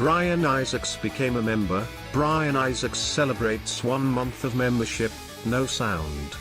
Brian Isaacs became a member. Brian Isaacs celebrates 1 month of membership, no sound.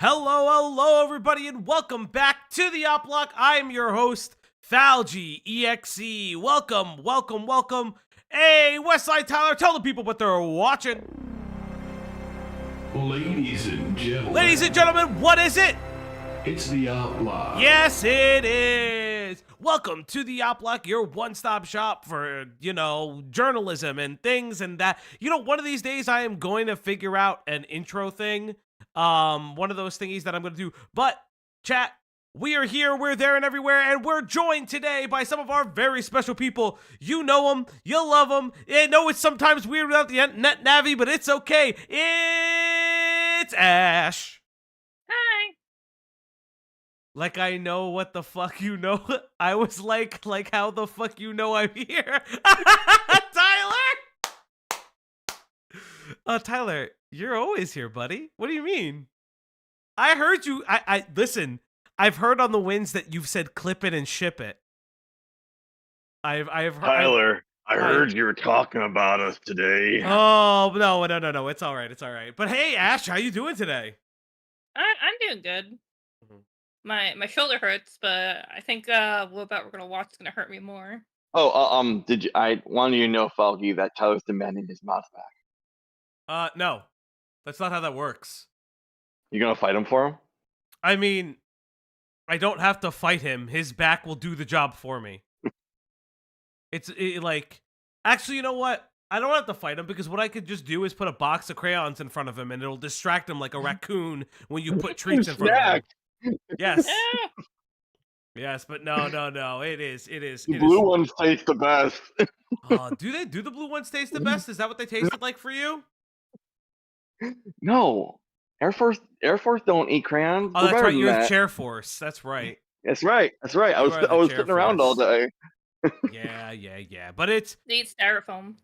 Hello, everybody, and welcome back to the Op Block. I am your host, Falgy EXE. Welcome. Hey, Westside Tyler, tell the people what they're watching. Ladies and gentlemen, what is it? it's the Op Block. Yes, it is. Welcome to the Op Block, your one-stop shop for, journalism and things and that. One of these days I am going to figure out an intro thing. One of those thingies that I'm going to do. But, chat, we are here, we're there and everywhere, and we're joined today by some of our very special people. You know them, you'll love them. I know it's sometimes weird without the net navy, but it's okay. It's Ash. Hi. Like I know what the fuck you know. I was like how the fuck you know I'm here. Tyler! Tyler, you're always here, buddy. What do you mean? I heard you. I listen. I've heard on the winds that you've said clip it and ship it. I've heard. Tyler, I heard you were talking about us today. Oh no! It's all right. But hey, Ash, how you doing today? I'm doing good. My shoulder hurts, but I think what we're gonna watch is gonna hurt me more. Oh, I wanted you to know, Falky, that Tyler's demanding his mouth back. No, that's not how that works. You gonna fight him for him? I mean, I don't have to fight him. His back will do the job for me. Actually, you know what? I don't have to fight him because what I could just do is put a box of crayons in front of him and it'll distract him like a raccoon when you put treats in front of him. Yes. Yes, but no. It is. Blue ones taste the best. Do the blue ones taste the best? Is that what they tasted like for you? No, Air Force don't eat crayons. Oh, that's right. You're Chair Force. That's right. That's right. I was sitting around all day. Yeah. But it's They eat styrofoam.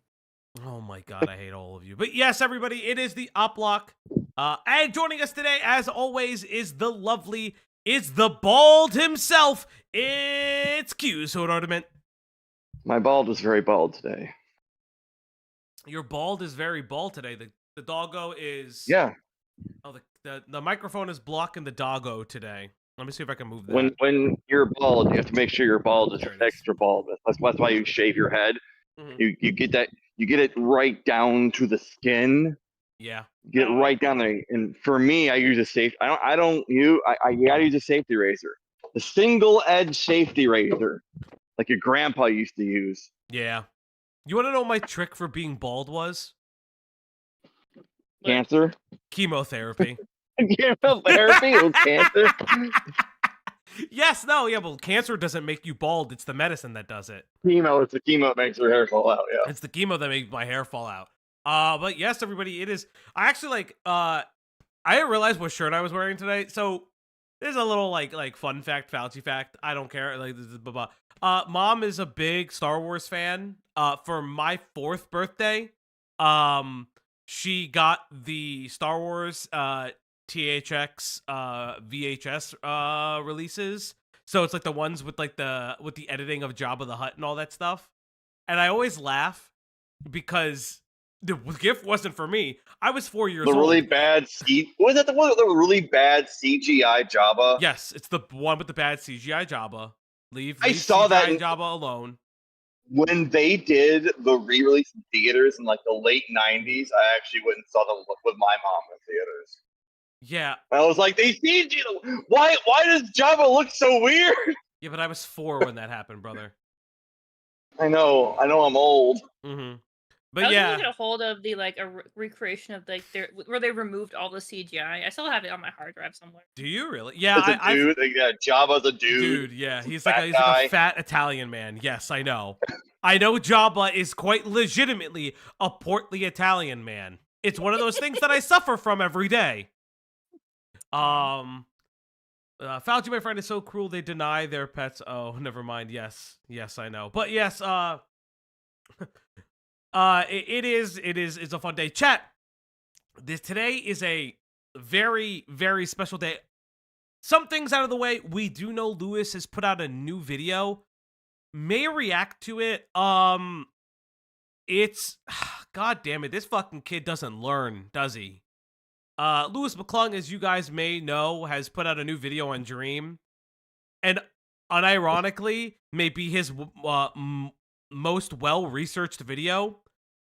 oh my god, I hate all of you. But yes, everybody, it is the Op Block. And joining us today, as always, is the bald himself. It's Q Sword Ornament. My bald is very bald today. Your bald is very bald today. The doggo is Oh, the microphone is blocking the doggo today. Let me see if I can move that. When you're bald, you have to make sure your bald is extra bald. That's why you shave your head. Mm-hmm. You get it right down to the skin. Yeah. Get right down there. And for me, I use a safety. I gotta use a safety razor, a single edge safety razor, like your grandpa used to use. Yeah. You want to know what my trick for being bald was? Cancer. Chemotherapy. Chemotherapy or cancer. Yes, no, yeah, well, cancer doesn't make you bald. It's the medicine that does it. Chemo. It's the chemo that makes her hair fall out. Yeah. It's the chemo that makes my hair fall out. But yes, everybody, it is. I actually I didn't realize what shirt I was wearing today. So there's a little like fun fact, Fauci fact. I don't care. Like, this is blah, blah. Mom is a big Star Wars fan. For my 4th birthday, she got the Star Wars THX VHS releases. So it's like the ones with like with the editing of Jabba the Hutt and all that stuff. And I always laugh because the gift wasn't for me. I was 4 years The old. really bad was that the one with the really bad CGI Jabba? Yes, it's the one with the bad CGI Jabba. Leave I saw CGI that in- Jabba alone. When they did the re-release in theaters in like the late '90s, I actually went and saw them with my mom in theaters. Yeah. I was like, they CG. Why does Jabba look so weird? Yeah, but I was 4 when that happened, brother. I know I'm old. Mm-hmm. I But was yeah. able to get a hold of the recreation of like where they removed all the CGI. I still have it on my hard drive somewhere. Do you really? Yeah, It's a dude. Yeah, Jabba's a dude. Dude, yeah, he's Fat like a fat Italian man. Yes, I know. I know Jabba is quite legitimately a portly Italian man. It's one of those things that I suffer from every day. Fauci, my friend, is so cruel they deny their pets. Oh, never mind. Yes, I know. But yes, it's a fun day. Chat. Today is a very, very special day. Some things out of the way. We do know Lewis has put out a new video. May react to it. It's God damn it. This fucking kid doesn't learn, does he? Lewis McClung, as you guys may know, has put out a new video on Dream, and unironically, may be his most well-researched video.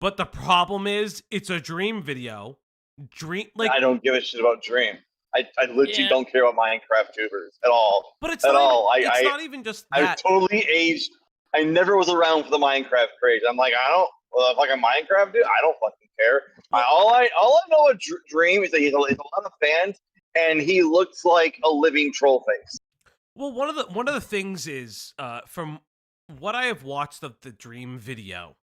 But the problem is, it's a Dream video. I don't give a shit about Dream. I literally don't care about Minecraft tubers at all. But it's at not all. Even, it's not even just that. I totally aged. I never was around for the Minecraft craze. I'm like, I don't. Fucking Minecraft dude, I don't fucking care. All I know of Dream is that he has a lot of fans, and he looks like a living troll face. Well, one of the things is, from what I have watched of the Dream video,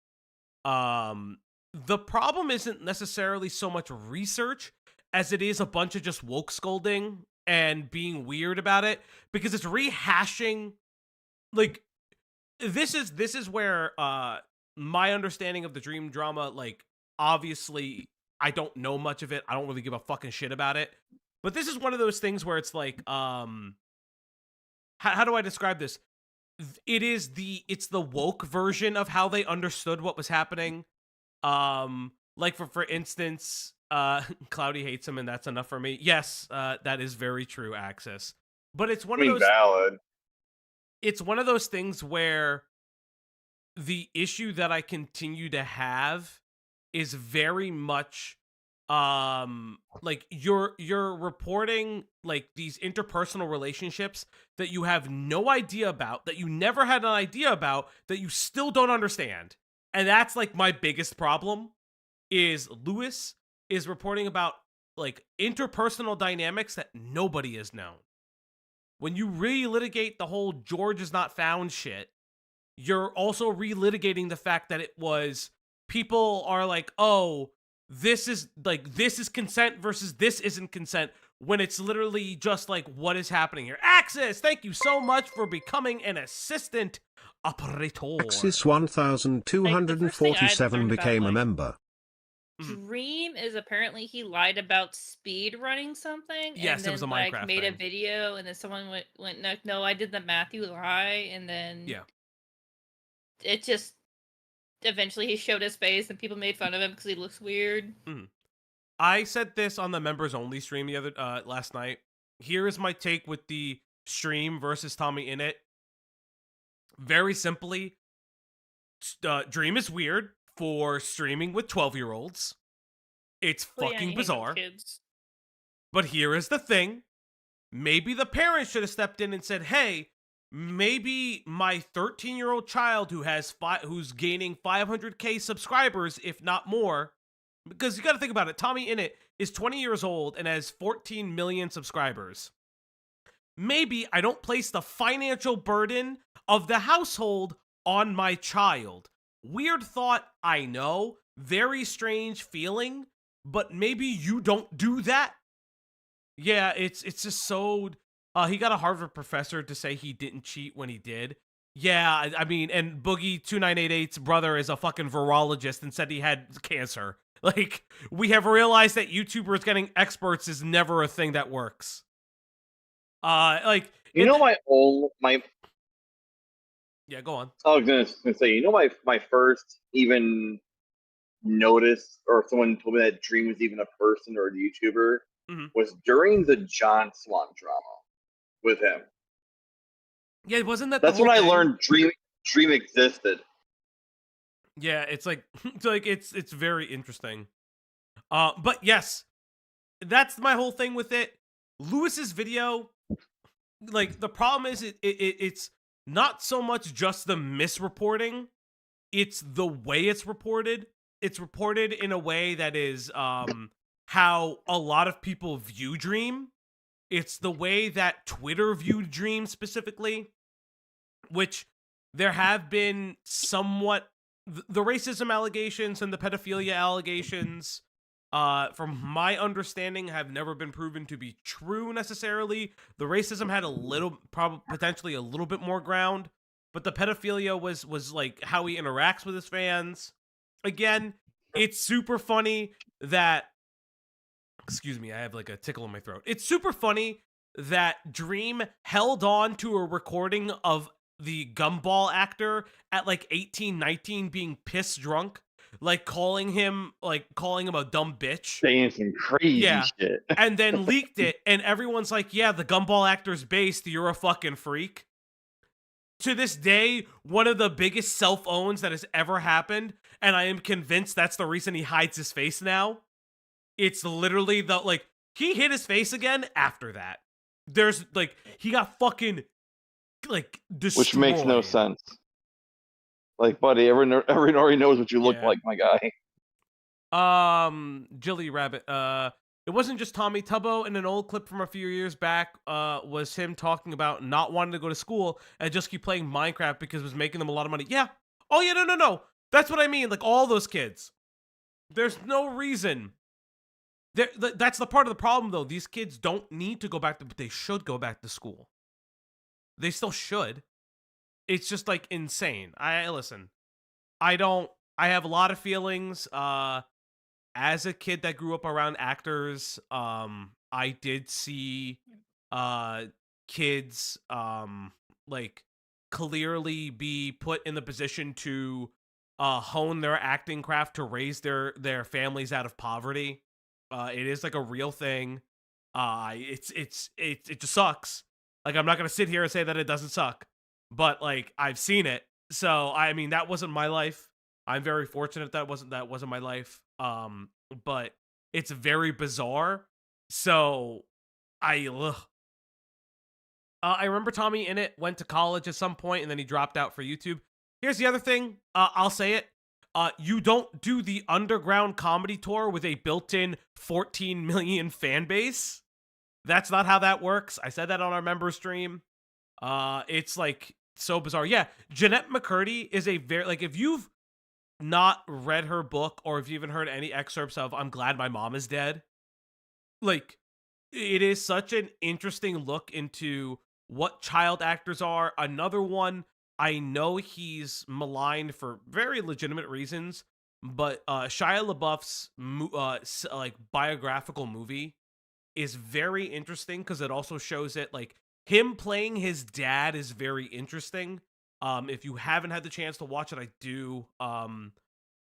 the problem isn't necessarily so much research as it is a bunch of just woke scolding and being weird about it, because it's rehashing. Like, this is where my understanding of the Dream drama, like, obviously I don't know much of it. I don't really give a fucking shit about it. But this is one of those things where it's like, how do I describe this? It's the woke version of how they understood what was happening. Like for instance, Cloudy hates him and that's enough for me. Yes, that is very true, Axis. But it's one of those valid. It's one of those things where the issue that I continue to have is very much like you're reporting like these interpersonal relationships that you have no idea about, that you never had an idea about, that you still don't understand. And that's like my biggest problem, is Lewis is reporting about like interpersonal dynamics that nobody has known. When you relitigate the whole George is not found shit, you're also relitigating the fact that it was, people are like, oh, this is consent versus this isn't consent, when it's literally just like, what is happening here? Axis, thank you so much for becoming an assistant operator. Axis 1247 became a member. Dream is apparently he lied about speed running something. Yes, and then, it was a like, Minecraft made thing. a video, and then someone went no, I did the math, you lie, and then it just eventually he showed his face, and people made fun of him because he looks weird. I said this on the members only stream last night. Here is my take with the stream versus Tommy Innit. Very simply, Dream is weird for streaming with 12-year-olds. It's fucking bizarre. But here is the thing. Maybe the parents should have stepped in and said, hey, maybe my 13-year-old child who's gaining 500k subscribers, if not more, because you got to think about it. Tommy Innit is 20 years old and has 14 million subscribers. maybe I don't place the financial burden of the household on my child. Weird thought, I know. Very strange feeling, but maybe you don't do that. Yeah, it's just so. He got a Harvard professor to say he didn't cheat when he did. Yeah, I mean, and Boogie 2988's brother is a fucking virologist and said he had cancer. Like, we have realized that YouTubers getting experts is never a thing that works. Like, You know, my yeah, go on. I was gonna say, you know, my first even notice, or if someone told me that Dream was even a person or a YouTuber, was during the John Swan drama with him. Yeah, wasn't that? That's when I learned Dream existed. Yeah, it's like it's very interesting. But yes, that's my whole thing with it. Lewis's video, like, the problem is it's not so much just the misreporting, it's the way it's reported. It's reported in a way that is how a lot of people view Dream. It's the way that Twitter viewed Dream specifically, which there have been somewhat the racism allegations and the pedophilia allegations, from my understanding, have never been proven to be true necessarily. The racism had a little, potentially a little bit more ground, but the pedophilia was like how he interacts with his fans. Again, it's super funny that, excuse me, I have like a tickle in my throat. It's super funny that Dream held on to a recording of the Gumball actor at like 18, 19 being piss drunk, like calling him a dumb bitch. Saying some crazy shit. And then leaked it, and everyone's like, yeah, the Gumball actor's based, you're a fucking freak. To this day, one of the biggest self-owns that has ever happened, and I am convinced that's the reason he hides his face now. It's literally he hit his face again after that. There's, like, he got fucking, like, destroyed. Which makes no sense. Like, buddy, everyone already knows what you look like, my guy. Jilly Rabbit, it wasn't just Tommy Tubbo. In an old clip from a few years back, was him talking about not wanting to go to school and just keep playing Minecraft because it was making them a lot of money. Yeah. Oh, yeah, no. That's what I mean. Like, all those kids. There's no reason. That's the part of the problem, though. These kids don't need to go back but they should go back to school. They still should. It's just, like, insane. Listen, I have a lot of feelings. As a kid that grew up around actors, I did see kids like clearly be put in the position to hone their acting craft to raise their families out of poverty. It is like a real thing. It just sucks. Like, I'm not gonna sit here and say that it doesn't suck, but like, I've seen it. So I mean, that wasn't my life. I'm very fortunate that wasn't my life. But it's very bizarre. So I remember Tommy in it went to college at some point and then he dropped out for YouTube. Here's the other thing. I'll say it. You don't do the underground comedy tour with a built-in 14 million fan base. That's not how that works. I said that on our member stream. It's like so bizarre. Yeah, Jeanette McCurdy is a very, like, if you've not read her book or if you even heard any excerpts of I'm Glad My Mom Is Dead, like, it is such an interesting look into what child actors are. Another one, I know he's maligned for very legitimate reasons, but Shia LaBeouf's like biographical movie is very interesting because it also shows it, like, him playing his dad is very interesting. If you haven't had the chance to watch it,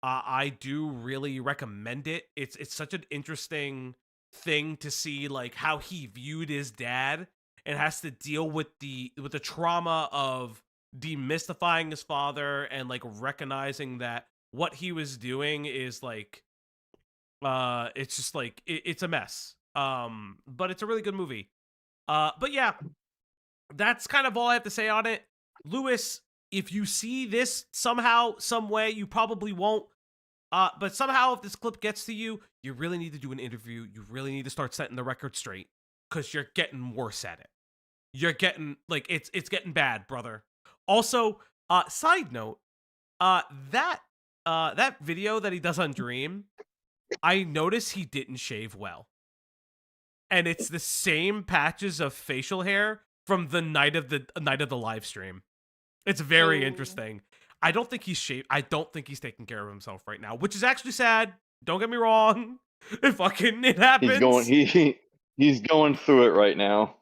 I do really recommend it. It's such an interesting thing to see, like, how he viewed his dad and has to deal with the trauma of demystifying his father and, like, recognizing that what he was doing is, like, it's just like it's a mess. But it's a really good movie. But yeah, that's kind of all I have to say on it. Lewis, if you see this somehow, some way, you probably won't. But somehow, if this clip gets to you, you really need to do an interview. You really need to start setting the record straight because you're getting worse at it. you're getting like it's getting bad, brother. Also, side note, that video that he does on Dream, I noticed he didn't shave well. And it's the same patches of facial hair from the night of the live stream. It's very interesting. I don't think he's shaved. I don't think he's taking care of himself right now, which is actually sad. Don't get me wrong. It happens. He's going through it right now.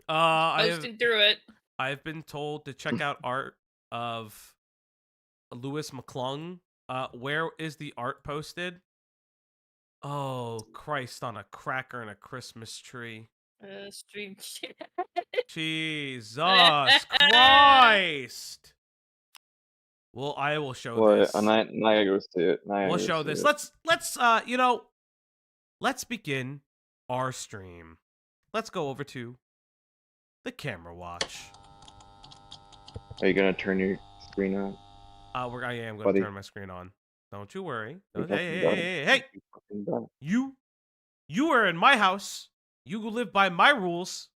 Posting through it. I've been told to check out art of Lewis McClung. Where is the art posted? Oh, Christ on a cracker and a Christmas tree. Stream chat. Jesus Christ. Well, I will show this. Now I gotta go see it. We'll show this. Let's let's begin our stream. Let's go over to the camera watch. Are you gonna turn your screen on? I am gonna turn my screen on. Don't you worry. Hey! You are in my house. You live by my rules.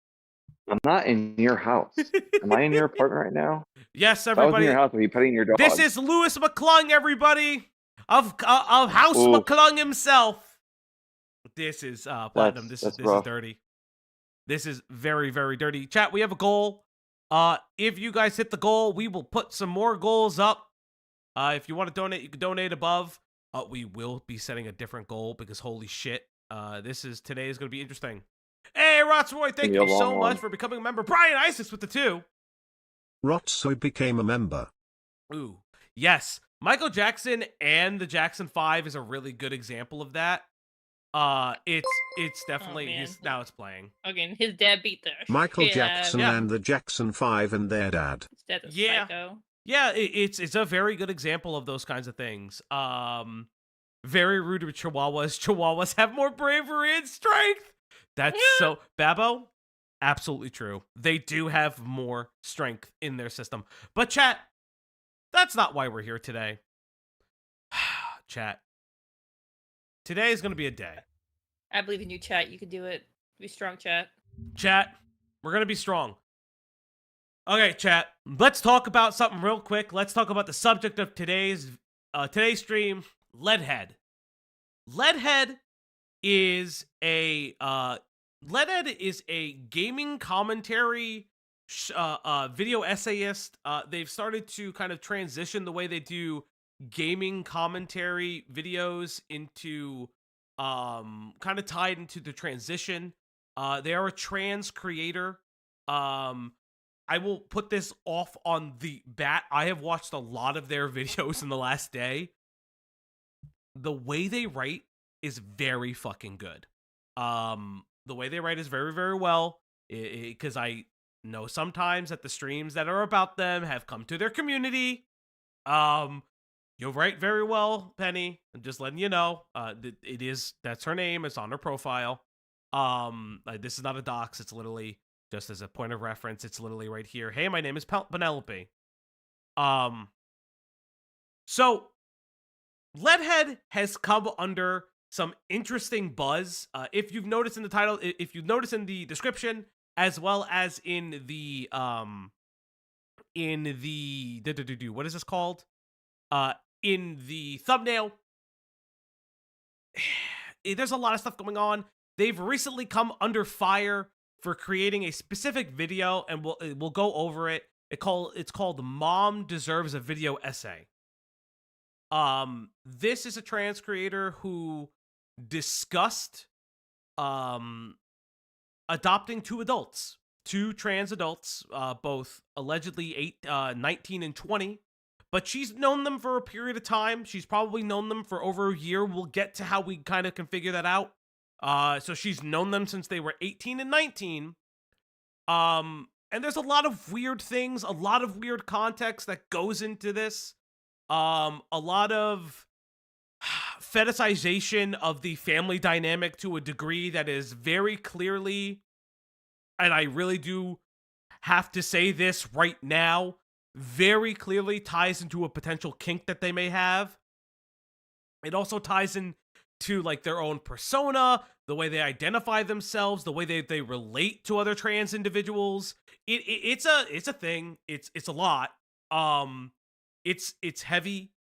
I'm not in your house. Am I in your apartment right now? Yes, everybody. If I was in your house, I'd be petting your dog. This is Lewis McClung, everybody, of House McClung himself. This is Platinum. This is dirty. This is very, very dirty. Chat, we have a goal. If you guys hit the goal, we will put some more goals up. If you want to donate, you can donate above. We will be setting a different goal because holy shit, today is going to be interesting. Hey, Rotsroy, thank you so much for becoming a member. Brian Isaacs with the 2. Rotsoy became a member. Ooh, yes. Michael Jackson and the Jackson 5 is a really good example of that. It's definitely now it's playing. Okay, his dad beat the Michael Jackson and the Jackson 5 and their dad. His dad's a psycho. Yeah, it's a very good example of those kinds of things. Very rude with Chihuahuas. Chihuahuas have more bravery and strength. That's so Babbo. Absolutely true. They do have more strength in their system. But chat, that's not why we're here today. Chat. Today is going to be a day. I believe in you, chat. You can do it. Be strong, chat. Chat, we're going to be strong. Okay, chat. Let's talk about something real quick. Let's talk about the subject of today's stream, Leadhead. Leadhead is a gaming commentary video essayist. They've started to kind of transition the way they do gaming commentary videos into kind of tied into the transition. They are a trans creator. I will put this off on the bat. I have watched a lot of their videos in the last day. The way they write is very fucking good. The way they write is very, very well. Because I know sometimes that the streams that are about them have come to their community. You write very well, Penny. I'm just letting you know. That's her name. It's on her profile. This is not a dox. It's literally just as a point of reference. It's literally right here. Hey, my name is Penelope. So Leadhead has come under some interesting buzz. If you've noticed in the title, if you've noticed in the description, as well as in the what is this called? In the thumbnail, there's a lot of stuff going on. They've recently come under fire for creating a specific video, and we'll go over it. It's called "Mom Deserves a Video Essay." This is a trans creator who discussed adopting two trans adults, both allegedly 19 and 20. But she's known them for a period of time. She's probably known them for over a year. We'll get to how we kind of can figure that out. So she's known them since they were 18 and 19. And there's a lot of weird things, a lot of weird context that goes into this. A lot of fetishization of the family dynamic to a degree that is very clearly, and I really do have to say this right now, very clearly ties into a potential kink that they may have. It also ties in to like their own persona, the way they identify themselves, the way they relate to other trans individuals. It's a thing. It's a lot. It's heavy.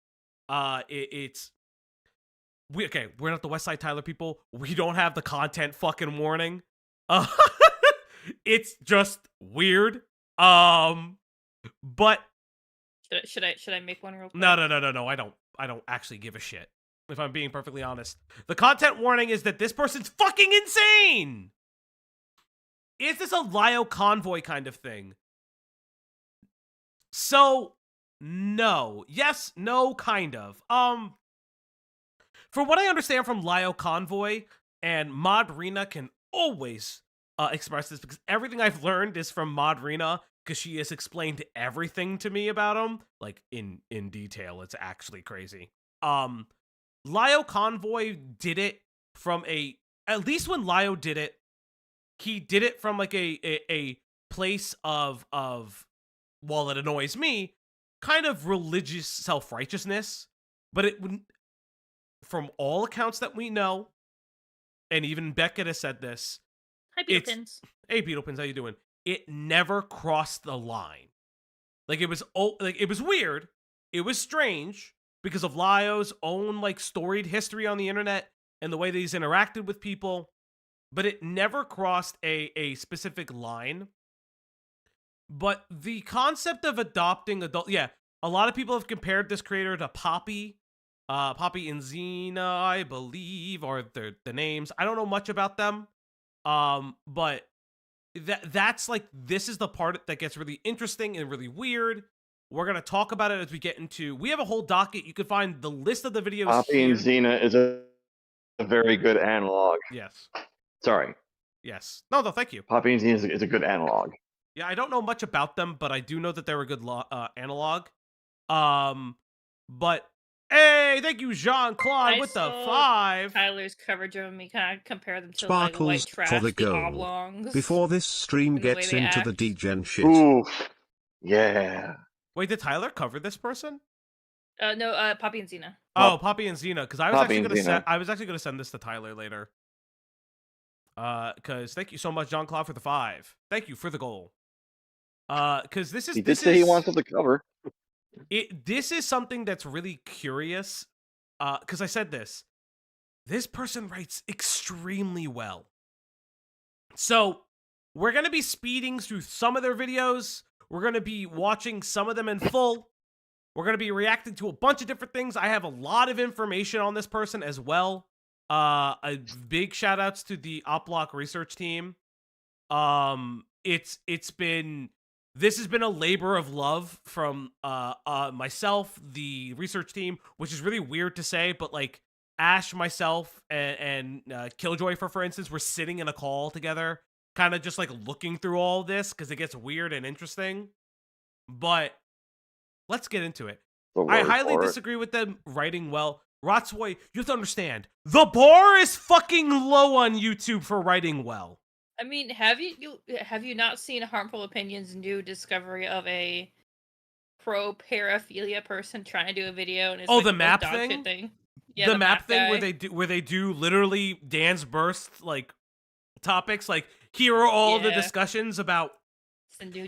We're not the West Side Tyler people. We don't have the content fucking warning. It's just weird. But should I make one real quick? no. I don't actually give a shit. If I'm being perfectly honest, the content warning is that this person's fucking insane. Is this a Lio convoy kind of thing? So, no. Yes, no, kind of. From what I understand from Lio Convoy, and Modrina can always express this because everything I've learned is from Modrina because she has explained everything to me about him, like in detail. It's actually crazy. Lio Convoy did it from at least when Lio did it, he did it from like a place of well, it annoys me, kind of religious self-righteousness, but it wouldn't. From all accounts that we know, and even Beckett has said this. Hi, Beetlepins. Hey, Beetlepins, how you doing? It never crossed the line. Like it was weird. It was strange because of Lio's own like storied history on the internet and the way that he's interacted with people, but it never crossed a specific line. But the concept of adopting a lot of people have compared this creator to Poppy. Poppy and Xena, I believe, are the names. I don't know much about them. But that's like, this is the part that gets really interesting and really weird. We're going to talk about it as we get into, we have a whole docket. You can find the list of the videos Poppy here. and Xena is a very good analog. Yes. Sorry. Yes. No, thank you. Poppy and Xena is a good analog. Yeah, I don't know much about them, but I do know that they're a good analog. But hey, thank you, Jean-Claude, with the 5. Tyler's coverage of me kind of compare them to Sparkles like white trash, for the goal. oblongs. Before this stream and the way gets they into the act. degen shit. Oof. Yeah. Wait, did Tyler cover this person? No, Poppy and Xena. Oh, Poppy and Xena, because I was Poppy actually and gonna Xena. I was actually gonna send this to Tyler later. Because thank you so much, Jean-Claude, for the 5. Thank you for the goal. Because this is He did say he wants us to cover. This is something that's really curious. Because I said this person writes extremely well. So we're gonna be speeding through some of their videos. We're gonna be watching some of them in full. We're gonna be reacting to a bunch of different things. I have a lot of information on this person as well. A big shout outs to the OpBlock research team. This has been a labor of love from myself, the research team, which is really weird to say, but like Ash, myself, and Killjoy, for instance, we're sitting in a call together, kind of just like looking through all this because it gets weird and interesting. But let's get into it. I highly disagree with them writing well. Rotswoy, you have to understand, the bar is fucking low on YouTube for writing well. I mean, have you not seen Harmful Opinions' new discovery of a pro-paraphilia person trying to do a video? And it's the like map dog thing? shit thing? Yeah, the map thing guy. where they do literally Dan's burst like topics, like here are all the discussions about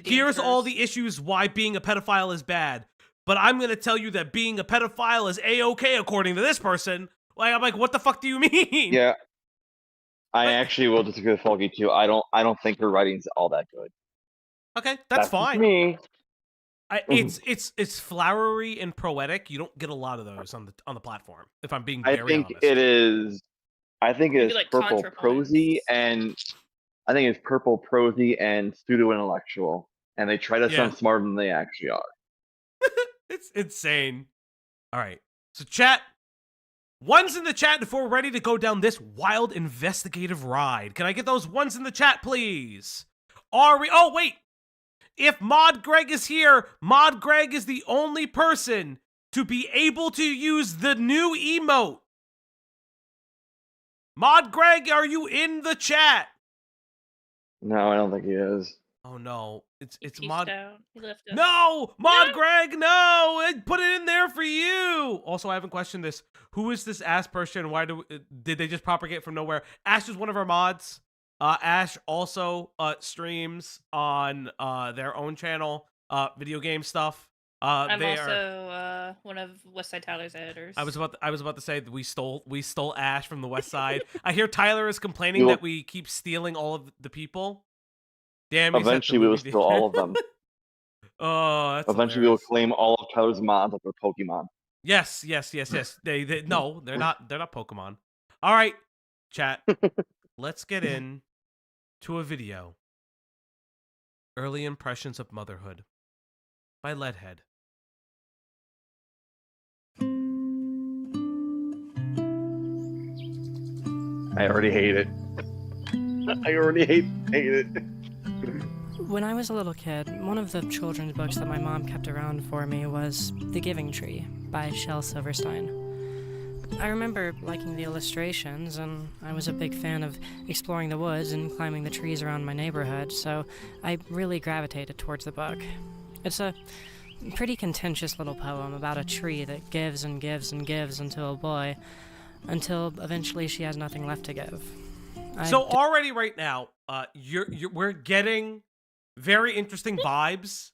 here's all the issues why being a pedophile is bad, but I'm gonna tell you that being a pedophile is a-okay according to this person. Like, I'm like, what the fuck do you mean? Yeah. I actually will disagree with Foggy too. I don't think her writing's all that good. Okay, that's fine. Me. It's flowery and poetic. You don't get a lot of those on the platform. If I'm being very honest, I think it is like purple prosy, and I think it's purple prosy and pseudo intellectual, and they try to sound smarter than they actually are. It's insane. All right, so chat. Ones in the chat before we're ready to go down this wild investigative ride. Can I get those ones in the chat, please? Oh, wait. If Mod Greg is here, Mod Greg is the only person to be able to use the new emote. Mod Greg, are you in the chat? No, I don't think he is. Oh, no. It's He mod. peaced out. He left us. No, Mod Greg, no! I put it in there for you. Also, I haven't questioned this. Who is this Ash person? Why did they just propagate from nowhere? Ash is one of our mods. Ash also streams on their own channel, video game stuff. I'm also one of Westside Tyler's editors. I was about to say that we stole Ash from the West Side. I hear Tyler is complaining that we keep stealing all of the people. Damn, eventually we will steal all of them. Oh, that's eventually we will claim all of Tyler's mods like they're Pokemon. Yes. No, they're not Pokemon. All right, chat. Let's get in to a video. Early Impressions of Motherhood by Leadhead. I already hate it. I already hate it. When I was a little kid, one of the children's books that my mom kept around for me was The Giving Tree by Shel Silverstein. I remember liking the illustrations, and I was a big fan of exploring the woods and climbing the trees around my neighborhood, so I really gravitated towards the book. It's a pretty contentious little poem about a tree that gives and gives and gives until until eventually she has nothing left to give. So already right now, we're getting very interesting vibes.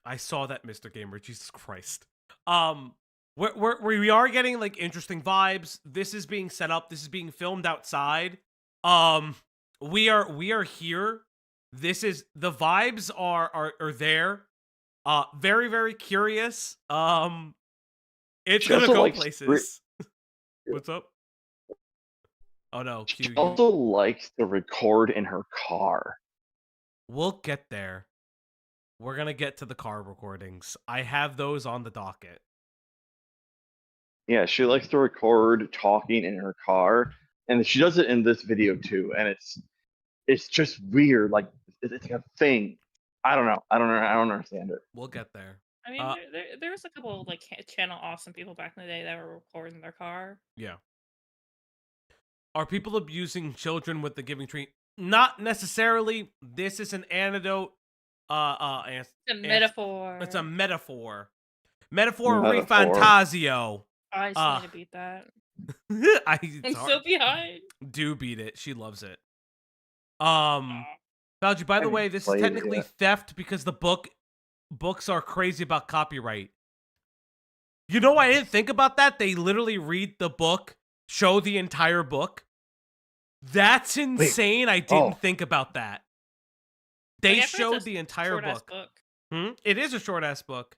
I saw that, Mr. Gamer. Jesus Christ. We are getting like interesting vibes. This is being set up. This is being filmed outside. We are here. This is the vibes are there. Very, very curious. It's gonna go places. What's up? Oh no, Q. She also likes to record in her car. We'll get there. We're gonna get to the car recordings. I have those on the docket. Yeah, she likes to record talking in her car, and she does it in this video too. And it's just weird. Like it's like a thing. I don't know. I don't understand it. We'll get there. I mean, there was a couple of like channel awesome people back in the day that were recording their car. Yeah. Are people abusing children with the Giving Tree? Not necessarily. This is an antidote. It's a metaphor. It's a metaphor. Metaphor refantasio. I just need to beat that. I'm so behind. Do beat it. She loves it. Fauci, by the way, this is technically theft because the books are crazy about copyright. You know, I didn't think about that. They literally read the book, show the entire book. That's insane. I didn't think about that. They showed the entire book. It is a short ass book.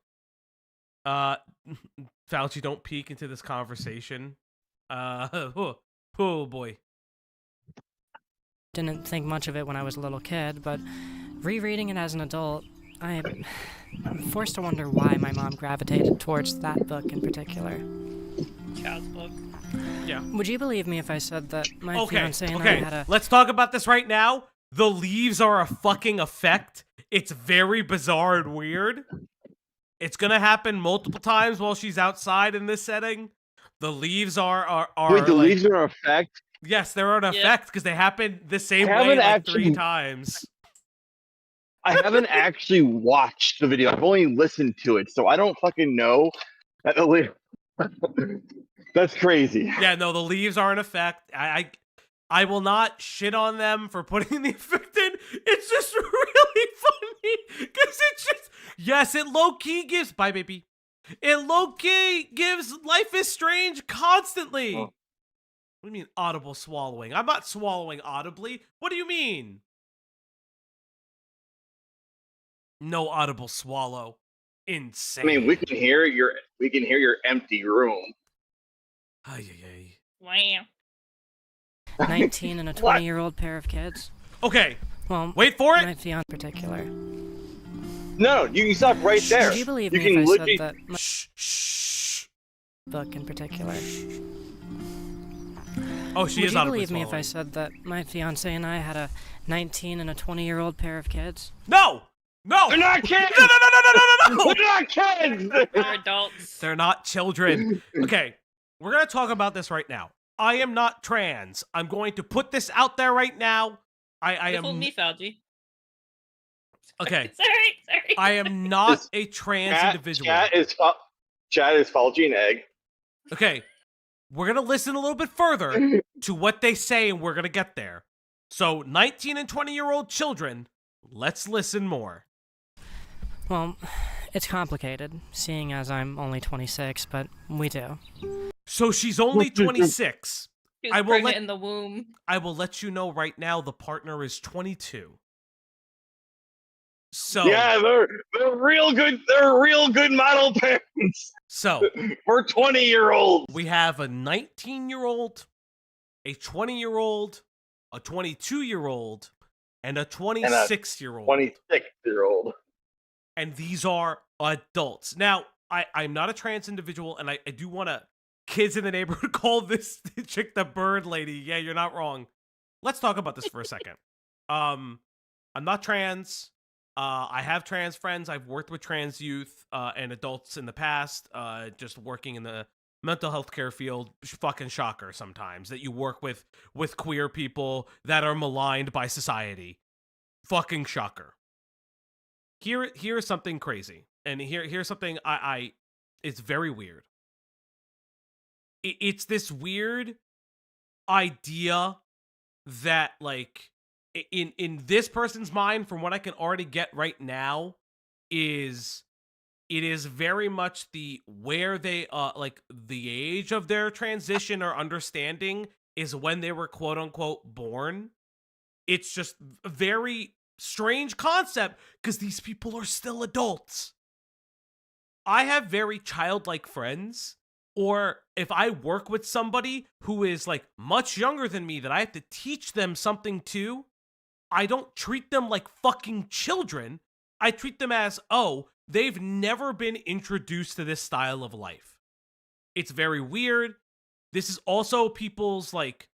Fauci, don't peek into this conversation. Oh boy. Didn't think much of it when I was a little kid, but rereading it as an adult, I'm forced to wonder why my mom gravitated towards that book in particular. Child's book. Yeah. Would you believe me if I said that my fiance and I had a... Let's talk about this right now. The leaves are a fucking effect. It's very bizarre and weird. It's gonna happen multiple times while she's outside in this setting. The leaves are Wait, the leaves are an effect? Yes, they're an effect because they happen the same way like 3 times. I haven't actually watched the video. I've only listened to it, so I don't fucking know that the leaves... That's crazy. Yeah, no, the leaves are an effect. I will not shit on them for putting the effect in. It's just really funny because it's just, yes, it low-key gives, bye baby. It low-key gives Life is Strange constantly. Oh. What do you mean audible swallowing? I'm not swallowing audibly. What do you mean? No audible swallow. Insane. I mean, we can hear your empty room. Ay. Wow. 19 and a 20-year-old pair of kids. Okay. Well, wait for it. My fiance in particular. No, you can stop right there. Would you believe you me can if I literally... said that my book in particular? Oh, she is Would you audibly believe me if I swallowing. said that my fiance and I had a 19 and a 20-year-old pair of kids? No! No! They're not kids! No! They're not kids! They're adults. They're not children. Okay, we're going to talk about this right now. I am not trans. I'm going to put this out there right now. I am... me, Fauci. Okay. Sorry. I am not a trans individual. Chat is Fulgy and Egg. Okay. We're going to listen a little bit further to what they say, and we're going to get there. So, 19 and 20-year-old children, let's listen more. Well, it's complicated, seeing as I'm only 26, but we do. So she's only 26. She was pregnant in the womb. I will let you know right now the partner is 22. So yeah, they're real good. They're real good model parents. So for 20-year-olds, we have a 19-year-old, a 20-year-old, a 22-year-old, and a 26-year-old. 26-year-old. And these are adults. Now, I'm not a trans individual, and I do want to kids in the neighborhood call this chick the bird lady. Yeah, you're not wrong. Let's talk about this for a second. I'm not trans. I have trans friends. I've worked with trans youth and adults in the past, just working in the mental health care field. Fucking shocker sometimes that you work with queer people that are maligned by society. Fucking shocker. Here's something crazy. And here's something it's very weird. It's this weird idea that, like, in this person's mind, from what I can already get right now, it is very much where they like the age of their transition or understanding is when they were quote unquote born. It's just a very strange concept because these people are still adults. I have very childlike friends, or if I work with somebody who is like much younger than me that I have to teach them something to, I don't treat them like fucking children. I treat them as, oh, they've never been introduced to this style of life. It's very weird. This is also people's like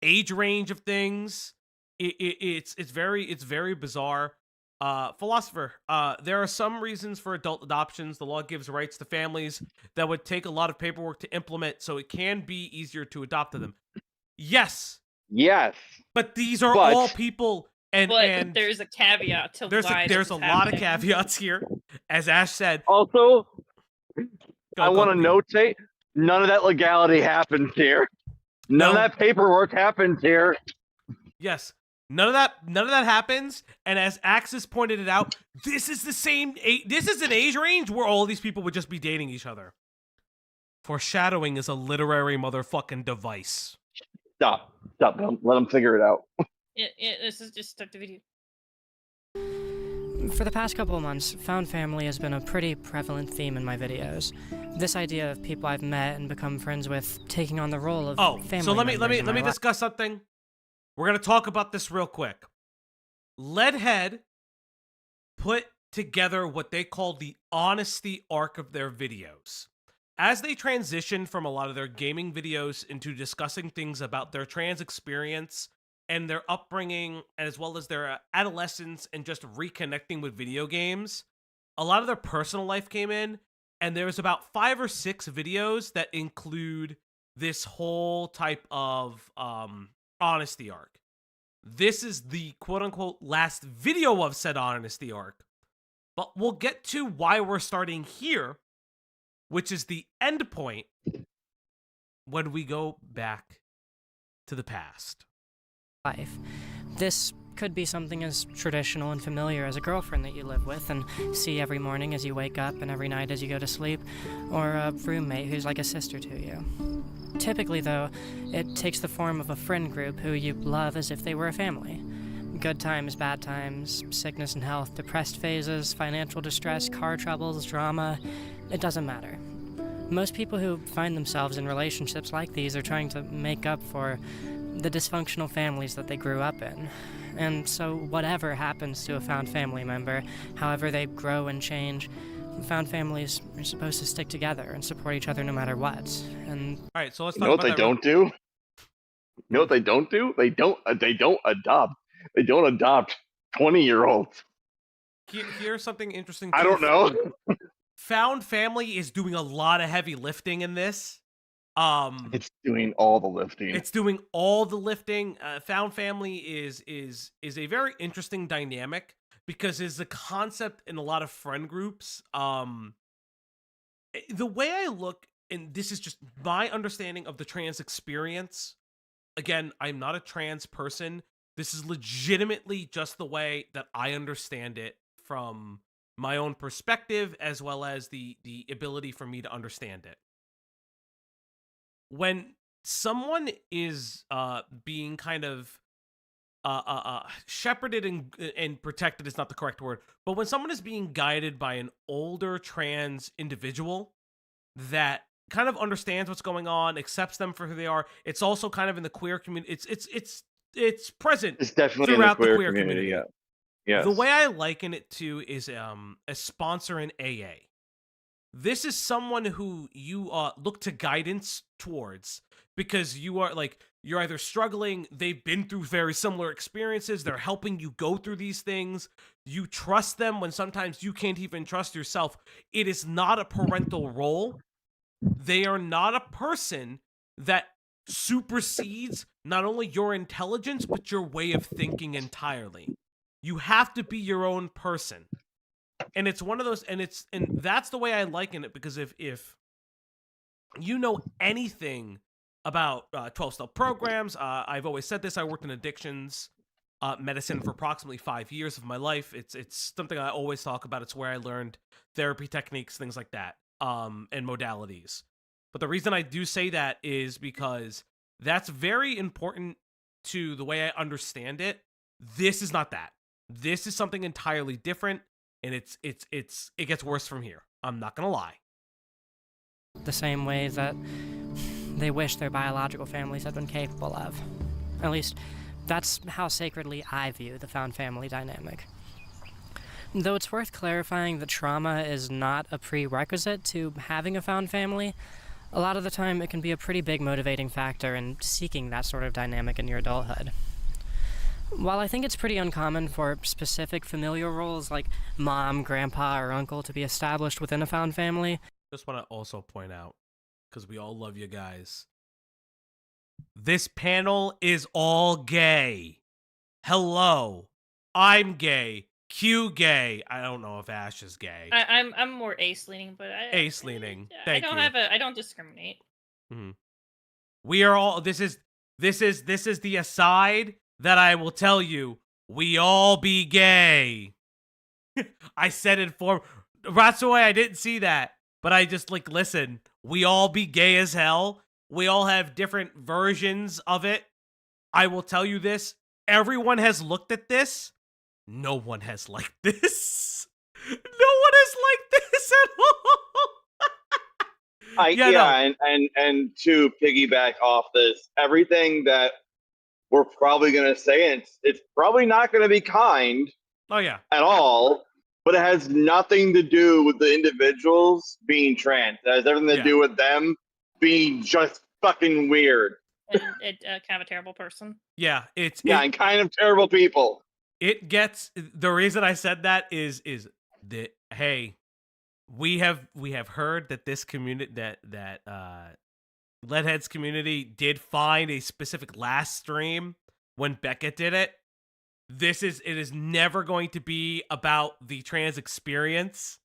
age range of things. It's very bizarre. Philosopher, there are some reasons for adult adoptions. The law gives rights to families that would take a lot of paperwork to implement, so it can be easier to adopt them. Yes. But these are all people, and there's a caveat to there's a lot of caveats here, as Ash said. Also, I want to notate, none of that legality happens here. None of that paperwork happens here. Yes. None of that happens, and as Axis pointed it out, this is this is an age range where all these people would just be dating each other. Foreshadowing is a literary motherfucking device. Stop. Let them figure it out. This is just start the video. For the past couple of months, found family has been a pretty prevalent theme in my videos. This idea of people I've met and become friends with taking on the role of family. So let me discuss something. We're going to talk about this real quick. Leadhead put together what they call the honesty arc of their videos. As they transition from a lot of their gaming videos into discussing things about their trans experience and their upbringing, as well as their adolescence and just reconnecting with video games, a lot of their personal life came in, and there's about 5 or 6 videos that include this whole type of honesty arc. This is the quote-unquote last video of said honesty arc, but we'll get to why we're starting here, which is the end point when we go back to the past. Life. This could be something as traditional and familiar as a girlfriend that you live with and see every morning as you wake up and every night as you go to sleep, or a roommate who's like a sister to you. Typically, though, it takes the form of a friend group who you love as if they were a family. Good times, bad times, sickness and health, depressed phases, financial distress, car troubles, drama, it doesn't matter. Most people who find themselves in relationships like these are trying to make up for the dysfunctional families that they grew up in. And so whatever happens to a found family member, however they grow and change, found families are supposed to stick together and support each other no matter what. And all right, so let's talk about that. You know what they don't do? You know what they don't do? They don't adopt. They don't adopt 20-year-olds. Here's something interesting. I don't know. Found family is doing a lot of heavy lifting in this. It's doing all the lifting. Found family is a very interesting dynamic because it's a concept in a lot of friend groups. The way I look, and this is just my understanding of the trans experience. Again, I'm not a trans person. This is legitimately just the way that I understand it from my own perspective, as well as the ability for me to understand it. When someone is being kind of shepherded and protected is not the correct word, but when someone is being guided by an older trans individual that kind of understands what's going on, accepts them for who they are, it's also kind of in the queer community. It's present. It's definitely throughout in the queer community. Yeah. Yes. The way I liken it to is a sponsor in AA. This is someone who you look to guidance towards, because you are like, you're either struggling, they've been through very similar experiences, they're helping you go through these things, you trust them when sometimes you can't even trust yourself. It is not a parental role. They are not a person that supersedes not only your intelligence, but your way of thinking entirely. You have to be your own person. And it's one of those, and that's the way I liken it, because if you know anything about 12-step programs, I've always said this, I worked in addictions medicine for approximately 5 years of my life. It's something I always talk about. It's where I learned therapy techniques, things like that, and modalities. But the reason I do say that is because that's very important to the way I understand it. This is not that. This is something entirely different, and it gets worse from here. I'm not gonna lie. The same way that they wish their biological families had been capable of. At least, that's how sacredly I view the found family dynamic. Though it's worth clarifying that trauma is not a prerequisite to having a found family, a lot of the time it can be a pretty big motivating factor in seeking that sort of dynamic in your adulthood. While I think it's pretty uncommon for specific familial roles like mom, grandpa, or uncle to be established within a found family, just want to also point out, because we all love you guys, this panel is all gay. Hello, I'm gay. Q gay. I don't know if Ash is gay. I'm more ace leaning, but ace leaning. Thank you. I don't discriminate. Mm-hmm. We are all. This is the aside that I will tell you. We all be gay. I said it for Ratsoy. I didn't see that, but I just like listen. We all be gay as hell. We all have different versions of it. I will tell you this. Everyone has looked at this. No one has liked this. No one has liked this at all. And to piggyback off this, everything that we're probably going to say, it's probably not going to be kind. Oh yeah. At all, but it has nothing to do with the individuals being trans. It has everything to do with them being just fucking weird. And kind of a terrible person. Yeah, and kind of terrible people. It gets, the reason I said that is that, hey, we have heard that this community, that Leadhead's community did find a specific last stream when Becca did it. It is never going to be about the trans experience.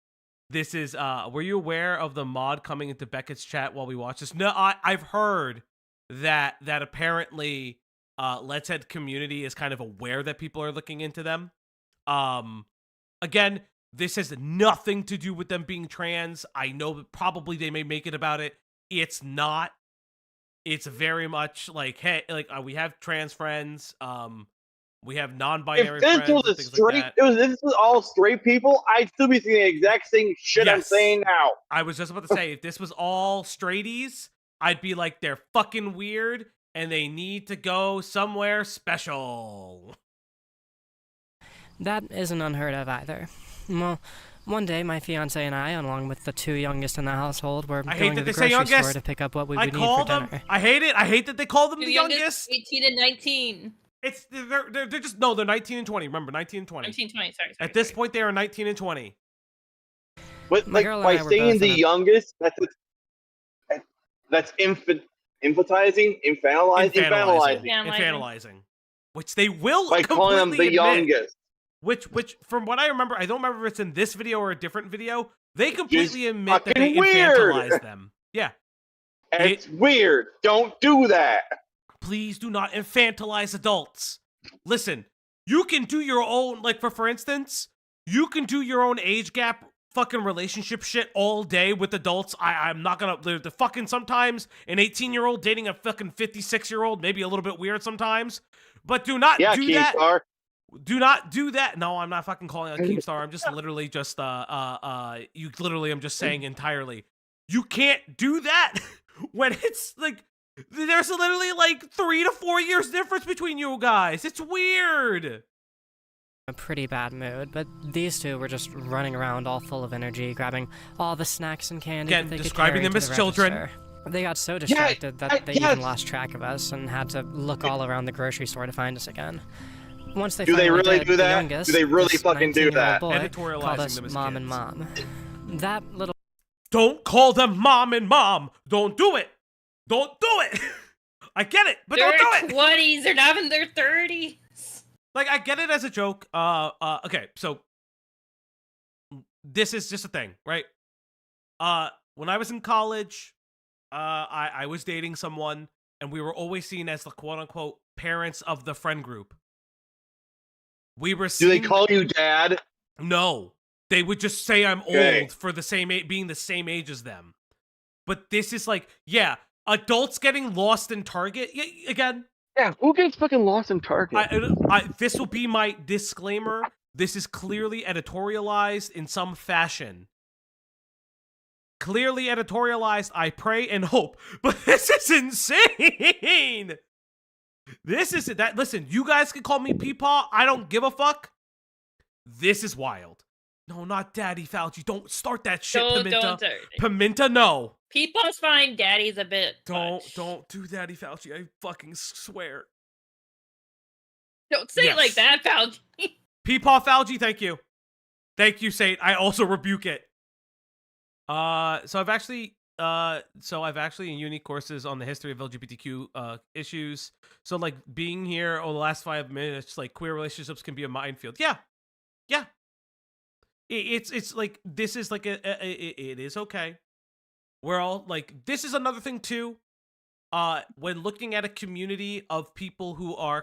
This is, were you aware of the mod coming into Beckett's chat while we watch this? No, I've heard that apparently Leadhead community is kind of aware that people are looking into them. Again, this has nothing to do with them being trans. I know that probably they may make it about it. It's not. It's very much like, hey, like we have trans friends. We have non-binary friends. If this was all straight people, I'd still be saying the exact same shit I'm saying now. I was just about to say, if this was all straighties, I'd be like, they're fucking weird and they need to go somewhere special. That isn't unheard of either. Well, one day my fiance and I, along with the two youngest in the household, were going to the grocery store to pick up what we would need for dinner. I hate it. I hate that they call them the youngest. 18 and 19. They're just, no, they're 19 and 20. Remember, 19 and 20. 19 and 20, sorry. At this point, they are 19 and 20. But like, by saying the youngest, that's infantilizing. Which they will by calling them the youngest. which from what I remember, I don't remember if it's in this video or a different video, they completely admit that they fucking weird. infantilize them. Yeah. It's weird. Don't do that. Please do not infantilize adults. Listen, you can do your own, like, for instance, you can do your own age gap fucking relationship shit all day with adults. I'm not gonna, the fucking, sometimes an 18-year-old dating a fucking 56-year-old, maybe a little bit weird sometimes, but do not do that. Keemstar. Do not do that. No, I'm not fucking calling it Keemstar. I'm just literally just, I'm just saying entirely. You can't do that when it's, like, there's literally, like, 3 to 4 years difference between you guys. It's weird. A pretty bad mood, but these two were just running around all full of energy, grabbing all the snacks and candy Again, that they could describing carry them to as the children. register. They got so distracted that they yes. even lost track of us and had to look all around the grocery store to find us again. Once they Do they finally really did, do the that? youngest, Do they really this fucking do 19-year-old that? boy, Editorializing called us them as mom kids. and mom. That little Don't call them mom and mom. Don't do it. Don't do it. I get it, but They're don't do it. 20s. They're not in their 30s. Like, I get it as a joke. Okay, so this is just a thing, right? When I was in college, I was dating someone, and we were always seen as the quote-unquote parents of the friend group. We were Do they seen... call you dad? No. They would just say I'm Okay. old for the same being the same age as them. But this is like, yeah, adults getting lost in Target. Again, Yeah, who gets fucking lost in Target? this will be my disclaimer. This is clearly editorialized in some fashion. Clearly editorialized, I pray and hope. But this is insane! This is that. Listen, you guys can call me Peepaw. I don't give a fuck. This is wild. No, not Daddy Fauci. Don't start that shit, Pimenta. Don't start. Pimenta, no. People's fine. Daddy's a bit. much. Don't do Daddy Fauci. I fucking swear. Don't say it like that, Fauci. Peepaw Fauci, thank you. Thank you, Saint. I also rebuke it. So I've actually in uni courses on the history of LGBTQ issues. So like being here over the last 5 minutes, like queer relationships can be a minefield. Yeah. It's like this is like it is okay. We're all like, this is another thing too. When looking at a community of people who are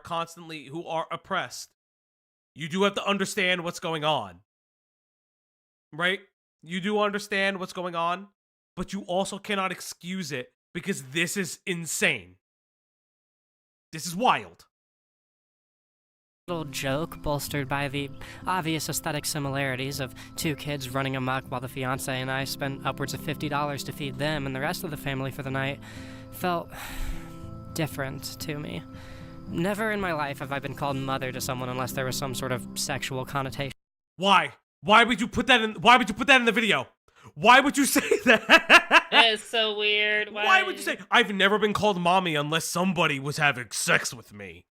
oppressed, you do have to understand what's going on. Right? You do understand what's going on, but you also cannot excuse it because this is insane. This is wild. little joke bolstered by the obvious aesthetic similarities of two kids running amok while the fiance and I spent upwards of $50 to feed them and the rest of the family for the night felt different to me. Never in my life have I been called mother to someone unless there was some sort of sexual connotation. Why? Why would you put that in the video? Why would you say that? That is so weird. Why would you say, I've never been called mommy unless somebody was having sex with me?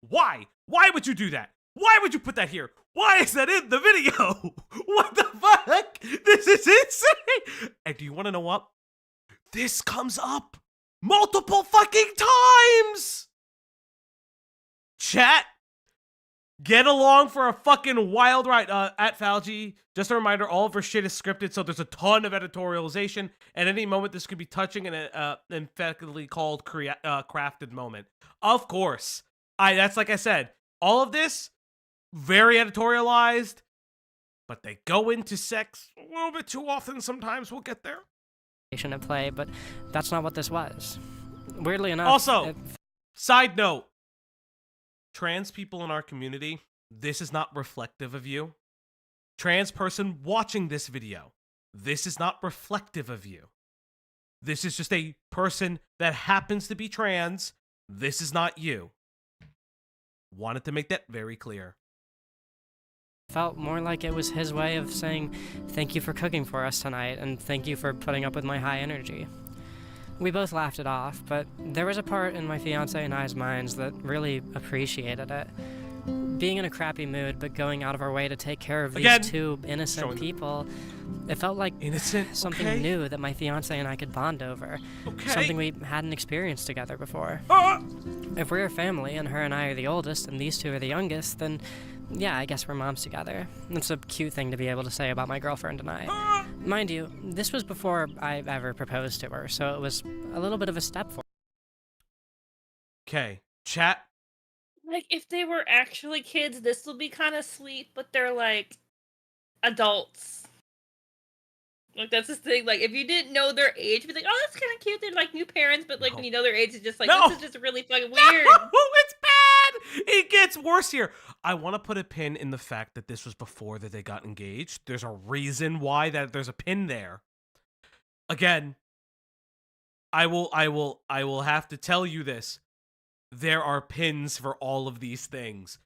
Why? Why would you do that? Why would you put that here? Why is that in the video? What the fuck? This is insane. And do you want to know what? This comes up multiple fucking times. Chat, get along for a fucking wild ride. At Fauci, just a reminder, all of her shit is scripted, so there's a ton of editorialization. At any moment, this could be touching an emphatically called crafted moment. Of course. That's like I said, all of this, very editorialized, but they go into sex a little bit too often sometimes. We'll get there. At play, but that's not what this was. Weirdly enough. Also, side note, trans people in our community, this is not reflective of you. Trans person watching this video, this is not reflective of you. This is just a person that happens to be trans. This is not you. Wanted to make that very clear. Felt more like it was his way of saying, thank you for cooking for us tonight, and thank you for putting up with my high energy. We both laughed it off, but there was a part in my fiancé and I's minds that really appreciated it. Being in a crappy mood, but going out of our way to take care of these two innocent people, it felt like something new that my fiancé and I could bond over. Something we hadn't experienced together before. If we're a family and her and I are the oldest and these two are the youngest, then yeah, I guess we're moms together. It's a cute thing to be able to say about my girlfriend and I. Mind you, this was before I ever proposed to her, so it was a little bit of a step for Okay, chat. Like, if they were actually kids, this would be kind of sweet, but they're, like, adults. Like, that's the thing. Like, if you didn't know their age, you'd be like, oh, that's kind of cute. They're, like, new parents, but, like, when you know their age, it's just like, No. this is just really fucking weird. No, it's bad! It gets worse here. I want to put a pin in the fact that this was before that they got engaged. There's a reason why that there's a pin there. Again, I will have to tell you this. There are pins for all of these things.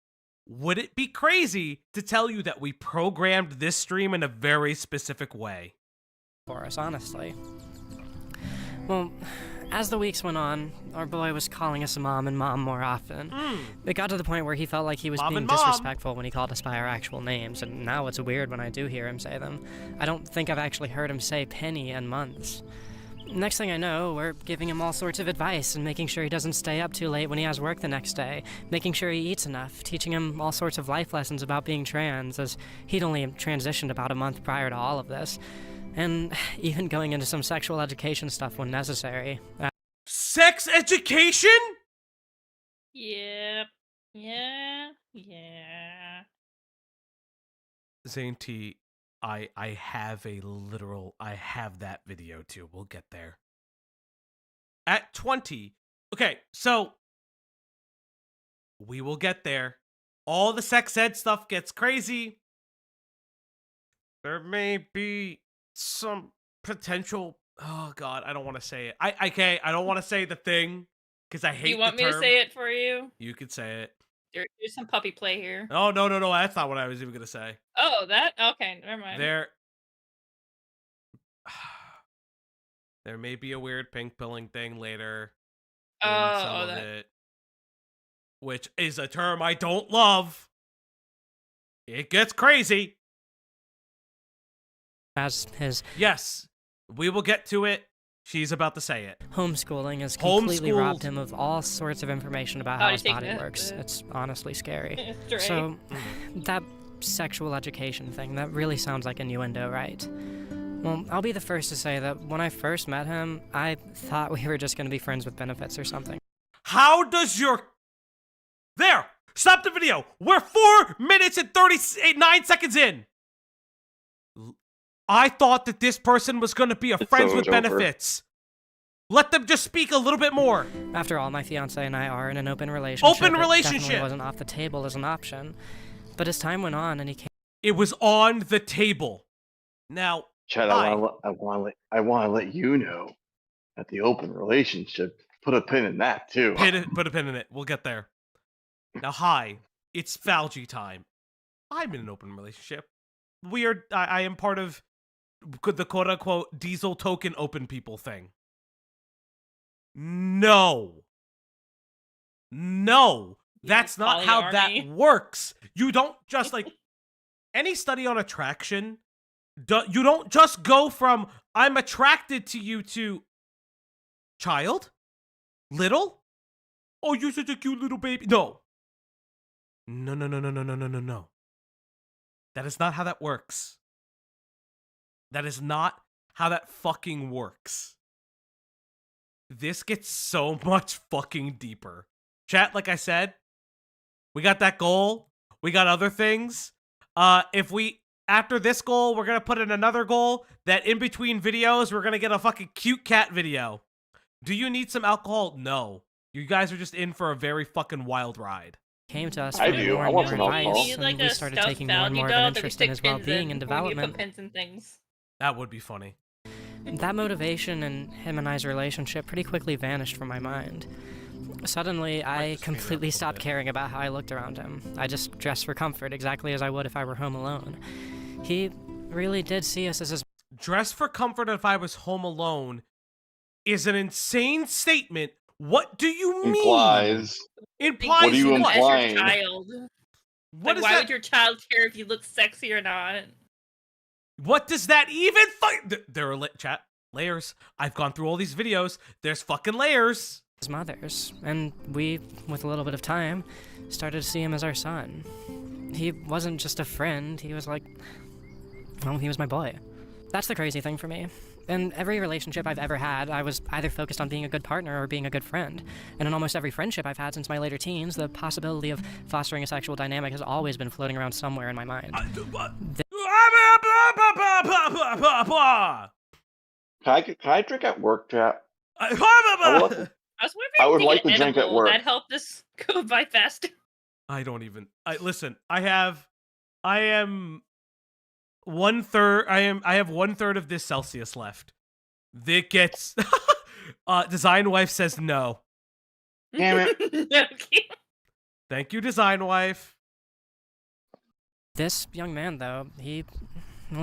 Would it be crazy to tell you that we programmed this stream in a very specific way? for us, honestly. Well, as the weeks went on, our boy was calling us mom and mom more often. It got to the point where he felt like he was Mom being and mom. disrespectful when he called us by our actual names, and now it's weird when I do hear him say them. I don't think I've actually heard him say penny in months. Next thing I know, we're giving him all sorts of advice and making sure he doesn't stay up too late when he has work the next day, making sure he eats enough, teaching him all sorts of life lessons about being trans, as he'd only transitioned about a month prior to all of this, and even going into some sexual education stuff when necessary. Sex education? Yep. Yeah. Zane T, I have I have that video too. We'll get there. At 20. Okay, so we will get there. All the sex ed stuff gets crazy. There may be some potential. Oh God, I don't want to say it. I don't want to say the thing because I hate. You want the me term. to say it for you? You could say it. There's some puppy play here. Oh no, that's not what I was even gonna say. Oh, that? Okay, never mind. There may be a weird pink pilling thing later. Oh, in some of it, which is a term I don't love. It gets crazy. As his Yes, we will get to it. She's about to say it. homeschooling has completely Homeschooled. robbed him of all sorts of information about Oh, how you his take body that, works. It's honestly scary. Stray. So, that sexual education thing, that really sounds like innuendo, right? Well, I'll be the first to say that when I first met him, I thought we were just going to be friends with benefits or something. How does your... There! Stop the video! We're 4 minutes and 39 seconds in! I thought that this person was going to be a friends with benefits. Let them just speak a little bit more. After all, my fiance and I are in an open relationship. Open It relationship! definitely wasn't off the table as an option. But as time went on and he came... It was on the table. Now, Chad, hi. I want to let you know that the open relationship, put a pin in that too. Put a pin in it. We'll get there. Now, hi. It's Falgy time. I'm in an open relationship. I am part of the quote-unquote diesel token open people thing. No, that's not how that works. You don't just like any study on attraction. You don't just go from I'm attracted to you to child, little. Oh, you're such a cute little baby. No. That is not how that works. That is not how that fucking works. This gets so much fucking deeper. Chat, like I said, we got that goal. We got other things. After this goal, we're gonna put in another goal that in between videos, we're gonna get a fucking cute cat video. Do you need some alcohol? No. You guys are just in for a very fucking wild ride. Came to us I for do. more I and want more some advice, alcohol. You and like we a started stuffed taking more and Falgy more of doll an that we interest in stick his pins well-being and in when you development. put pins and things. That would be funny. That motivation and him and I's relationship pretty quickly vanished from my mind. Suddenly, I completely stopped caring about how I looked around him. I just dressed for comfort, exactly as I would if I were home alone. He really did see us as his... Dress for comfort if I was home alone is an insane statement. What do you mean? Implies. Implies What are you what? implying? As your child. What is Why that? would your child care if you look sexy or not? What does that even there are chat layers. I've gone through all these videos. There's fucking layers. His mother's, and we, with a little bit of time, started to see him as our son. he wasn't just a friend, he was like, well, he was my boy. That's the crazy thing for me. In every relationship I've ever had, I was either focused on being a good partner or being a good friend. And in almost every friendship I've had since my later teens, the possibility of fostering a sexual dynamic has always been floating around somewhere in my mind. Can I drink at work, chat? I was wondering I would if like take to an drink at edible, work. that helped us go by faster. Listen, I have 1/3. I have 1/3 of this Celsius left. That gets Design Wife says no. Damn it. Okay. Thank you, Design Wife. This young man, though, he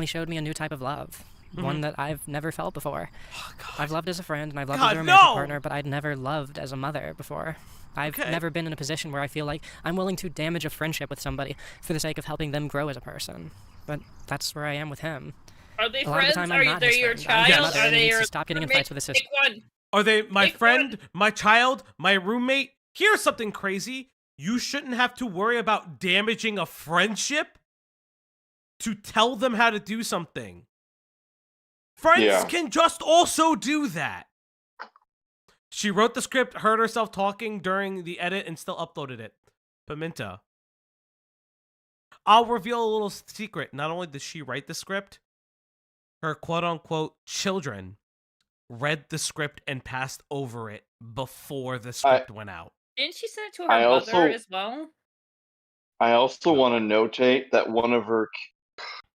showed me a new type of love. One that I've never felt before. Oh, I've loved as a friend and I've loved God, as a romantic no! partner, but I'd never loved as a mother before. I've Okay. never been in a position where I feel like I'm willing to damage a friendship with somebody for the sake of helping them grow as a person. But that's where I am with him. Are they A lot of the friends? time, Are I'm not they his your friend. I'm his child? mother, Are and he they needs your to stop getting in fights with his sister. Pick one. Are they my Pick friend, my child, my roommate? Here's something crazy. You shouldn't have to worry about damaging a friendship to tell them how to do something. Friends can just also do that. She wrote the script, heard herself talking during the edit, and still uploaded it. Pimenta. I'll reveal a little secret. Not only did she write the script, her quote-unquote children read the script and passed over it before the script went out. Didn't she send it to her mother as well? I also want to notate that one of her,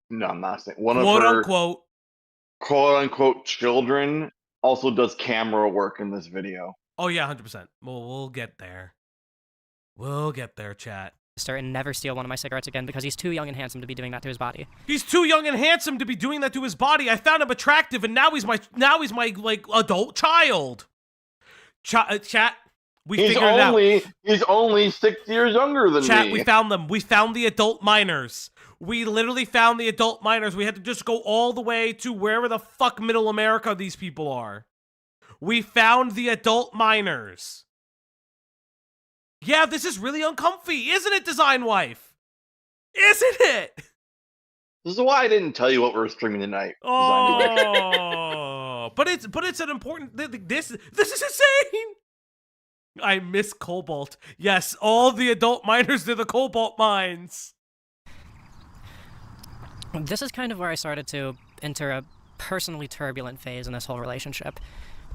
no, I'm not saying one Quote of her unquote. quote unquote children also does camera work in this video. Oh yeah, 100%. We'll get there. We'll get there, chat. And never steal one of my cigarettes again because he's too young and handsome to be doing that to his body. He's too young and handsome to be doing that to his body. I found him attractive, and now he's my like adult child. Chat. We figured it out. He's only 6 years younger than Chat, me. we found them. We found the adult minors. We literally found the adult minors. We had to just go all the way to wherever the fuck middle America these people are. We found the adult minors. Yeah, this is really uncomfy, isn't it, Design Wife? Isn't it? This is why I didn't tell you what we're streaming tonight. Oh, but it's an important. This is insane. I miss Cobalt. Yes, all the adult miners to the Cobalt mines. This is kind of where I started to enter a personally turbulent phase in this whole relationship.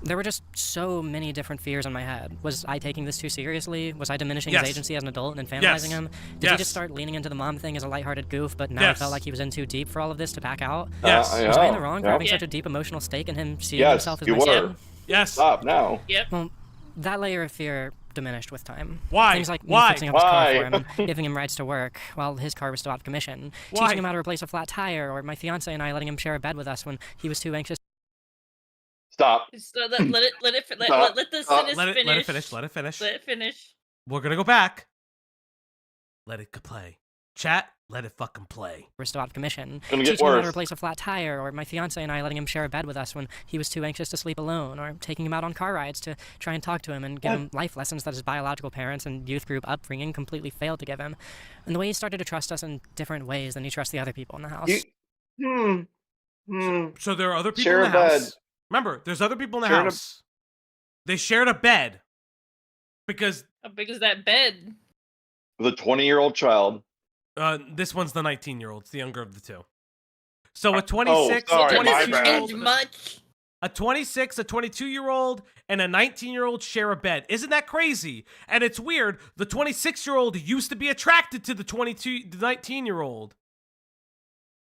There were just so many different fears in my head. Was I taking this too seriously? Was I diminishing his agency as an adult and infantilizing him? Did he just start leaning into the mom thing as a lighthearted goof, but now I felt like he was in too deep for all of this to back out? Yes. Was I in the wrong for having such a deep emotional stake in him seeing himself as my son? Yes. Stop now. Yep. Well, that layer of fear diminished with time. Why? Things like me Why? fixing up his car for him, and giving him rides to work while his car was still out of commission, teaching him how to replace a flat tire, or my fiance and I letting him share a bed with us when he was too anxious. Stop. So let the sentence Let finish. it finish. Let it finish. Let it finish. We're gonna go back. Let it play. Chat. Let it fucking play. We're still out of commission. Gonna get Teaching him how to worse. replace a flat tire, or my fiance and I letting him share a bed with us when he was too anxious to sleep alone, or taking him out on car rides to try and talk to him and give him life lessons that his biological parents and youth group upbringing completely failed to give him. And the way he started to trust us in different ways than he trusts the other people in the house. So there are other people Share in the a bed. house. Remember, there's other people in the Share a- house. They shared a bed because How big is that bed? The 20-year-old child. this one's the 19-year-old. It's the younger of the two. So a 26, sorry, a my 22 bad. year old, Change much. a 26, a 22-year-old, and a 19-year-old share a bed. Isn't that crazy? And it's weird. The 26-year-old used to be attracted to the 19-year-old.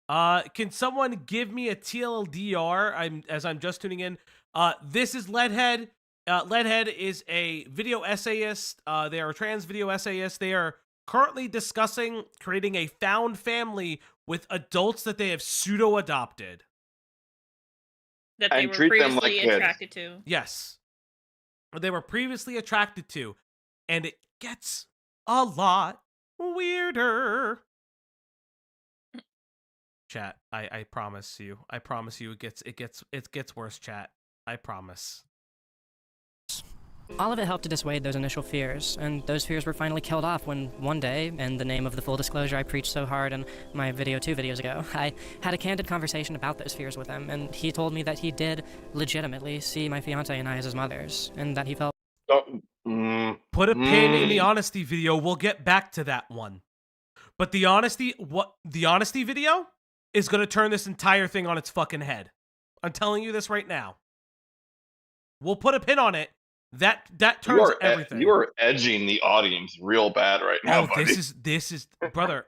Can someone give me a TLDR? As I'm just tuning in. This is Leadhead. Leadhead is a video essayist. They are a trans video essayist. They are currently discussing creating a found family with adults that they have pseudo-adopted. That they And were treat them like previously kids. attracted to. Yes. They were previously attracted to. And it gets a lot weirder. Chat, I promise you. I promise you it gets worse, chat. I promise. All of it helped to dissuade those initial fears, and those fears were finally killed off when one day, in the name of the full disclosure I preached so hard in my video 2 videos ago, I had a candid conversation about those fears with him, and he told me that he did legitimately see my fiancée and I as his mothers, and that he felt... Put a pin in the honesty video. We'll get back to that one. But the honesty video is going to turn this entire thing on its fucking head. I'm telling you this right now. We'll put a pin on it. That turns everything. You are edging the audience real bad right now, buddy. This is brother.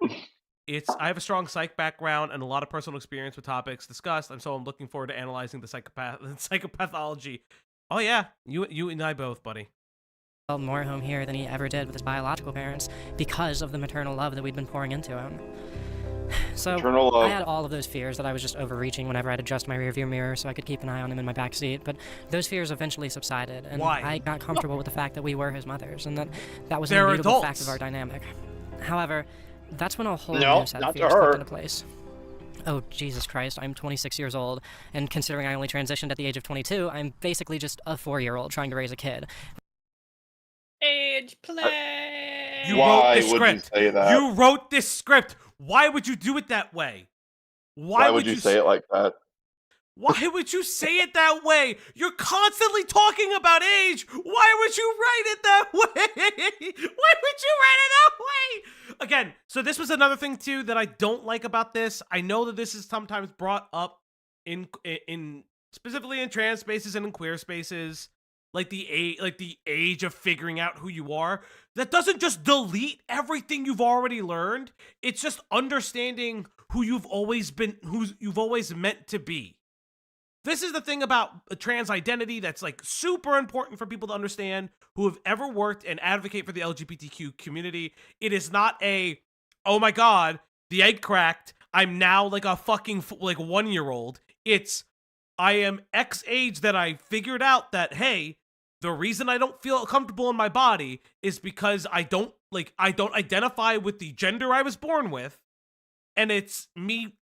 I have a strong psych background and a lot of personal experience with topics discussed, and so I'm looking forward to analyzing the psychopathology. Oh yeah, you and I both, buddy. Felt more home here than he ever did with his biological parents because of the maternal love that we'd been pouring into him. So I had all of those fears that I was just overreaching whenever I'd adjust my rearview mirror so I could keep an eye on him in my back seat, but those fears eventually subsided, and I got comfortable with the fact that we were his mothers, and that was an immutable fact of our dynamic. However, that's when a whole new set of fears stepped into place. Oh, Jesus Christ, I'm 26 years old, and considering I only transitioned at the age of 22, I'm basically just a 4-year-old trying to raise a kid. Age play. You wrote this script. You say that? You wrote this script. Why would you do it that way? Why would you say it like that? Why would you say it that way? You're constantly talking about age. Why would you write it that way? Why would you write it that way? Again, so this was another thing too that I don't like about this. I know that this is sometimes brought up in specifically in trans spaces and in queer spaces. Like the age of figuring out who you are. That doesn't just delete everything you've already learned. It's just understanding who you've always been, who you've always meant to be. This is the thing about a trans identity that's like super important for people to understand who have ever worked and advocate for the LGBTQ community. It is not oh my God, the egg cracked. I'm now like a fucking 1-year-old. It's, I am X age that I figured out that, hey, the reason I don't feel comfortable in my body is because I don't identify with the gender I was born with. And it's me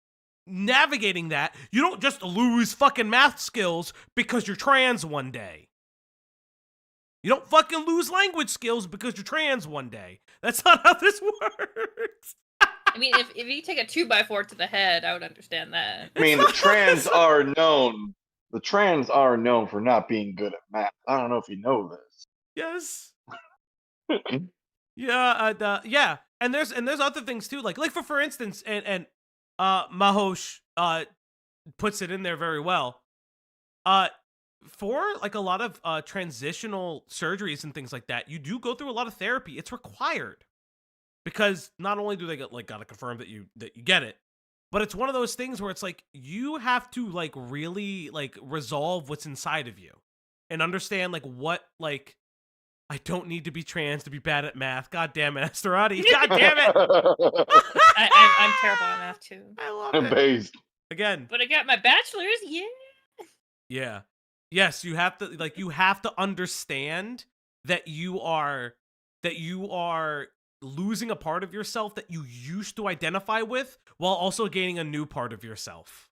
navigating that. You don't just lose fucking math skills because you're trans one day. You don't fucking lose language skills because you're trans one day. That's not how this works. I mean, if you take a 2x4 to the head, I would understand that. I mean, the trans are known for not being good at math. I don't know if you know this. Yes. Yeah. And there's other things too. Like for instance, and Mahosh puts it in there very well. For like a lot of transitional surgeries and things like that, you do go through a lot of therapy. It's required because not only do they gotta confirm that you get it, but it's one of those things where it's like you have to like really like resolve what's inside of you and understand like what like I don't need to be trans to be bad at math. God damn it, Esterati. God damn it. I'm terrible at math too. I love I'm it. based. Again. But I got my bachelor's, yeah. Yeah. Yes, you have to understand that you are losing a part of yourself that you used to identify with while also gaining a new part of yourself.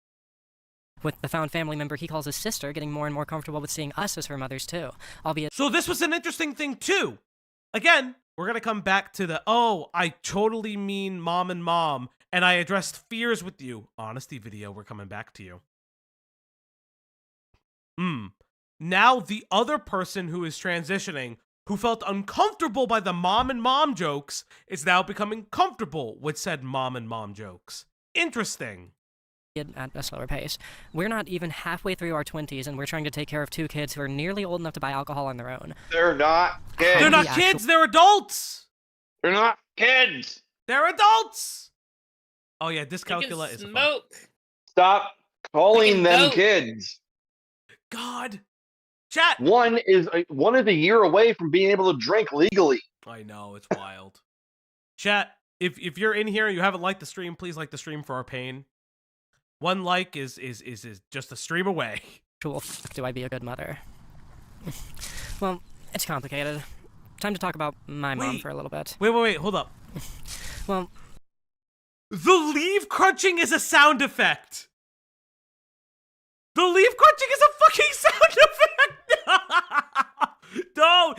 With the found family member he calls his sister getting more and more comfortable with seeing us as her mothers too, albeit... So this was an interesting thing too. Again, we're going to come back to the, I totally mean mom and mom, and I addressed fears with you. Honesty video, we're coming back to you. Now the other person who is transitioning, who felt uncomfortable by the mom and mom jokes, is now becoming comfortable with said mom and mom jokes. Interesting. At a slower pace. We're not even halfway through our 20s, and we're trying to take care of 2 kids who are nearly old enough to buy alcohol on their own. They're not kids. They're not kids, they're adults! They're not kids! They're adults! Oh yeah, dyscalculia is a smoke. Stop calling them kids. God. Chat. One is a year away from being able to drink legally. I know, it's wild. Chat, if you're in here and you haven't liked the stream, please like the stream for our pain. 1 like is just a stream away. Do I be a good mother? Well, it's complicated. Time to talk about my mom for a little bit. Wait, hold up. Well, the leaf crunching is a sound effect. The leaf crunching is a fucking sound effect. No,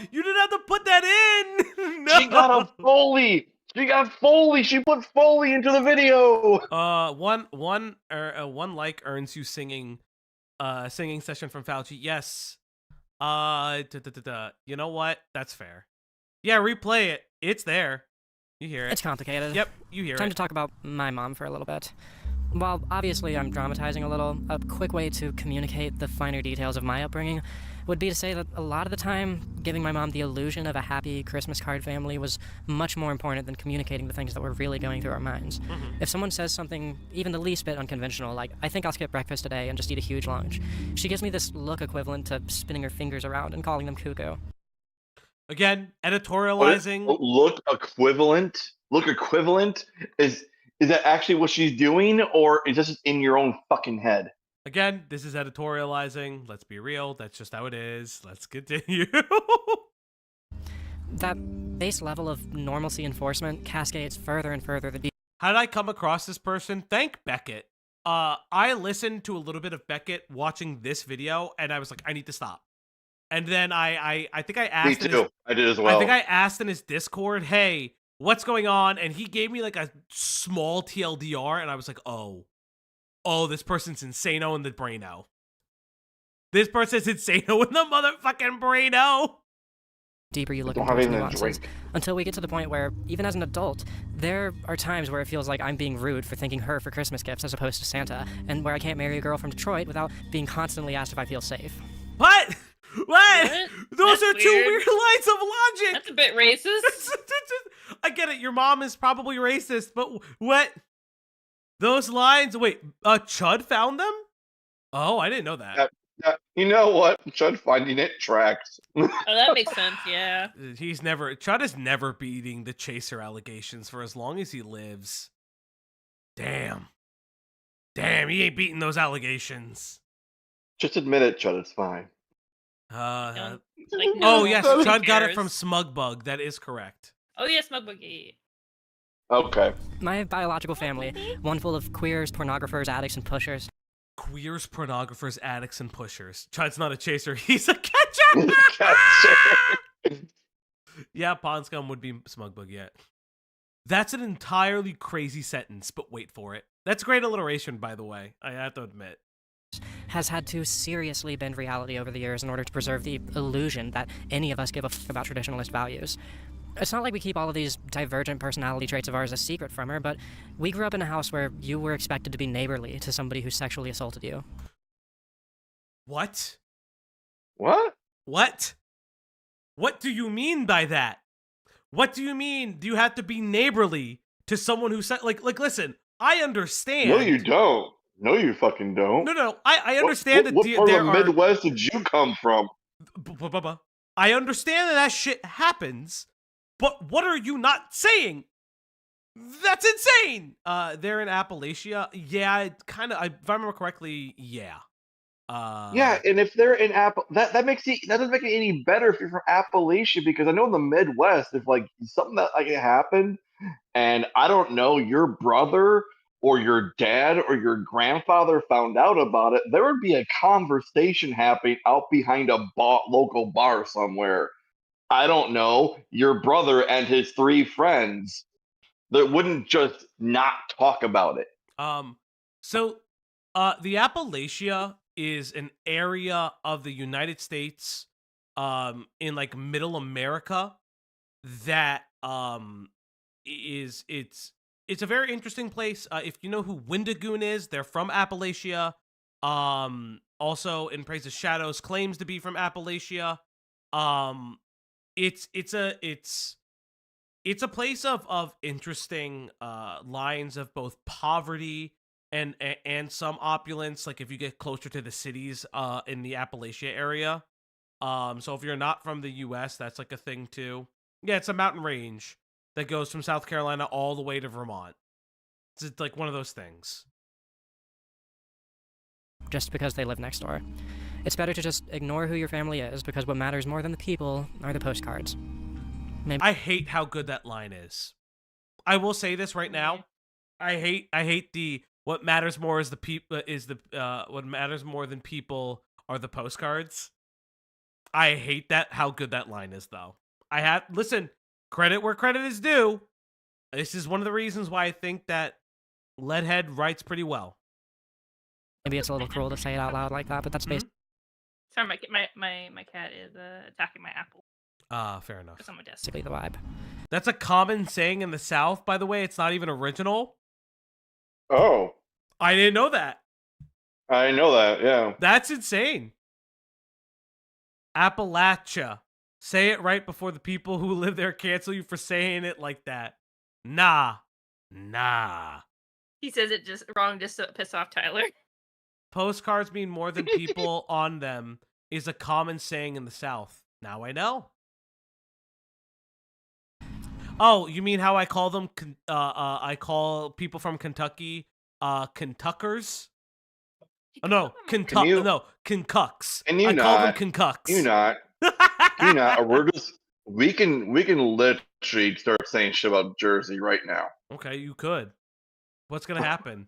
got a Foley. She got Foley. She put Foley into the video. One like earns you singing session from Fauci. Yes. You know what? That's fair. Yeah, replay it. It's there. You hear it. It's complicated. Yep, you hear Time it. to talk about my mom for a little bit. While obviously I'm dramatizing a little, a quick way to communicate the finer details of my upbringing would be to say that a lot of the time, giving my mom the illusion of a happy Christmas card family was much more important than communicating the things that were really going through our minds. If someone says something even the least bit unconventional, like, I think I'll skip breakfast today and just eat a huge lunch, she gives me this look equivalent to spinning her fingers around and calling them cuckoo. Again, editorializing. Look equivalent. Look equivalent is that actually what she's doing, or is this just in your own fucking head? Again, this is editorializing. Let's be real. That's just how it is. Let's continue. That base level of normalcy enforcement cascades further and further. How did I come across this person? Thank Beckett. I listened to a little bit of Beckett watching this video, and I was like, I need to stop. And then I think I asked. Me too. I did as well. I think I asked in his Discord, hey, what's going on? And he gave me like a small TLDR, and I was like, oh, this person's insano in the braino. This person's insano in the motherfucking braino. Deeper you look Don't into have its even a nuances, drink. until we get to the point where, even as an adult, there are times where it feels like I'm being rude for thanking her for Christmas gifts as opposed to Santa, and where I can't marry a girl from Detroit without being constantly asked if I feel safe. What? What? Those That's are two weird. weird lines of logic. That's a bit racist. I get it. Your mom is probably racist, but what? Those lines. Wait, Chud found them? Oh, I didn't know that. Yeah, you know what? Chud finding it tracks. Oh, that makes sense. Yeah. Chud is never beating the Chaser allegations for as long as he lives. Damn, he ain't beating those allegations. Just admit it, Chud. It's fine. Like, Oh no, yes, who Chud got it cares? from Smugbug. That is correct. Oh yeah, Smug Buggy. Okay. My biological family, one full of queers, pornographers, addicts, and pushers. Queers, pornographers, addicts, and pushers. Chud's not a chaser. He's a catcher. Catcher. Yeah, Pond Scum would be Smugbug yet. That's an entirely crazy sentence, but wait for it. That's great alliteration, by the way. I have to admit. Has had to seriously bend reality over the years in order to preserve the illusion that any of us give a fuck about traditionalist values. It's not like we keep all of these divergent personality traits of ours a secret from her, but we grew up in a house where you were expected to be neighborly to somebody who sexually assaulted you. What? What? What? What do you mean by that? What do you mean? Do you have to be neighborly to someone who said, like, listen, I understand. No, you don't. No, you fucking don't. No. I understand what that part there of are. the Midwest did you come from? I understand that shit happens, but what are you not saying? That's insane. They're in Appalachia. Yeah, it kind of. If I remember correctly, yeah. Yeah, and if they're in that doesn't make it any better if you're from Appalachia, because I know in the Midwest, if like something that like it happened, and I don't know, your brother or your dad or your grandfather found out about it, there would be a conversation happening out behind a local bar somewhere. I don't know, your brother and his 3 friends that wouldn't just not talk about it. So, the Appalachia is an area of the United States, in like Middle America that it's a very interesting place. If you know who Windigoon is, they're from Appalachia. Also in Praise of Shadows claims to be from Appalachia. It's a place of interesting lines of both poverty and some opulence. Like if you get closer to the cities in the Appalachia area. So if you're not from the US, that's like a thing too. Yeah, it's a mountain range that goes from South Carolina all the way to Vermont. It's like one of those things. Just because they live next door. It's better to just ignore who your family is, because what matters more than the people are the postcards. Maybe I hate how good that line is. I will say this right now. I hate the what matters more is the people what matters more than people are the postcards. I hate that how good that line is though. Listen, credit where credit is due. This is one of the reasons why I think that Leadhead writes pretty well. Maybe it's a little cruel to say it out loud like that, but that's basically Sorry, my cat is attacking my apple. Fair enough. It's on my desk. the vibe. That's a common saying in the South, by the way. It's not even original. Oh, I didn't know that. I know that. Yeah. That's insane. Appalachia. Say it right before the people who live there cancel you for saying it like that. Nah. He says it just wrong just to piss off Tyler. Postcards mean more than people on them is a common saying in the South. Now I know. Oh, you mean how I call them? I call people from Kentucky, Kentuckers. Oh no, Kencucks. Can you I not? call them Kencucks. You not? You not? We're just we can literally start saying shit about Jersey right now. Okay, you could. What's gonna happen?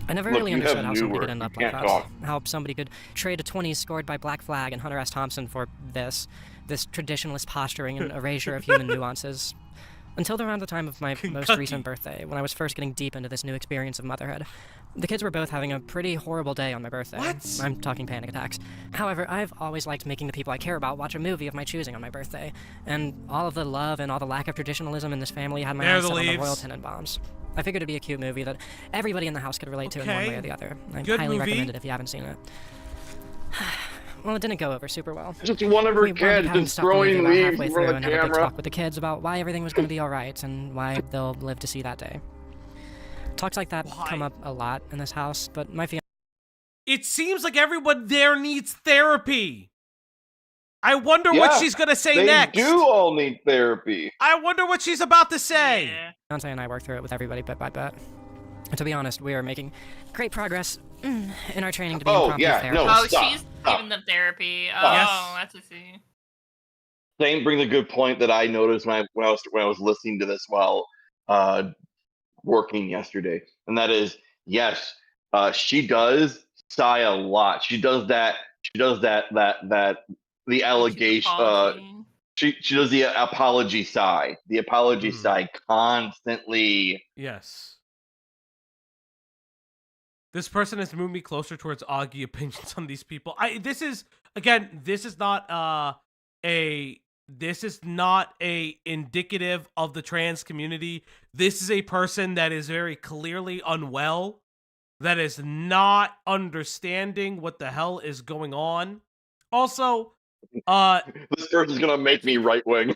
I never Look, really you understood have how new somebody work. could end You up like can't that. talk. How somebody could trade a 20 scored by Black Flag and Hunter S. Thompson for this traditionalist posturing and erasure of human nuances. Until around the time of my most recent birthday, when I was first getting deep into this new experience of motherhood. The kids were both having a pretty horrible day on my birthday. What? I'm talking panic attacks. However, I've always liked making the people I care about watch a movie of my choosing on my birthday. And all of the love and all the lack of traditionalism in this family had my There eyes the set on the leaves. Royal Tenenbaums. I figured it'd be a cute movie that everybody in the house could relate to in one Okay. way or the other. I Good highly movie. recommend it if you haven't seen it. Well, it didn't go over super well. Just one of her We wound up kids having to just stop the movie throwing about leaves halfway in through front of and the have a big camera. talk with the kids about why everything was going to be all right and why they'll live to see that day. Talks like that come up a lot in this house, but my fiance It seems like everyone there needs therapy. I wonder what Yeah, she's gonna say They next. do all need therapy. I wonder what she's about to say. Yeah. and I work through it with everybody bit by bit. And to be honest, we are making great progress in our training to be Oh, impromptu yeah, no, therapists. Oh, stop, she's stop. giving them therapy. Oh, Yes. that's a see. Zane brings a good point that I noticed when I was listening to this while working yesterday, and that is yes, she does sigh a lot. She does that. The allegation. Apology. She does the apology sigh. The apology Mhm. sigh constantly. Yes. This person has moved me closer towards Augie opinions on these people. This is not a indicative of the trans community. This is a person that is very clearly unwell, that is not understanding what the hell is going on. Also, This person's gonna make me right wing.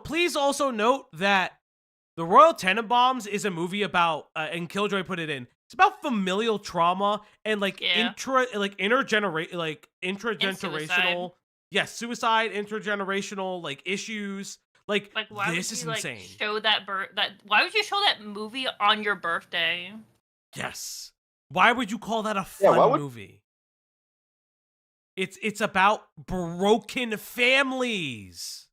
please also note that The Royal Tenenbaums is a movie about, and Killjoy put it in, it's about familial trauma and intragenerational, yes, suicide, intergenerational issues. Like, why This would is you insane. show why would you show that movie on your birthday? Yes. Why would you call that a Yeah, fun why would- movie? It's about broken families.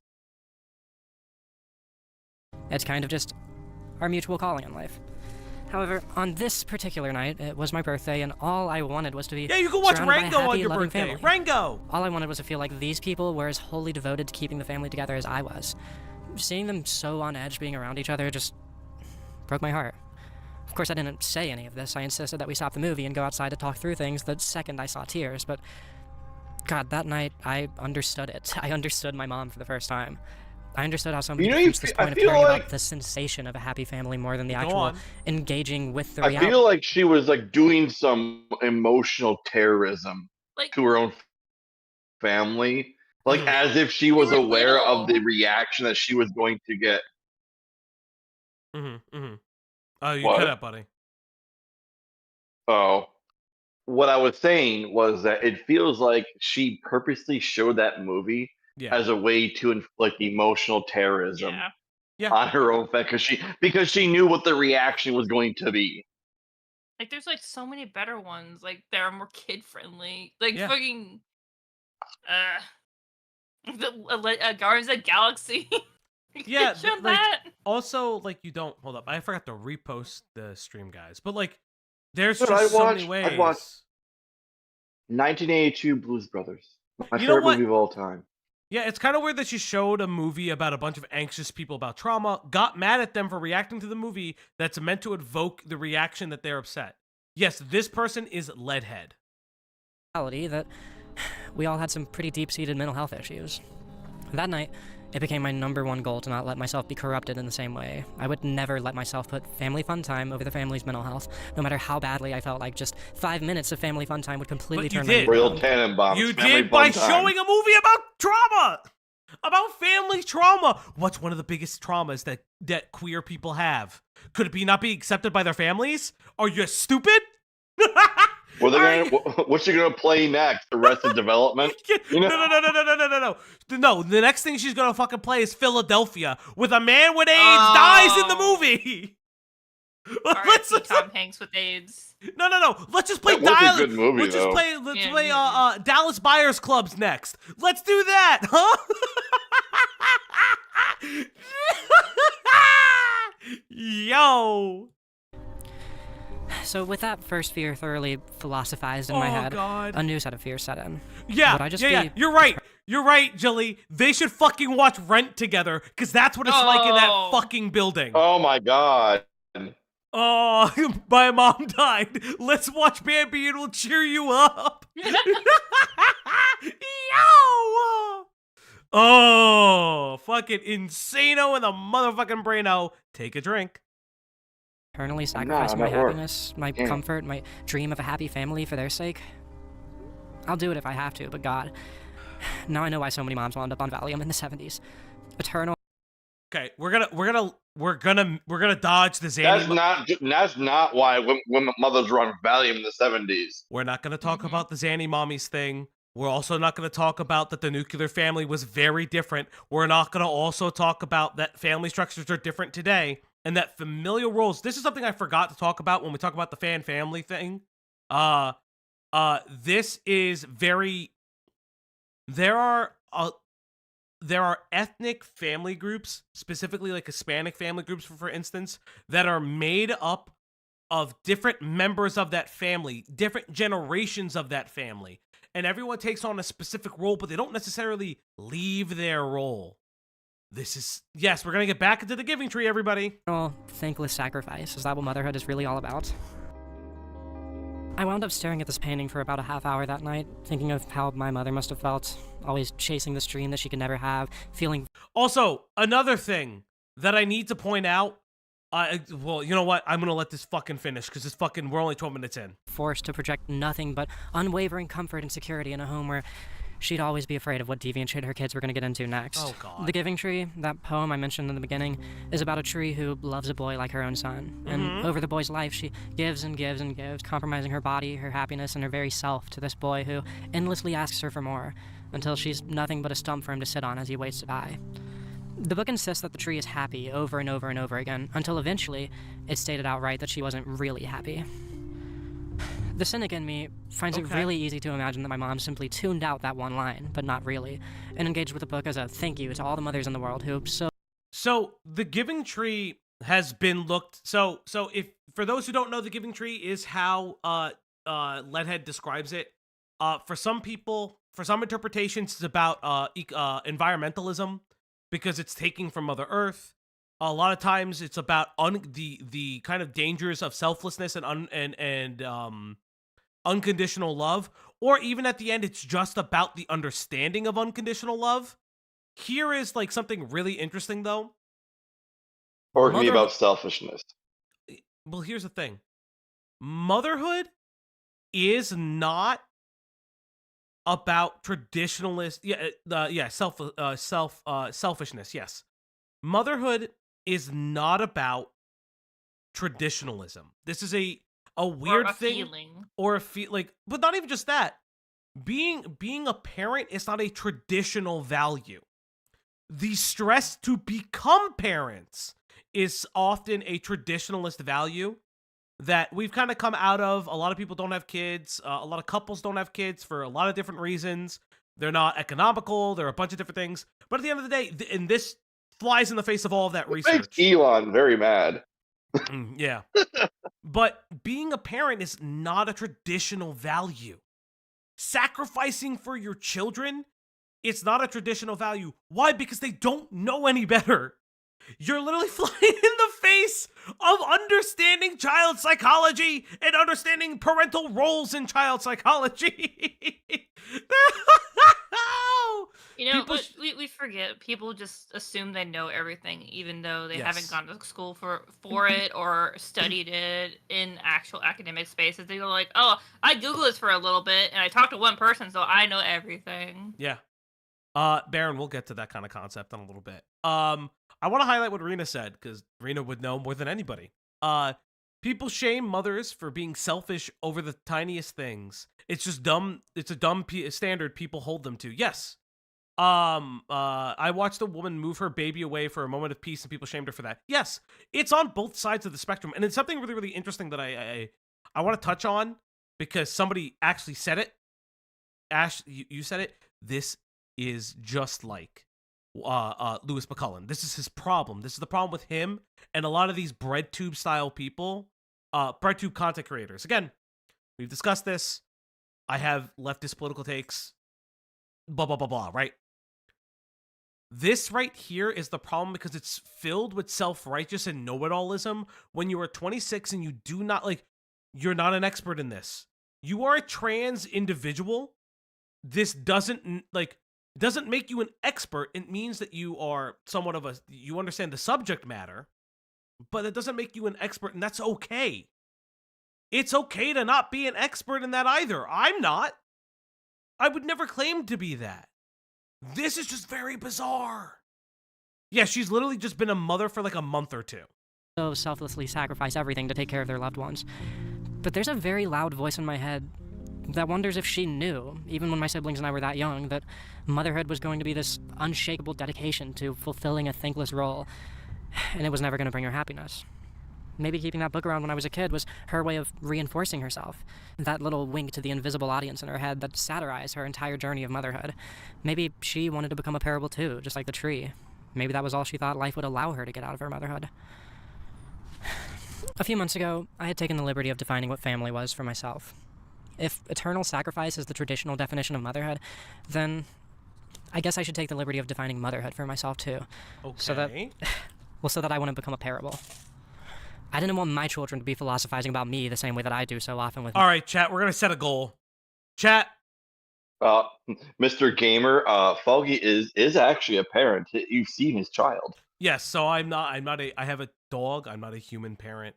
It's kind of just our mutual calling in life. However, on this particular night, it was my birthday, and all I wanted was to be Yeah, you can watch surrounded by a Rango on happy, your loving birthday. family. Rango! All I wanted was to feel like these people were as wholly devoted to keeping the family together as I was. Seeing them so on edge being around each other just broke my heart. Of course, I didn't say any of this. I insisted that we stop the movie and go outside to talk through things the second I saw tears, but God, that night, I understood it. I understood my mom for the first time. I understood how somebody You know, could you reach this fe- I point of feel caring like- about the sensation of a happy family more than the Go actual on. engaging with the I reality. feel like she was doing some emotional terrorism Like, to her own family, Mhm. as if she was were aware of little. the reaction that she was going to get. Oh, you What? cut out, buddy. Oh, what I was saying was that it feels like she purposely showed that movie Yeah. as a way to inflict emotional terrorism yeah. on her own because she knew what the reaction was going to be. Like, there's so many better ones. Like, that are more kid friendly. Like, Yeah. fucking Guardians of the Galaxy. Yeah, Show like, that. Also, you don't hold up. I forgot to repost the stream, guys. But there's Dude, just so many I'd ways. watch 1982 Blues Brothers, my You know favorite what? movie of all time. Yeah, it's kind of weird that she showed a movie about a bunch of anxious people about trauma, got mad at them for reacting to the movie that's meant to evoke the reaction that they're upset. Yes, this person is Leadhead. That we all had some pretty deep-seated mental health issues. That night, it became my #1 goal to not let myself be corrupted in the same way. I would never let myself put family fun time over the family's mental health, no matter how badly I felt like just 5 minutes of family fun time would completely turn my mood Real around. Tannenbaums. You family did by fun time. showing a movie about trauma! About family trauma! What's one of the biggest traumas that queer people have? Could it be not being accepted by their families? Are you stupid? What's she gonna play next? Arrested Development? You know? No, the next thing she's gonna fucking play is Philadelphia, with a man with AIDS dies in the movie. R.I.P. Tom Hanks with AIDS. No. Let's just play That was a good movie, Let's just though. play Dallas Buyers Clubs next. Let's do that, huh? Yo. So with that first fear thoroughly philosophized in my head, God. a new set of fears set in. Yeah, Would I just yeah. be- You're right. You're right, Jilly. They should fucking watch Rent together, because that's what it's like in that fucking building. Oh my god. Oh, my mom died. Let's watch Bambi. It'll cheer you up. Yo! Oh, fucking insano in the motherfucking braino. Take a drink. Eternally sacrificing my I'm at work. happiness, my comfort, my dream of a happy family for their sake. I'll do it if I have to, but God, now I know why so many moms wound up on Valium in the 70s. Eternal. Okay, we're gonna dodge the Zanny. That's not why women mothers were on Valium in the 70s. We're not gonna talk about the Zanny mommies thing. We're also not gonna talk about that the nuclear family was very different. We're not gonna also talk about that family structures are different today and that familial roles. This is something I forgot to talk about when we talk about the fan family thing. This is very. There are ethnic family groups, specifically like Hispanic family groups, for instance, that are made up of different members of that family, different generations of that family. And everyone takes on a specific role, but they don't necessarily leave their role. Yes, we're going to get back into the giving tree, everybody. Thankless sacrifice. Is that what motherhood is really all about? I wound up staring at this painting for about a half hour that night, thinking of how my mother must have felt, always chasing this dream that she could never have, feeling... Also, another thing that I need to point out, well, you know what? I'm going to let this fucking finish, because we're only 12 minutes in. Forced to project nothing but unwavering comfort and security in a home where she'd always be afraid of what deviant shit her kids were going to get into next. Oh, God. The Giving Tree, that poem I mentioned in the beginning, is about a tree who loves a boy like her own son. And over the boy's life, she gives and gives and gives, compromising her body, her happiness, and her very self to this boy who endlessly asks her for more, until she's nothing but a stump for him to sit on as he waits to die. The book insists that the tree is happy over and over and over again, until eventually it's stated outright that she wasn't really happy. The cynic in me finds it really easy to imagine that my mom simply tuned out that one line, but not really, and engaged with the book as a thank you to all the mothers in the world who So the Giving Tree has been looked. So if for those who don't know, the Giving Tree is how Leadhead describes it. For some people, for some interpretations, it's about environmentalism because it's taking from Mother Earth. A lot of times, it's about the kind of dangers of selflessness and unconditional love, or even at the end, it's just about the understanding of unconditional love. Here is like something really interesting, though. Or it can be about selfishness. Well, here's the thing: motherhood is not about traditionalist. Selfishness. Yes, motherhood is not about traditionalism. This is a weird thing, or a but not even just that. Being a parent is not a traditional value. The stress to become parents is often a traditionalist value that we've kind of come out of. A lot of people don't have kids. A lot of couples don't have kids for a lot of different reasons. They're not economical. There are a bunch of different things. But at the end of the day, and this flies in the face of all of that research. Makes Elon very mad. Yeah. But being a parent is not a traditional value. Sacrificing for your children It's not a traditional value. Why? Because they don't know any better. You're literally flying in the face of understanding child psychology and understanding parental roles in child psychology. You know, People we forget. People just assume they know everything, even though they Yes. haven't gone to school for it or studied it in actual academic spaces. They go like, "Oh, I Googled this for a little bit, and I talked to one person, so I know everything." Yeah. Baron, we'll get to that kind of concept in a little bit. I want to highlight what Rena said, because Rena would know more than anybody. People shame mothers for being selfish over the tiniest things. It's just dumb. It's a dumb standard people hold them to. Yes. I watched a woman move her baby away for a moment of peace and people shamed her for that. Yes, it's on both sides of the spectrum. And it's something really, really interesting that I want to touch on because somebody actually said it. Ash, you said it. This is just like Lewis McCullen. This is his problem. This is the problem with him and a lot of these breadtube style people, breadtube content creators. Again, we've discussed this. I have leftist political takes, blah, blah, blah, blah, right? This right here is the problem because it's filled with self-righteous and know-it-allism when you are 26 and you do not, like, you're not an expert in this. You are a trans individual. This doesn't make you an expert. It means that you are somewhat of you understand the subject matter, but it doesn't make you an expert, and that's okay. It's okay to not be an expert in that either. I'm not. I would never claim to be that. This is just very bizarre. Yeah, she's literally just been a mother for like a month or two. So selflessly sacrifice everything to take care of their loved ones. But there's a very loud voice in my head that wonders if she knew, even when my siblings and I were that young, that motherhood was going to be this unshakable dedication to fulfilling a thankless role, and it was never going to bring her happiness. Maybe keeping that book around when I was a kid was her way of reinforcing herself. That little wink to the invisible audience in her head that satirized her entire journey of motherhood. Maybe she wanted to become a parable too, just like the tree. Maybe that was all she thought life would allow her to get out of her motherhood. A few months ago, I had taken the liberty of defining what family was for myself. If eternal sacrifice is the traditional definition of motherhood, then I guess I should take the liberty of defining motherhood for myself too. Okay. So that I wouldn't become a parable. I didn't want my children to be philosophizing about me the same way that I do so often with... All right, chat, we're going to set a goal. Chat. Mr. Gamer, Foggy is actually a parent. You've seen his child. Yes, so I have a dog. I'm not a human parent.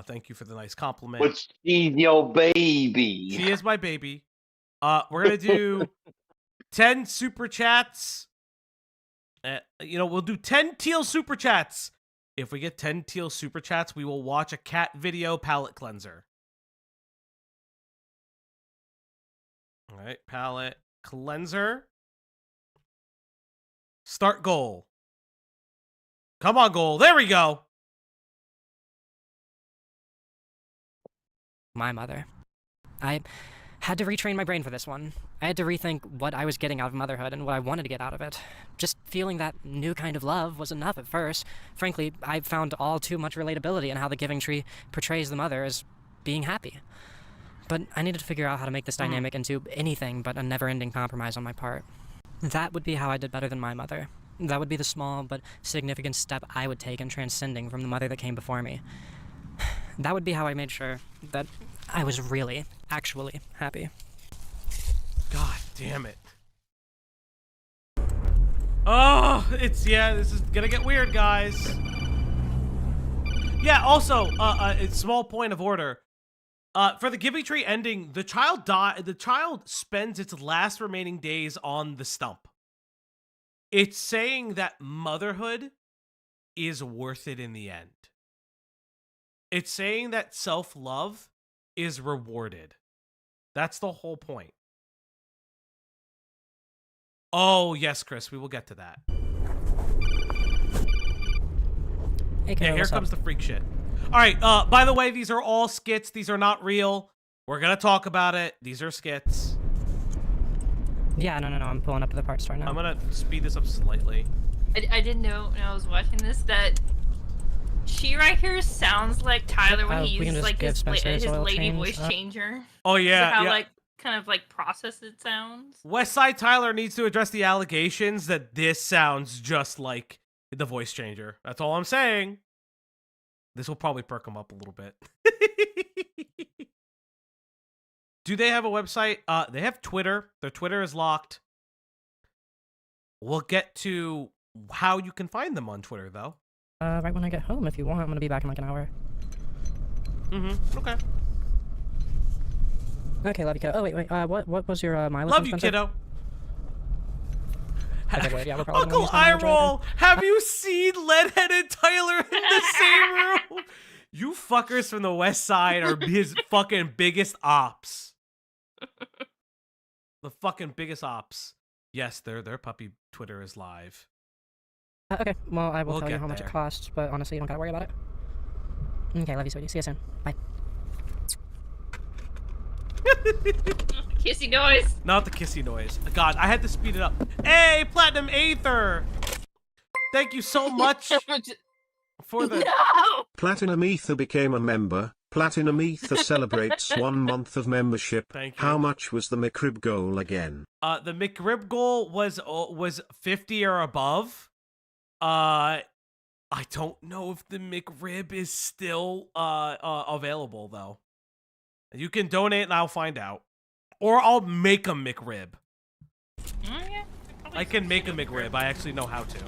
Thank you for the nice compliment. But she's your baby. She is my baby. We're going to do 10 super chats. We'll do 10 teal super chats. If we get 10 teal super chats, we will watch a cat video palette cleanser. All right, palette cleanser. Start goal. Come on, goal. There we go. My mother. I had to retrain my brain for this one. I had to rethink what I was getting out of motherhood and what I wanted to get out of it. Just feeling that new kind of love was enough at first. Frankly, I found all too much relatability in how the Giving Tree portrays the mother as being happy. But I needed to figure out how to make this dynamic into anything but a never-ending compromise on my part. That would be how I did better than my mother. That would be the small but significant step I would take in transcending from the mother that came before me. That would be how I made sure that I was really, actually happy. God damn it. Oh, this is gonna get weird, guys. Yeah, also, a small point of order. For the Giving Tree ending, the child spends its last remaining days on the stump. It's saying that motherhood is worth it in the end. It's saying that self-love is rewarded. That's the whole point. Oh, yes, Chris, we will get to that. Hey, Yeah, here comes the freak shit. All right, by the way, these are all skits. These are not real. We're going to talk about it. These are skits. Yeah, no, I'm pulling up to the parts right now. I'm going to speed this up slightly. I didn't know when I was watching this that she right here sounds like Tyler when he uses like his lady voice changer. Oh yeah, so how yeah. like kind of like process it sounds. Westside Tyler needs to address the allegations that this sounds just like the voice changer. That's all I'm saying. This will probably perk him up a little bit. Do they have a website? They have Twitter. Their Twitter is locked. We'll get to how you can find them on Twitter, though. Right when I get home, if you want. I'm gonna be back in like an hour. Okay. Okay, love you, kiddo. Oh, wait. What was your mileage? Love you, kiddo. Okay, wait, yeah, we're probably gonna Uncle use my mileage right Eyeroll, have you seen Leadhead and Tyler in the same room? You fuckers from the West Side are his fucking biggest ops. The fucking biggest ops. Yes, their puppy Twitter is live. Okay, well, I will We'll tell you get how much it there. costs, but honestly, you don't gotta worry about it. Okay, love you, sweetie. See you soon. Bye. Kissy noise. Not the kissy noise. God, I had to speed it up. Hey, Platinum Aether! Thank you so much for the... No! Platinum Ether became a member. Platinum Ether celebrates 1 month of membership. Thank you. How much was the McRib goal again? The McRib goal was 50 or above. I don't know if the McRib is still available though. You can donate and I'll find out. Or I'll make a McRib. Yeah, I can make a McRib. I actually know how to.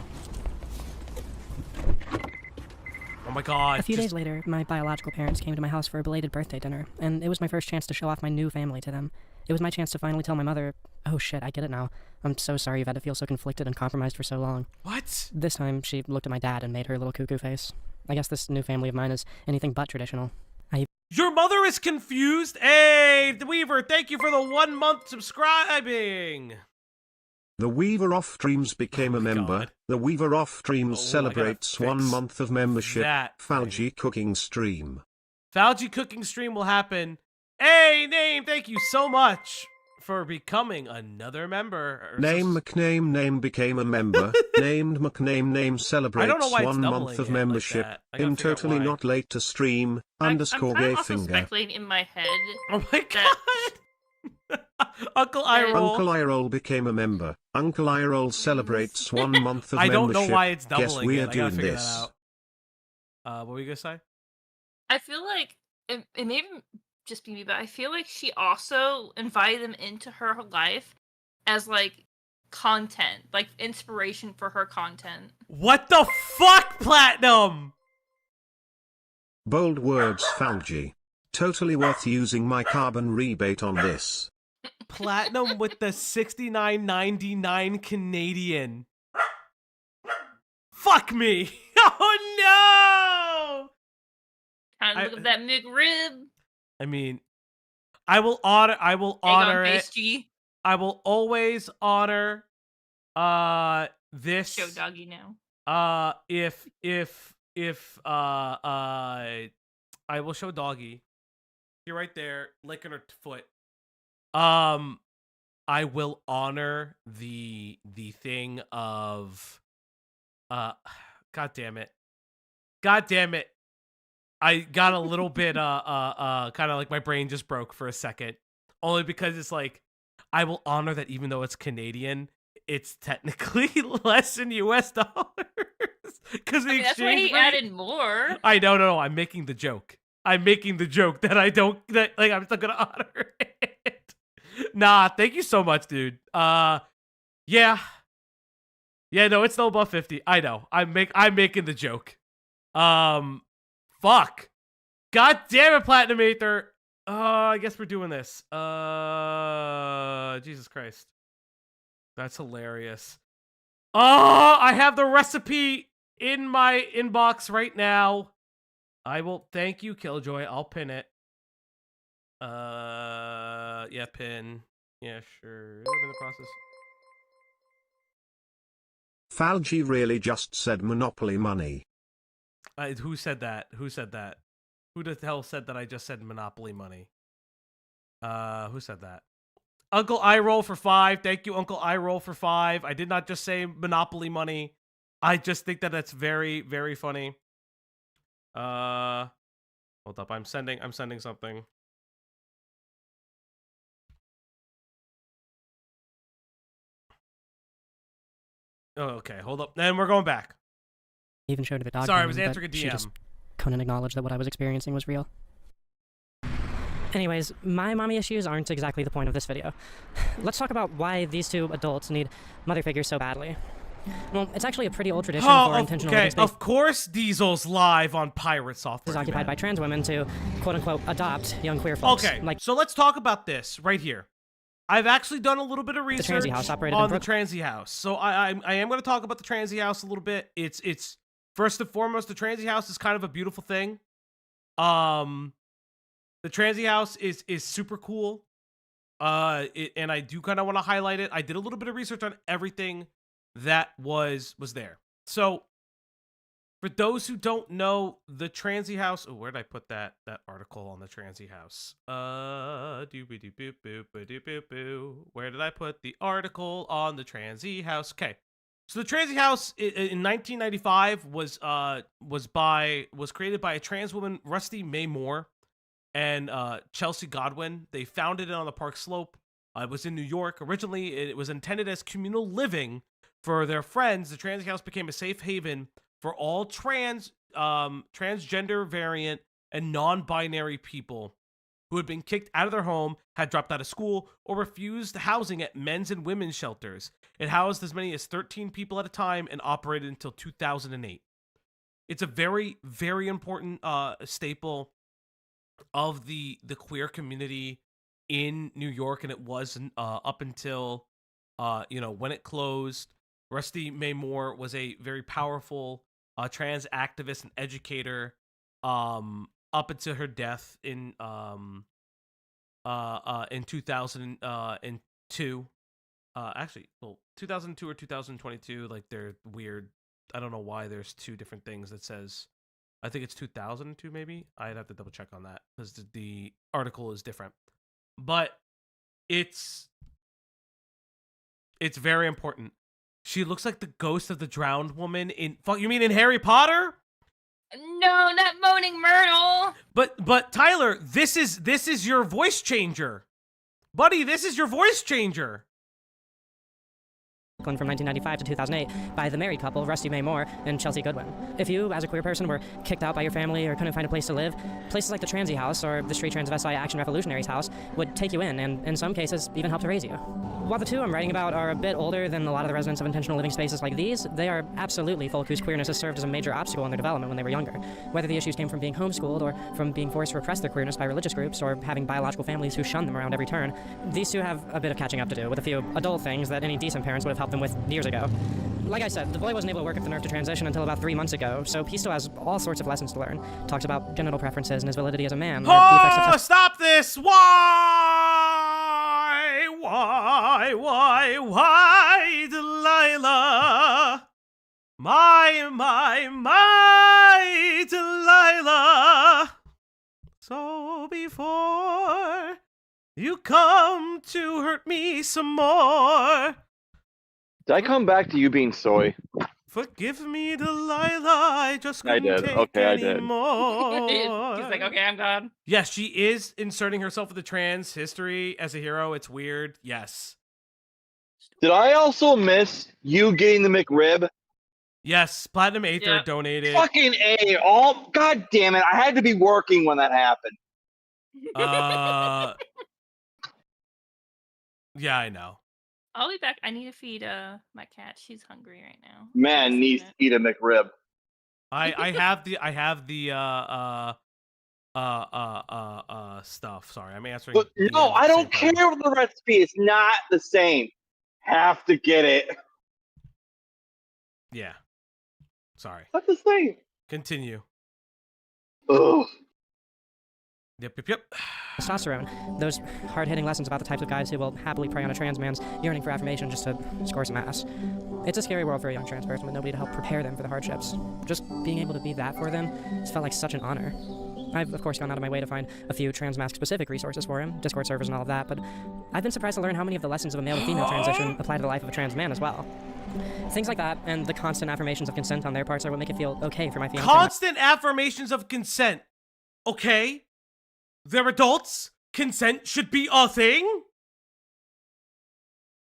Oh my god. A few days later, my biological parents came to my house for a belated birthday dinner, and it was my first chance to show off my new family to them. It was my chance to finally tell my mother, oh shit, I get it now. I'm so sorry you've had to feel so conflicted and compromised for so long. What? This time, she looked at my dad and made her little cuckoo face. I guess this new family of mine is anything but traditional. Your mother is confused? Hey, the Weaver, thank you for the 1 month subscribing. The Weaver Off Streams became a member. God. The Weaver Off Streams Oh, I celebrates gotta 1 fix month of membership. that Falgi cooking stream. Falgi cooking stream will happen. Hey, Name, thank you so much for becoming another member. Name McName Name became a member. Named McName Name celebrates know why it's 1 doubling month of it like membership. that. I gotta In figure out totally why. not late to stream. I'm Underscore kind gay of also finger. speculating in my head. Oh my god. Uncle Eyeroll. Uncle Eyeroll became a member. Uncle Eyeroll celebrates 1 month of I don't membership. know why it's Guess doubling we it. are I gotta doing figure this. that out. What were you gonna say? I feel like it may just be me, but I feel like she also invited them into her life as like content, like inspiration for her content. What the fuck, Platinum? Bold words, Falgi. Totally worth using my carbon rebate on this. Platinum with the 69.99 Canadian. Fuck me. Oh no! Kind of look at that McRib. I mean, I will honor it. G. I will always honor this Show doggy now. if I will show doggy. You're right there, licking her foot. I will honor the thing of God damn it. I got a little bit kind of like my brain just broke for a second. Only because it's like I will honor that even though it's Canadian, it's technically less in US dollars. Because the That's why exchange he rate. added more. I know, no, I'm making the joke. I'm making the joke that I'm still gonna honor it. Nah, thank you so much, dude. Yeah, no, it's still above 50. I know. I'm making the joke. Fuck. God damn it, Platinum Aether. I guess we're doing this. Jesus Christ. That's hilarious. Oh, I have the recipe in my inbox right now. I will thank you, Killjoy. I'll pin it. Yeah, pin. Yeah, sure. I'm in the process. Falgi really just said monopoly money. Who said that? Who the hell said that I just said monopoly money? Who said that? Uncle Eyeroll for 5. Thank you, Uncle Eyeroll for 5. I did not just say monopoly money. I just think that that's very, very funny. Hold up. I'm sending something. Oh, okay, hold up. And we're going back. Even showed her the dog. Sorry, I training, was but answering a she DM. just couldn't acknowledge that what I was experiencing was real. Anyways, my mommy issues aren't exactly the point of this video. Let's talk about why these two adults need mother figures so badly. Well, it's actually a pretty old tradition for intentional living spaces. Of course Diesel's live on Pirate Software. Is occupied by trans women to, quote-unquote, adopt young queer folks. Okay, like so let's talk about this right here. I've actually done a little bit of research Transy House operated on in the Transy House. So I am going to talk about the Transy House a little bit. It's first and foremost, the Transy House is kind of a beautiful thing. The Transy House is super cool. And I do kind of want to highlight it. I did a little bit of research on everything that was there. So for those who don't know, the Transy House, oh, where did I put that article on the Transy House? Where did I put the article on the Transy House? Okay. So the Transy House in 1995 was created by a trans woman, Rusty Mae Moore, and Chelsea Godwin. They founded it on the Park Slope. It was in New York. Originally, it was intended as communal living for their friends. The Transy House became a safe haven for all transgender variant and non-binary people who had been kicked out of their home, had dropped out of school, or refused housing at men's and women's shelters. It housed as many as 13 people at a time and operated until 2008. It's a very, very important staple of the queer community in New York, and it was up until when it closed. Rusty Mae Moore was a very powerful trans activist and educator up until her death in 2002. Actually, well, 2002 or 2022. Like, they're weird. I don't know why there's two different things that says. I think it's 2002, maybe. I'd have to double check on that because the article is different. But it's very important. She looks like the ghost of the drowned woman in. Fuck, you mean in Harry Potter? No, not Moaning Myrtle. But Tyler, this is your voice changer, buddy. This is your voice changer. From 1995 to 2008 by the married couple Rusty Mae Moore and Chelsea Goodwin. If you, as a queer person, were kicked out by your family or couldn't find a place to live, places like the Transy House or the Street Transvestite Action Revolutionaries House would take you in and, in some cases, even help to raise you. While the two I'm writing about are a bit older than a lot of the residents of intentional living spaces like these, they are absolutely folk whose queerness has served as a major obstacle in their development when they were younger. Whether the issues came from being homeschooled or from being forced to repress their queerness by religious groups or having biological families who shun them around every turn, these two have a bit of catching up to do with a few adult things that any decent parents would have helped them with years ago. Like I said, the boy wasn't able to work up the nerve to transition until about 3 months ago, so he still has all sorts of lessons to learn. Talks about genital preferences and his validity as a man. Oh, stop this! Why, Delilah? My, Delilah. So before you come to hurt me some more. Did I come back to you being soy? Forgive me, Delilah. I just couldn't did. take Okay, I did. anymore. He's like, okay, I'm gone. Yes, she is inserting herself with the trans history as a hero. It's weird. Yes. Did I also miss you getting the McRib? Yes, Platinum Aether Yeah. donated. Fucking A. Oh, God damn it. I had to be working when that happened. Yeah, I know. I'll be back. I need to feed my cat. She's hungry right now. Man needs to eat a McRib. I have the stuff. Sorry, I'm answering. But no, I don't care what the recipe. It's not the same. Have to get it. Yeah. Sorry. That's the same. Continue. Ugh. Yep. Testosterone. Those hard-hitting lessons about the types of guys who will happily prey on a trans man's yearning for affirmation just to score some ass. It's a scary world for a young trans person with nobody to help prepare them for the hardships. Just being able to be that for them has felt like such an honor. I've, of course, gone out of my way to find a few trans-masc-specific resources for him, Discord servers and all of that, but I've been surprised to learn how many of the lessons of a male-to-female transition apply to the life of a trans man as well. Things like that, and the constant affirmations of consent on their parts are what make it feel okay for my fiancé. Constant affirmations of consent. Okay? They're adults. Consent should be a thing.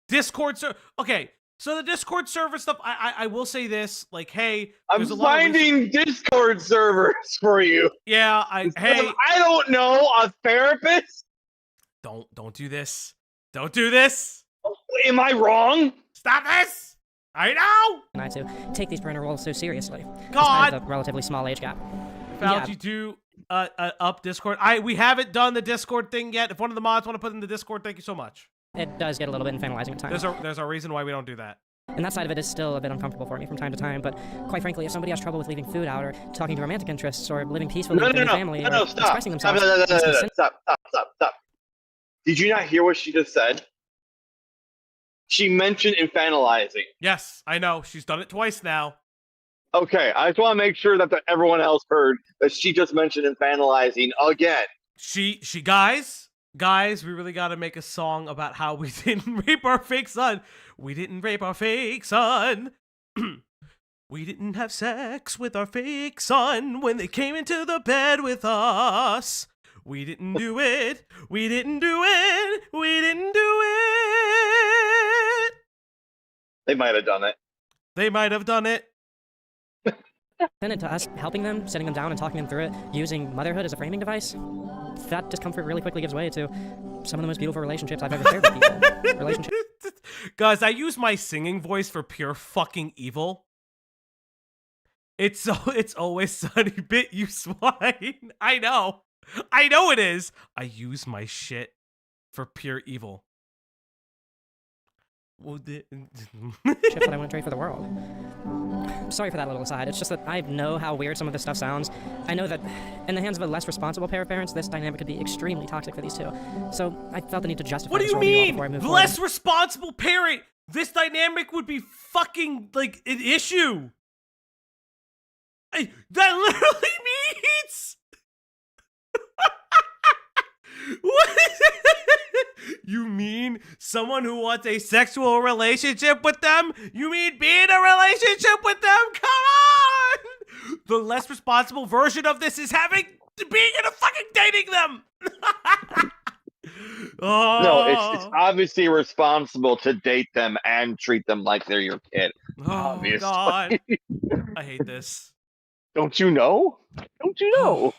Discord server. Okay, So the Discord server stuff, I will say this, like, hey, I'm there's a lot of finding Discord servers for you. yeah, hey, I don't know, a therapist? don't do this. Don't do this. Am I wrong? Stop this. I know. And I to take these parental roles so seriously. God. Despite the relatively small age gap. Found Yeah. you do up Discord. We haven't done the Discord thing yet. If one of the mods want to put in the Discord, thank you so much. It does get a little bit infantilizing at times. There's a reason why we don't do that. And that side of it is still a bit uncomfortable for me from time to time, but quite frankly, if somebody has trouble with leaving food out or talking to romantic interests or living peacefully with their family or Stop. expressing themselves... Stop. Did you not hear what she just said? She mentioned infantilizing. Yes, I know. She's done it twice now. Okay, I just want to make sure that everyone else heard that she just mentioned infantilizing again. She guys, we really got to make a song about how we didn't rape our fake son. We didn't rape our fake son. We didn't have sex with our fake son when they came into the bed with us. We didn't do it. We didn't do it. We didn't do it. They might have done it. They might have done it. Then to us, helping them, sitting them down and talking them through it, using motherhood as a framing device, that discomfort really quickly gives way to some of the most beautiful relationships I've ever shared with people. Relationships. Guys, I use my singing voice for pure fucking evil. It's always sunny bit, you swine. I know it is. I use my shit for pure evil. That I want to trade for the world. Sorry for that little aside. It's just that I know how weird some of this stuff sounds. I know that in the hands of a less responsible pair of parents, this dynamic could be extremely toxic for these two. So I felt the need to justify what do this you role to you all mean? before I move Less forward. responsible parent? This dynamic would be fucking like an issue. That literally means what is it? You mean someone who wants a sexual relationship with them? You mean be in a relationship with them? Come on! The less responsible version of this is being in a fucking dating them. Oh. No, it's obviously responsible to date them and treat them like they're your kid. Oh Obviously. God, I hate this. Don't you know? Don't you know?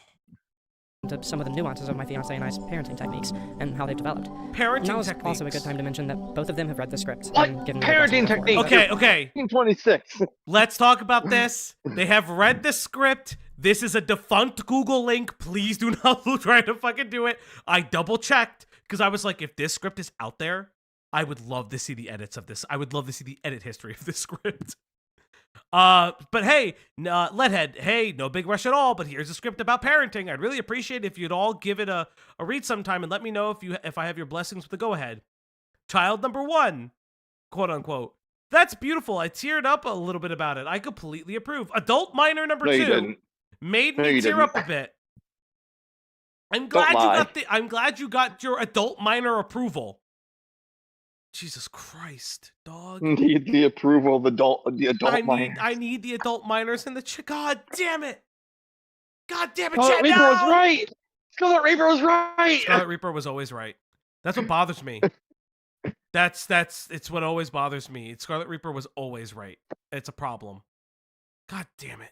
To some of the nuances of my fiancé and I's parenting techniques and how they've developed. Parenting Now is techniques. also a good time to mention that both of them have read the script. What? And given me Parenting advice before. techniques? Okay. 26. Let's talk about this. They have read the script. This is a defunct Google link. Please do not try to fucking do it. I double checked because I was like, if this script is out there, I would love to see the edits of this. I would love to see the edit history of this script. But hey, Leadhead, hey, no big rush at all, but here's a script about parenting. I'd really appreciate if you'd all give it a read sometime and let me know if I have your blessings with the go-ahead. Child number 1, quote unquote. That's beautiful. I teared up a little bit about it. I completely approve. Adult minor number No, 2 you didn't. made No, me you tear didn't. up a bit. I'm glad lie. I'm glad you got your adult minor approval. Jesus Christ, dog. Need the approval of the adult minor. I need the adult minors in the God damn it. God damn it, Scarlet Chad, Reaper no! was right. Scarlet Reaper was right. Scarlet Reaper was always right. That's what bothers me. It's what always bothers me. Scarlet Reaper was always right. It's a problem. God damn it.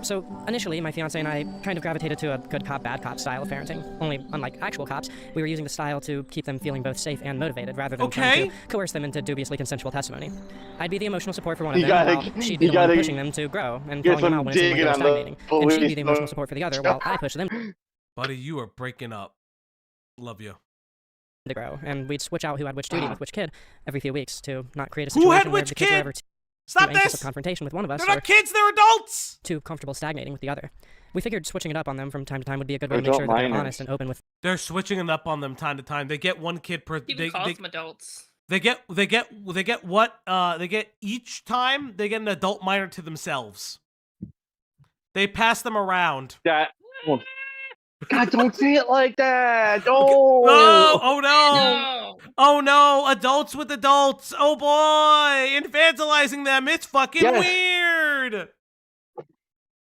So initially, my fiancé and I kind of gravitated to a good cop, bad cop style of parenting. Only, unlike actual cops, we were using the style to keep them feeling both safe and motivated, rather than trying to coerce them into dubiously consensual testimony. I'd be the emotional support for one of them, while she'd be the one pushing them to grow and calling them out when it seemed like they were stagnating. And she'd be the emotional support for the other, while I pushed them Buddy, you are breaking up. Love you. to grow. And we'd switch out who had which duty with which kid every few weeks to not create a Who situation had where which the kids were kid? ever too Stop anxious this! of confrontation with one of us, They're or not kids, they're adults! too comfortable stagnating with the other. We figured switching it up on them from time to time would be a good way to make Adult sure that they're minors. honest and open with They're switching it up on them time to time. They get one kid per. Even calls them adults. They get what? They get each time they get an adult minor to themselves. They pass them around. That. God, don't say it like that. Don't. No! Oh no! No. Oh no! Adults with adults! Oh boy! Infantilizing them! It's fucking Yes. weird!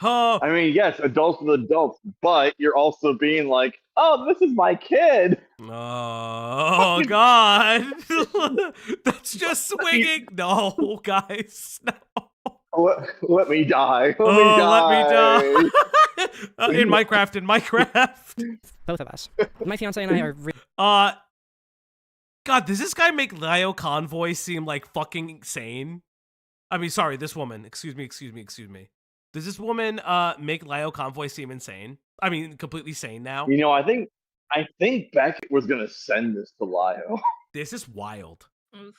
Oh, I mean, yes, adults with adults, but you're also being like, "Oh, this is my kid." oh God. That's just swinging. No, guys. No. Let me die. Let me Oh, let me die. die. In Minecraft. Both of us. My fiance and I are God, does this guy make Lio Convoy seem like fucking insane? I mean, sorry, this woman. Excuse me. Does this woman make Lio Convoy seem insane? I mean, completely sane now. You know, I think Beckett was gonna send this to Lio. This is wild. Oof.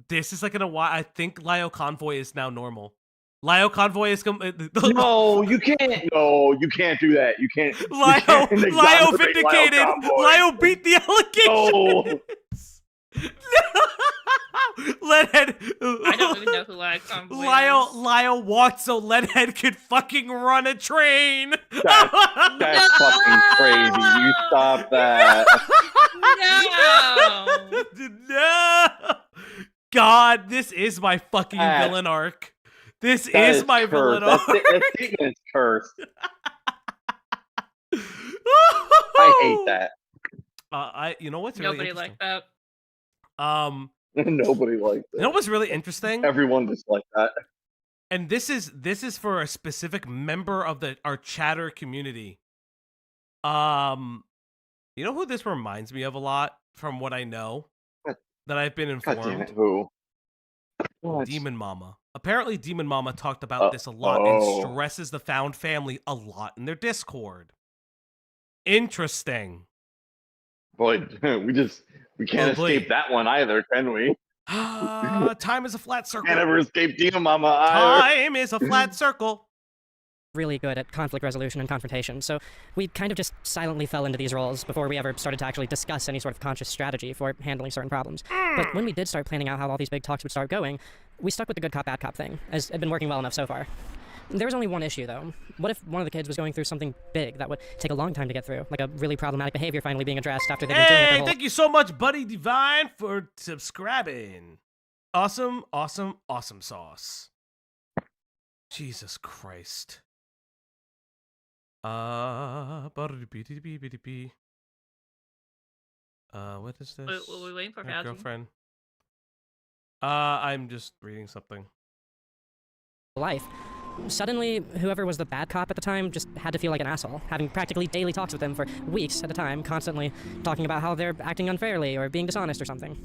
This is like I think Lio Convoy is now normal. Lio Convoy is No, you can't. No, you can't do that. You can't. Lio vindicated. Lio beat the allegations. No. Leadhead. I don't even know who Lolcow is. Lio walked so Leadhead could fucking run a train. That's fucking crazy. You stop that. No. No. God, this is my fucking villain arc. This is my villain arc. That statement is cursed. I hate that. You know what's really Nobody interesting? liked that. Nobody liked it. You know what's really interesting? Everyone disliked that. And this is for a specific member of our chatter community. You know who this reminds me of a lot from what I know that I've been informed? God damn it, who? What? Demon Mama. Apparently, Demon Mama talked about this a lot and stresses the found family a lot in their Discord. Interesting. Boy, we can't escape that one either, can we? Time is a flat circle. Can't ever escape Demon Mama either. Time is a flat circle. really good at conflict resolution and confrontation, so we kind of just silently fell into these roles before we ever started to actually discuss any sort of conscious strategy for handling certain problems. But when we did start planning out how all these big talks would start going, we stuck with the good cop, bad cop thing, as it had been working well enough so far. There was only one issue, though. What if one of the kids was going through something big that would take a long time to get through, like a really problematic behavior finally being addressed after they've been doing it their whole... Thank you so much, Buddy Divine, for subscribing. Awesome, awesome, awesome sauce. Jesus Christ. What is this? What are we waiting for? My girlfriend. I'm just reading something. Life. Suddenly, whoever was the bad cop at the time just had to feel like an asshole, having practically daily talks with them for weeks at a time, constantly talking about how they're acting unfairly or being dishonest or something.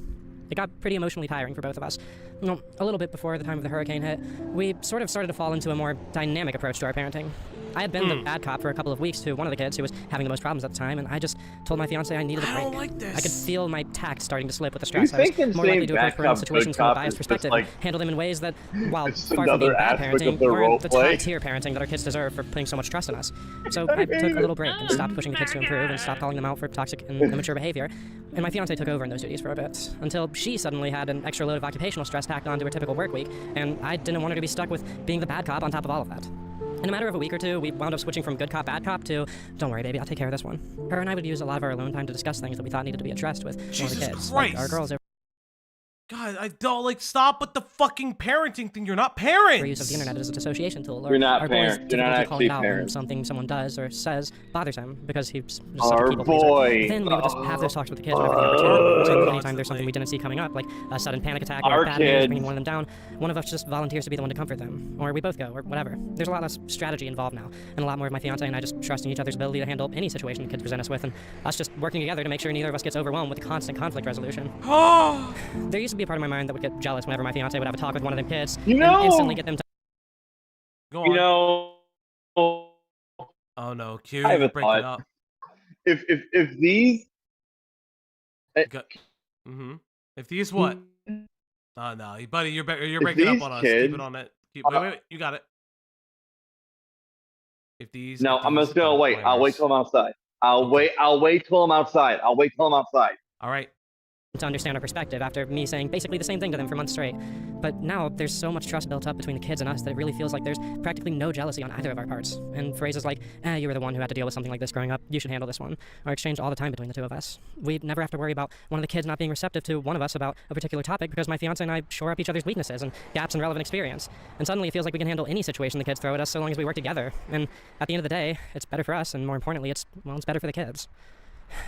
It got pretty emotionally tiring for both of us. Well, a little bit before the time of the hurricane hit, we sort of started to fall into a more dynamic approach to our parenting. I had been the bad cop for a couple of weeks to one of the kids who was having the most problems at the time, and I just told my fiance I needed a break. I don't like this. I could feel my tact starting to slip with the stress. You I was think more likely to bad approach parental cop, situations good from a cop biased is just perspective, like handle them in ways that, while it's far from being another bad aspect of parenting, their weren't the roleplay? top-tier parenting that our kids deserve for putting so much trust in us. So I took a little break and stopped pushing the kids to improve and stopped calling them out for toxic and immature behavior. And my fiance took over in those duties for a bit, until she suddenly had an extra load of occupational stress tacked onto her typical work week, and I didn't want her to be stuck with being the bad cop on top of all of that. In a matter of a week or two, we wound up switching from good cop, bad cop to, don't worry, baby, I'll take care of this one. Her and I would use a lot of our alone time to discuss things that we thought needed to be addressed with one of the Jesus kids. Christ. Like our girls God, I don't stop with the fucking parenting thing. You're not parents. use of the internet as a dissociation tool, or You're not our parents. boys You're not difficulty calling actually it out when parents. something someone does or says bothers him because he's just Our such a people pleaser. boy. Then we would just have those talks with the kids whenever the opportunity. So anytime there's something we didn't see coming up, like a sudden panic attack or Our bad news kids. bringing one of them down, one of us just volunteers to be the one to comfort them, or we both go, or whatever. There's a lot less strategy involved now, and a lot more of my fiance and I just trusting each other's ability to handle any situation the kids present us with, and us just working together to make sure neither of us gets overwhelmed with constant conflict resolution. There used to be a part of my mind that would get jealous whenever my fiance would have a talk with one of them kids You and know- instantly get them to Go on. You know, Oh no, Q, I have you're a breaking thought. up. if these If these what? Oh no, buddy, you're If breaking up these on us. kids- Keep it on it. Wait, you got it. If these. No, if I'm these just gonna don't wait. play I'll wait us- till I'm outside. I'll Okay. wait till I'm outside. I'll wait till I'm outside. All right. to understand our perspective after me saying basically the same thing to them for months straight. But now there's so much trust built up between the kids and us that it really feels like there's practically no jealousy on either of our parts. And phrases like, you were the one who had to deal with something like this growing up, you should handle this one, are exchanged all the time between the two of us. We never have to worry about one of the kids not being receptive to one of us about a particular topic because my fiance and I shore up each other's weaknesses and gaps in relevant experience. And suddenly it feels like we can handle any situation the kids throw at us so long as we work together. And at the end of the day, it's better for us, and more importantly, it's better for the kids.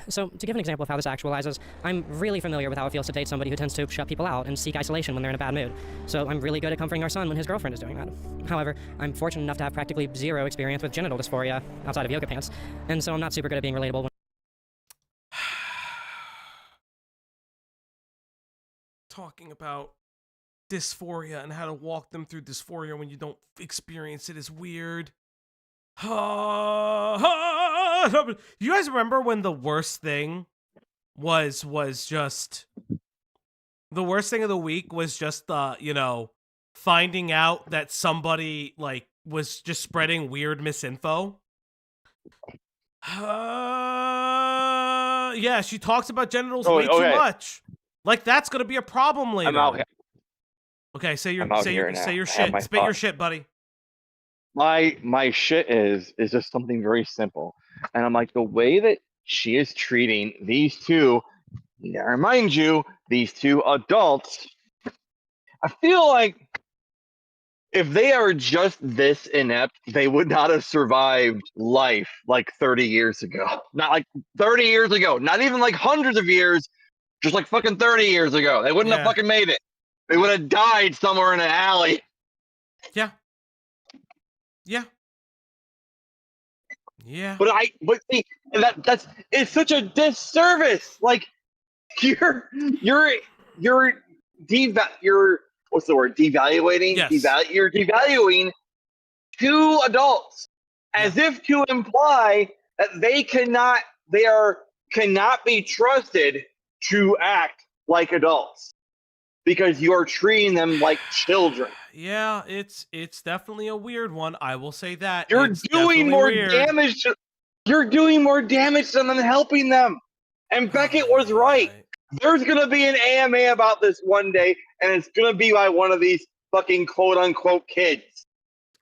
So, to give an example of how this actualizes, I'm really familiar with how it feels to date somebody who tends to shut people out and seek isolation when they're in a bad mood. So, I'm really good at comforting our son when his girlfriend is doing that. However, I'm fortunate enough to have practically zero experience with genital dysphoria outside of yoga pants, and so I'm not super good at being relatable when talking about dysphoria and how to walk them through dysphoria when you don't experience it is weird. You guys remember when the worst thing was just the worst thing of the week was just finding out that somebody like was just spreading weird misinfo? Yeah, she talks about genitals way too much. Like that's gonna be a problem later. I'm out here. Okay, say your I shit. have my Spit your thought. shit, buddy. My shit is just something very simple, and I'm like, the way that she is treating these two, remind you, these two adults, I feel like if they are just this inept, they would not have survived life like 30 years ago. Not like 30 years ago, not even like hundreds of years, just like fucking 30 years ago. They wouldn't have fucking made it. They would have died somewhere in an alley. Yeah. Yeah. Yeah. But see, that's it's such a disservice. Like you're what's the word? Devaluating? Yes. You're devaluing two adults as if to imply that they cannot be trusted to act like adults because you're treating them like children. Yeah, it's definitely a weird one. I will say that. You're It's doing more weird. damage you're doing more damage to them than helping them. And Beckett was right. There's going to be an AMA about this one day, and it's going to be by one of these fucking quote-unquote kids.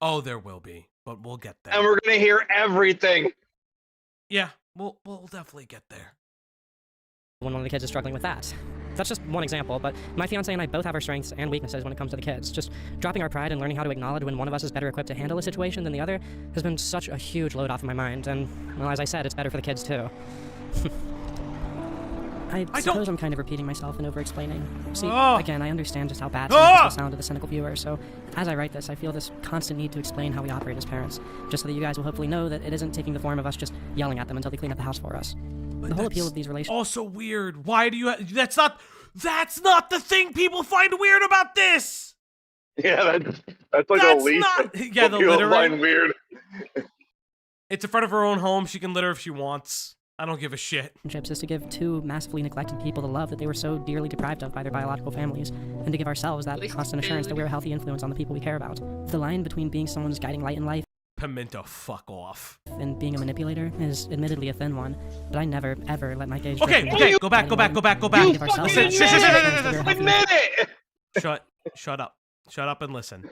Oh, there will be, but we'll get there. And we're going to hear everything. Yeah, we'll definitely get there. when one of the kids is struggling with that. That's just one example, but my fiance and I both have our strengths and weaknesses when it comes to the kids. Just dropping our pride and learning how to acknowledge when one of us is better equipped to handle a situation than the other has been such a huge load off of my mind, and, well, as I said, it's better for the kids, too. I suppose I'm kind of repeating myself and over-explaining. See, again, I understand just how bad this will sound to the cynical viewer, so as I write this, I feel this constant need to explain how we operate as parents, just so that you guys will hopefully know that it isn't taking the form of us just yelling at them until they clean up the house for us. The whole appeal of these relationships... Also weird. Why do you... That's not the thing people find weird about this! Yeah, that's like a least yeah, the littering. Find weird. It's in front of her own home. She can litter if she wants. I don't give a shit. Is to give two massively neglected people the love that they were so dearly deprived of by their biological families, and to give ourselves that constant assurance that we're a healthy influence on the people we care about. The line between being someone's guiding light in life Pimento, fuck off. and being a manipulator is admittedly a thin one, but I never, ever let my gaze... Okay, go back. You Listen, admit it! Shut up. Shut up and listen.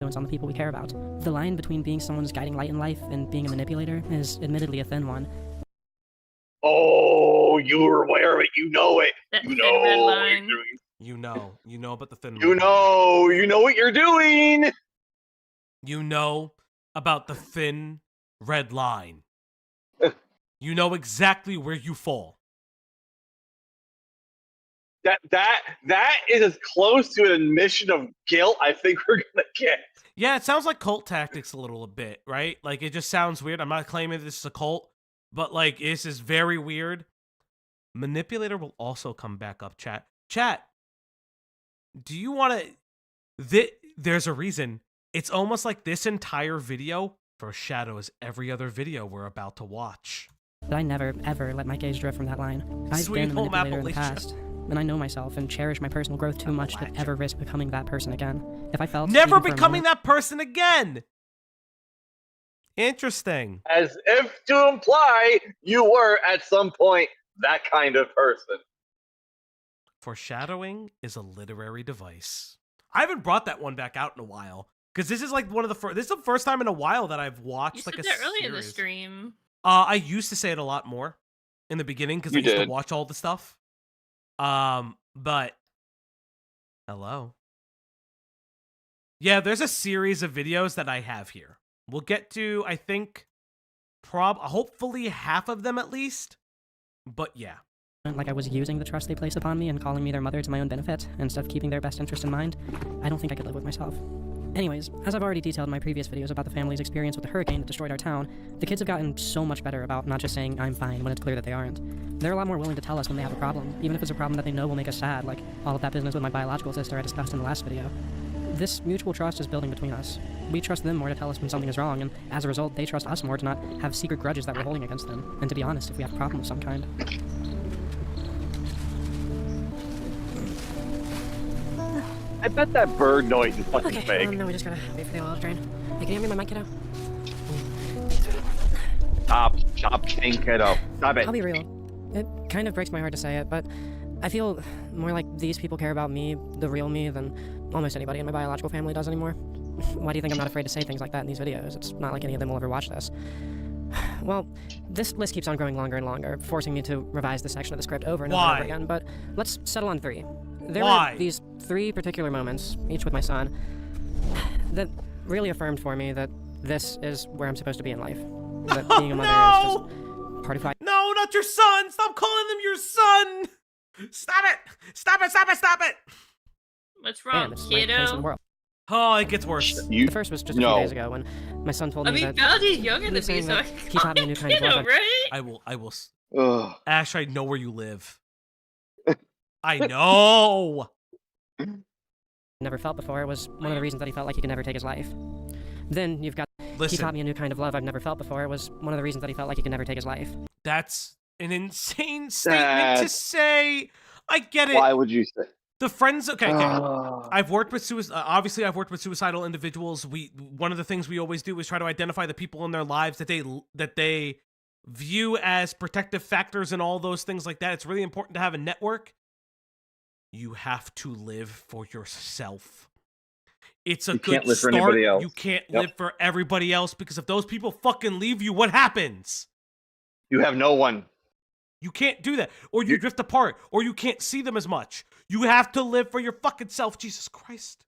...influence on the people we care about. The line between being someone's guiding light in life and being a manipulator is admittedly a thin one. Oh, you were aware of it. You know it. That You thin know red what line. you're doing. You know about the thin You know what you're doing. You know about the thin red line. You know exactly where you fall. That is as close to an admission of guilt I think we're gonna get. Yeah, it sounds like cult tactics a little bit, right? Like, it just sounds weird. I'm not claiming this is a cult, but, like, this is very weird. Manipulator will also come back up, chat. Chat, do you want to... There's a reason. It's almost like this entire video foreshadows every other video we're about to watch. But I never, ever let my gaze drift from that line. I've Sweet been a home manipulator in the Appalachia. past, and I know myself and cherish my personal growth too much to ever risk becoming that person again. If I felt... Never even for a becoming moment- that person again! Interesting. As if to imply you were at some point that kind of person. Foreshadowing is a literary device. I haven't brought that one back out in a while because this is like one of the first. This is the first time in a while that I've watched You like said a that early in the series. stream. I used to say it a lot more in the beginning because I used to watch all the stuff. But hello. Yeah, there's a series of videos that I have here. We'll get to, I think, hopefully half of them at least. But yeah. Like I was using the trust they placed upon me and calling me their mother to my own benefit, instead of keeping their best interest in mind, I don't think I could live with myself. Anyways, as I've already detailed in my previous videos about the family's experience with the hurricane that destroyed our town, the kids have gotten so much better about not just saying I'm fine when it's clear that they aren't. They're a lot more willing to tell us when they have a problem, even if it's a problem that they know will make us sad, like all of that business with my biological sister I discussed in the last video. This mutual trust is building between us. We trust them more to tell us when something is wrong, and as a result, they trust us more to not have secret grudges that we're holding against them, and to be honest, if we have a problem of some kind. I bet that bird noise is fucking Okay, fake. no, we just gotta wait for the oil to drain. Hey, can you hand me my mic, kiddo? Stop saying kiddo. Stop it. I'll be real. It kind of breaks my heart to say it, but I feel more like these people care about me, the real me, than almost anybody in my biological family does anymore. Why do you think I'm not afraid to say things like that in these videos? It's not like any of them will ever watch this. Well, this list keeps on growing longer and longer, forcing me to revise this section of the script over and over and over again, but let's settle on 3. There were these 3 particular moments, each with my son, that really affirmed for me that this is where I'm supposed to be in life. That being a mother is just part of life. No, not your son! Stop calling them your son! Stop it! Stop it! Stop it! Stop it! What's wrong, It's my place in the kiddo? world. Oh, it gets worse. The first was just a few days ago when my son told I me mean, that he's younger than me, saying so I that can he call taught me a him new kind of kiddo, love. right? I will. Ugh. Ash, I know where you live. I know! never felt before was one of the reasons that he felt like he could never take his life. Then you've got he Listen, taught me a new kind of love I've never felt before was one of the reasons that he felt like he could never take his life. that's an insane statement to say. I get it. Why would you say? The friends, okay. I've worked with obviously I've worked with suicidal individuals. One of the things we always do is try to identify the people in their lives that they view as protective factors and all those things like that. It's really important to have a network. You have to live for yourself. It's a good can't live for start. anybody else. You can't live for everybody else, because if those people fucking leave you, what happens? You have no one. You can't do that. Or you drift apart. Or you can't see them as much. You have to live for your fucking self. Jesus Christ.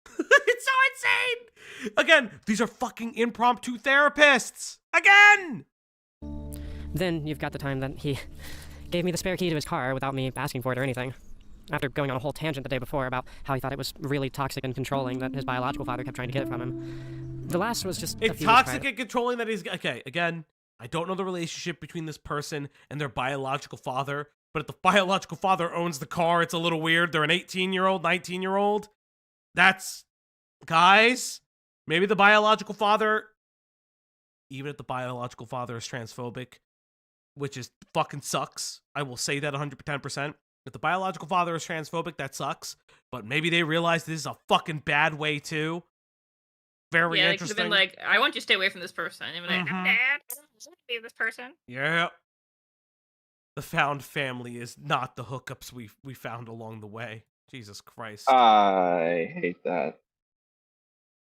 It's so insane. Again, these are fucking impromptu therapists. Again. Then you've got the time that he gave me the spare key to his car without me asking for it or anything. After going on a whole tangent the day before about how he thought it was really toxic and controlling that his biological father kept trying to get it from him. The last was just It's toxic and controlling that he's... Okay, again, I don't know the relationship between this person and their biological father, but if the biological father owns the car, it's a little weird. They're an 18-year-old, 19-year-old. That's... Guys, maybe the biological father... Even if the biological father is transphobic, which is fucking sucks. I will say that 110%. If the biological father is transphobic, that sucks. But maybe they realize this is a fucking bad way too. Very yeah, interesting. they could have been like, I want you to stay away from this person. And be like, I'm dad. I don't want to be with this person. Yeah. The found family is not the hookups we found along the way. Jesus Christ. I hate that.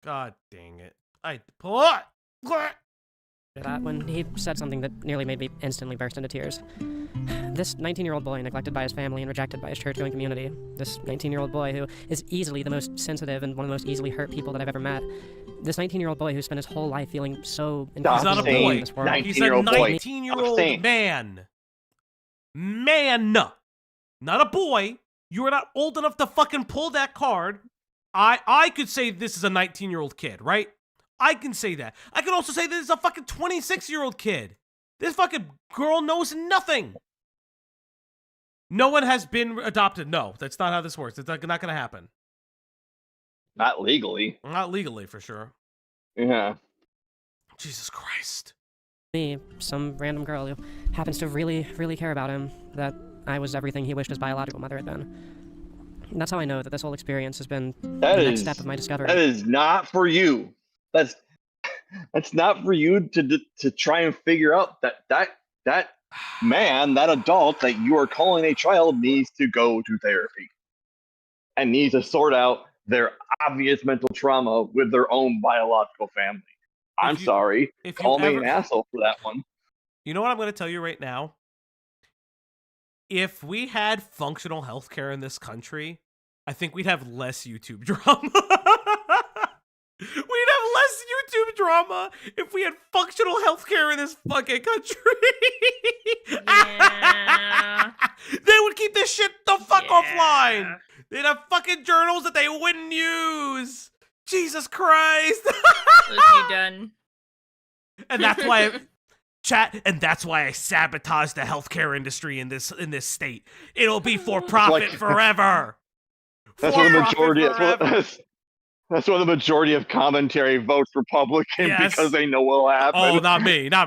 God dang it. What? that when he said something that nearly made me instantly burst into tears. This 19-year-old boy neglected by his family and rejected by his church-going community. This 19-year-old boy who is easily the most sensitive and one of the most easily hurt people that I've ever met. This 19-year-old boy who spent his whole life feeling so He's not a boy. in this world. He's a 19-year-old man. Man. Not a boy. You are not old enough to fucking pull that card. I could say this is a 19-year-old kid, right? I can say that. I can also say this is a fucking 26-year-old kid. This fucking girl knows nothing. No one has been adopted. No, that's not how this works. It's not going to happen. Not legally. Not legally, for sure. Yeah. Jesus Christ. Me, some random girl who happens to really, really care about him, that I was everything he wished his biological mother had been. And that's how I know that this whole experience has been the next step of my discovery. That is not for you. That's not for you to try and figure out that man, that adult that you are calling a child needs to go to therapy and needs to sort out their obvious mental trauma with their own biological family. I'm sorry. Call me an asshole for that one. You know what I'm going to tell you right now? If we had functional healthcare in this country, I think we'd have less YouTube drama. We'd have less YouTube drama if we had functional healthcare in this fucking country. Yeah. They would keep this shit the fuck offline. They'd have fucking journals that they wouldn't use. Jesus Christ. What have you done? And that's why and that's why I sabotaged the healthcare industry in this state. It'll be for profit forever. That's what the majority. That's why the majority of commentary votes Republican because they know what'll happen. Oh, not me. Whoa.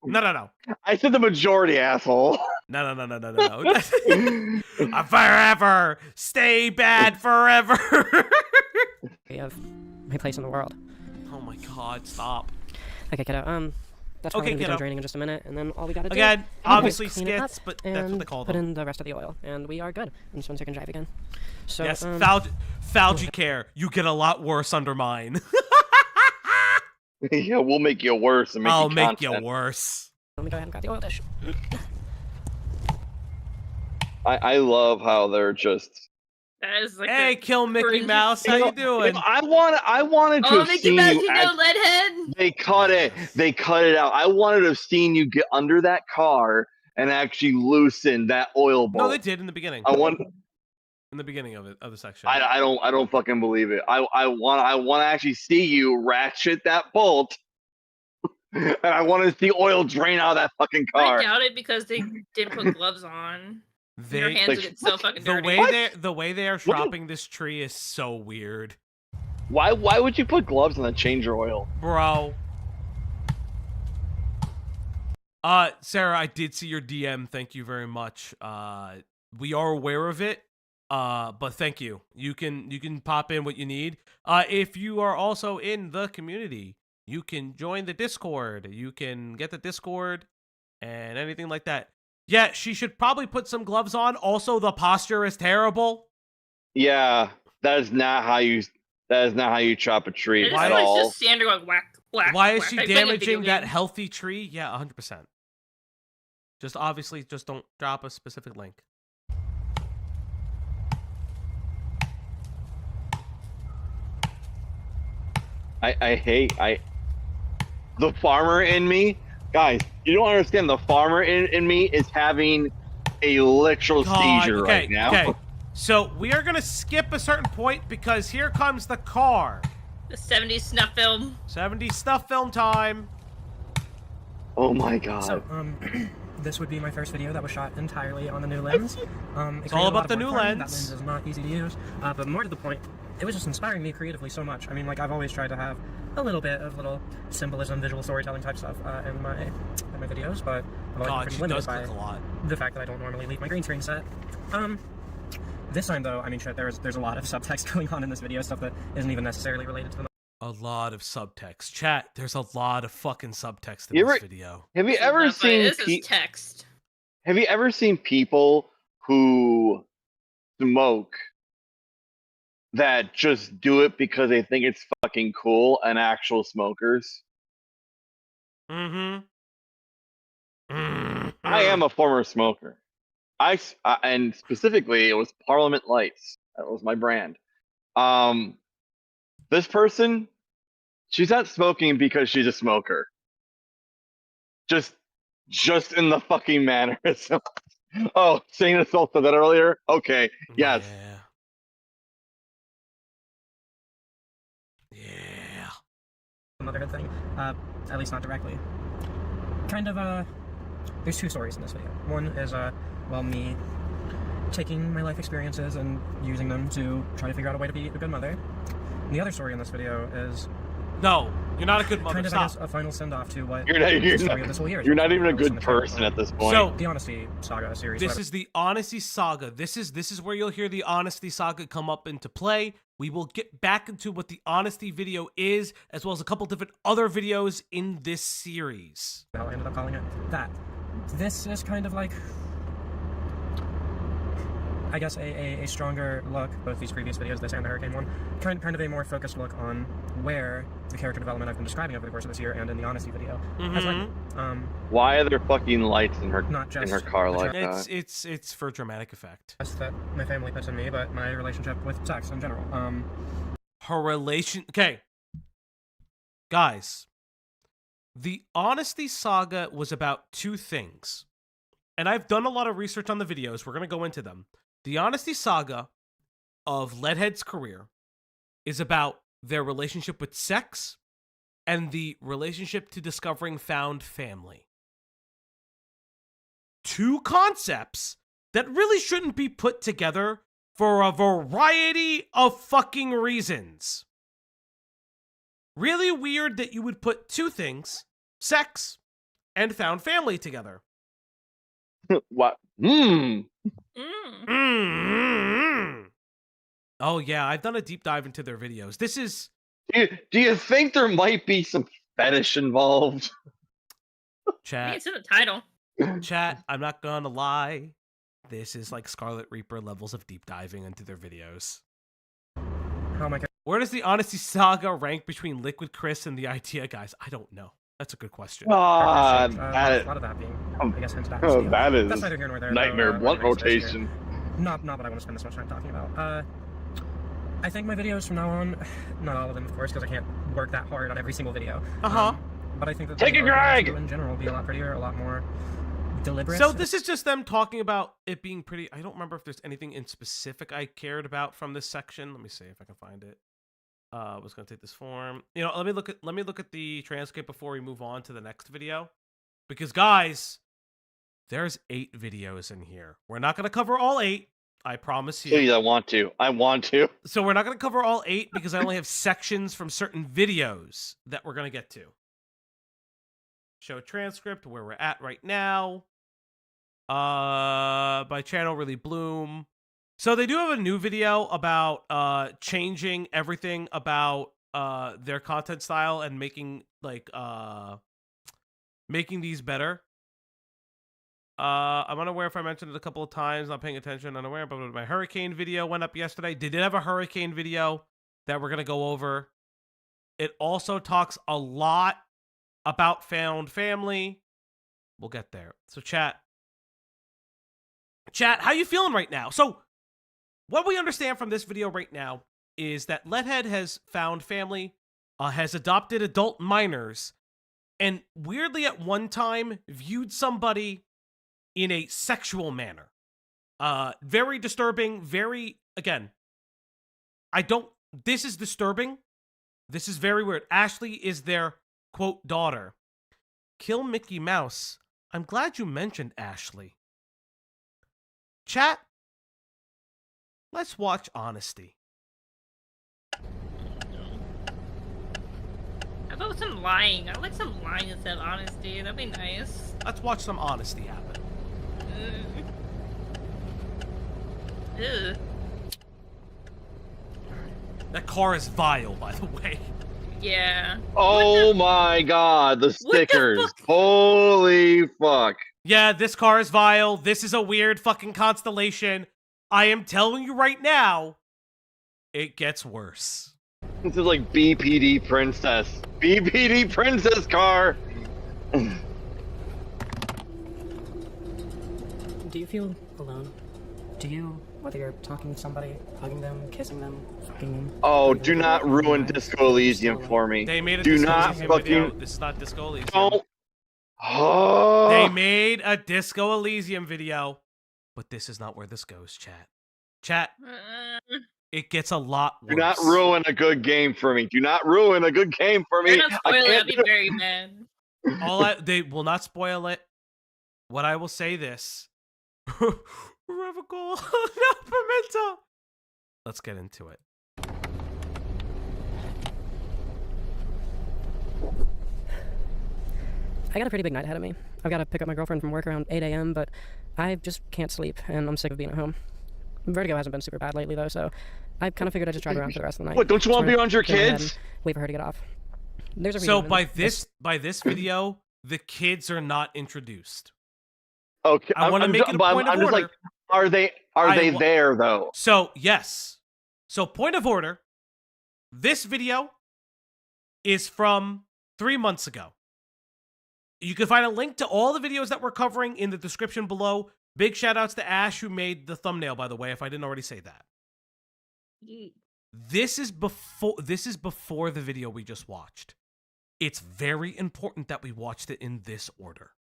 No. I said the majority, asshole. No. Forever. Stay bad forever. We have my place in the world. Oh my God! Stop. Okay, kiddo. That's probably gonna be done draining in just a minute, and then all we gotta do again, obviously is clean it up skits, but that's what they call them. Put in the rest of the oil, and we are good. And this one's can drive again. So yes, Falgi care. You get a lot worse under mine. Yeah, we'll make you worse. And I'll make you worse. Let me go ahead and grab the oil dish. I love how they're just. That is like hey, kill Mickey Mouse. How you doing? I wanted to have Mickey seen Mouse, you. Leadhead. They cut it out. I wanted to have seen you get under that car and actually loosen that oil bolt. No, they did in the beginning. In the beginning of the section. I don't fucking believe it. I want to actually see you ratchet that bolt, and I want to see oil drain out of that fucking car. I doubt it because they didn't put gloves on. Their hands would get so fucking dirty. The way they are shopping this tree is so weird. Why would you put gloves on the changer oil, bro? Sarah, I did see your DM. Thank you very much. We are aware of it. But thank you. You can pop in what you need. If you are also in the community, you can join the Discord. You can get the Discord and anything like that. Yeah, she should probably put some gloves on. Also, the posture is terrible. Yeah, that is not how you chop a tree at all. It's just standard like whack. Why is she damaging that healthy tree? Yeah, 100%. Just obviously, just don't drop a specific link. I hate the farmer in me. Guys, you don't understand. The farmer in me is having a literal seizure right now. Okay, so we are gonna skip a certain point because here comes the car. The 70s snuff film. 70s snuff film time. Oh my God. So, this would be my first video that was shot entirely on the new lens. It's all about the new lens. That lens is not easy to use, but more to the point, it was just inspiring me creatively so much. I mean, like, I've always tried to have a little bit of little symbolism, visual storytelling type stuff in my videos, but I've always been pretty limited by the fact that I don't normally leave my green screen set. This time, though, I mean, shit, there's a lot of subtext going on in this video, stuff that isn't even necessarily related to the. A lot of subtext. Chat, there's a lot of fucking subtext in this video. Have you ever seen this is text? Have you ever seen people who smoke that just do it because they think it's fucking cool and actual smokers? Mm-hmm. I am a former smoker. And specifically, it was Parliament Lights. That was my brand. This person, she's not smoking because she's a smoker. Just in the fucking mannerism. Oh, Shane Assault said that earlier? Okay, yes. Yeah. Another good thing, at least not directly. Kind of, there's two stories in this video. One is, well, me taking my life experiences and using them to try to figure out a way to be a good mother. And the other story in this video is... No, you're not a good mother. Kind of, Stop. I guess, a final send-off to what you're not even a good person at this point. So, the Honesty Saga series. This is the Honesty Saga. This is where you'll hear the Honesty Saga come up into play. we will get back into what the honesty video is, as well as a couple different other videos in this series. I ended up calling it that. This is kind of like, I guess, a stronger look, both these previous videos, this and the Hurricane one, kind of a more focused look on where the character development I've been describing over the course of this year and in the honesty video has led me. Why are there fucking lights in her Not just car the like trans- that? It's for dramatic effect. that my family puts in me, but my relationship with sex in general. Her relation. Okay, guys, the honesty saga was about two things, and I've done a lot of research on the videos. We're gonna go into them. The honesty saga of Leadhead's career is about their relationship with sex and the relationship to discovering found family. Two concepts that really shouldn't be put together for a variety of fucking reasons. Really weird that you would put two things, sex and found family, together. What? Oh yeah, I've done a deep dive into their videos. This is... Do you think there might be some fetish involved? Chat. It's in the title. Chat, I'm not gonna lie. This is like Scarlet Reaper levels of deep diving into their videos. How am I? Where does the honesty saga rank between Liquid Chris and the idea guys? I don't know. That's a good question. Ah, A that lot of that being, I guess, hinted at. that is That's neither here nor there. nightmare though, blunt anyways, this rotation. year. Not what I want to spend this much time talking about. I think my videos from now on, not all of them, of course, because I can't work that hard on every single video. But I think that Take the it, Greg! in general will be a lot prettier, a lot more deliberate. So this is just them talking about it being pretty. I don't remember if there's anything in specific I cared about from this section. Let me see if I can find it. I was gonna take this form. You know, let me look at the transcript before we move on to the next video, because guys, there's 8 videos in here. We're not gonna cover all 8. I promise you. Please, I want to. So we're not gonna cover all 8 because I only have sections from certain videos that we're gonna get to. Show transcript where we're at right now. By channel really bloom. So they do have a new video about changing everything about their content style and making like making these better. I'm unaware if I mentioned it a couple of times, not paying attention, unaware, but my hurricane video went up yesterday. They did have a hurricane video that we're gonna go over. It also talks a lot about found family. We'll get there. So chat, how you feeling right now? So what we understand from this video right now is that Leadhead has found family, has adopted adult minors, and weirdly at one time viewed somebody in a sexual manner. Very disturbing, very, again, this is disturbing. This is very weird. Ashley is their, quote, daughter. Kill Mickey Mouse. I'm glad you mentioned Ashley. Chat, let's watch Honesty. How about some lying? I like some lying instead of honesty. That'd be nice. Let's watch some honesty happen. Ew. That car is vile, by the way. Yeah. Oh my god, the stickers. fuck? Holy fuck. Yeah, this car is vile. This is a weird fucking constellation. I am telling you right now, it gets worse. This is like BPD Princess. BPD Princess car. Do you feel alone? Do you, whether you're talking to somebody, hugging them, kissing them, fucking them? Oh, do not ruin Disco Elysium for me. They made a Do Disco not Elysium video. fucking- This is not Disco Elysium. Don't. Oh. They made a Disco Elysium video, but this is not where this goes, chat. Chat, it gets a lot worse. Do not ruin a good game for me. Do not ruin a good game for me. They're not I spoiling. can't I'd be do it. very mad. They will not spoil it. What I will say this. Revocal. No, Pimenta. Let's get into it. I got a pretty big night ahead of me. I've got to pick up my girlfriend from work around 8 a.m., but I just can't sleep, and I'm sick of being at home. Vertigo hasn't been super bad lately, though, so I kind of figured I'd just drive around for the rest of the night. What, don't you want to Sort be of around your clear my head kids? and wait for her to get off. There's a So reason by this video, the kids are not introduced. Okay, I want to make it a but point of I'm just order. like, are they there though? So yes. So point of order. This video is from 3 months ago. You can find a link to all the videos that we're covering in the description below. Big shout outs to Ash, who made the thumbnail, by the way, if I didn't already say that. This is before the video we just watched. It's very important that we watched it in this order.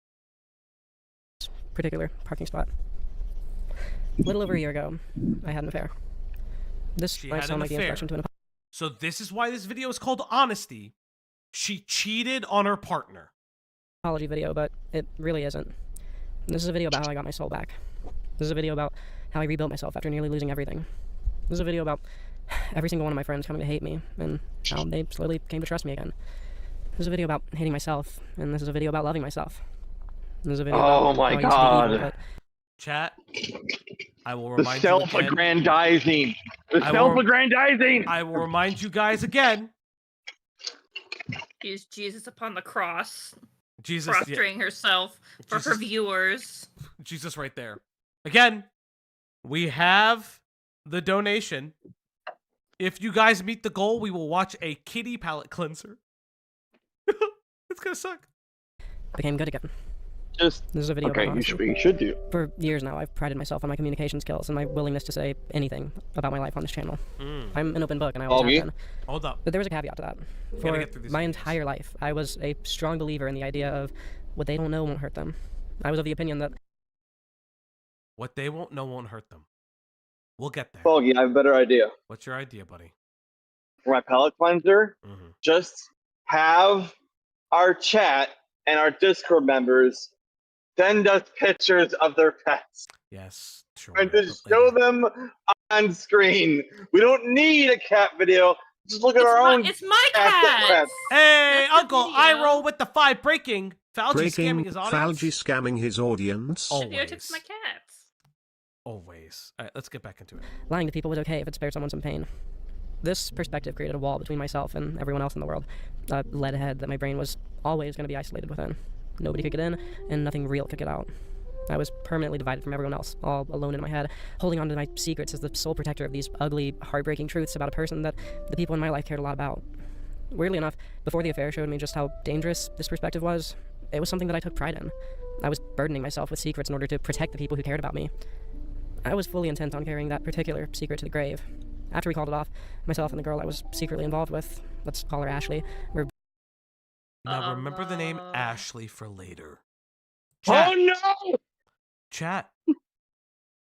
Particular parking spot. A little over a year ago, I had an affair. This She might had sound an like the affair. introduction to an So this is why this video is called Honesty. She cheated on her partner. apology video, but it really isn't. This is a video about how I got my soul back. This is a video about how I rebuilt myself after nearly losing everything. This is a video about every single one of my friends coming to hate me and how they slowly came to trust me again. This is a video about hating myself, and this is a video about loving myself. This is a video Oh about my how I used to be evil, God. but Chat. I will The remind you again. self-aggrandizing. The I will- self-aggrandizing. I will remind you guys again. Use Jesus upon the cross, Jesus, yeah, prostrating herself for her Jesus. viewers. Jesus, right there. Again, we have the donation. If you guys meet the goal, we will watch a kitty palate cleanser. It's gonna suck. became good again. Just This is a video okay. about honesty. You should do. For years now, I've prided myself on my communication skills and my willingness to say anything about my life on this channel. I'm an open book, and I always have been. Hold up. But there was a caveat to that. gotta For get through these my videos. entire life, I was a strong believer in the idea of what they don't know won't hurt them. I was of the opinion that What they won't know won't hurt them. We'll get there. Foggy, I have a better idea. What's your idea, buddy? For my palate cleanser, Mm-hmm. just have our chat and our Discord members send us pictures of their pets Yes, sure. and just show them on screen. We don't need a cat video. Just look at our own. It's my cat that cat. Hey, That's the Uncle video. Iro with the 5 breaking. Falgi Breaking scamming his audience. Falgi scamming his audience. Oh. Video tips my cats. Always. All right, let's get back into it. lying to people was okay if it spared someone some pain. This perspective created a wall between myself and everyone else in the world. A leadhead that my brain was always going to be isolated within. Nobody could get in, and nothing real could get out. I was permanently divided from everyone else, all alone in my head, holding on to my secrets as the sole protector of these ugly, heartbreaking truths about a person that the people in my life cared a lot about. Weirdly enough, before the affair showed me just how dangerous this perspective was, it was something that I took pride in. I was burdening myself with secrets in order to protect the people who cared about me. I was fully intent on carrying that particular secret to the grave. After we called it off, myself and the girl I was secretly involved with, let's call her Ashley, were Now remember the name Ashley for later. Oh Chat. no! Chat.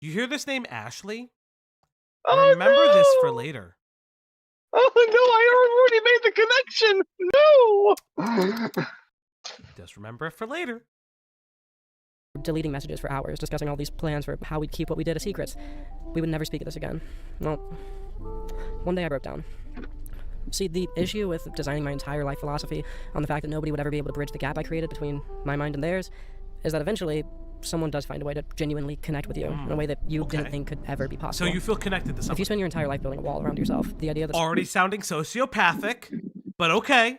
You hear this name Ashley? Oh, Remember this for no! later. Oh no! I already made the connection. No. Just remember it for later. deleting messages for hours, discussing all these plans for how we'd keep what we did a secret. We would never speak of this again. Well, one day I broke down. See, the issue with designing my entire life philosophy on the fact that nobody would ever be able to bridge the gap I created between my mind and theirs is that eventually someone does find a way to genuinely connect with you in a way that you didn't think could ever be So possible. you feel connected to If someone. you spend your entire life building a wall around yourself, the idea that Already sounding sociopathic, but okay.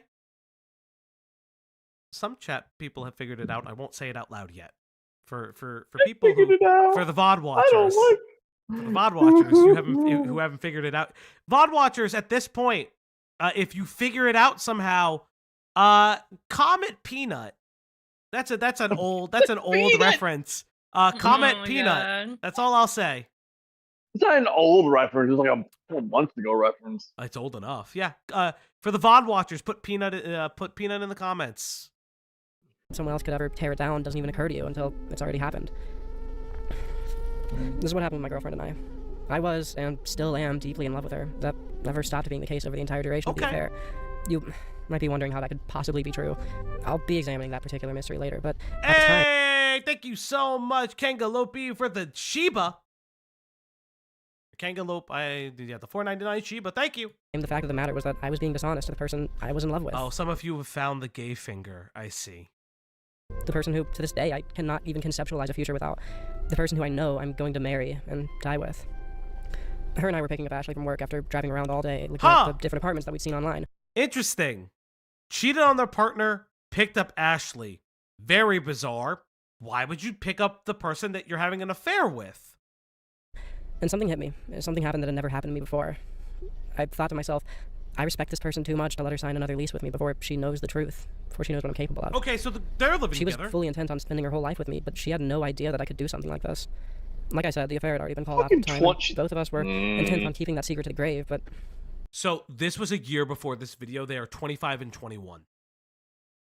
Some chat people have figured it out. I won't say it out loud yet. For people who, for the VOD watchers, for the VOD watchers who haven't figured it out, VOD watchers at this point, if you figure it out somehow, Comet Peanut. That's an old reference. Comet Oh my Peanut. God. That's all I'll say. It's not an old reference. It's like a couple months ago reference. It's old enough. Yeah. For the VOD watchers, put Peanut in the comments. someone else could ever tear it down doesn't even occur to you until it's already happened. This is what happened with my girlfriend and I. I was, and still am, deeply in love with her. That never stopped being the case over the entire duration of the Okay. affair. You might be wondering how that could possibly be true. I'll be examining that particular mystery later, but at the time, Hey, thank you so much, Kangalope, for the Shiba. Kangalope, the $4.99 Shiba. Thank you. the fact of the matter was that I was being dishonest to the person I was in love with. Oh, some of you have found the gay finger. I see. The person who, to this day, I cannot even conceptualize a future without. The person who I know I'm going to marry and die with. Her and I were picking up Ashley from work after driving around all day, looking Huh. at the different apartments that we'd seen online. Interesting. Cheated on their partner, picked up Ashley. Very bizarre. Why would you pick up the person that you're having an affair with? And something hit me. Something happened that had never happened to me before. I thought to myself, I respect this person too much to let her sign another lease with me before she knows the truth, before she knows what I'm capable of. Okay, so they're living She was together. fully intent on spending her whole life with me, but she had no idea that I could do something like this. Like I said, the affair had already been called off at the time. And both of us were intent on keeping that secret to the grave, but... So this was a year before this video. They are 25 and 21.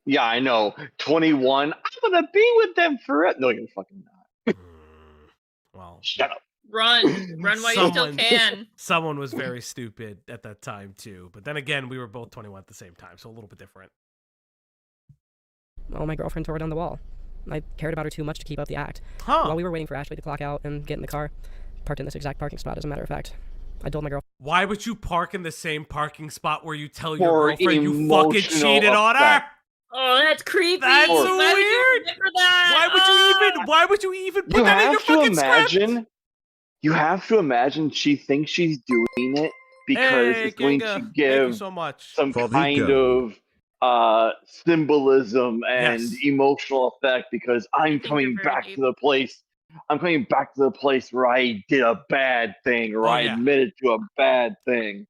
Yeah, I know. 21. I'm gonna be with them forever. No, you're fucking not. Well, Shut up. Run while you still can. Someone was very stupid at that time too. But then again, we were both 21 at the same time, so a little bit different. Well, my girlfriend tore down the wall. I cared about her too much to keep up the act. Huh. While we were waiting for Ashley to clock out and get in the car, parked in this exact parking spot, as a matter of fact, I told my girlfriend. Why would you park in the same parking spot where you tell your For girlfriend you fucking emotional cheated on her? effect. Oh, that's creepy. That's Why would you weird. remember that? Why would you even put You that in your have to fucking imagine. script? You have to imagine she thinks she's doing it because Hey, it's going Kinga, to thank you give so much. some For the kind go. of symbolism and Yes. emotional effect because I'm think coming you're very back deep. to the place. I'm coming back to the place where I did a bad thing or Oh, I yeah. admitted to a bad thing.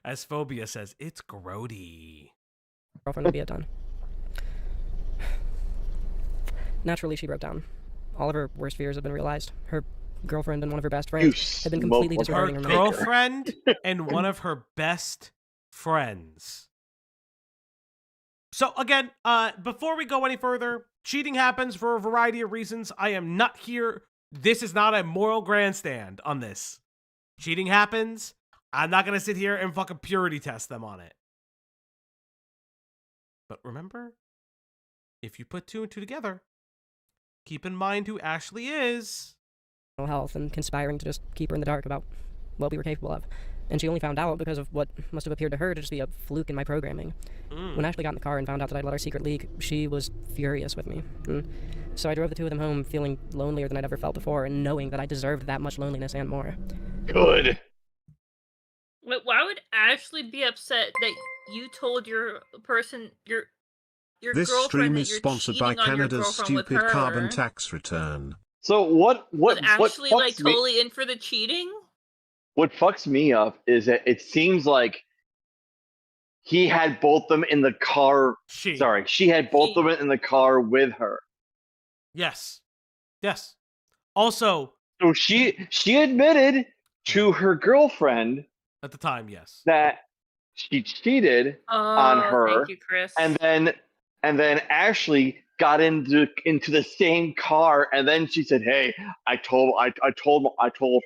As Phobia says, it's grody. Would be it done. Naturally, she broke down. All of her worst fears had been realized. Her girlfriend and one of her best You friends had been completely smoke Her disregarding her like a memory. girlfriend and one of her best friends. So again, before we go any further, cheating happens for a variety of reasons. I am not here. This is not a moral grandstand on this. Cheating happens. I'm not going to sit here and fucking purity test them on it. But remember, if you put two and two together, keep in mind who Ashley is. Health and conspiring to just keep her in the dark about what we were capable of. And she only found out because of what must have appeared to her to just be a fluke in my programming. When Ashley got in the car and found out that I'd let our secret leak, she was furious with me. So I drove the two of them home feeling lonelier than I'd ever felt before and knowing that I deserved that much loneliness and more. Good. Wait, why would Ashley be upset that you told your This girlfriend stream that is you're sponsored by cheating on your Canada's girlfriend with stupid carbon her? tax return. So what Was Ashley fucks like me, totally in for the cheating? what fucks me up is that it seems like he had both of them in the car. She. Sorry, she had both of them in the car with her. Yes. Yes. Also, So she admitted to her girlfriend at the time, yes. that she cheated on her, Thank you, Chris. and then Ashley got into the same car, and then she said, "Hey, I told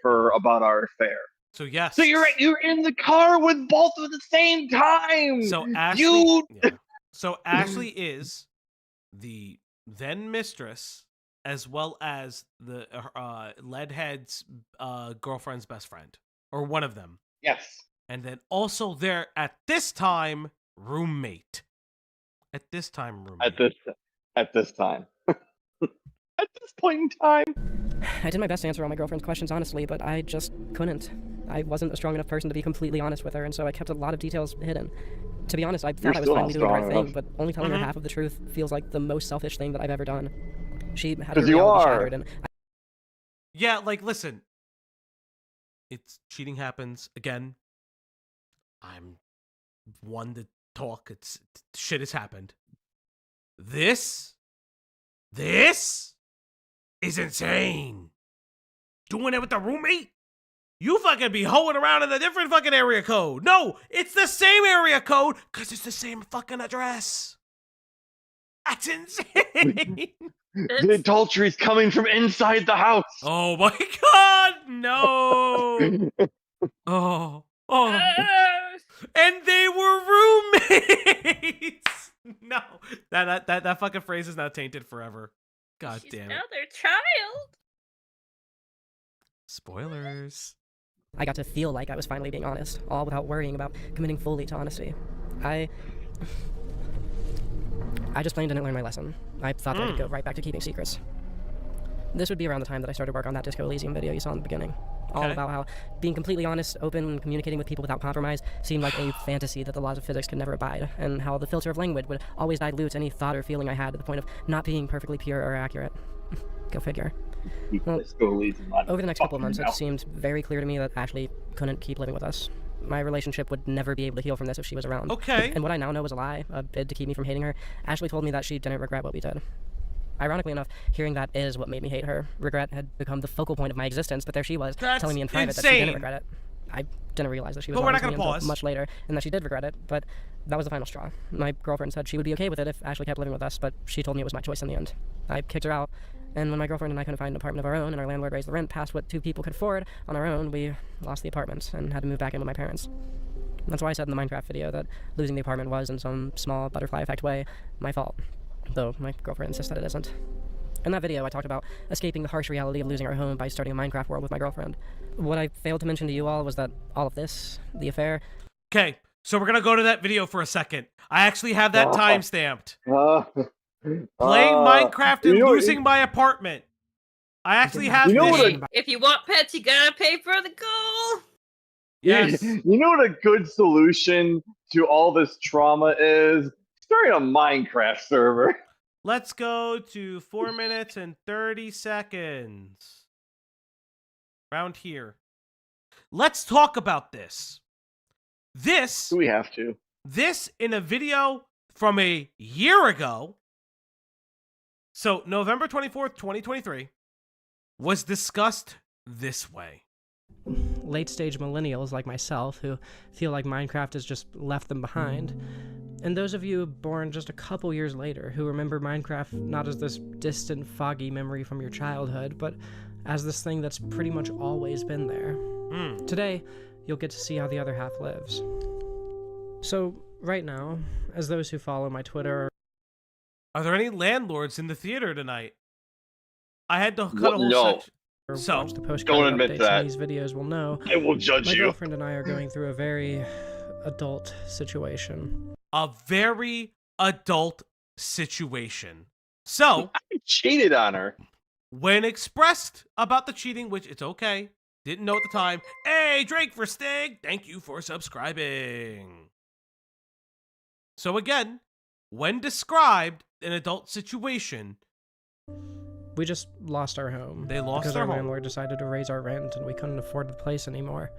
her about our affair." So yes. So you're in the car with both at the same time. So Ashley, You- yeah. So Ashley is the then mistress, as well as the Leadhead's girlfriend's best friend, or one of them, Yes. and then also their at this time roommate. At this time, roommate. At this time. At this point in time. I did my best to answer all my girlfriend's questions honestly, but I just couldn't. I wasn't a strong enough person to be completely honest with her, and so I kept a lot of details hidden. To be honest, I thought I was still finally not doing the right strong thing, enough. but only telling her half of the truth feels like the most selfish thing that I've ever done. She had her 'Cause you reality are. shattered, and Yeah, like listen. It's cheating happens again. I'm one to talk. It's shit has happened. This is insane. Doing it with the roommate? You fucking be hoeing around in a different fucking area code. No, it's the same area code because it's the same fucking address. That's insane. The adultery's coming from inside the house. Oh my god, no. Oh. And they were roommates. No, that fucking phrase is now tainted forever. God She's damn it. now their child. Spoilers. I got to feel like I was finally being honest, all without worrying about committing fully to honesty. I just plain didn't learn my lesson. I thought that I could go right back to keeping secrets. This would be around the time that I started work on that Disco Elysium video you saw in the beginning. All Okay. about how being completely honest, open, and communicating with people without compromise seemed like a fantasy that the laws of physics could never abide, and how the filter of language would always dilute any thought or feeling I had to the point of not being perfectly pure or accurate. Go figure. Well, Let's go leave them on over the next couple of months, fucking it seemed very clear to me that Ashley couldn't keep living with us. My relationship would never be able to heal from this if she was around. Okay. And what I now know was a lie, a bid to keep me from hating her. Ashley told me that she didn't regret what we did. Ironically enough, hearing that is what made me hate her. Regret had become the focal point of my existence, but there she was, That's telling me in private that she insane. didn't regret it. I didn't realize that she was But we're lying not to me gonna until pause. much later, and that she did regret it, but that was the final straw. My girlfriend said she would be okay with it if Ashley kept living with us, but she told me it was my choice in the end. I kicked her out, and when my girlfriend and I couldn't find an apartment of our own, and our landlord raised the rent past what two people could afford on our own, we lost the apartment and had to move back in with my parents. That's why I said in the Minecraft video that losing the apartment was, in some small butterfly effect way, my fault. Though my girlfriend insists that it isn't. In that video, I talked about escaping the harsh reality of losing our home by starting a Minecraft world with my girlfriend. What I failed to mention to you all was that all of this, the affair... Okay, so we're gonna go to that video for a second. I actually have that time stamped. Playing Minecraft and losing my apartment. I actually have You know this. what If you want pets, you gotta pay for the goal. Yes. You know what a good solution to all this trauma is? Starting a Minecraft server. Let's go to 4 minutes and 30 seconds. Around here. Let's talk about this. Do we have to? This in a video from a year ago. So November 24th, 2023 was discussed this way. late-stage millennials like myself who feel like Minecraft has just left them behind. And those of you born just a couple years later who remember Minecraft not as this distant, foggy memory from your childhood, but as this thing that's pretty much always been there. Today, you'll get to see how the other half lives. So, right now, as those who follow my Twitter... Are there any landlords in the theater tonight? I had to cut a whole No. section. So, watch the post don't admit updates that. in these videos will know I will judge my you. girlfriend and I are going through a very adult situation. a very adult situation. So, I cheated on her. when expressed about the cheating, which it's okay, didn't know at the time, hey, Drake for Stig, thank you for subscribing. So again, when described an adult situation, We just lost our home. They lost because their our home. landlord decided to raise our rent and we couldn't afford the place anymore.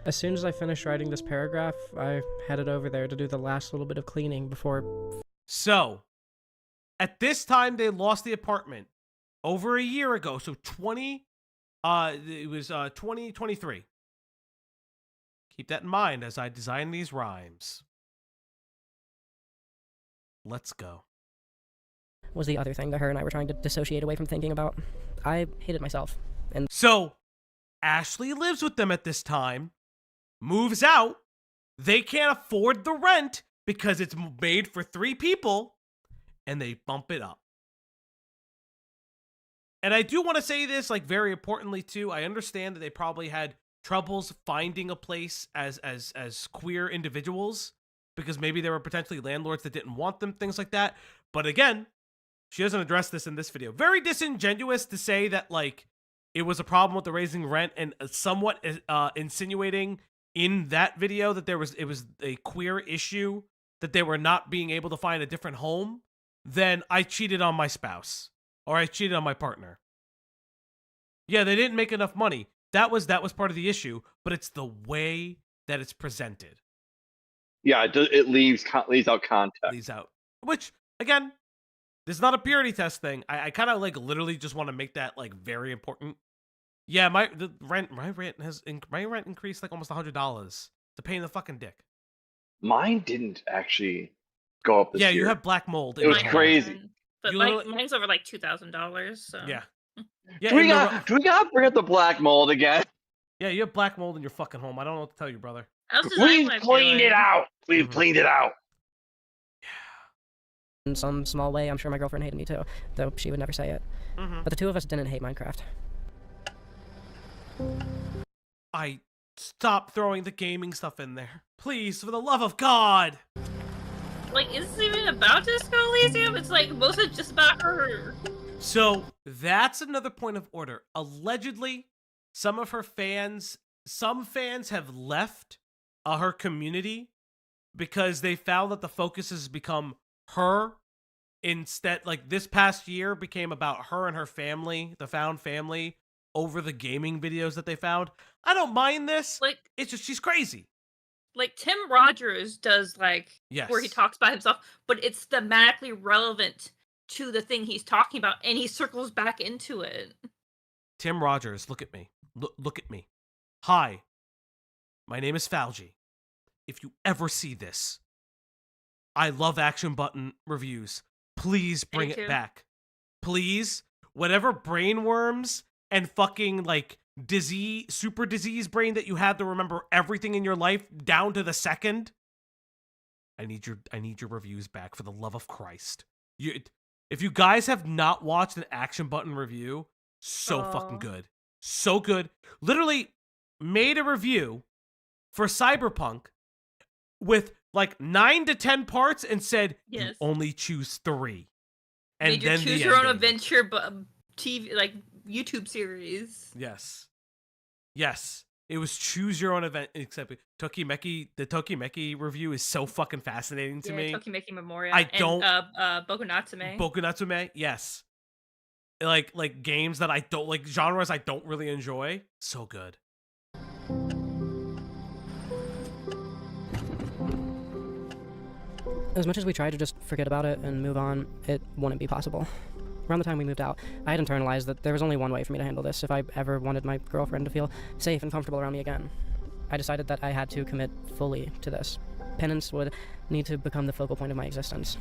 As soon as I finished writing this paragraph, I headed over there to do the last little bit of cleaning before... so at this time they lost the apartment over a year ago, so 2023. Keep that in mind as I design these rhymes. Let's go. was the other thing that her and I were trying to dissociate away from thinking about. I hated myself. And So Ashley lives with them at this time, moves out. They can't afford the rent because it's made for 3 people, and they bump it up. And I do want to say this, like, very importantly too. I understand that they probably had troubles finding a place as queer individuals because maybe there were potentially landlords that didn't want them, things like that. But again, she doesn't address this in this video. Very disingenuous to say that, like, it was a problem with the raising rent, and somewhat insinuating in that video that it was a queer issue, that they were not being able to find a different home. Then I cheated on my spouse, or I cheated on my partner. Yeah, they didn't make enough money. That was part of the issue, but it's the way that it's presented. Yeah, it leaves out context. Leaves out, which again, this is not a purity test thing. I kind of like literally just want to make that like very important. Yeah, my rent increased like almost $100 to pay in the fucking dick. Mine didn't actually go up this year. Yeah, you have black mold. It was Mine crazy. hasn't, But You like, literally- mine's over like $2,000. So Yeah. Do Yeah, we got to bring up the black mold again? yeah, you have black mold in your fucking home. I don't know what to tell you, brother. How's design We've life cleaned doing? it out. We've Mhm. cleaned it out. in some small way, I'm sure my girlfriend hated me too, though she would never say it. Mhm. But the two of us didn't hate Minecraft. I stop throwing the gaming stuff in there, please, for the love of God. Like, is this even about Disco Elysium? It's like most of it's just about her. So that's another point of order. Allegedly, some fans have left her community because they found that the focus has become her instead. Like this past year became about her and her family, the found family, over the gaming videos that they found. I don't mind this. Like, it's just she's crazy. Like Tim Rogers does, like, Yes. where he talks about himself, but it's thematically relevant to the thing he's talking about, and he circles back into it. Tim Rogers, look at me. Look at me. Hi, my name is Fauji. If you ever see this, I love Action Button reviews. Please bring it back. Please. Whatever brain worms and fucking, like, super disease brain that you have to remember everything in your life down to the second. I need your reviews back, for the love of Christ. If you guys have not watched an Action Button review, so fucking good. So good. Literally made a review for Cyberpunk with like 9 to 10 parts and said, you only choose 3. And made you then choose your own adventure TV, like, YouTube series. Yes. It was choose your own event, except the Tokimeki review is so fucking fascinating to me. Tokimeki Memoria. Boku Natsume. Boku Natsume, yes. Like games that I don't like, genres I don't really enjoy. So good. As much as we tried to just forget about it and move on, it wouldn't be possible. Around the time we moved out, I had internalized that there was only one way for me to handle this if I ever wanted my girlfriend to feel safe and comfortable around me again. I decided that I had to commit fully to this. Penance would need to become the focal point of my existence.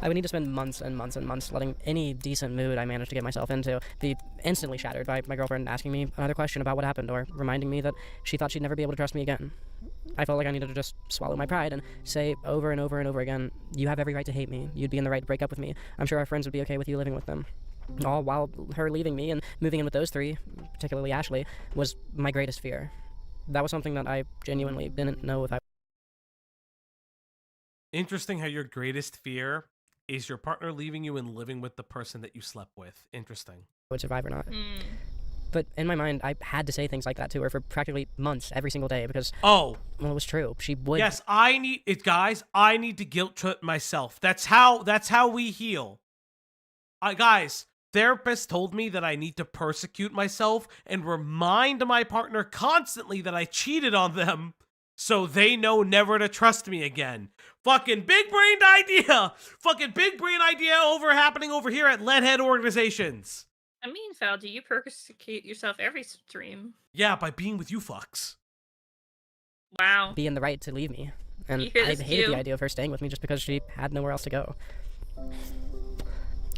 I would need to spend months and months and months letting any decent mood I managed to get myself into be instantly shattered by my girlfriend asking me another question about what happened or reminding me that she thought she'd never be able to trust me again. I felt like I needed to just swallow my pride and say over and over and over again, you have every right to hate me. You'd be in the right to break up with me. I'm sure our friends would be okay with you living with them. All while her leaving me and moving in with those 3, particularly Ashley, was my greatest fear. That was something that I genuinely didn't know if I... Interesting how your greatest fear is your partner leaving you and living with the person that you slept with. Interesting. ...would survive or not. But in my mind, I had to say things like that to her for practically months, every single day, because... well, it was true. She would... Yes, I need it, guys. I need to guilt trip myself. That's how we heal. Guys, therapists told me that I need to persecute myself and remind my partner constantly that I cheated on them so they know never to trust me again. Fucking big-brained idea! Fucking big-brain idea happening over here at Leadhead Organizations. I mean, Fauji, you persecute yourself every stream. Yeah, by being with you fucks. Wow. Be in the right to leave me. And I hated the idea of her staying with me just because she had nowhere else to go.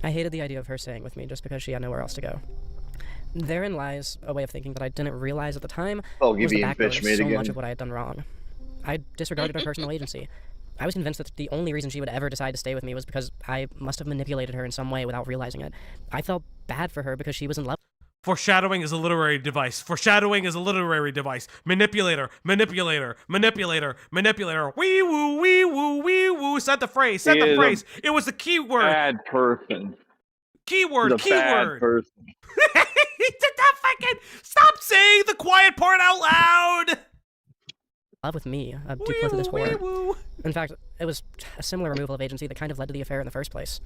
I hated the idea of her staying with me just because she had nowhere else to go. Therein lies a way of thinking that I didn't realize at the time was the backbone of so much of what I had done wrong. I disregarded her personal agency. I was convinced that the only reason she would ever decide to stay with me was because I must have manipulated her in some way without realizing it. I felt bad for her because she was in love. Foreshadowing is a literary device. Foreshadowing is a literary device. Manipulator, manipulator, manipulator, manipulator. Wee woo, wee woo, wee woo. Said the phrase. Said the phrase. It was the keyword. Bad person. Keyword. He's a bad person. He did that fucking. Stop saying the quiet part out loud. Love with me, a duplicitous whore. In fact, it was a similar removal of agency that kind of led to the affair in the first place.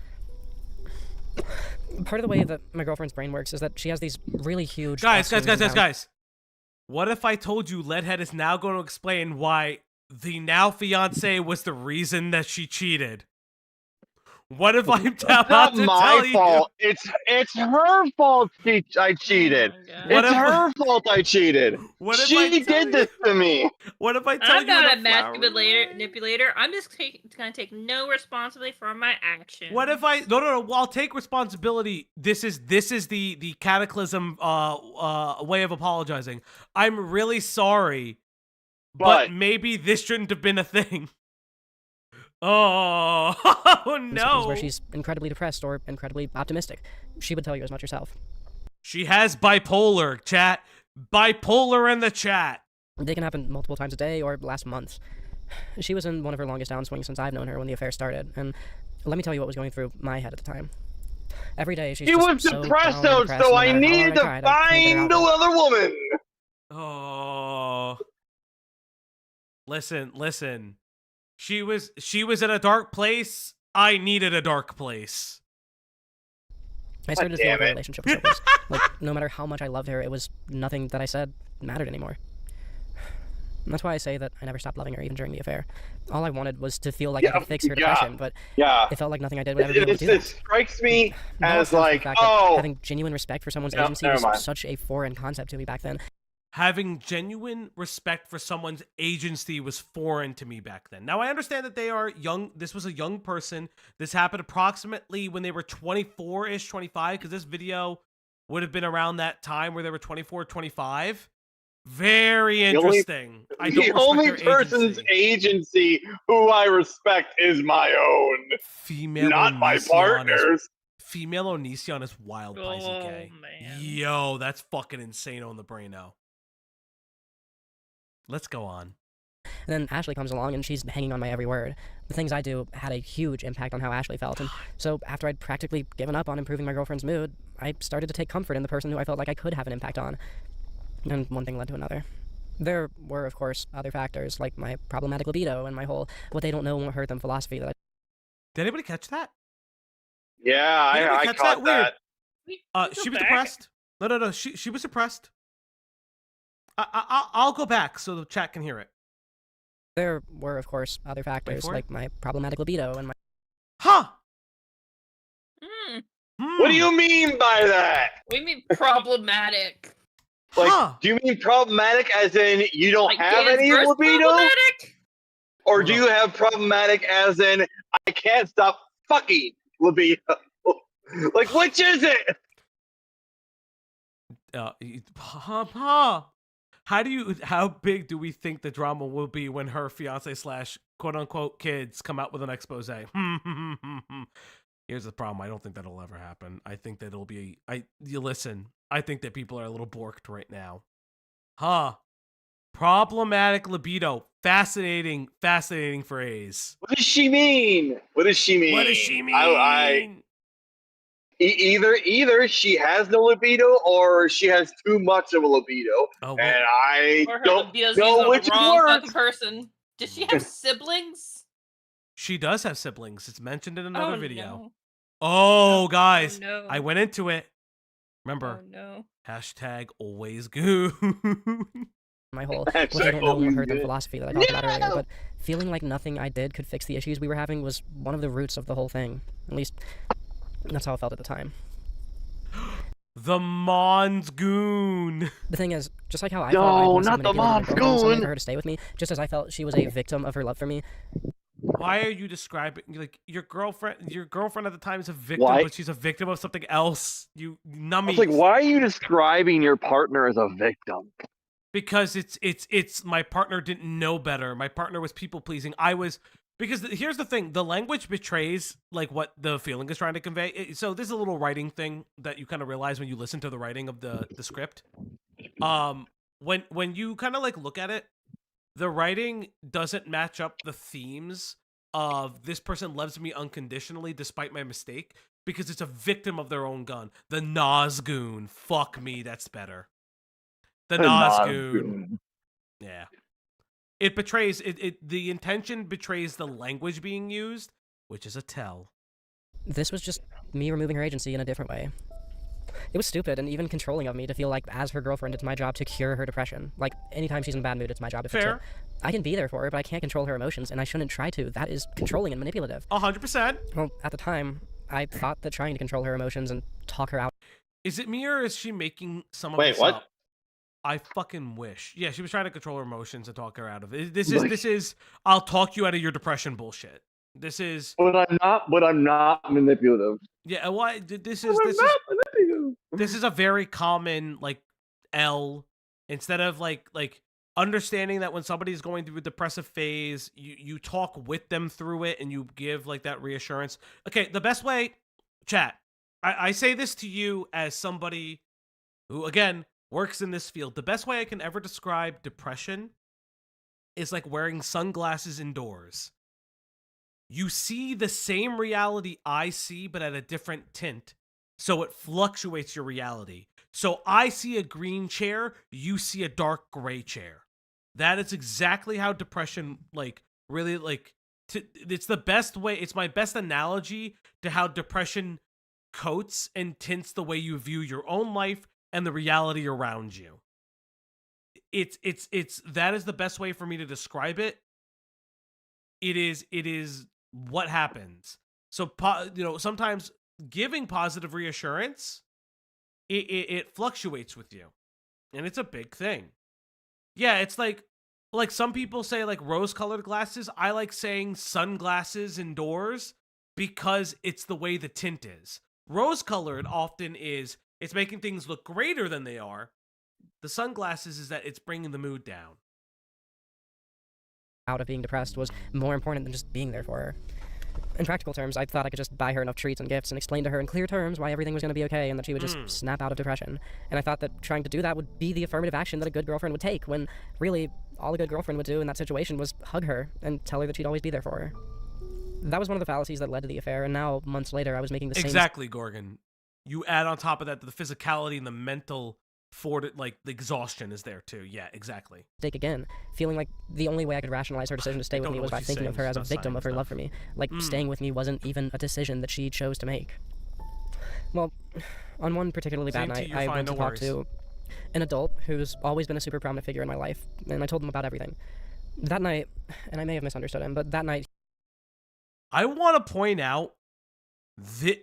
Part of the way that my girlfriend's brain works is that she has these really huge... Guys. What if I told you Leadhead is now going to explain why the now fiance was the reason that she cheated? What if I'm about to tell you? Fault. It's her fault I cheated. It's her fault I cheated. She did this to me. What if I tell you? I'm not a manipulator. I'm just gonna take no responsibility for my actions. What if I? No. Well, I'll take responsibility. This is the cataclysm way of apologizing. I'm really sorry, but maybe this shouldn't have been a thing. Oh no! Where she's incredibly depressed or incredibly optimistic. She would tell you as much herself. She has bipolar, chat. Bipolar in the chat. They can happen multiple times a day or last months. She was in one of her longest downswings since I've known her when the affair started, and let me tell you what was going through my head at the time. Every day she's He just was so depressed down and though, depressed, so no I matter how hard needed to tried, I couldn't get her find out of it. another woman. Oh. Listen. She was in a dark place. I needed a dark place. I started to feel damn like our it. relationship was hopeless. Like, no matter how much I loved her, it was nothing that I said mattered anymore. And that's why I say that I never stopped loving her, even during the affair. All I wanted was to feel like I could fix her depression, but it felt like nothing I did would ever be able to do It that. strikes me No as offense to the like, fact that oh, having genuine respect for someone's No, agency never was mind. such a foreign concept to me back then. Having genuine respect for someone's agency was foreign to me back then. Now, I understand that they are young. This was a young person. This happened approximately when they were 24-ish, 25, because this video would have been around that time where they were 24, 25. Very interesting. the only person's agency who I respect is my own, Female not my Onision partner's. Female Onision is wild, PZK. man. Yo, that's fucking insane on the braino. Let's go on. And then Ashley comes along and she's hanging on my every word. The things I do had a huge impact on how Ashley felt. And so after I'd practically given up on improving my girlfriend's mood, I started to take comfort in the person who I felt like I could have an impact on. And one thing led to another. There were, of course, other factors, like my problematic libido and my whole what they don't know won't hurt them philosophy that I... Did anybody catch that? Yeah, Did anybody I catch caught that. She was depressed. No. She was depressed. I'll go back so the chat can hear it. There were, of course, other factors, like my problematic libido and my... Huh! What do you mean by that? We mean problematic. Like, do you mean problematic as in you don't Like have Dan's any verse libido? problematic? Or do you have problematic as in I can't stop fucking libido? Like, which is it? How big do we think the drama will be when her fiance / quote unquote kids come out with an expose? Here's the problem. I don't think that'll ever happen. I think that it'll be, you listen, I think that people are a little borked right now. Problematic libido. Fascinating phrase. What does she mean? Either she has no libido or she has too much of a libido, and I Or her don't libido's know used on which the wrong works. fucking person. Does she have siblings? She does have siblings. It's mentioned in another video. No. Oh, guys, no. I went into it. Remember, no. hashtag always goon. My whole what they don't know won't hurt them philosophy that I talked about earlier, but feeling like nothing I did could fix the issues we were having was one of the roots of the whole thing. At least, that's how I felt at the time. The Mons goon. The thing is, just like how I felt I was not the Mons goon for goon. her to stay with me, just as I felt she was a victim of her love for me. Why are you describing like your girlfriend? Your girlfriend at the time is a victim, Why? but she's a victim of something else. You nummies. It's like, why are you describing your partner as a victim? Because it's my partner didn't know better. My partner was people pleasing. Because here's the thing, the language betrays like what the feeling is trying to convey. So this is a little writing thing that you kind of realize when you listen to the writing of the script. When you kind of like look at it, the writing doesn't match up the themes of this person loves me unconditionally despite my mistake because it's a victim of their own gun. The Nazgoon. Fuck me, that's better. The Nazgoon. Yeah. It betrays the intention betrays the language being used, which is a tell. This was just me removing her agency in a different way. It was stupid and even controlling of me to feel like, as her girlfriend, it's my job to cure her depression. Like, anytime she's in a bad mood, it's my job to fix it. I can be there for her, but I can't control her emotions, and I shouldn't try to. That is controlling and manipulative. 100%. Well, at the time, I thought that trying to control her emotions and talk her out... Is it me or is she making some of Wait, this what? up? I fucking wish. Yeah, she was trying to control her emotions and talk her out of it. This is I'll talk you out of your depression bullshit. This is But I'm not manipulative. Yeah, why this is a very common like L instead of like understanding that when somebody's going through a depressive phase, you talk with them through it and you give like that reassurance. Okay, the best way, chat. I say this to you as somebody who again works in this field. The best way I can ever describe depression is like wearing sunglasses indoors. You see the same reality I see, but at a different tint So it fluctuates your reality. So I see a green chair, you see a dark gray chair. That is exactly how depression, like, really, like, it's the best way. It's my best analogy to how depression coats and tints the way you view your own life and the reality around you. That is the best way for me to describe it. It is what happens. So, sometimes giving positive reassurance, it fluctuates with you, and it's a big thing. Yeah, it's like some people say like rose-colored glasses. I like saying sunglasses indoors because it's the way the tint is. Rose-colored often is it's making things look greater than they are. The sunglasses is that it's bringing the mood down. Out of being depressed was more important than just being there for her. In practical terms, I thought I could just buy her enough treats and gifts and explain to her in clear terms why everything was going to be okay and that she would just snap out of depression. And I thought that trying to do that would be the affirmative action that a good girlfriend would take, when really all a good girlfriend would do in that situation was hug her and tell her that she'd always be there for her. That was one of the fallacies that led to the affair, and now, months later, I was making the same... Exactly, Gorgon. You add on top of that the physicality and the mental... the exhaustion is there too. Yeah, exactly. Mistake again, feeling like the only way I could rationalize her decision to stay with me was by thinking of her as a victim of her love for me. Like, staying with me wasn't even a decision that she chose to make. Well, on one particularly bad night, I went to talk to an adult who's always been a super prominent figure in my life, and I told him about everything. That night, and I may have misunderstood him, but that night... I want to point out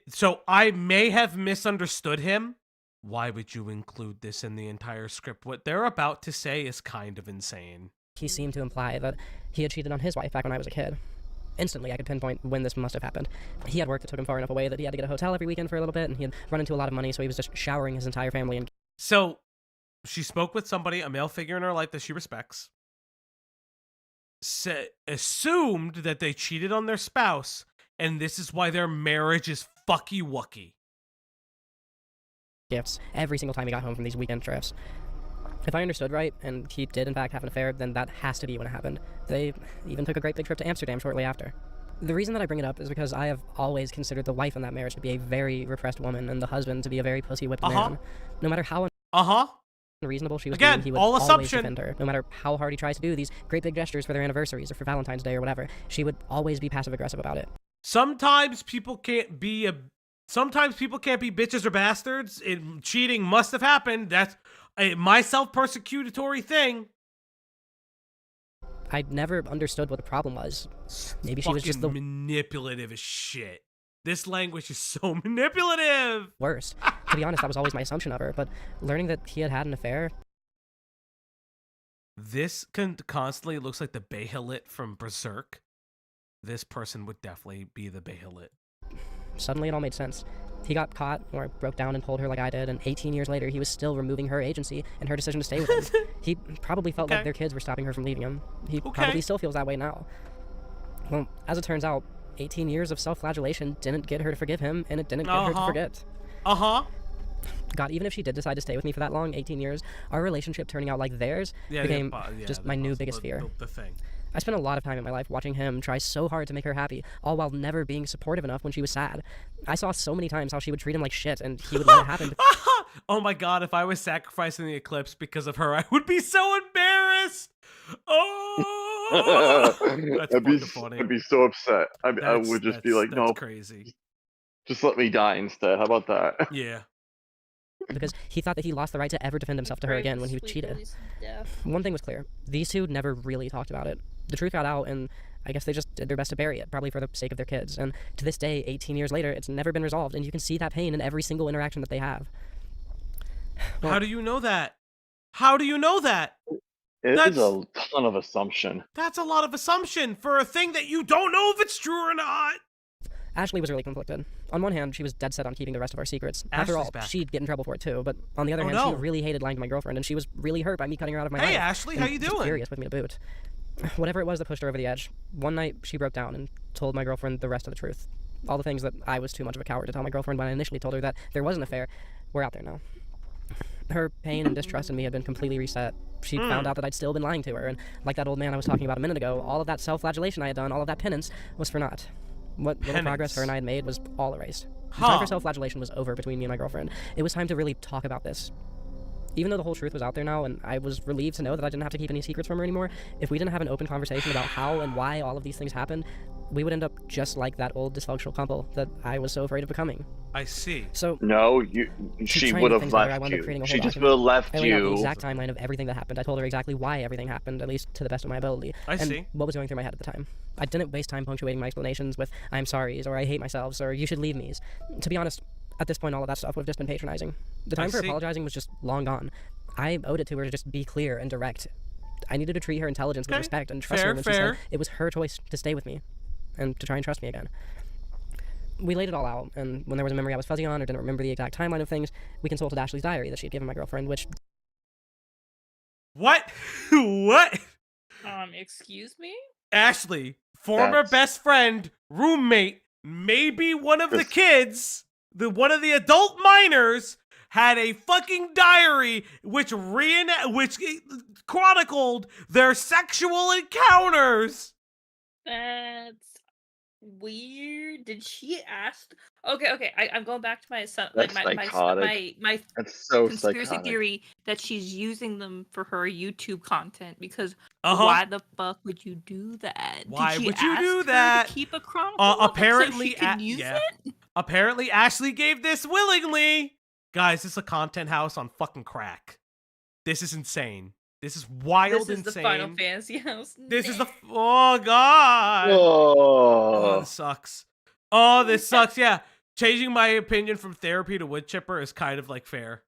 so I may have misunderstood him. Why would you include this in the entire script? What they're about to say is kind of insane. He seemed to imply that he had cheated on his wife back when I was a kid. Instantly, I could pinpoint when this must have happened. He had work that took him far enough away that he had to get a hotel every weekend for a little bit, and he had run into a lot of money, so he was just showering his entire family. And so, she spoke with somebody, a male figure in her life that she respects, assumed that they cheated on their spouse, and this is why their marriage is fucky-wucky. Gifts every single time he got home from these weekend trips. If I understood right, and he did in fact have an affair, then that has to be when it happened. They even took a great big trip to Amsterdam shortly after. The reason that I bring it up is because I have always considered the wife in that marriage to be a very repressed woman, and the husband to be a very pussy-whipped man. No matter how unreasonable she was being, he would always defend her. No matter how hard he tries to do these great big gestures for their anniversaries or for Valentine's Day or whatever, she would always be passive-aggressive about it. Sometimes people can't be bitches or bastards. Cheating must have happened. That's my self-persecutory thing. I never understood what the problem was. Maybe she was just manipulative as shit. This language is so manipulative. Worst. To be honest, that was always my assumption of her, but learning that he had an affair... This constantly looks like the Bahamut from Berserk. This person would definitely be the Bahamut. Suddenly it all made sense. He got caught, or broke down and told her like I did, and 18 years later he was still removing her agency and her decision to stay with him. He probably felt like their kids were stopping her from leaving him. He probably still feels that way now. Well, as it turns out, 18 years of self-flagellation didn't get her to forgive him, and it didn't get her to forget. God, even if she did decide to stay with me for that long, 18 years, our relationship turning out like theirs became just my new biggest fear. The thing. I spent a lot of time in my life watching him try so hard to make her happy, all while never being supportive enough when she was sad. I saw so many times how she would treat him like shit, and he would let it happen. Oh my god, if I was sacrificing the eclipse because of her, I would be so embarrassed! Oh! That's funny. I'd be so upset. I would just be like, no, crazy. Just let me die instead. How about that? Yeah. Because he thought that he lost the right to ever defend himself to her again when he cheated. One thing was clear. These two never really talked about it. The truth got out, and I guess they just did their best to bury it, probably for the sake of their kids. And to this day, 18 years later, it's never been resolved, and you can see that pain in every single interaction that they have. Well, how do you know that? How do you know that? That's a ton of assumption. That's a lot of assumption for a thing that you don't know if it's true or not. Ashley was really conflicted. On one hand, she was dead set on keeping the rest of our secrets. After all, she'd get in trouble for it too. But on the other hand, she really hated lying to my girlfriend, and she was really hurt by me cutting her out of my life. Hey, Ashley, how you doing? Furious with me to boot. Whatever it was that pushed her over the edge, one night she broke down and told my girlfriend the rest of the truth. All the things that I was too much of a coward to tell my girlfriend when I initially told her that there was an affair were out there now. Her pain and distrust in me had been completely reset. She found out that I'd still been lying to her, and like that old man I was talking about a minute ago, all of that self-flagellation I had done, all of that penance, was for naught. What little progress her and I had made was all erased. The time for self-flagellation was over between me and my girlfriend. It was time to really talk about this. Even though the whole truth was out there now, and I was relieved to know that I didn't have to keep any secrets from her anymore, if we didn't have an open conversation about how and why all of these things happened, we would end up just like that old dysfunctional couple that I was so afraid of becoming. I see. So No, she would have left you. She just would have left I laid out the you. exact timeline of everything that happened. I told her exactly why everything happened, at least to the best of my ability. I and see. what was going through my head at the time. I didn't waste time punctuating my explanations with "I'm sorry's" or "I hate myself" or "you should leave me's." To be honest, at this point, all of that stuff would have just been patronizing. The time for apologizing was just long gone. I owed it to her to just be clear and direct. I needed to treat her intelligence with respect and trust her when she said it was her choice to stay with me and to try and trust me again. We laid it all out, and when there was a memory I was fuzzy on or didn't remember the exact timeline of things, we consulted Ashley's diary that she had given my girlfriend, which... What? What? Excuse me? Ashley, former best friend, roommate, maybe one of the kids, one of the adult minors, had a fucking diary which chronicled their sexual encounters. That's weird. Did she ask? Okay. I'm going back to my son. That's my That's so conspiracy psychotic. theory that she's using them for her YouTube content because why the fuck would you do that? Why Did she would you ask do her that? To keep a chronicle of it apparently, so she can use it? Apparently, Ashley gave this willingly. Guys, this is a content house on fucking crack. This is insane. This is wild, This is insane. the Final Fantasy house. This is the oh god. Oh, This sucks. Oh, this sucks. Yeah, changing my opinion from therapy to wood chipper is kind of like fair.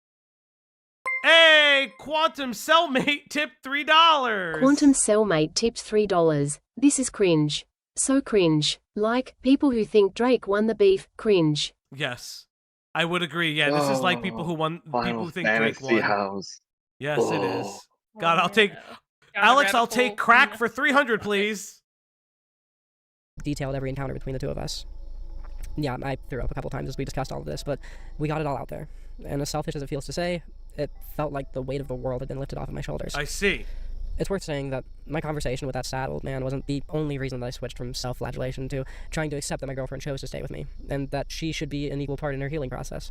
Hey, Quantum Cellmate tipped $3. Quantum Cellmate tipped $3. This is cringe. So cringe. Like, people who think Drake won the beef, cringe. Yes, I would agree. Yeah, this is like people who won. People who think Drake Fantasy won. house. Yes, it is. Oh, God, I'll take. Down Alex, the I'll rabbit take hole. crack for 300, please. detailed every encounter between the two of us. Yeah, I threw up a couple times as we discussed all of this, but we got it all out there. And as selfish as it feels to say, it felt like the weight of the world had been lifted off of my shoulders. I see. It's worth saying that my conversation with that sad old man wasn't the only reason that I switched from self-flagellation to trying to accept that my girlfriend chose to stay with me, and that she should be an equal part in her healing process.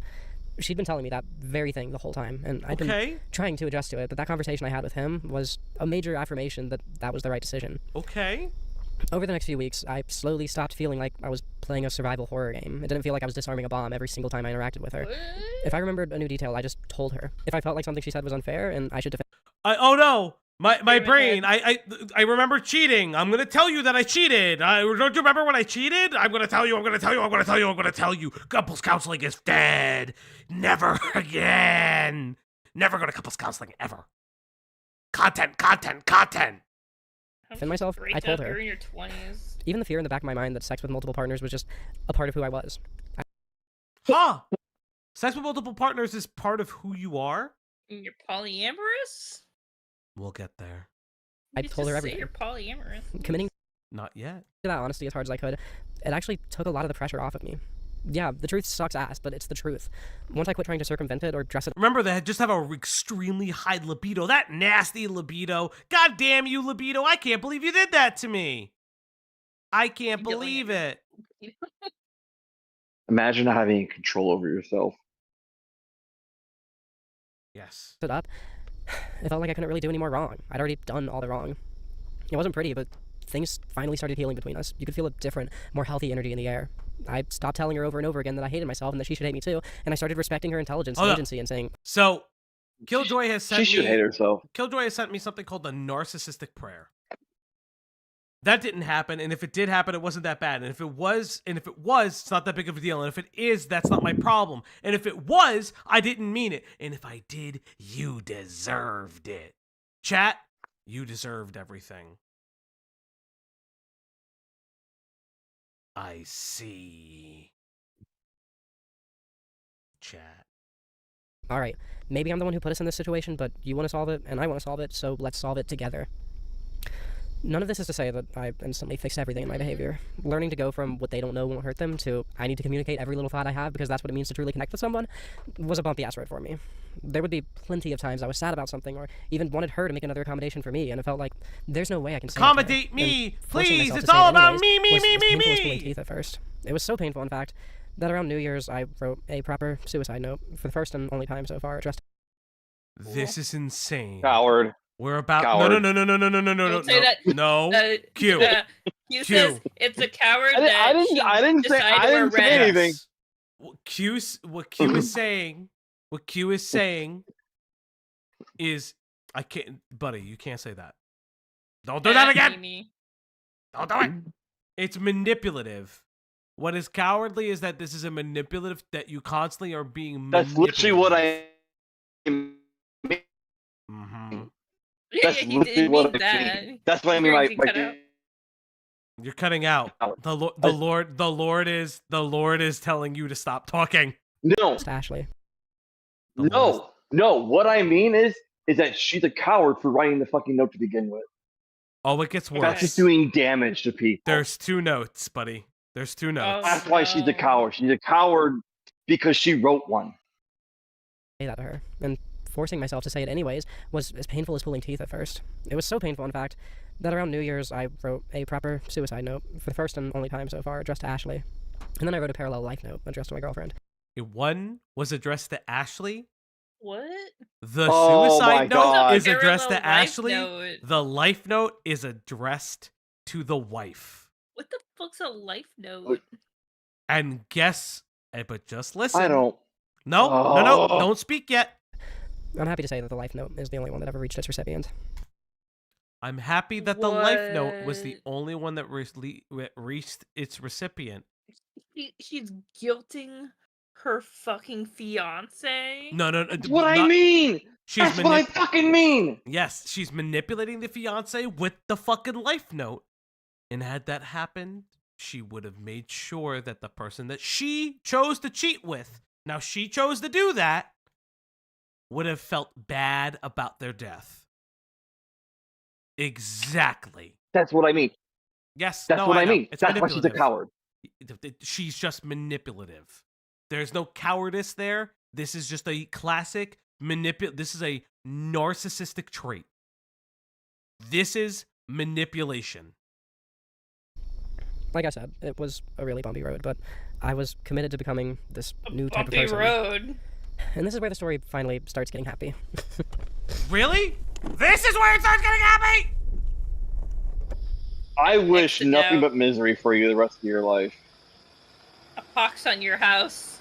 She'd been telling me that very thing the whole time, and I'd been trying to adjust to it, but that conversation I had with him was a major affirmation that that was the right decision. Okay. Over the next few weeks, I slowly stopped feeling like I was playing a survival horror game. It didn't feel like I was disarming a bomb every single time I interacted with her. If I remembered a new detail, I just told her. If I felt like something she said was unfair and I should defend... Oh no! My brain, I remember cheating. I'm gonna tell you that I cheated. Don't you remember when I cheated? I'm gonna tell you. Couples counseling is dead. Never again. Never go to couples counseling ever. Content. Defend myself, I told her. You're in your 20s. Even the fear in the back of my mind that sex with multiple partners was just a part of who I was. Huh? Sex with multiple partners is part of who you are? You're polyamorous? We'll get there. I told her everything. You're polyamorous. Committing Not yet. to that honesty as hard as I could, it actually took a lot of the pressure off of me. Yeah, the truth sucks ass, but it's the truth. Once I quit trying to circumvent it or dress it... Remember, they just have a extremely high libido. That nasty libido. God damn you, libido. I can't believe you did that to me. I can't believe it. Imagine not having control over yourself. Yes. it up, it felt like I couldn't really do any more wrong. I'd already done all the wrong. It wasn't pretty, but things finally started healing between us. You could feel a different, more healthy energy in the air. I stopped telling her over and over again that I hated myself and that she should hate me too, and I started respecting her intelligence and agency and saying... So, Killjoy has sent me... She should hate herself. Killjoy has sent me something called the narcissistic prayer. That didn't happen, and if it did happen, it wasn't that bad. And if it was, it's not that big of a deal. And if it is, that's not my problem. And if it was, I didn't mean it. And if I did, you deserved it. Chat, you deserved everything. I see. Chat. All right, maybe I'm the one who put us in this situation, but you want to solve it, and I want to solve it, so let's solve it together. None of this is to say that I instantly fixed everything in my behavior. Learning to go from what they don't know won't hurt them to I need to communicate every little thought I have because that's what it means to truly connect with someone was a bumpy ass road for me. There would be plenty of times I was sad about something or even wanted her to make another accommodation for me, and it felt like there's no way I can say accommodate me, please. It's all about me. Pulling teeth at first. It was so painful, in fact, that around New Year's I wrote a proper suicide note for the first and only time so far addressed. This is insane. Coward. We're about Coward. No. Don't say that. No. Q. Q says it's a coward. I didn't say anything. What Q is saying. What Q is saying is, I can't, buddy. You can't say that. Don't do that again. Don't do it. It's manipulative. What is cowardly is that this is a manipulative, that you constantly are being manipulated. That's literally what I mean. Mm-hmm. That's literally what I mean. That's what I mean. You're cutting out. The Lord is telling you to stop talking. No. It's Ashley. No. What I mean is that she's a coward for writing the fucking note to begin with. Oh, it gets worse. That's just doing damage to people. There's 2 notes, buddy. There's 2 notes. That's why she's a coward. She's a coward because she wrote one. Say that to her, and forcing myself to say it anyways was as painful as pulling teeth at first. It was so painful, in fact, that around New Year's I wrote a proper suicide note for the first and only time so far addressed to Ashley. And then I wrote a parallel life note addressed to my girlfriend. One was addressed to Ashley. What? The suicide note God. is addressed to Ashley. Note. The life note is addressed to the wife. What the fuck's a life note? And guess, but just listen. I don't. No, don't speak yet. I'm happy to say that the life note is the only one that ever reached its recipient. I'm happy that the life note was the only one that reached its recipient. She's guilting her fucking fiance. No. That's what I mean. That's what I fucking mean. Yes, she's manipulating the fiance with the fucking life note. And had that happened, she would have made sure that the person that she chose to cheat with, now she chose to do that, would have felt bad about their death. Exactly. That's what I mean. Yes, that's what I mean. It's That's why she's a coward. She's just manipulative. There's no cowardice there. This is just a classic This is a narcissistic trait. This is manipulation. Like I said, it was a really bumpy road, but I was committed to becoming this new type of person. Road. And this is where the story finally starts getting happy. Really? This is where it starts getting happy? I wish nothing but misery for you the rest of your life. A pox on your house.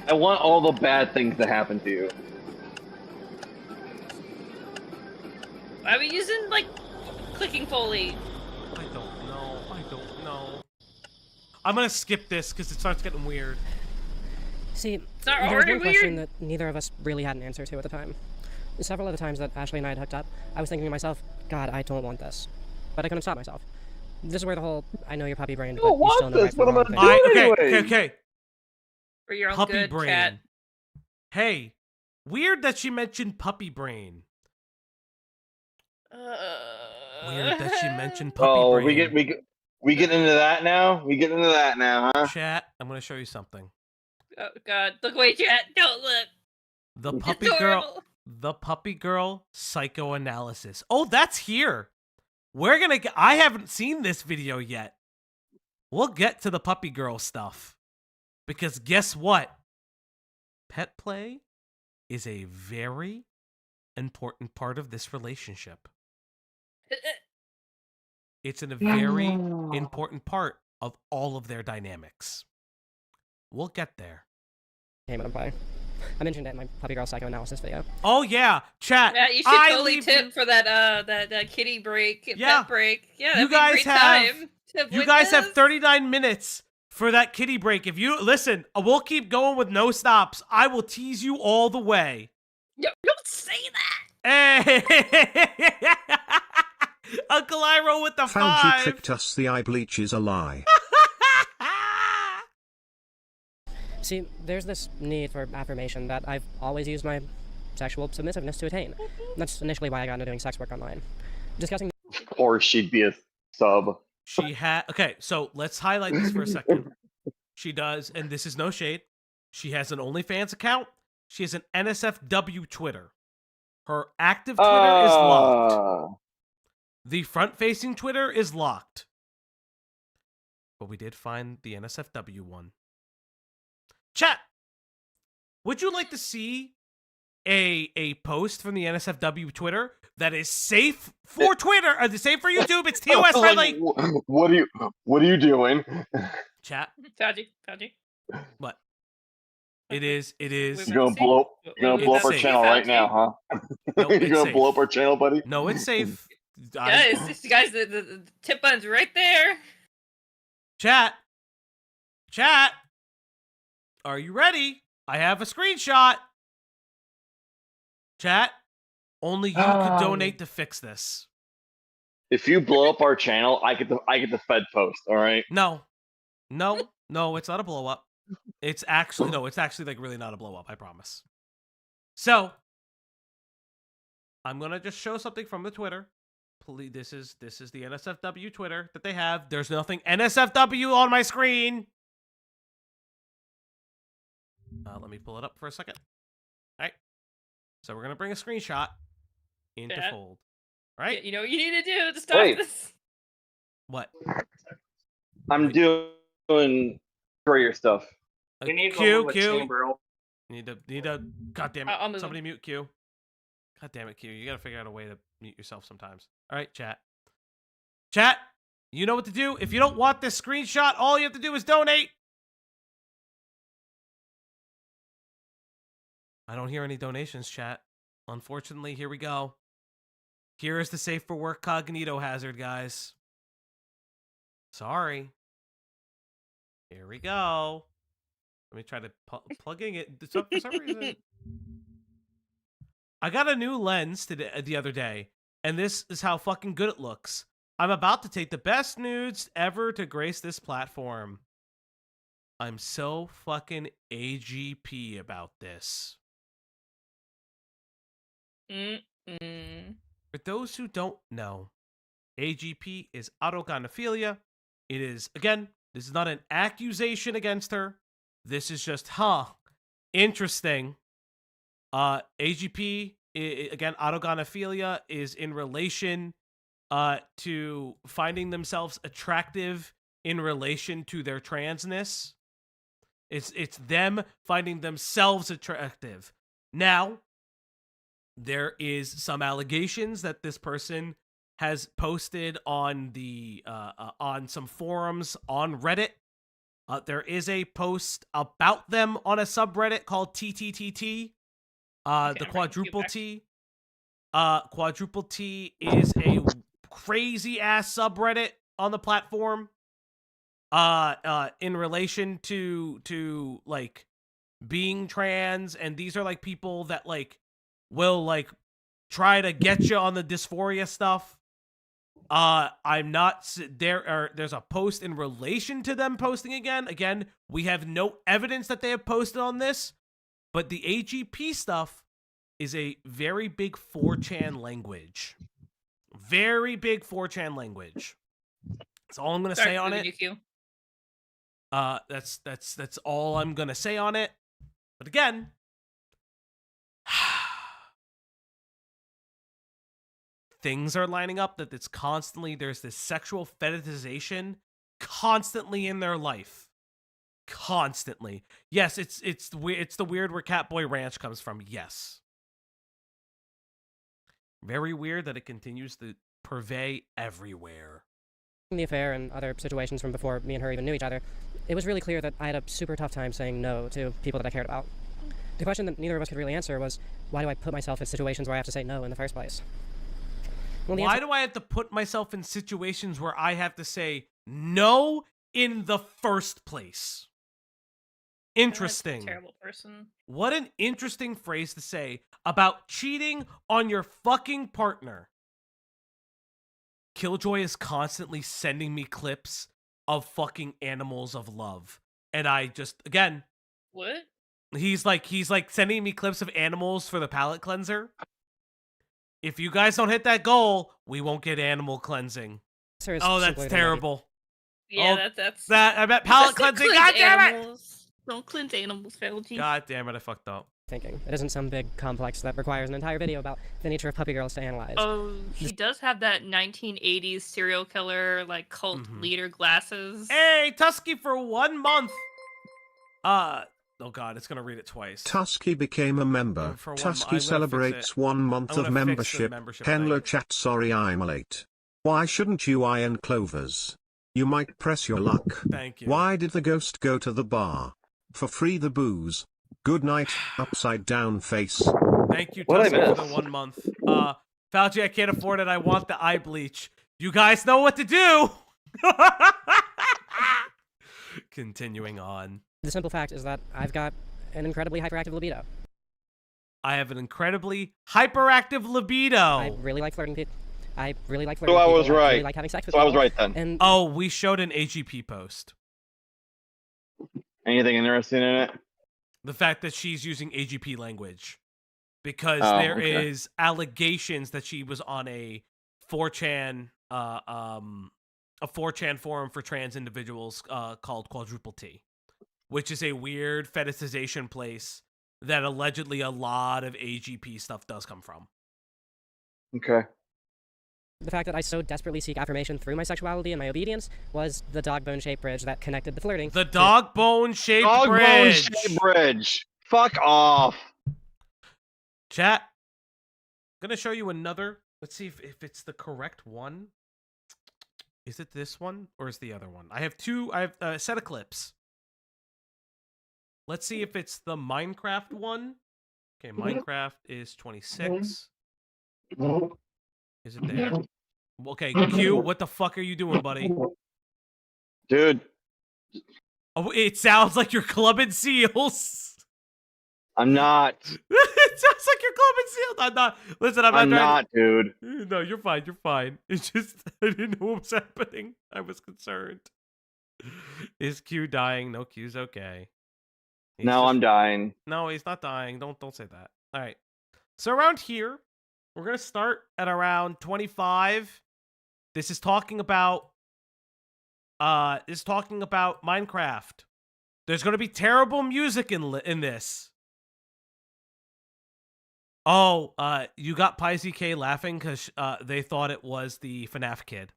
I want all the bad things to happen to you. Why are we using, like, clicking Foley? I don't know. I'm gonna skip this because it starts getting weird. See, it's there was one question weird. that neither of us really had an answer to at the time. Several of the times that Ashley and I had hooked up, I was thinking to myself, God, I don't want this. But I couldn't stop myself. This is where the whole, I know you're puppy brained, but you still know right from wrong thing. Okay. For your own puppy good, brain. Cat. Hey, weird that she mentioned puppy brain. Weird that she mentioned puppy brain. We get into that now? We get into that now, huh? Chat, I'm gonna show you something. Oh God, look away, Chat. Don't look. The puppy girl psychoanalysis. Oh, that's here. I haven't seen this video yet. We'll get to the puppy girl stuff. Because guess what? Pet play is a very important part of this relationship. It's a very important part of all of their dynamics. We'll get there. Game I'm playing. I mentioned it in my puppy girl psychoanalysis video. Oh yeah, chat. Yeah, you should totally tip for that kitty break, pet break. Yeah, you guys have 39 minutes for that kitty break. If you listen, we'll keep going with no stops. I will tease you all the way. Yo, don't say that. Hey, Uncle Iroh with the Found 5. You tricked us. The eye bleach is a lie. See, there's this need for affirmation that I've always used my sexual submissiveness to attain. That's initially why I got into doing sex work online. Discussing. Of course, she'd be a sub. She had okay, so let's highlight this for a second. She does, and this is no shade. She has an OnlyFans account. She has an NSFW Twitter. Her active Twitter is locked. The front-facing Twitter is locked. But we did find the NSFW one. Chat, would you like to see a post from the NSFW Twitter that is safe for Twitter, or safe for YouTube? It's TOS friendly. What are you doing? Chat. Fauci. What? It is. You're gonna blow up our safe. channel right now, huh? No, You're it's gonna safe. blow up our channel, buddy? No, it's safe. Guys, the tip button's right there. Chat. Are you ready? I have a screenshot. Chat. Only you could donate to fix this. If you blow up our channel, I get the Fed post. All right. No, it's not a blow up. It's actually like really not a blow up. I promise. So I'm gonna just show something from the Twitter. Please, this is the NSFW Twitter that they have. There's nothing NSFW on my screen. Let me pull it up for a second. All right. So we're gonna bring a screenshot into fold. All right. You know what you need to do to stop this. What? I'm doing courier stuff. We need Q. Need to. God damn it! I'll move Somebody him. mute Q. God damn it, Q! You gotta figure out a way to mute yourself sometimes. All right, chat. Chat. You know what to do. If you don't want this screenshot, all you have to do is donate. I don't hear any donations, chat. Unfortunately, here we go. Here is the safe for work cognito hazard, guys. Sorry. Here we go. Let me try to plugging it. For some reason, I got a new lens the other day, and this is how fucking good it looks. I'm about to take the best nudes ever to grace this platform. I'm so fucking AGP about this. For those who don't know, AGP is autogynephilia. It is, again, this is not an accusation against her. This is just, interesting. AGP, again, autogynephilia is in relation to finding themselves attractive in relation to their transness. It's them finding themselves attractive. Now, there is some allegations that this person has posted on the on some forums on Reddit. There is a post about them on a subreddit called TTTT. The quadruple T. Quadruple T is a crazy ass subreddit on the platform. In relation to like being trans, and these are like people that like will like try to get you on the dysphoria stuff. I'm not there's a post in relation to them posting again. Again, we have no evidence that they have posted on this, but the AGP stuff is a very big 4chan language. Very big 4chan language. That's all I'm going to say on it. That's all I'm going to say on it. But again, things are lining up that it's constantly, there's this sexual fetishization constantly in their life. Constantly. Yes, it's the weird where Catboy Ranch comes from. Yes. Very weird that it continues to pervade everywhere. The affair and other situations from before me and her even knew each other, it was really clear that I had a super tough time saying no to people that I cared about. The question that neither of us could really answer was, why do I put myself in situations where I have to say no in the first place? Well, why do I have to put myself in situations where I have to say no in the first place? Interesting. Terrible person. What an interesting phrase to say about cheating on your fucking partner. Killjoy is constantly sending me clips of fucking animals of love. And I just, again... What? He's like sending me clips of animals for the palate cleanser. If you guys don't hit that goal, we won't get animal cleansing. Oh, that's terrible. Yeah, that's that. I bet palate cleansing. God damn it! Don't cleanse animals, Felgy. God damn it! I fucked up. Thinking it isn't some big complex that requires an entire video about the nature of puppy girls to analyze. Oh, he does have that 1980s serial killer like cult leader glasses. Hey, Tusky for 1 month. Oh god, it's gonna read it twice. Tusky became a member. Tusky celebrates 1 month of membership. Kenler chat, sorry I'm late. Why shouldn't you iron clovers? You might press your luck. Thank you. Why did the ghost go to the bar? For free the booze. Good night, upside down face. Thank you, Tusky, for the 1 month. Fauci, I can't afford it. I want the eye bleach. You guys know what to do. Continuing on. The simple fact is that I've got an incredibly hyperactive libido. I have an incredibly hyperactive libido. I really like flirting people. I really like flirting So I people. was right. I really like having sex with So I people. was right then. And oh, we showed an AGP post. Anything interesting in it? The fact that she's using AGP language. Because Oh, there okay. is allegations that she was on a 4chan forum for trans individuals called Quadruple T, which is a weird fetishization place that allegedly a lot of AGP stuff does come from. Okay. the fact that I so desperately seek affirmation through my sexuality and my obedience was the dog bone-shaped bridge that connected the flirting. The dog bone-shaped Dog bridge. bone-shaped bridge. Fuck off. Chat. I'm gonna show you another. Let's see if it's the correct one. Is it this one or is the other one? I have a set of clips. Let's see if it's the Minecraft one. Okay, Minecraft is 26. Is it there? Okay, Q, what the fuck are you doing, buddy? Dude. Oh, it sounds like you're clubbing seals. I'm not. It sounds like you're clubbing seals. I'm not. Listen, I'm not, dude. No, you're fine. You're fine. It's just I didn't know what was happening. I was concerned. Is Q dying? No, Q's okay. No, I'm dying. No, he's not dying. Don't say that. All right. So around here, we're gonna start at around 25. This is talking about Minecraft. There's gonna be terrible music in this. Oh, you got PyZK laughing because they thought it was the FNAF kid.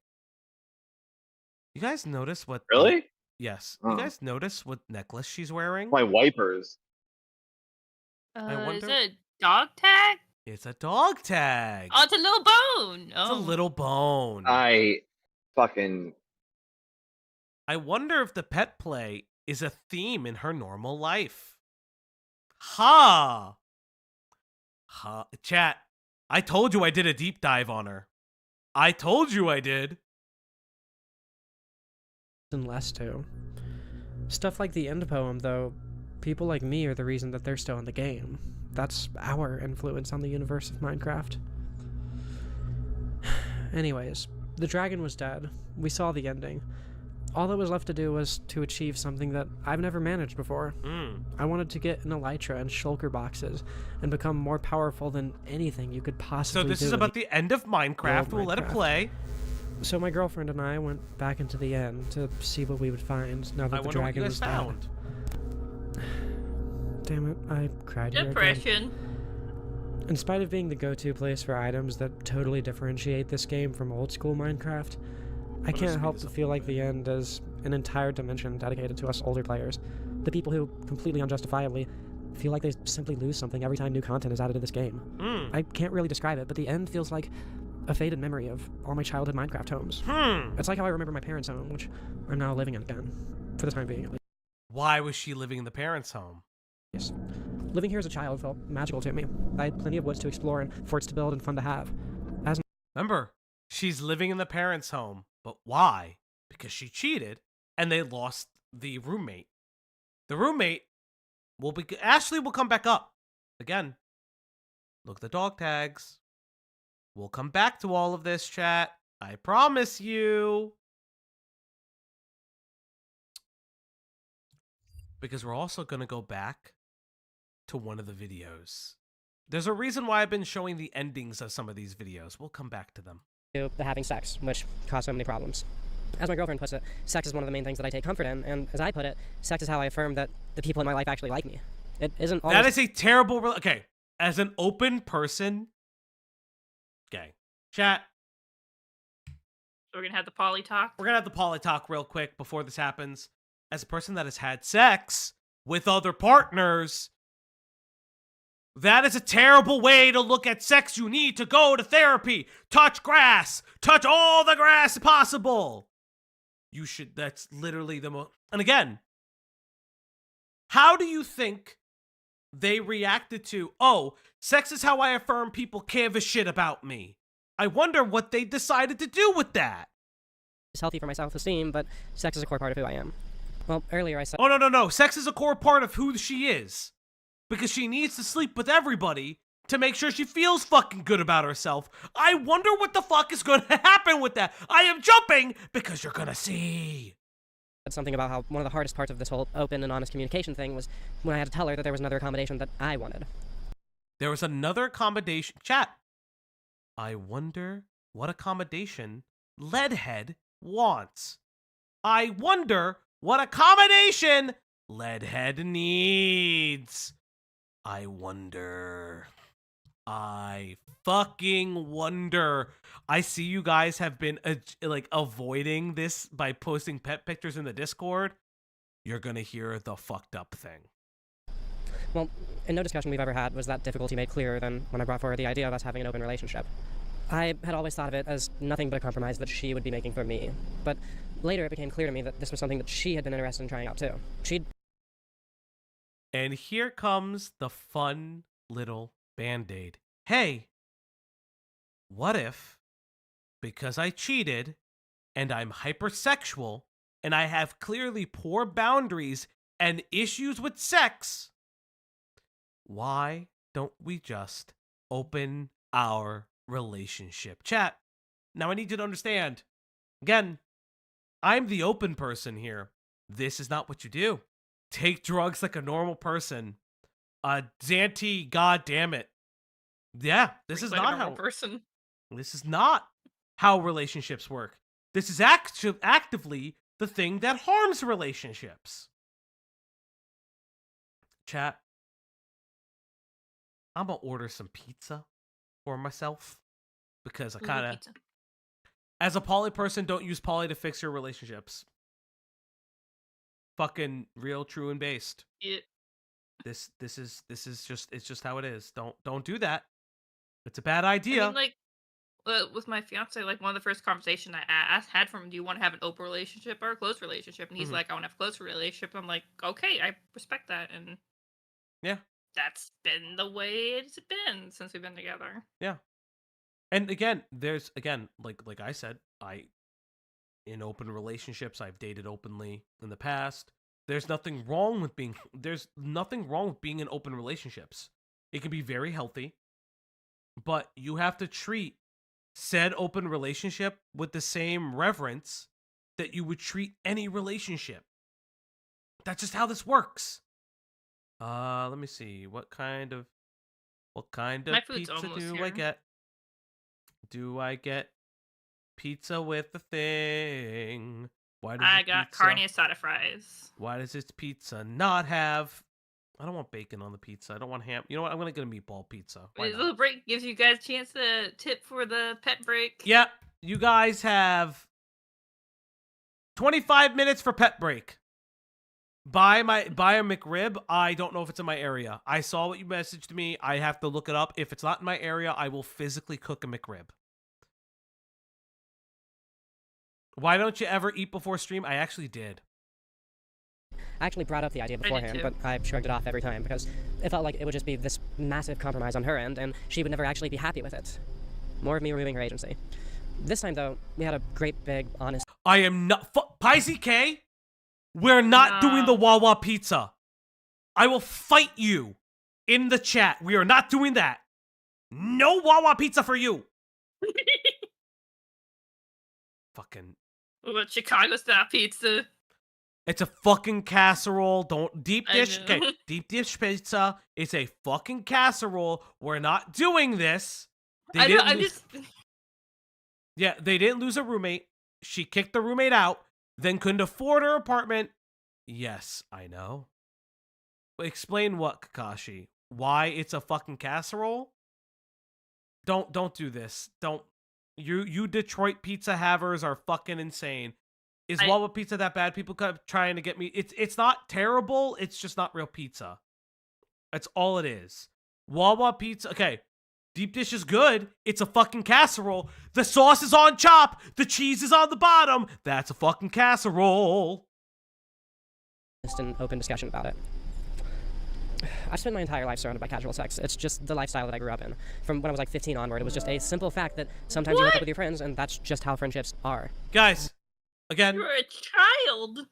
You guys notice what? Really? Yes. Oh. You guys notice what necklace she's wearing? My wipers. I wonder. Is it a dog tag? It's a dog tag. Oh, it's a little bone. It's a little bone. I wonder if the pet play is a theme in her normal life. Ha! Ha! Chat, I told you I did a deep dive on her. I told you I did. And less too. Stuff like the end poem, though, people like me are the reason that they're still in the game. That's our influence on the universe of Minecraft. Anyways, the dragon was dead. We saw the ending. All that was left to do was to achieve something that I've never managed before. I wanted to get an elytra and shulker boxes and become more powerful than anything you could possibly do. So this is about the end of Minecraft. We'll let it play. So my girlfriend and I went back into the end to see what we would find now that the dragon was dead. Damn it, I cried here again. Depression. In spite of being the go-to place for items that totally differentiate this game from old school Minecraft, I can't help but feel like the end is an entire dimension dedicated to us older players. The people who, completely unjustifiably, feel like they simply lose something every time new content is added to this game. I can't really describe it, but the end feels like a faded memory of all my childhood Minecraft homes. It's like how I remember my parents' home, which I'm now living in again, for the time being at least. Why was she living in the parents' home? Yes. Living here as a child felt magical to me. I had plenty of woods to explore and forts to build and fun to have. Remember, she's living in the parents' home. But why? Because she cheated, and they lost the roommate. The roommate Ashley will come back up. Again, look at the dog tags. We'll come back to all of this, chat. I promise you. Because we're also going to go back to one of the videos. There's a reason why I've been showing the endings of some of these videos. We'll come back to them. The having sex, which caused so many problems. As my girlfriend puts it, sex is one of the main things that I take comfort in, and as I put it, sex is how I affirm that the people in my life actually like me. It isn't always... That is a terrible... Okay, as an open person... Okay, chat. So we're gonna have the poly talk? We're gonna have the poly talk real quick before this happens. As a person that has had sex with other partners, that is a terrible way to look at sex. You need to go to therapy. Touch grass. Touch all the grass possible. You should, that's literally the most, and again, how do you think they reacted to, oh, sex is how I affirm people can't give a shit about me? I wonder what they decided to do with that. It's healthy for my self-esteem, but sex is a core part of who I am. Well, earlier I said... Oh, no. Sex is a core part of who she is. Because she needs to sleep with everybody to make sure she feels fucking good about herself. I wonder what the fuck is going to happen with that. I am jumping because you're going to see. Something about how one of the hardest parts of this whole open and honest communication thing was when I had to tell her that there was another accommodation that I wanted. There was another accommodation. Chat. I wonder what accommodation Leadhead wants. I wonder what accommodation Leadhead needs. I wonder. I fucking wonder. I see you guys have been like avoiding this by posting pet pictures in the Discord. You're gonna hear the fucked up thing. Well, in no discussion we've ever had was that difficulty made clearer than when I brought forward the idea of us having an open relationship. I had always thought of it as nothing but a compromise that she would be making for me. But later it became clear to me that this was something that she had been interested in trying out too. And here comes the fun little band-aid. Hey, what if, because I cheated, and I'm hypersexual, and I have clearly poor boundaries and issues with sex, why don't we just open our relationship? Chat, now I need you to understand, again, I'm the open person here. This is not what you do. Take drugs like a normal person. Xanti, god damn it. Yeah, this is not how person. This is not how relationships work. This is actively the thing that harms relationships. Chat. I'm gonna order some pizza for myself because I kind of, as a poly person, don't use poly to fix your relationships. Fucking real, true, and based. Yeah. This is just, it's just how it is. Don't do that. It's a bad idea. I mean, like, with my fiance, like, one of the first conversations I had from him, do you want to have an open relationship or a close relationship? And he's like, I want to have a close relationship. I'm like, okay, I respect that. And yeah, that's been the way it's been since we've been together. Yeah. And again, there's, again, like I said, in open relationships, I've dated openly in the past. There's nothing wrong with being in open relationships. It can be very healthy, but you have to treat said open relationship with the same reverence that you would treat any relationship. That's just how this works. Let me see. What kind of pizza do I get? Do I get pizza with the thing? I got carne asada fries. Why does this pizza not have... I don't want bacon on the pizza. I don't want ham. You know what? I'm going to get a meatball pizza. This little break gives you guys a chance to tip for the pet break. Yep. You guys have 25 minutes for pet break. Buy a McRib. I don't know if it's in my area. I saw what you messaged me. I have to look it up. If it's not in my area, I will physically cook a McRib. Why don't you ever eat before stream? I actually did. I actually brought up the idea beforehand, but I shrugged it off every time because it felt like it would just be this massive compromise on her end, and she would never actually be happy with it. More of me removing her agency. This time, though, we had a great, big, honest... I am not... Pisces K, we're not doing the Wawa pizza. I will fight you in the chat. We are not doing that. No Wawa pizza for you. Fucking... What about Chicago style pizza? It's a fucking casserole. Don't deep dish. I know. Okay, deep dish pizza. It's a fucking casserole. We're not doing this. I know. I'm just. Yeah, they didn't lose a roommate. She kicked the roommate out, then couldn't afford her apartment. Yes, I know. But explain what, Kakashi? Why it's a fucking casserole? Don't do this. Don't. You Detroit pizza havers are fucking insane. Is Wawa pizza that bad? People kept trying to get me. It's not terrible. It's just not real pizza. That's all it is. Wawa pizza. Okay. Deep dish is good. It's a fucking casserole. The sauce is on top. The cheese is on the bottom. That's a fucking casserole. Just an open discussion about it. I've spent my entire life surrounded by casual sex. It's just the lifestyle that I grew up in. From when I was like 15 onward, it was just a simple fact that sometimes you hook up with your friends, and that's just how friendships are. Guys, again. You're a child.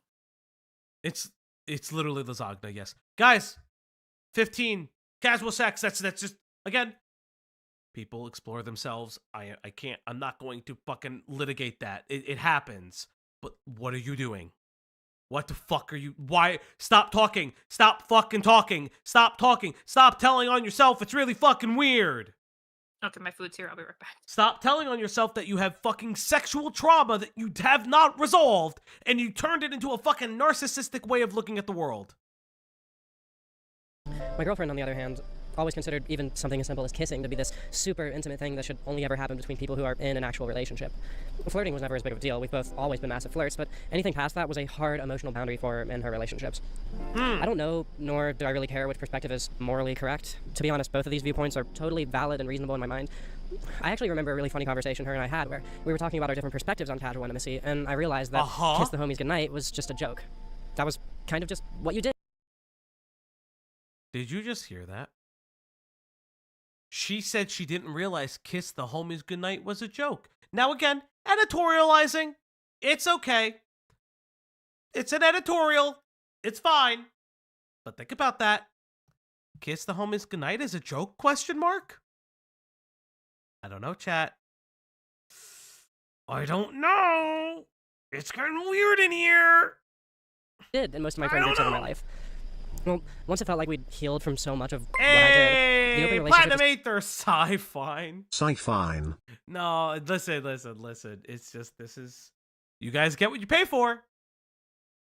It's literally lasagna, yes. Guys, 15, casual sex, that's just, again, people explore themselves. I can't, I'm not going to fucking litigate that. It happens. But what are you doing? What the fuck are you? Why? Stop talking. Stop fucking talking. Stop talking. Stop telling on yourself. It's really fucking weird. Okay, my food's here. I'll be right back. Stop telling on yourself that you have fucking sexual trauma that you have not resolved, and you turned it into a fucking narcissistic way of looking at the world. My girlfriend, on the other hand, always considered even something as simple as kissing to be this super intimate thing that should only ever happen between people who are in an actual relationship. Flirting was never as big of a deal. We've both always been massive flirts, but anything past that was a hard emotional boundary for her in her relationships. I don't know, nor do I really care which perspective is morally correct. To be honest, both of these viewpoints are totally valid and reasonable in my mind. I actually remember a really funny conversation her and I had where we were talking about our different perspectives on casual intimacy, and I realized that kiss the homies goodnight was just a joke. That was kind of just what you did. Did you just hear that? She said she didn't realize kiss the homies goodnight was a joke. Now again, editorializing. It's okay. It's an editorial. It's fine. But think about that. Kiss the homies goodnight is a joke? Question mark? I don't know, chat. I don't know. It's kind of weird in here. Did in most of my friend groups over my life. Well, once it felt like we'd healed from so much of what I did, the open relationship Platinum Aether, sci-fine. Sci-fine. No, listen. It's just, this is... You guys get what you pay for.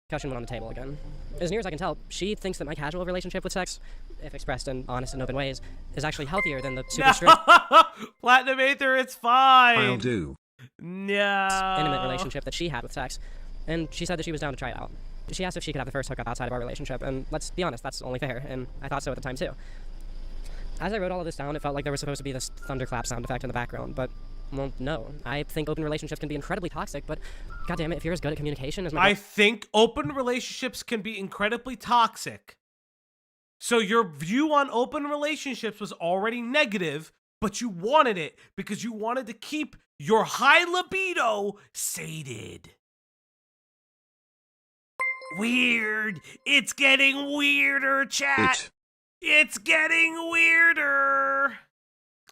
Discussion went on the table again. As near as I can tell, she thinks that my casual relationship with sex, if expressed in honest and open ways, is actually healthier than the super strict... Platinum Aether, it's fine. I'll do. No. ...intimate relationship that she had with sex. And she said that she was down to try it out. She asked if she could have the first hookup outside of our relationship, and let's be honest, that's only fair, and I thought so at the time too. As I wrote all of this down, it felt like there was supposed to be this thunderclap sound effect in the background, but, well, no. I think open relationships can be incredibly toxic, but goddammit, if you're as good at communication as my... I think open relationships can be incredibly toxic. So your view on open relationships was already negative, but you wanted it because you wanted to keep your high libido sated. Weird. It's getting weirder, chat. It's getting weirder.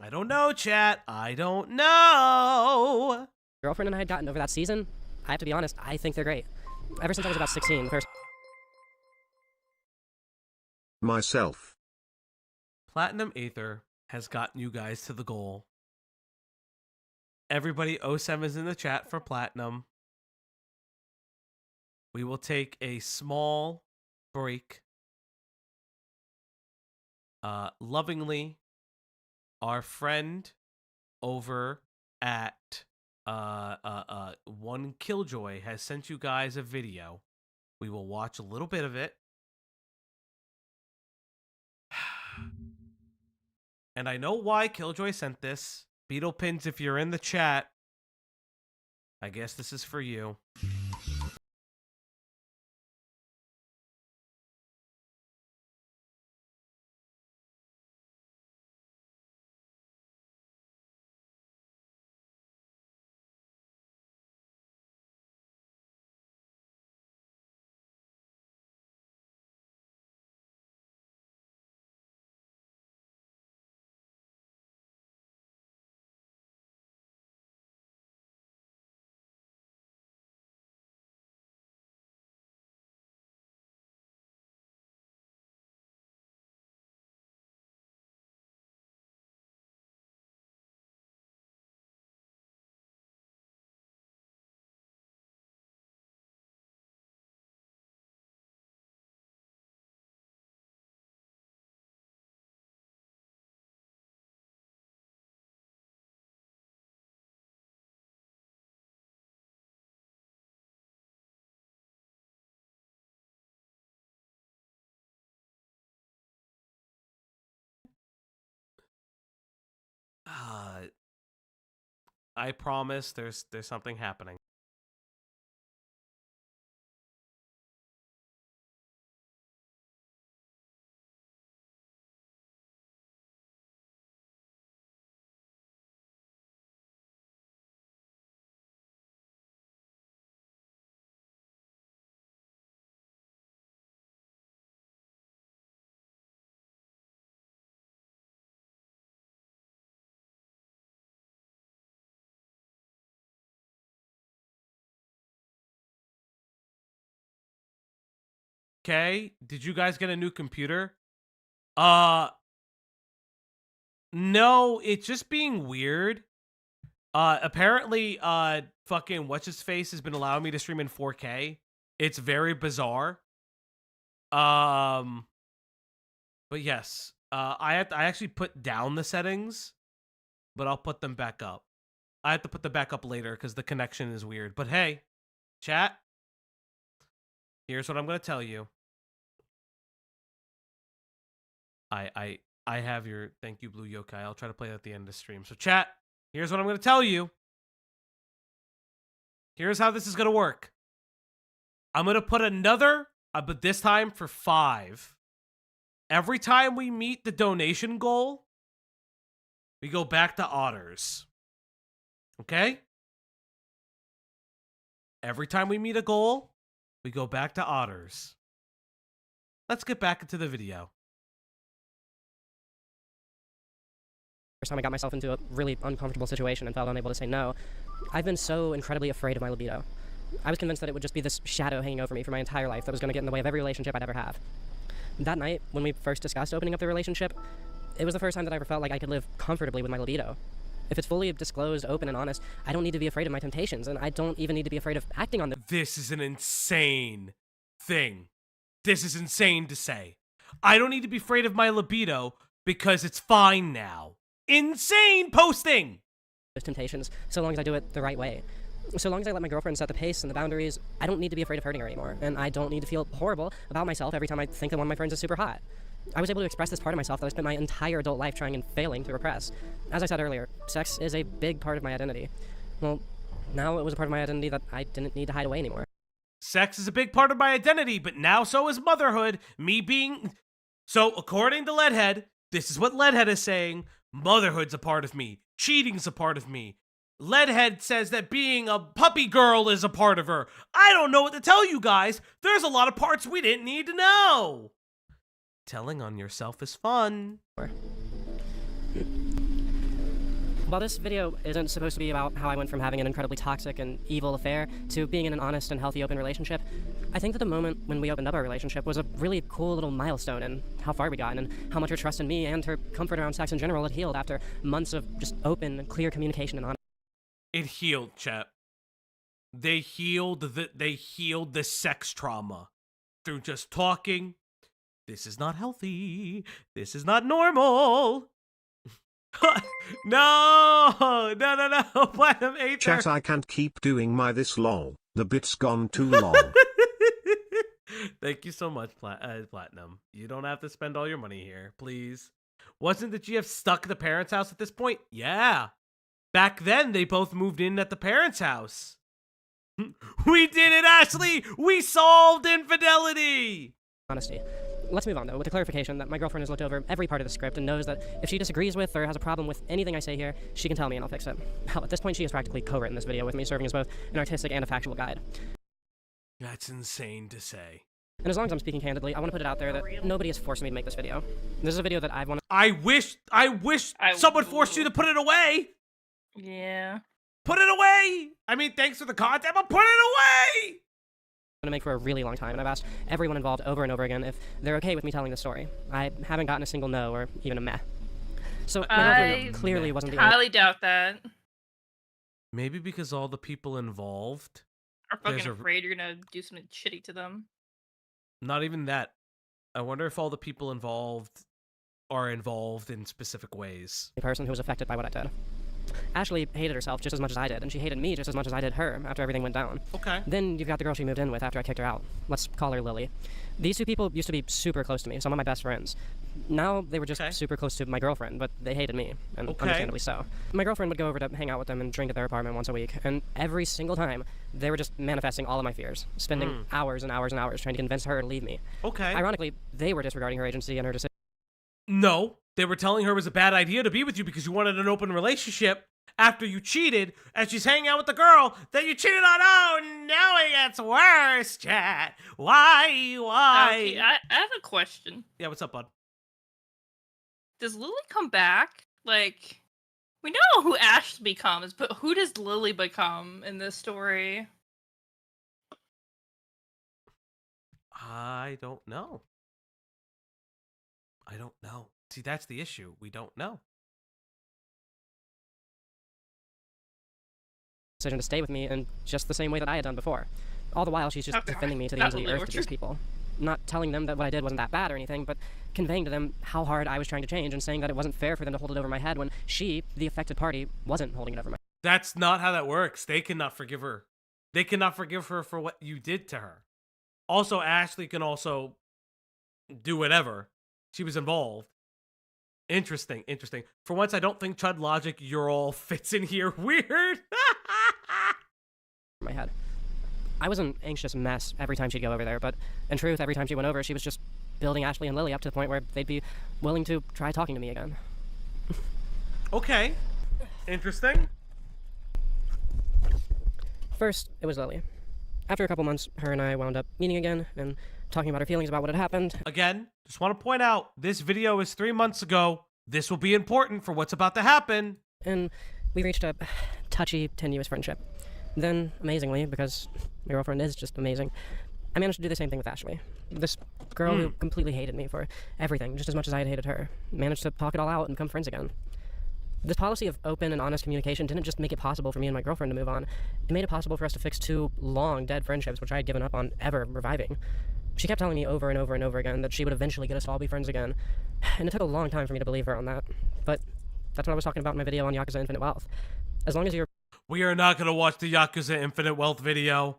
I don't know, chat. I don't know. Girlfriend and I had gotten over that season. I have to be honest, I think they're great. Ever since I was about 16, first... Myself. Platinum Aether has gotten you guys to the goal. Everybody, OSM is in the chat for Platinum. We will take a small break. Lovingly, our friend over at One Killjoy has sent you guys a video. We will watch a little bit of it. And I know why Killjoy sent this. Beetlepins, if you're in the chat, I guess this is for you. I promise there's something happening. Okay, did you guys get a new computer? No, it's just being weird. Apparently, fucking what's-his-face has been allowing me to stream in 4K. It's very bizarre. But yes, I actually put down the settings, but I'll put them back up. I have to put them back up later because the connection is weird. But hey, chat, here's what I'm gonna tell you. I have your thank you, Blue Yokai. I'll try to play that at the end of the stream. So chat, here's what I'm gonna tell you. Here's how this is gonna work. I'm gonna put another, but this time for 5. Every time we meet the donation goal, we go back to otters. Okay? Every time we meet a goal, we go back to otters. Let's get back into the video. First time I got myself into a really uncomfortable situation and felt unable to say no, I've been so incredibly afraid of my libido. I was convinced that it would just be this shadow hanging over me for my entire life that was going to get in the way of every relationship I'd ever have. That night, when we first discussed opening up the relationship, it was the first time that I ever felt like I could live comfortably with my libido. If it's fully disclosed, open, and honest, I don't need to be afraid of my temptations, and I don't even need to be afraid of acting on them. This is an insane thing. This is insane to say. I don't need to be afraid of my libido because it's fine now. Insane posting! Those temptations, so long as I do it the right way. So long as I let my girlfriend set the pace and the boundaries, I don't need to be afraid of hurting her anymore, and I don't need to feel horrible about myself every time I think that one of my friends is super hot. I was able to express this part of myself that I spent my entire adult life trying and failing to repress. As I said earlier, sex is a big part of my identity. Well, now it was a part of my identity that I didn't need to hide away anymore. Sex is a big part of my identity, but now so is motherhood. Me being... So, according to Leadhead, this is what Leadhead is saying. Motherhood's a part of me. Cheating's a part of me. Leadhead says that being a puppy girl is a part of her. I don't know what to tell you guys. There's a lot of parts we didn't need to know. Telling on yourself is fun. While this video isn't supposed to be about how I went from having an incredibly toxic and evil affair to being in an honest and healthy open relationship, I think that the moment when we opened up our relationship was a really cool little milestone in how far we got and how much her trust in me and her comfort around sex in general had healed after months of just open and clear communication and honesty. It healed, chat. They healed the sex trauma through just talking. This is not healthy. This is not normal. No. Platinum Aether. Chat, I can't keep doing my this lol. The bit's gone too long. Thank you so much, Platinum. You don't have to spend all your money here, please. Wasn't the GF stuck at the parents' house at this point? Yeah. Back then, they both moved in at the parents' house. We did it, Ashley! We solved infidelity! Honesty. Let's move on, though, with the clarification that my girlfriend has looked over every part of the script and knows that if she disagrees with or has a problem with anything I say here, she can tell me and I'll fix it. Hell, at this point, she has practically co-written this video with me, serving as both an artistic and a factual guide. That's insane to say. And as long as I'm speaking candidly, I want to put it out there that nobody has forced me to make this video. This is a video that I've wanted. I wish someone forced you to put it away! Yeah. Put it away! I mean, thanks for the content, but put it away! To make for a really long time, and I've asked everyone involved over and over again if they're okay with me telling the story. I haven't gotten a single no or even a meh. So my girlfriend clearly wasn't the only. I highly doubt that. Maybe because all the people involved Are fucking afraid you're gonna do something shitty to them. Not even that. I wonder if all the people involved are involved in specific ways. The person who was affected by what I did. Ashley hated herself just as much as I did, and she hated me just as much as I did her after everything went down. Okay. Then you've got the girl she moved in with after I kicked her out. Let's call her Lily. These two people used to be super close to me, some of my best friends. Now they were just super close to my girlfriend, but they hated me, and understandably so. My girlfriend would go over to hang out with them and drink at their apartment once a week, and every single time, they were just manifesting all of my fears, spending hours and hours and hours trying to convince her to leave me. Okay. Ironically, they were disregarding her agency and her decision. No, they were telling her it was a bad idea to be with you because you wanted an open relationship after you cheated, and she's hanging out with the girl that you cheated on. Oh, now it gets worse, chat. Why? Okay, I have a question. Yeah, what's up, bud? Does Lily come back? Like, we know who Ash becomes, but who does Lily become in this story? I don't know. I don't know. See, that's the issue. We don't know. Decision to stay with me in just the same way that I had done before. All the while, she's just defending me to the ends of the earth to these people. Not telling them that what I did wasn't that bad or anything, but conveying to them how hard I was trying to change and saying that it wasn't fair for them to hold it over my head when she, the affected party, wasn't holding it over my head. That's not how that works. They cannot forgive her. They cannot forgive her for what you did to her. Also, Ashley can also do whatever. She was involved. Interesting, interesting. For once, I don't think Chud Logic, you're all fits in here weird. My head. I was an anxious mess every time she'd go over there, but in truth, every time she went over, she was just building Ashley and Lily up to the point where they'd be willing to try talking to me again. Okay. Interesting. First, it was Lily. After a couple months, her and I wound up meeting again and talking about her feelings about what had happened. Again, just want to point out, this video is 3 months ago. This will be important for what's about to happen. And we reached a touchy, tenuous friendship. Then, amazingly, because my girlfriend is just amazing, I managed to do the same thing with Ashley. This girl who completely hated me for everything, just as much as I had hated her, managed to talk it all out and become friends again. This policy of open and honest communication didn't just make it possible for me and my girlfriend to move on. It made it possible for us to fix 2 long dead friendships, which I had given up on ever reviving. She kept telling me over and over and over again that she would eventually get us to all be friends again, and it took a long time for me to believe her on that. But that's what I was talking about in my video on Yakuza Infinite Wealth. As long as you're... We are not going to watch the Yakuza Infinite Wealth video.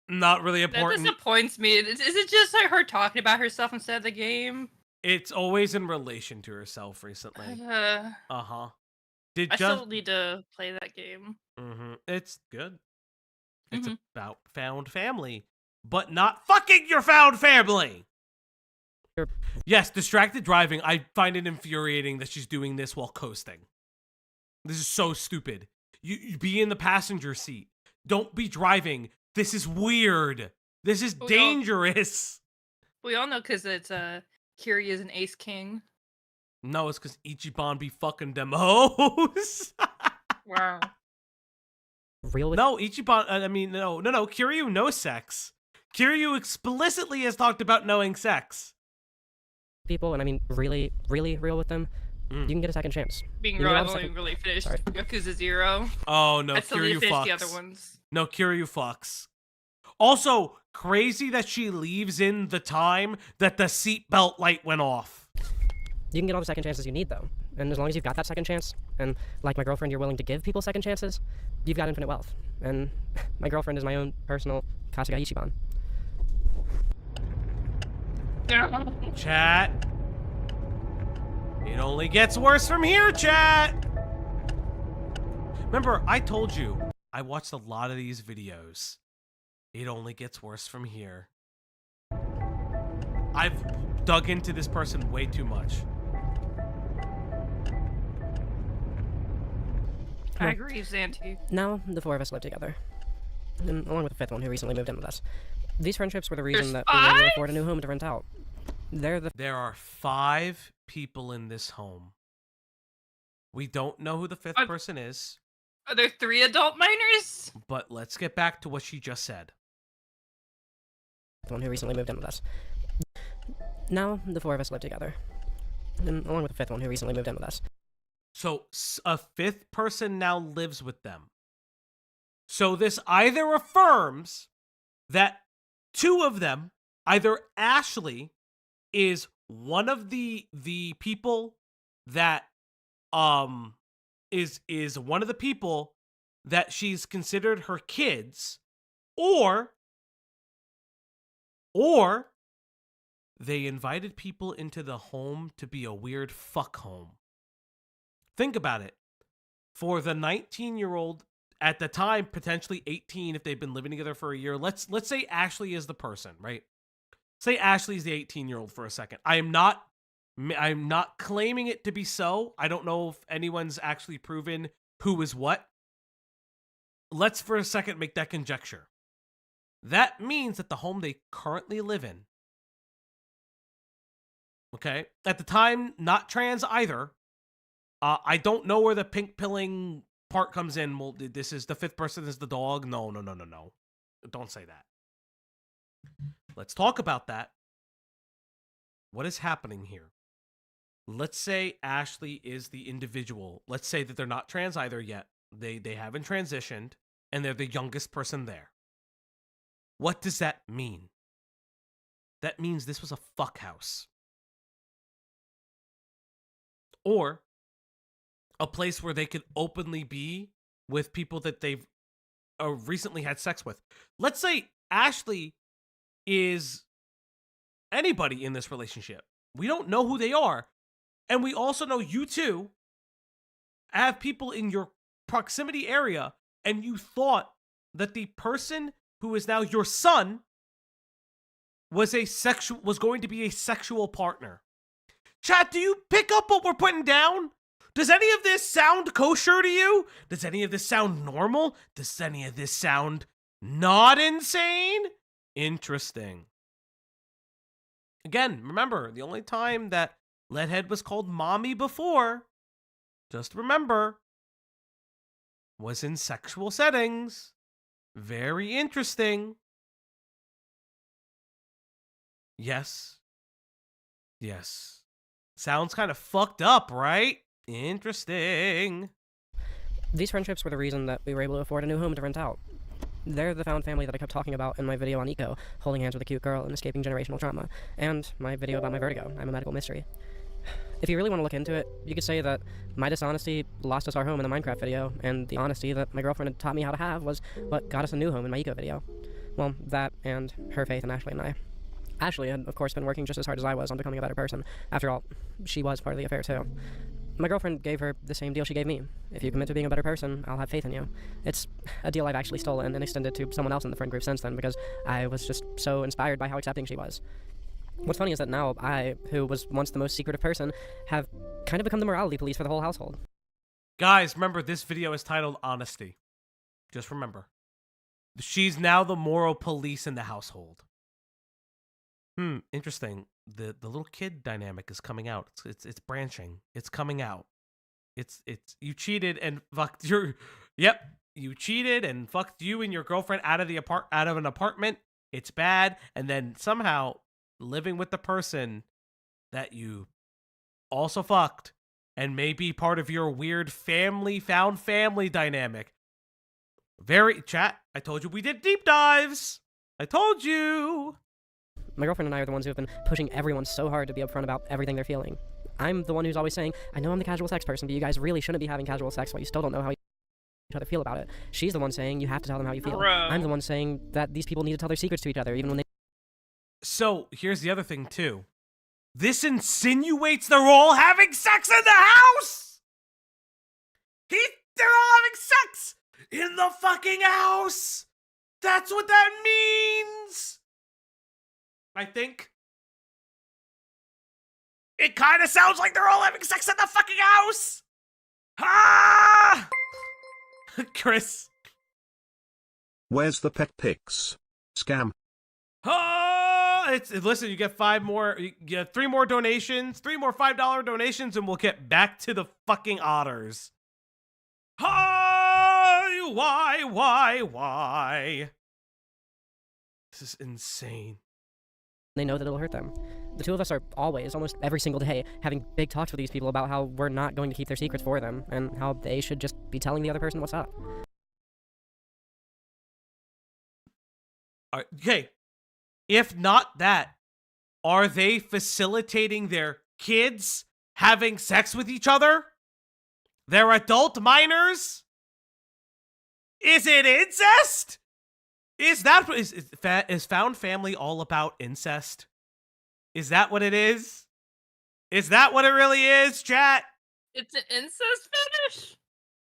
Not really important. That disappoints me. Is it just like her talking about herself instead of the game? It's always in relation to herself recently. I still need to play that game. It's good. It's about found family, but not fucking your found family. Yes, distracted driving. I find it infuriating that she's doing this while coasting. This is so stupid. You be in the passenger seat. Don't be driving. This is weird. This is dangerous. We all know because it's Kiryu is an ace king. No, it's because Ichiban be fucking them hoes. Wow. Real with... No, Ichiban, no. Kiryu knows sex. Kiryu explicitly has talked about knowing sex. People, and I mean really, really real with them, you can get a second chance. Being real, I've only really finished Yakuza 0. Oh, no, I still Kiryu need to finish fucks. the other ones. No, Kiryu fucks. Also, crazy that she leaves in the time that the seatbelt light went off. You can get all the second chances you need, though. And as long as you've got that second chance, and like my girlfriend, you're willing to give people second chances, you've got infinite wealth. And my girlfriend is my own personal Kasuga Ichiban. Chat. It only gets worse from here, chat. Remember, I told you, I watched a lot of these videos. It only gets worse from here. I've dug into this person way too much. I agree, Xanty. Now, the 4 of us live together. And along with the 5th one who recently moved in with us. These friendships were the reason that we were able to afford a new home to rent out. There are 5 people in this home. We don't know who the 5th person is. Are there 3 adult minors? But let's get back to what she just said. The one who recently moved in with us. Now, the 4 of us live together. And along with the 5th one who recently moved in with us. So, a 5th person now lives with them. So this either affirms that 2 of them, either Ashley is one of the people that is one of the people that she's considered her kids, or they invited people into the home to be a weird fuck home. Think about it. For the 19-year-old, at the time, potentially 18 if they've been living together for a year, let's say Ashley is the person, right? Say Ashley's the 18-year-old for a second. I'm not claiming it to be so. I don't know if anyone's actually proven who is what. Let's for a second make that conjecture. That means that the home they currently live in, okay, at the time, not trans either. I don't know where the pink pilling part comes in. Well, this is the fifth person is the dog. No. Don't say that. Let's talk about that. What is happening here? Let's say Ashley is the individual. Let's say that they're not trans either yet. They haven't transitioned, and they're the youngest person there. What does that mean? That means this was a fuck house. Or a place where they could openly be with people that they've recently had sex with. Let's say Ashley is anybody in this relationship. We don't know who they are. And we also know you two have people in your proximity area, and you thought that the person who is now your son was going to be a sexual partner. Chat, do you pick up what we're putting down? Does any of this sound kosher to you? Does any of this sound normal? Does any of this sound not insane? Interesting. Again, remember, the only time that Leadhead was called mommy before, just remember, was in sexual settings. Very interesting. Yes. Sounds kind of fucked up, right? Interesting. These friendships were the reason that we were able to afford a new home to rent out. They're the found family that I kept talking about in my video on Eco, holding hands with a cute girl and escaping generational trauma, and my video about my vertigo, I'm a medical mystery. If you really want to look into it, you could say that my dishonesty lost us our home in the Minecraft video, and the honesty that my girlfriend had taught me how to have was what got us a new home in my Eco video. Well, that and her faith in Ashley and I. Ashley had, of course, been working just as hard as I was on becoming a better person. After all, she was part of the affair, too. My girlfriend gave her the same deal she gave me. If you commit to being a better person, I'll have faith in you. It's a deal I've actually stolen and extended to someone else in the friend group since then because I was just so inspired by how accepting she was. What's funny is that now I, who was once the most secretive person, have kind of become the morality police for the whole household. Guys, remember, this video is titled Honesty. Just remember. She's now the moral police in the household. Interesting. The little kid dynamic is coming out. It's branching. It's coming out. It's you cheated and fucked your you cheated and fucked you and your girlfriend out of an apartment. It's bad. And then somehow living with the person that you also fucked and may be part of your weird found family dynamic. Chat, I told you we did deep dives. I told you. My girlfriend and I are the ones who have been pushing everyone so hard to be upfront about everything they're feeling. I'm the one who's always saying, I know I'm the casual sex person, but you guys really shouldn't be having casual sex while you still don't know how each other feel about it. She's the one saying, you have to tell them how you feel. Bro. I'm the one saying that these people need to tell their secrets to each other, even when they... So, here's the other thing, too. This insinuates they're all having sex in the house! They're all having sex in the fucking house! That's what that means! I think. It kind of sounds like they're all having sex in the fucking house! Ah! Chris. Where's the pet pics? Scam. Listen, you get 3 more donations, 3 more $5 donations, and we'll get back to the fucking otters. Why? This is insane. They know that it'll hurt them. The two of us are always, almost every single day, having big talks with these people about how we're not going to keep their secrets for them, and how they should just be telling the other person what's up. Okay. If not that, are they facilitating their kids having sex with each other? They're adult minors? Is it incest? Is found family all about incest? Is that what it is? Is that what it really is, chat? It's an incest fetish?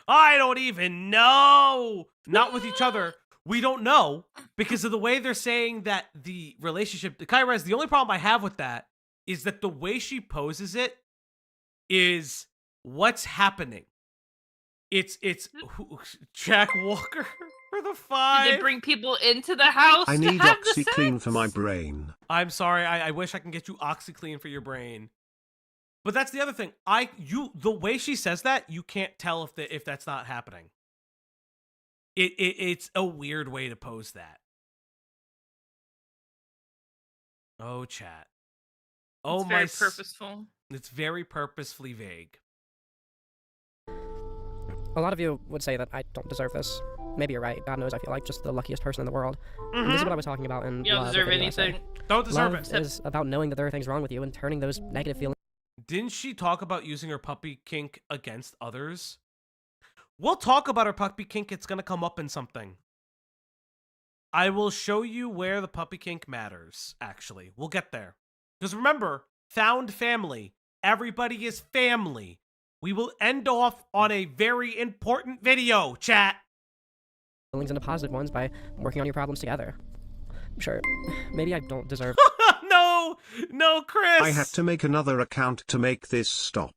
I don't even know. Not with each other. We don't know because of the way they're saying that the relationship. Kyra, the only problem I have with that is that the way she poses it is what's happening. It's Jack Walker for the 5. Did they bring people into the house? I need to have the OxyClean sex? for my brain. I'm sorry. I wish I can get you OxyClean for your brain. But that's the other thing. The way she says that, you can't tell if that's not happening. It's a weird way to pose that. Oh, chat. Oh, It's very purposeful. It's very purposefully vague. A lot of you would say that I don't deserve this. Maybe you're right. God knows I feel like just the luckiest person in the world. And this is what I was talking about in You don't Love, deserve the video essay. anything. Don't deserve Love it. is about knowing that there are things wrong with you and turning those negative feelings Didn't she talk about using her puppy kink against others? We'll talk about her puppy kink. It's going to come up in something. I will show you where the puppy kink matters, actually. We'll get there. Because remember, found family. Everybody is family. We will end off on a very important video, chat. into positive ones by working on your problems together. Sure, maybe I don't deserve No, Chris. I had to make another account to make this stop.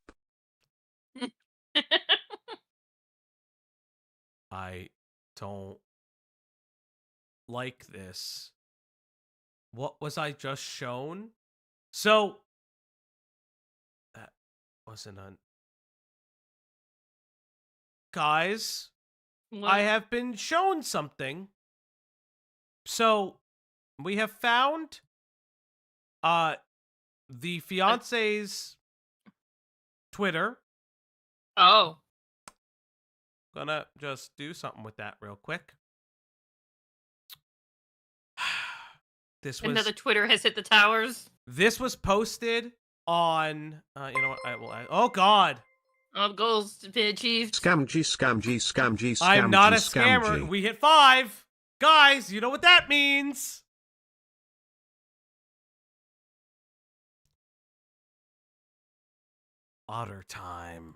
I don't like this. What was I just shown? So, that wasn't on. Guys, What? I have been shown something. So, we have found the fiance's Twitter. Oh. Gonna just do something with that real quick. This was Another Twitter has hit the towers. This was posted on you know what? Oh God. All goals to be achieved. Scamgy, scamgy, scamgy, scamgy, I'm not a scamgy. scammer. We hit 5. Guys, you know what that means. Otter time.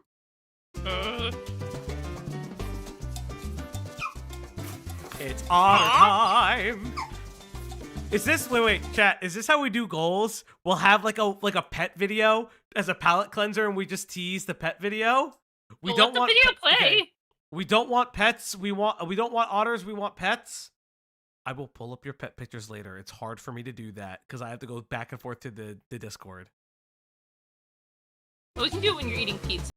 It's otter time. Is this wait, chat, is this how we do goals? We'll have like a pet video as a palate cleanser and we just tease the pet video? We Well, don't let want the video play. okay. We don't want pets. We don't want otters, we want pets. I will pull up your pet pictures later. It's hard for me to do that because I have to go back and forth to the Discord. We can do it when you're eating pizza.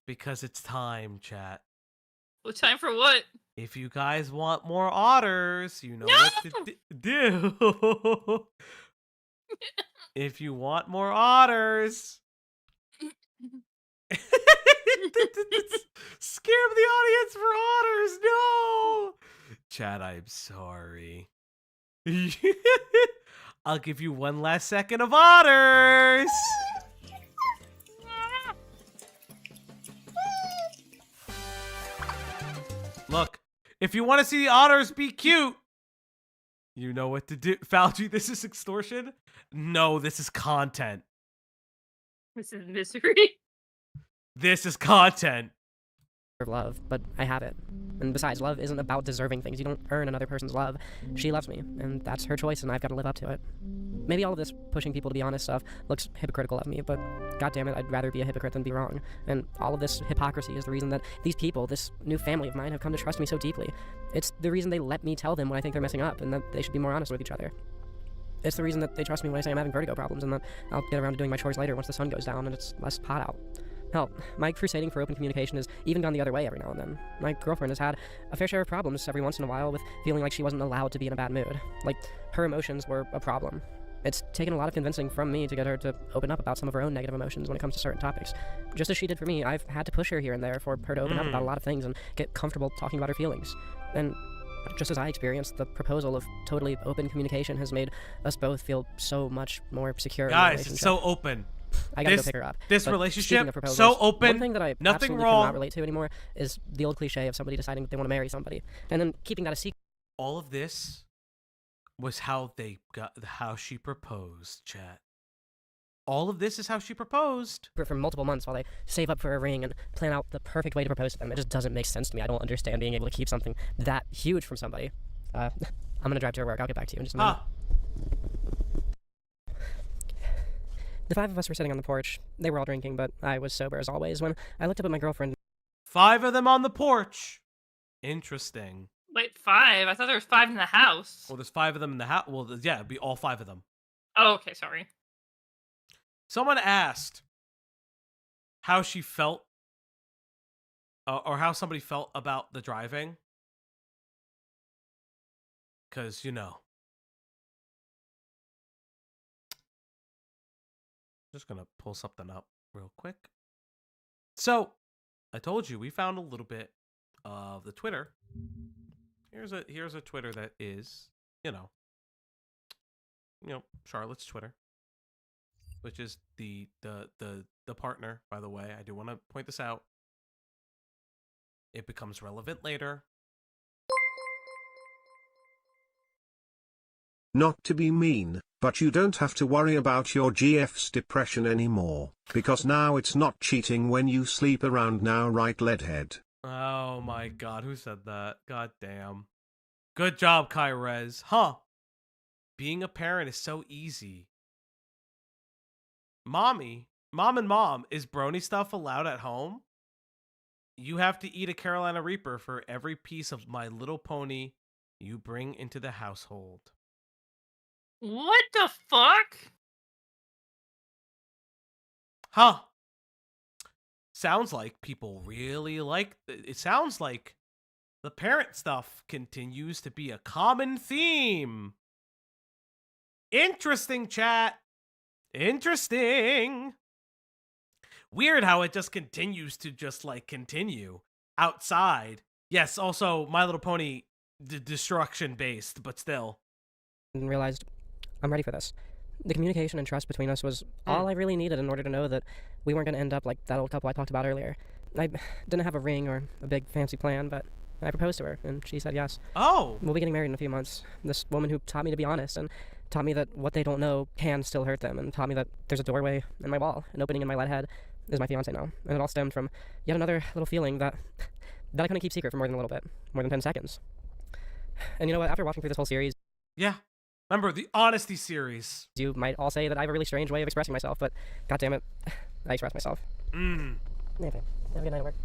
Because it's time, chat. Well, time for what? If you guys want more otters, you know what to do. If you want more otters. Scam the audience for otters. No. Chat, I'm sorry. I'll give you one last second of otters. If you want to see the otters be cute, you know what to do. Fauci, this is extortion? No, this is content. This is misery. This is content. Love, but I have it. And besides, love isn't about deserving things. You don't earn another person's love. She loves me, and that's her choice, and I've got to live up to it. Maybe all of this pushing people to be honest stuff looks hypocritical of me, but goddammit, I'd rather be a hypocrite than be wrong. And all of this hypocrisy is the reason that these people, this new family of mine, have come to trust me so deeply. It's the reason they let me tell them when I think they're messing up, and that they should be more honest with each other. It's the reason that they trust me when I say I'm having vertigo problems, and that I'll get around to doing my chores later once the sun goes down and it's less hot out. Hell, my crusading for open communication has even gone the other way every now and then. My girlfriend has had a fair share of problems every once in a while with feeling like she wasn't allowed to be in a bad mood. Like, her emotions were a problem. It's taken a lot of convincing from me to get her to open up about some of her own negative emotions when it comes to certain topics. Just as she did for me, I've had to push her here and there for her to open up about a lot of things and get comfortable talking about her feelings. And just as I experienced, the proposal of totally open communication has made us both feel so much more secure in the Guys, relationship. it's so open. I gotta go pick her up. This But relationship, speaking of proposals, so open, one thing that I nothing absolutely wrong. cannot relate to anymore is the old cliche of somebody deciding that they want to marry somebody and then keeping that a secret. All of this was how she proposed, chat. All of this is how she proposed. For multiple months while they save up for a ring and plan out the perfect way to propose to them. It just doesn't make sense to me. I don't understand being able to keep something that huge from somebody. I'm gonna drive to her work. I'll get back to you in just a minute. The five of us were sitting on the porch. They were all drinking, but I was sober as always when I looked up at my girlfriend. 5 of them on the porch. Interesting. Wait, 5? I thought there was 5 in the house. Well, there's 5 of them in the house. Well, yeah, it'd be all 5 of them. Oh, okay, sorry. Someone asked how she felt, or how somebody felt about the driving. Because, you know. Just gonna pull something up real quick. So, I told you we found a little bit of the Twitter. Here's a Twitter that is, you know, Charlotte's Twitter, which is the partner, by the way. I do want to point this out. It becomes relevant later. Not to be mean, but you don't have to worry about your GF's depression anymore, because now it's not cheating when you sleep around now, right, Leadhead? Oh my god, who said that? God damn. Good job, Kyrez. Huh. Being a parent is so easy. Mom and mom, is brony stuff allowed at home? You have to eat a Carolina Reaper for every piece of My Little Pony you bring into the household. What the fuck? Huh. Sounds like people really like it. Sounds like the parent stuff continues to be a common theme. Interesting, chat. Interesting. Weird how it just continues to just like continue outside. Yes, also My Little Pony destruction based, but still. And realized I'm ready for this. The communication and trust between us was all I really needed in order to know that we weren't going to end up like that old couple I talked about earlier. I didn't have a ring or a big fancy plan, but I proposed to her, and she said yes. Oh! We'll be getting married in a few months. This woman who taught me to be honest, and taught me that what they don't know can still hurt them, and taught me that there's a doorway in my wall, an opening in my Leadhead, is my fiancé now. And it all stemmed from yet another little feeling that I couldn't keep secret for more than a little bit, more than 10 seconds. And you know what, after watching through this whole series... Yeah. Remember, the Honesty series. You might all say that I have a really strange way of expressing myself, but goddammit, I express myself. Okay, have a good night at work.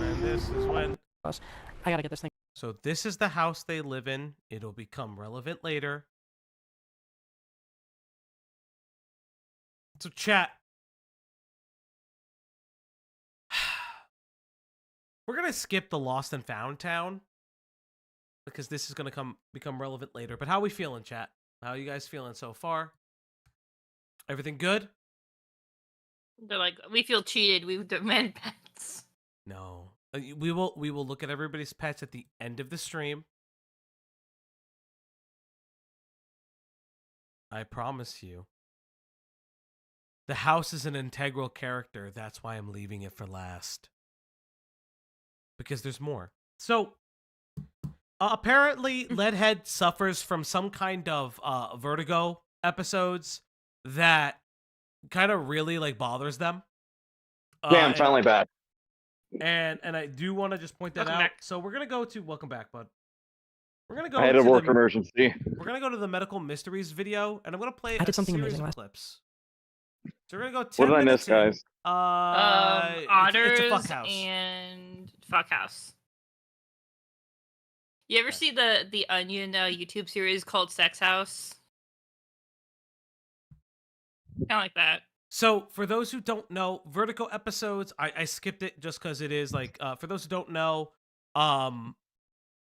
And this is when... I gotta get this thing. So this is the house they live in. It'll become relevant later. So chat. We're going to skip the Lost and Found town. because this is going to become relevant later. But how are we feeling, chat? How are you guys feeling so far? Everything good? They're like, we feel cheated. We demand pets. No. We will look at everybody's pets at the end of the stream. I promise you. The house is an integral character. That's why I'm leaving it for last. Because there's more. So, apparently, Leadhead suffers from some kind of vertigo episodes that kind of really like bothers them. Damn, finally back. And I do want to just point that Welcome out. back. So we're gonna go to welcome back, bud. We're gonna go. I had a to work the, emergency. We're gonna go to the medical mysteries video, and I'm gonna play I did a something series amazing of last. clips. So we're gonna go 10 What did I minutes miss, guys? in. Otters it's a fuck house. and Fuckhouse. You ever see the Onion YouTube series called Sex House? Kind of like that. So for those who don't know, Vertigo episodes, I skipped it just because it is like for those who don't know,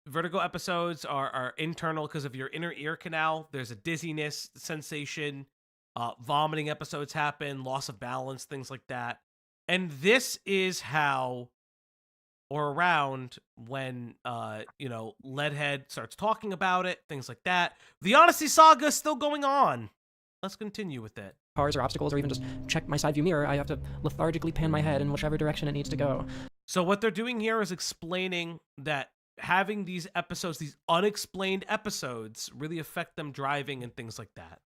Vertigo episodes are internal because of your inner ear canal. There's a dizziness sensation, vomiting episodes happen, loss of balance, things like that. And this is how, or around when Leadhead starts talking about it, things like that. The Odyssey saga is still going on. Let's continue with it. Cars or obstacles, or even just check my side view mirror, I have to lethargically pan my head in whichever direction it needs to go. So what they're doing here is explaining that having these episodes, these unexplained episodes, really affect them driving and things like that.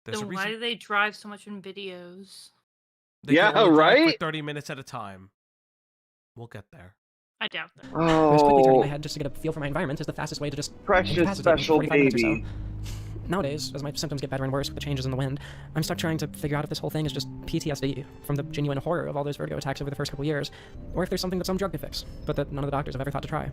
There's Then a reason why do they drive so much in videos? they Yeah, can only drive right? for 30 minutes at a time. We'll get there. I doubt that. Because quickly turning my Oh, head just to get a feel for my environment is the fastest way to just precious incapacitate me for special 45 minutes or so. baby. Nowadays, as my symptoms get better and worse with the changes in the wind, I'm stuck trying to figure out if this whole thing is just PTSD from the genuine horror of all those vertigo attacks over the first couple years, or if there's something that some drug could fix, but that none of the doctors have ever thought to try.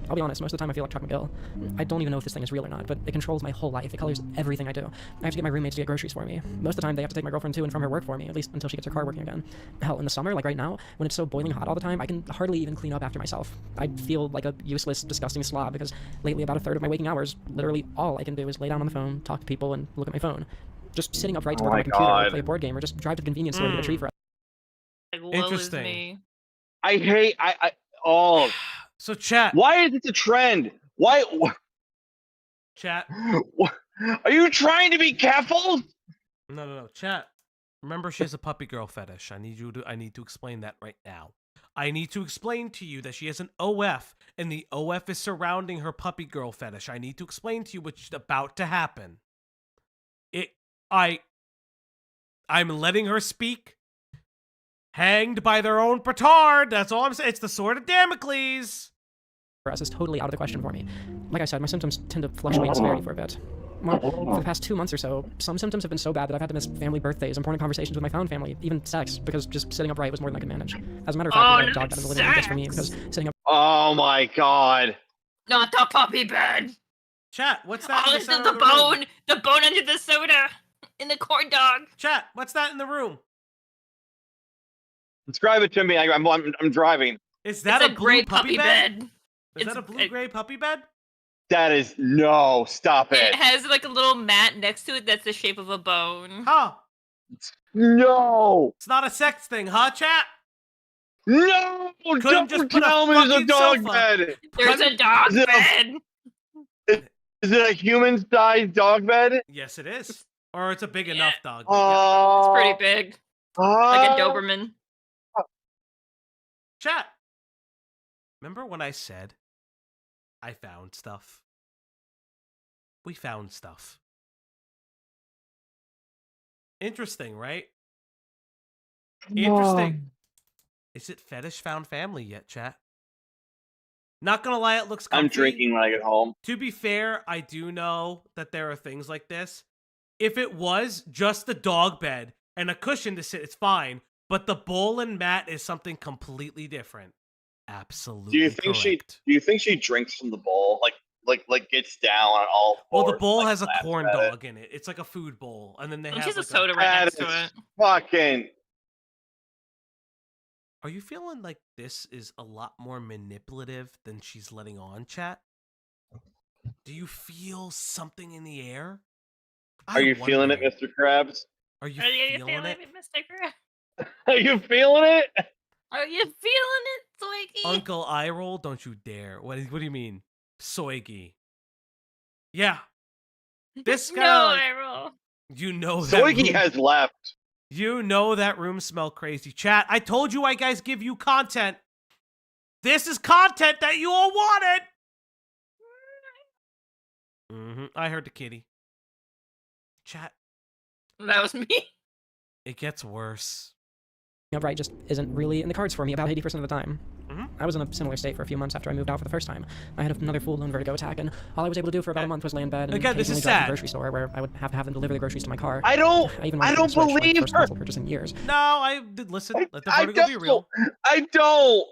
I'll be honest, most of the time I feel like Chuck McGill. I don't even know if this thing is real or not, but it controls my whole life. It colors everything I do. I have to get my roommates to get groceries for me. Most of the time, they have to take my girlfriend to and from her work for me, at least until she gets her car working again. Hell, in the summer, like right now, when it's so boiling hot all the time, I can hardly even clean up after myself. I feel like a useless, disgusting slob because lately about a third of my waking hours, literally all I can do is lay down on the phone, talk to people, and look at my phone. Just sitting upright to Oh work on my my computer or God. play a board game or just drive to the convenience store to get a treat for Like, woe Interesting. is me. I hate. Oh, So chat, why is it a trend? Why? chat. Are you trying to be careful? No. Chat. Remember, she has a puppy girl fetish. I need to explain that right now. I need to explain to you that she has an OF, and the OF is surrounding her puppy girl fetish. I need to explain to you what's about to happen. I'm letting her speak. Hanged by their own petard. That's all I'm saying. It's the sword of Damocles. us is totally out of the question for me. Like I said, my symptoms tend to fluctuate in severity for a bit. Well, for the past 2 months or so, some symptoms have been so bad that I've had to miss family birthdays, important conversations with my found family, even sex, because just sitting upright was more than I could manage. As a matter of fact, we got a dog that in the living room just for me, because sitting up Oh my god. Not the puppy bed. Chat, what's that? Oh, in it's the the center of the room? bone. The bone under the soda. In the corn dog. Chat, what's that in the room? Describe it to me. I'm driving. Is that It's a a blue gray puppy puppy bed? bed. Is that a blue-gray puppy bed? That is no. Stop It it. has like a little mat next to it that's the shape of a bone. Huh? No. It's not a sex thing, huh, chat? No. Couldn't just Don't put a tell me there's a fucking dog sofa. bed. There's a dog Is it a- bed. Is it a human-sized dog bed? Yes, it is. Or it's a big enough dog. Bed. It's Oh. pretty big. Like a Doberman. Chat. Remember when I said I found stuff? We found stuff. Interesting, right? Interesting. Is it Fetish found family yet, chat? Not gonna lie, it looks comfy. I'm drinking when I get home. To be fair, I do know that there are things like this. If it was just the dog bed and a cushion to sit, it's fine. But the bowl and mat is something completely different. Absolutely. Do you think correct. she drinks from the bowl? Like gets down on all Well, fours? the bowl like, has a laughs corn at it? dog in it. It's like a food bowl, and then they And have she's a like soda right That next to is it. Fucking. Are you feeling like this is a lot more manipulative than she's letting on, chat? Do you feel something in the air? Are you feeling it, Mr. Krabs? Are you Are you feeling it? Mr. Krabs? Are you feeling it? Are you feeling it, Soiky? Uncle Eye Roll, don't you dare. What do you mean? Soigy. Yeah. This guy, no, like, I roll. you know that Soigy has left. You know that room smell crazy. Chat, I told you I guys give you content. This is content that you all wanted. I heard the kitty. Chat. That was me. It gets worse. Right just isn't really in the cards for me about 80% of the time. Mm-hmm. I was in a similar state for a few months after I moved out for the first time. I had another full-blown vertigo attack, and all I was able to do for about a month was lay in bed and Again, this is occasionally drive to sad. the grocery store where I would have to have them deliver the groceries to my car. I don't believe her. First console purchase in years. No, I did listen. Let the vertigo be real. I don't.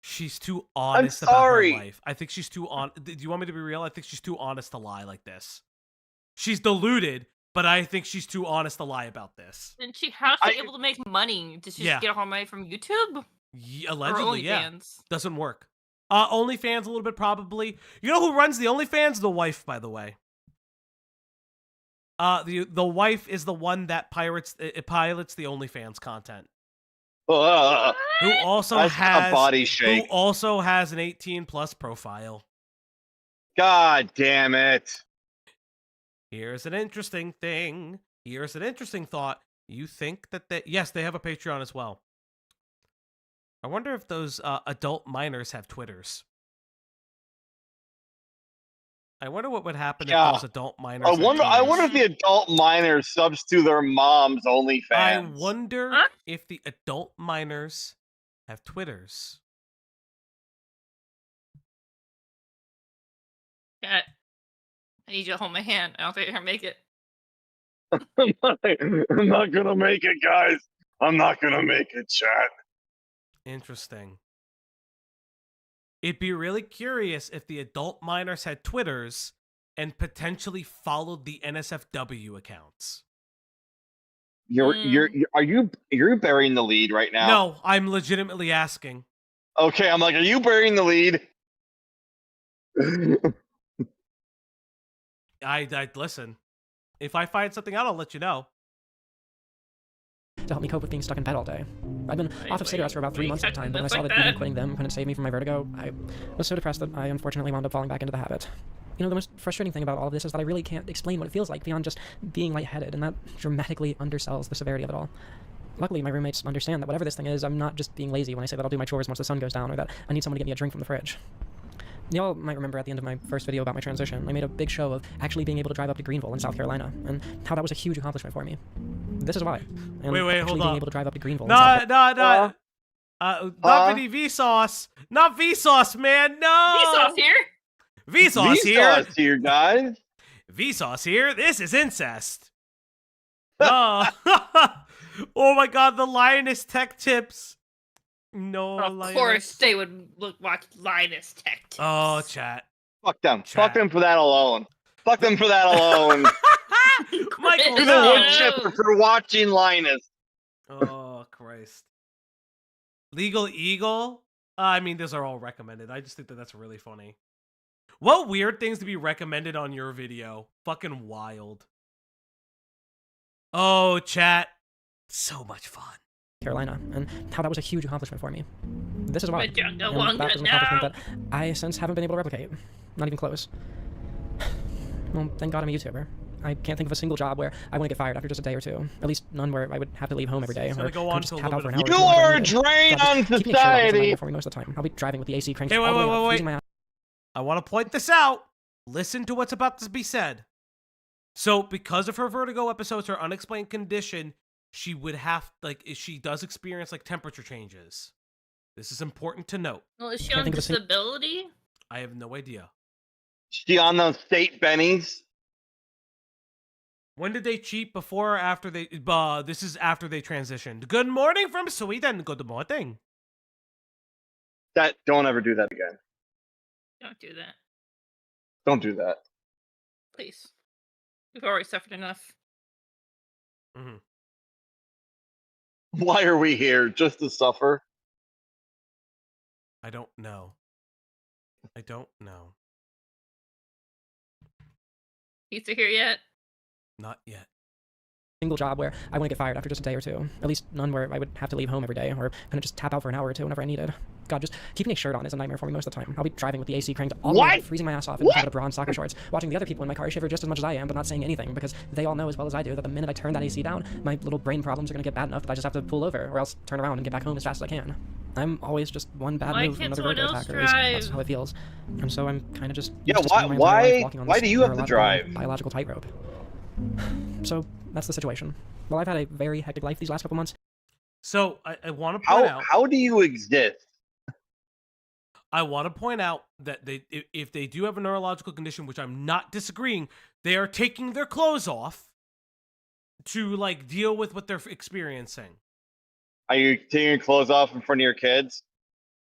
She's too honest I'm about her sorry. life. I think she's too on. Do you want me to be real? I think she's too honest to lie like this. She's deluded, but I think she's too honest to lie about this. And how's she able to make money? Did she just get all money from YouTube? Allegedly, yeah. OnlyFans? Doesn't work. OnlyFans a little bit probably. You know who runs the OnlyFans? The wife, by the way. The wife is the one that pilots the OnlyFans content. Who also has a body shake. Who also has an 18+ profile. God damn it. Here's an interesting thing. Here's an interesting thought. You think that yes, they have a Patreon as well. I wonder if those adult minors have Twitters. I wonder what would happen if those adult minors. I wonder if the adult minors subs to their mom's OnlyFans. I wonder if the adult minors have Twitters. Yeah. I need you to hold my hand. I don't think I can make it. I'm not gonna make it, guys. I'm not gonna make it, chat. Interesting. It'd be really curious if the adult minors had Twitters and potentially followed the NSFW accounts. Are you burying the lead right now? No, I'm legitimately asking. Okay, I'm like, are you burying the lead? I listen. If I find something out, I'll let you know. To help me cope with being stuck in bed all day. I've been off of cigarettes for about 3 months at a time, but when I saw that even quitting them couldn't save me from my vertigo, I was so depressed that I unfortunately wound up falling back into the habit. You know, the most frustrating thing about all of this is that I really can't explain what it feels like beyond just being lightheaded, and that dramatically undersells the severity of it all. Luckily, my roommates understand that whatever this thing is, I'm not just being lazy when I say that I'll do my chores once the sun goes down, or that I need someone to get me a drink from the fridge. Y'all might remember at the end of my first video about my transition, I made a big show of actually being able to drive up to Greenville in South Carolina, and how that was a huge accomplishment for me. This is why. And wait, actually hold being on. able to drive up to Greenville Not any Vsauce. Not Vsauce, man. No. Vsauce here. Vsauce here. Vsauce here, guys. Vsauce here. This is incest. Oh. Oh my god, the Lioness Tech tips. No, Of Linus. course they would watch Linus Tech Tips. Oh, chat. Fuck them. Chat. Fuck them for that alone. Fuck them for that alone. Michael, To the no. wood chipper for watching Linus. Oh, Christ. Legal Eagle? I mean, those are all recommended. I just think that that's really funny. What weird things to be recommended on your video? Fucking wild. Oh, chat. So much fun. Carolina, and how that was a huge accomplishment for me. This is why. But you're And the one that was an that accomplishment that I since haven't been able to replicate. Not even close. Well, thank God I'm a YouTuber. I can't think of a single job where I wouldn't get fired after just a day or two. At least none where I would have to leave home every day. It's Or gonna go on just till a tap little out bit for an of hour You or two are a whenever I need it. drain God, on just keep me a shirt on society. for me most of the time. I'll be driving with the AC cranked Okay, all the way up, wait. freezing my ass. I want to point this out. Listen to what's about to be said. So, because of her vertigo episodes, her unexplained condition, she would have, she does experience, temperature changes. This is important to note. Well, is she Can't on think of a single- disability? I have no idea. She on those state bennies? When did they cheat? Before or after they... this is after they transitioned. Good morning from Sweden. Good morning. Don't ever do that again. Don't do that. Don't do that. Please. We've already suffered enough. Mm-hmm. Why are we here? Just to suffer? I don't know. I don't know. Pizza here yet? Not yet. Single job where I wouldn't get fired after just a day or two. At least none where I would have to leave home every day or kind of just tap out for an hour or two whenever I needed. God, just keeping a shirt on is a nightmare for me most of the time. I'll be driving with the AC cranked all the way up, freezing my ass off in a bra and soccer shorts, watching the other people in my car shiver just as much as I am, but not saying anything because they all know as well as I do that the minute I turn that AC down, my little brain problems are going to get bad enough that I just have to pull over or else turn around and get back home as fast as I can. I'm always just one bad move from another road attacker. That's how it feels. And so I'm kind of just why do you have to drive? Biological tightrope. So that's the situation. Well, I've had a very hectic life these last couple months. So I want to point out. How do you exist? I want to point out that if they do have a neurological condition, which I'm not disagreeing, they are taking their clothes off to like deal with what they're experiencing. Are you taking your clothes off in front of your kids?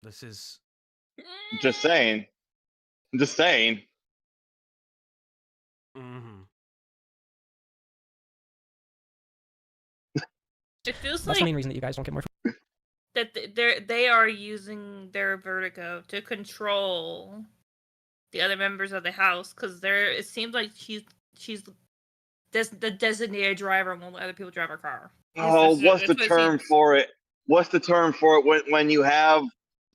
This is just saying. I'm just saying. Mm-hmm. It feels That's the main reason that you guys don't get more. That they are using their vertigo to control the other members of the house because it seems like she's the designated driver and won't let other people drive her car. What's the term for it? What's the term for it when you have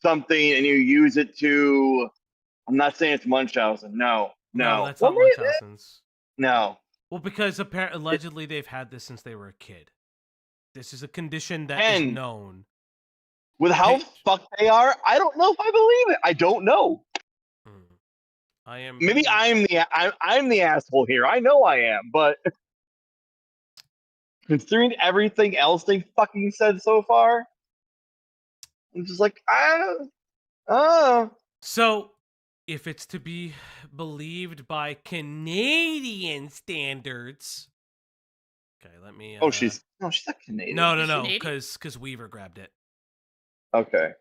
something and you use it to? I'm not saying it's Munchausen. No, that's not Munchausen's. No. Well, because allegedly they've had this since they were a kid. This is a condition that is known. With how fucked they are, I don't know if I believe it. I don't know. I am. Maybe I'm the asshole here. I know I am, but considering everything else they fucking said so far, I'm just like, So, if it's to be believed by Canadian standards, okay, let me. She's not Canadian. No, because Weaver grabbed it. Okay.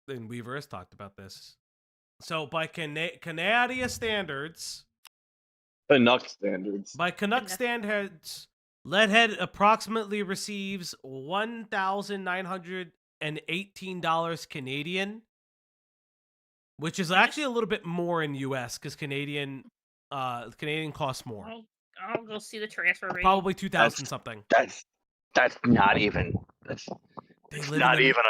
Then Weaver has talked about this. So by Canadian standards, Canuck standards. By Canuck standards, Leadhead approximately receives $1,918 Canadian, which is actually a little bit more in US because Canadian costs more. I'll go see the transfer rate. Probably 2,000 something. That's not even. That's not even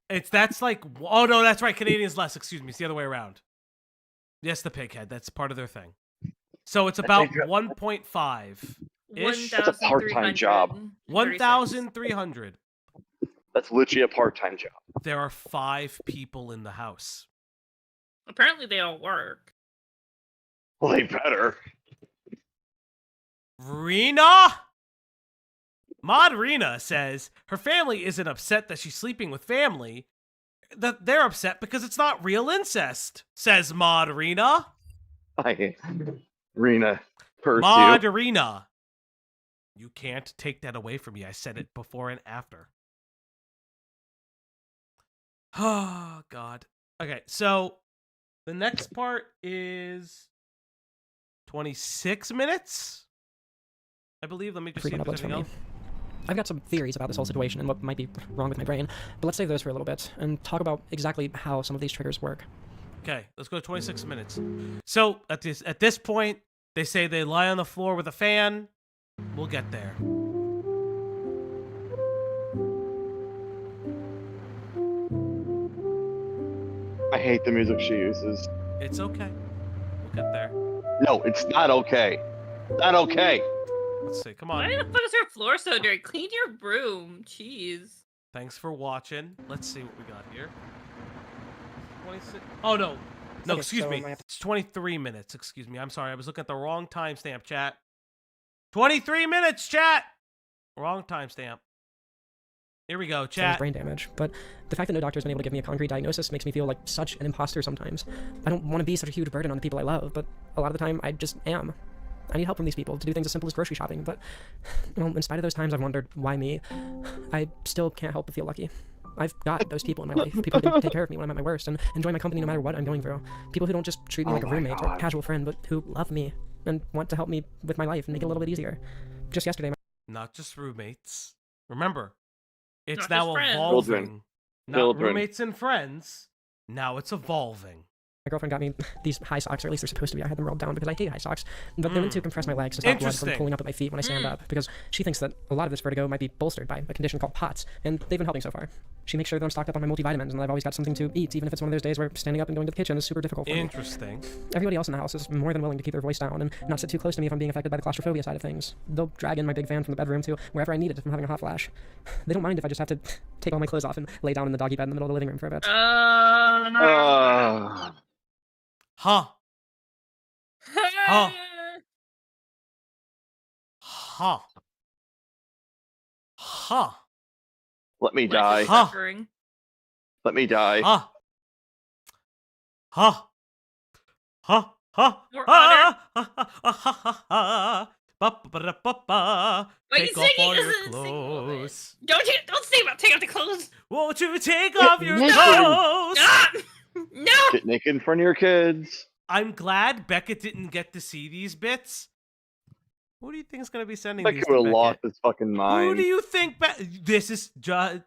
a. That's like, oh no, that's right. Canadian's less. Excuse me, it's the other way around. Yes, the pig head. That's part of their thing. So it's about 1.5. That's a part-time job. 1,300. That's literally a part-time job. There are 5 people in the house. Apparently, they all work. Well, they better. Mod Rena says her family isn't upset that she's sleeping with family. That they're upset because it's not real incest, says Mod Rena. Rena. Mod Rena. You can't take that away from me. I said it before and after. Oh, God. Okay, so the next part is 26 minutes, I believe. Let me just see if there's anything else. I've got some theories about this whole situation and what might be wrong with my brain, but let's save those for a little bit and talk about exactly how some of these triggers work. Okay, let's go to 26 minutes. So at this point, they say they lie on the floor with a fan. We'll get there. I hate the music she uses. It's okay. We'll get there. No, it's not okay. Not okay. Let's see. Come on. Why the fuck is your floor so dirty? Clean your broom. Jeez. Thanks for watching. Let's see what we got here. 26. Oh, no. No, excuse me. It's 23 minutes. Excuse me. I'm sorry. I was looking at the wrong timestamp, chat. 23 minutes, chat. Wrong timestamp. Here we go, chat. Brain damage, but the fact that no doctor's been able to give me a concrete diagnosis makes me feel like such an imposter sometimes. I don't want to be such a huge burden on the people I love, but a lot of the time I just am. I need help from these people to do things as simple as grocery shopping, but in spite of those times I've wondered, why me? I still can't help but feel lucky. I've got those people in my life, people who can take care of me when I'm at my worst and enjoy my company no matter what I'm going through. People who don't just treat me like a roommate or casual friend, but who love me and want to help me with my life and make it a little bit easier. Just yesterday, Not just roommates. Remember, it's Not now just friends. evolving. Children. Not Children. roommates and friends. Now it's evolving. My girlfriend got me these high socks, or at least they're supposed to be. I had them rolled down because I hate high socks. But they're meant to compress my legs to stop blood from pooling up at my feet when I stand up, because she thinks that a lot of this vertigo might be bolstered by a condition called POTS, and they've been helping so far. She makes sure that I'm stocked up on my multivitamins, and I've always got something to eat, even if it's one of those days where standing up and going to the kitchen is super difficult for me. Interesting. Everybody else in the house is more than willing to keep their voice down and not sit too close to me if I'm being affected by the claustrophobia side of things. They'll drag in my big fan from the bedroom to wherever I need it if I'm having a hot flash. They don't mind if I just have to take all my clothes off and lay down in the doggy bed in the middle of the living room for a bit. Huh. Huh. Huh. Huh. Let me die. Huh. Let me die. Huh. Huh. Huh. Huh. More Ah. Wait, Take off all your clothes. Don't sing about take off the clothes. Won't you take off your naked. clothes? Ah! No. Get naked in front of your kids. I'm glad Becca didn't get to see these bits. Who do you think is going to be sending Like these he to would have lost Becca? his fucking mind. Who do you think? This is just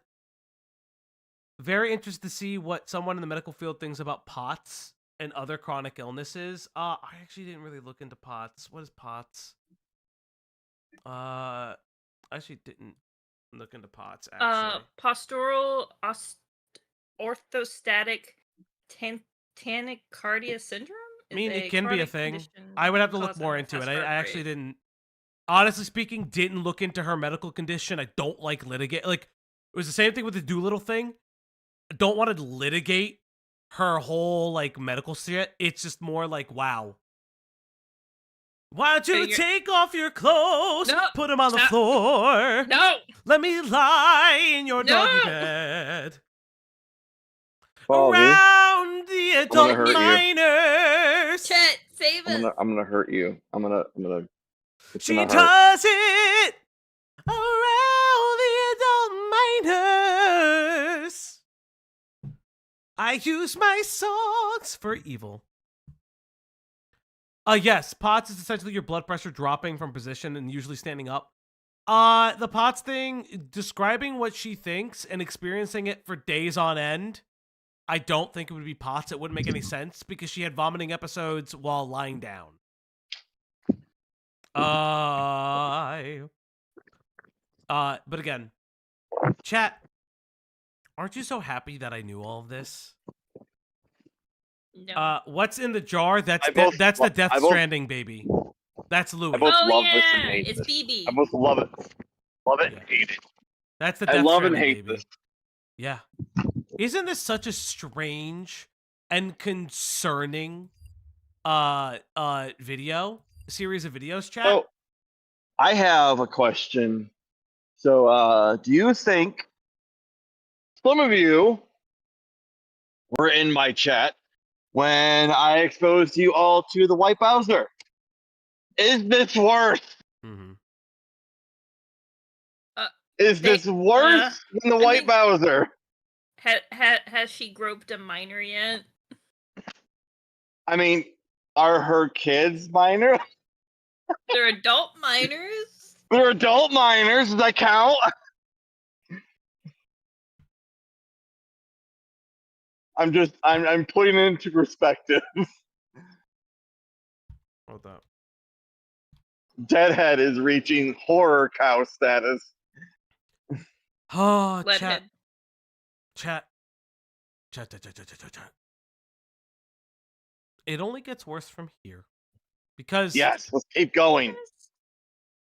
very interested to see what someone in the medical field thinks about POTS and other chronic illnesses. I actually didn't really look into POTS. What is POTS? I actually didn't look into POTS. Actually, Postural orthostatic tachycardia syndrome. I mean, it can be a chronic thing. condition I would have to look causing more into it. I faster heart actually rate. didn't. Honestly speaking, didn't look into her medical condition. I don't like litigate. Like, it was the same thing with the Doolittle thing. I don't want to litigate her whole, like, medical shit. It's just more like, wow. Why don't you take off your clothes, No, put them on the stop. floor. No. Let me lie in your No. doggy bed. Baldy, Around the gonna adult hurt you. minors. Chet, save it. I'm gonna hurt you. It's She gonna hurt. does it around the adult minors. I use my songs for evil. Yes, POTS is essentially your blood pressure dropping from position and usually standing up. The POTS thing, describing what she thinks and experiencing it for days on end, I don't think it would be POTS. It wouldn't make any sense because she had vomiting episodes while lying down. But again, chat, aren't you so happy that I knew all of this? No. What's in the jar? That's I the Death Stranding baby. That's Louis. I both love yeah, this and hate it's this. BB. I both love it. Love it and Yeah. hate it. That's the I Death love and Stranding hate baby. this. Yeah. Isn't this such a strange and concerning series of videos, chat? So, I have a question. So, do you think some of you were in my chat when I exposed you all to the White Bowser? Is this worse? Mm-hmm. Is this worse than the White Bowser? Has she groped a minor yet? I mean, are her kids minor? They're adult minors. They're adult minors. Does that count? I'm putting it into perspective. Hold up. Deadhead is reaching horror cow status. Oh, Leadhead. Chat. It only gets worse from here. Because Yes, let's keep going.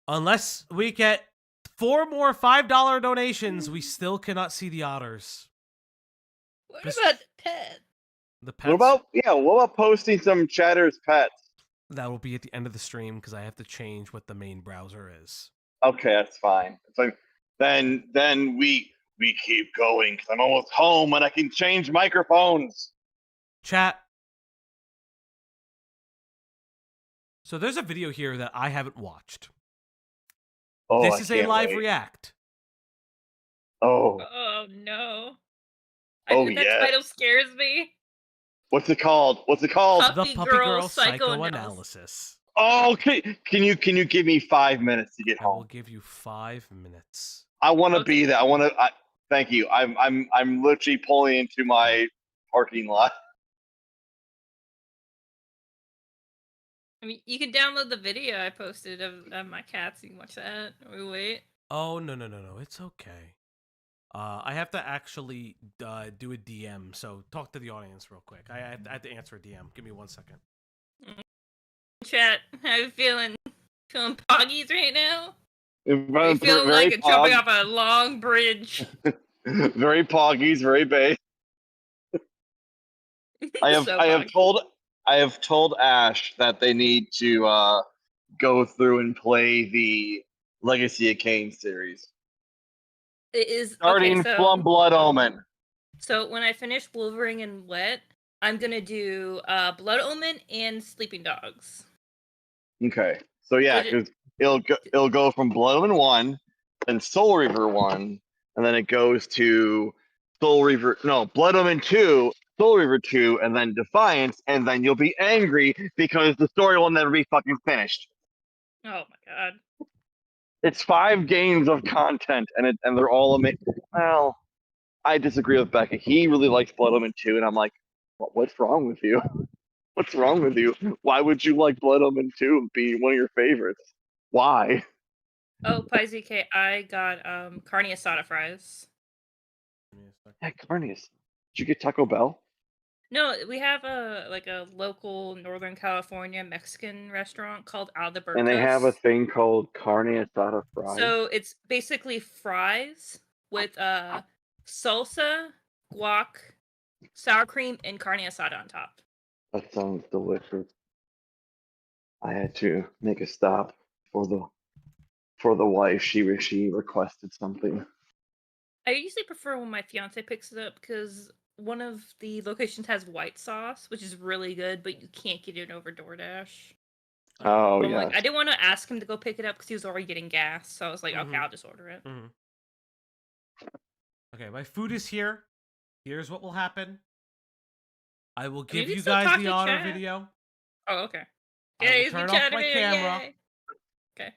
unless we get 4 more $5 donations, we still cannot see the otters. What Just- about the pet? The pets. What about posting some Chatter's pets? That will be at the end of the stream because I have to change what the main browser is. Okay, that's fine. It's like then we keep going because I'm almost home and I can change microphones. Chat. So there's a video here that I haven't watched. Oh, This I is a can't live wait. react. Oh, Oh no. Oh, That yeah. title scares me. what's it called? What's it called? Pup- The Puppy Puppy Girl Girl Psychoanalysis. Psychoanalysis. Oh, can you give me 5 minutes to get I will home? give you 5 minutes. I want to Okay. be there. Thank you. I'm literally pulling into my parking lot. I mean, you can download the video I posted of my cats. You can watch that. Wait. Oh, no. It's okay. I have to actually do a DM, so talk to the audience real quick. I have to answer a DM. Give me 1 second. Chat, how you feeling? Feeling poggies right now? Are you feeling like you're jumping off a long bridge? Very poggies, very bay. I have told Ash that they need to go through and play the Legacy of Kain series. It is starting from Blood Omen. So when I finish Wolverine and Wet, I'm gonna do Blood Omen and Sleeping Dogs. Okay, so yeah, because it'll go from Blood Omen 1, then Soul Reaver 1, and then it goes to Blood Omen 2, Soul Reaver 2, and then Defiance, and then you'll be angry because the story will never be fucking finished. Oh my god. It's 5 games of content, and they're all amazing. Well, I disagree with Becca. He really likes Blood Omen 2, and I'm like, what's wrong with you? What's wrong with you? Why would you like Blood Omen 2 and be one of your favorites? Why? Oh, PyZK, I got carne asada fries. Yeah, carnies. Did you get Taco Bell? No, we have a local Northern California Mexican restaurant called Aldeberto's. And they have a thing called carne asada fries. So it's basically fries with salsa, guac, sour cream, and carne asada on top. That sounds delicious. I had to make a stop for the wife. She requested something. I usually prefer when my fiance picks it up because one of the locations has white sauce, which is really good, but you can't get it over DoorDash. Oh yeah. Like, I didn't want to ask him to go pick it up because he was already getting gas, so I was like, okay, I'll just order it. Okay, my food is here. Here's what will happen. I will give can you still guys talk the in honor chat. video. Oh, okay. I will Yay, turn we off chatted my it, camera. yay. Okay.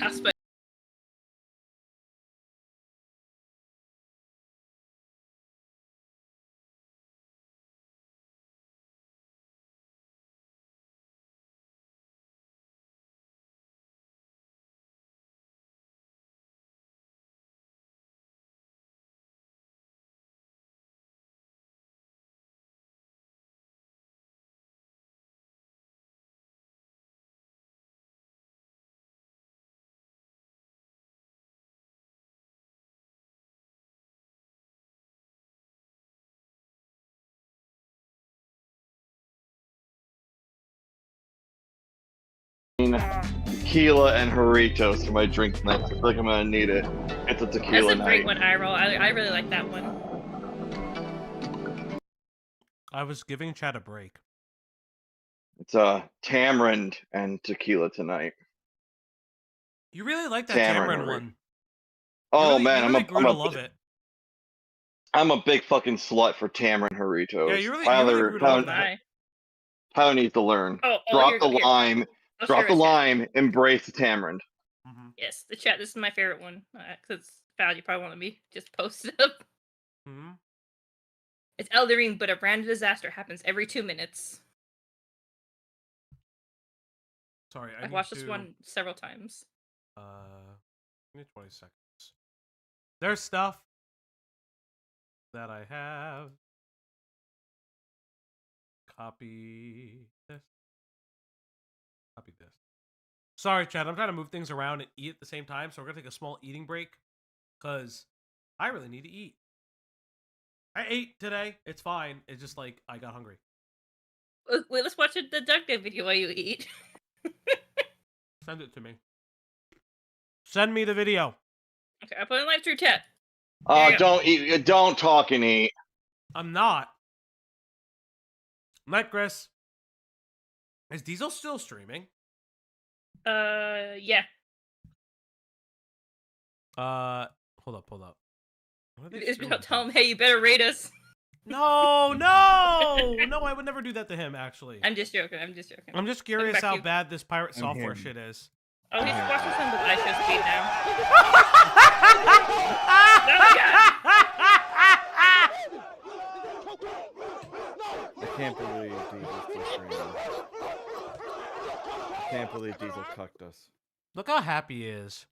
Aspect. tequila and Doritos for my drink tonight. I feel like I'm gonna need it. It's a tequila That's a night. great one, Iroh. I really like that one. I was giving Chad a break. It's tamarind and tequila tonight. You really like that Tamarind tamarind one. Oh really, man, you really grew to love it. I'm a big fucking slut for tamarind Doritos. Yeah, you really grew to love that. Tyler needs to learn. Drop the lime. Drop the lime. Embrace the tamarind. Yes, the chat. This is my favorite one because Fal, you probably want me just post it up. It's Elden Ring, but a random disaster happens every 2 minutes. Sorry, I've watched this one several times. Give me 20 seconds. There's stuff that I have. Copy this. Copy this. Sorry, Chad. I'm trying to move things around and eat at the same time, so we're gonna take a small eating break because I really need to eat. I ate today. It's fine. It's just like I got hungry. Wait, let's watch the Duck Day video while you eat. Send it to me. Send me the video. Okay, I put it live through chat. Don't eat. Don't talk and eat. I'm not. Night, Chris. Is Diesel still streaming? Yeah. Hold up. Tell him, hey, you better rate us. No, I would never do that to him, actually. I'm just joking. I'm just curious how bad this pirate software shit is. Oh, he's watching some with iShow speed now. I can't believe Diesel's still streaming. I can't believe Diesel cucked us. Look how happy he is.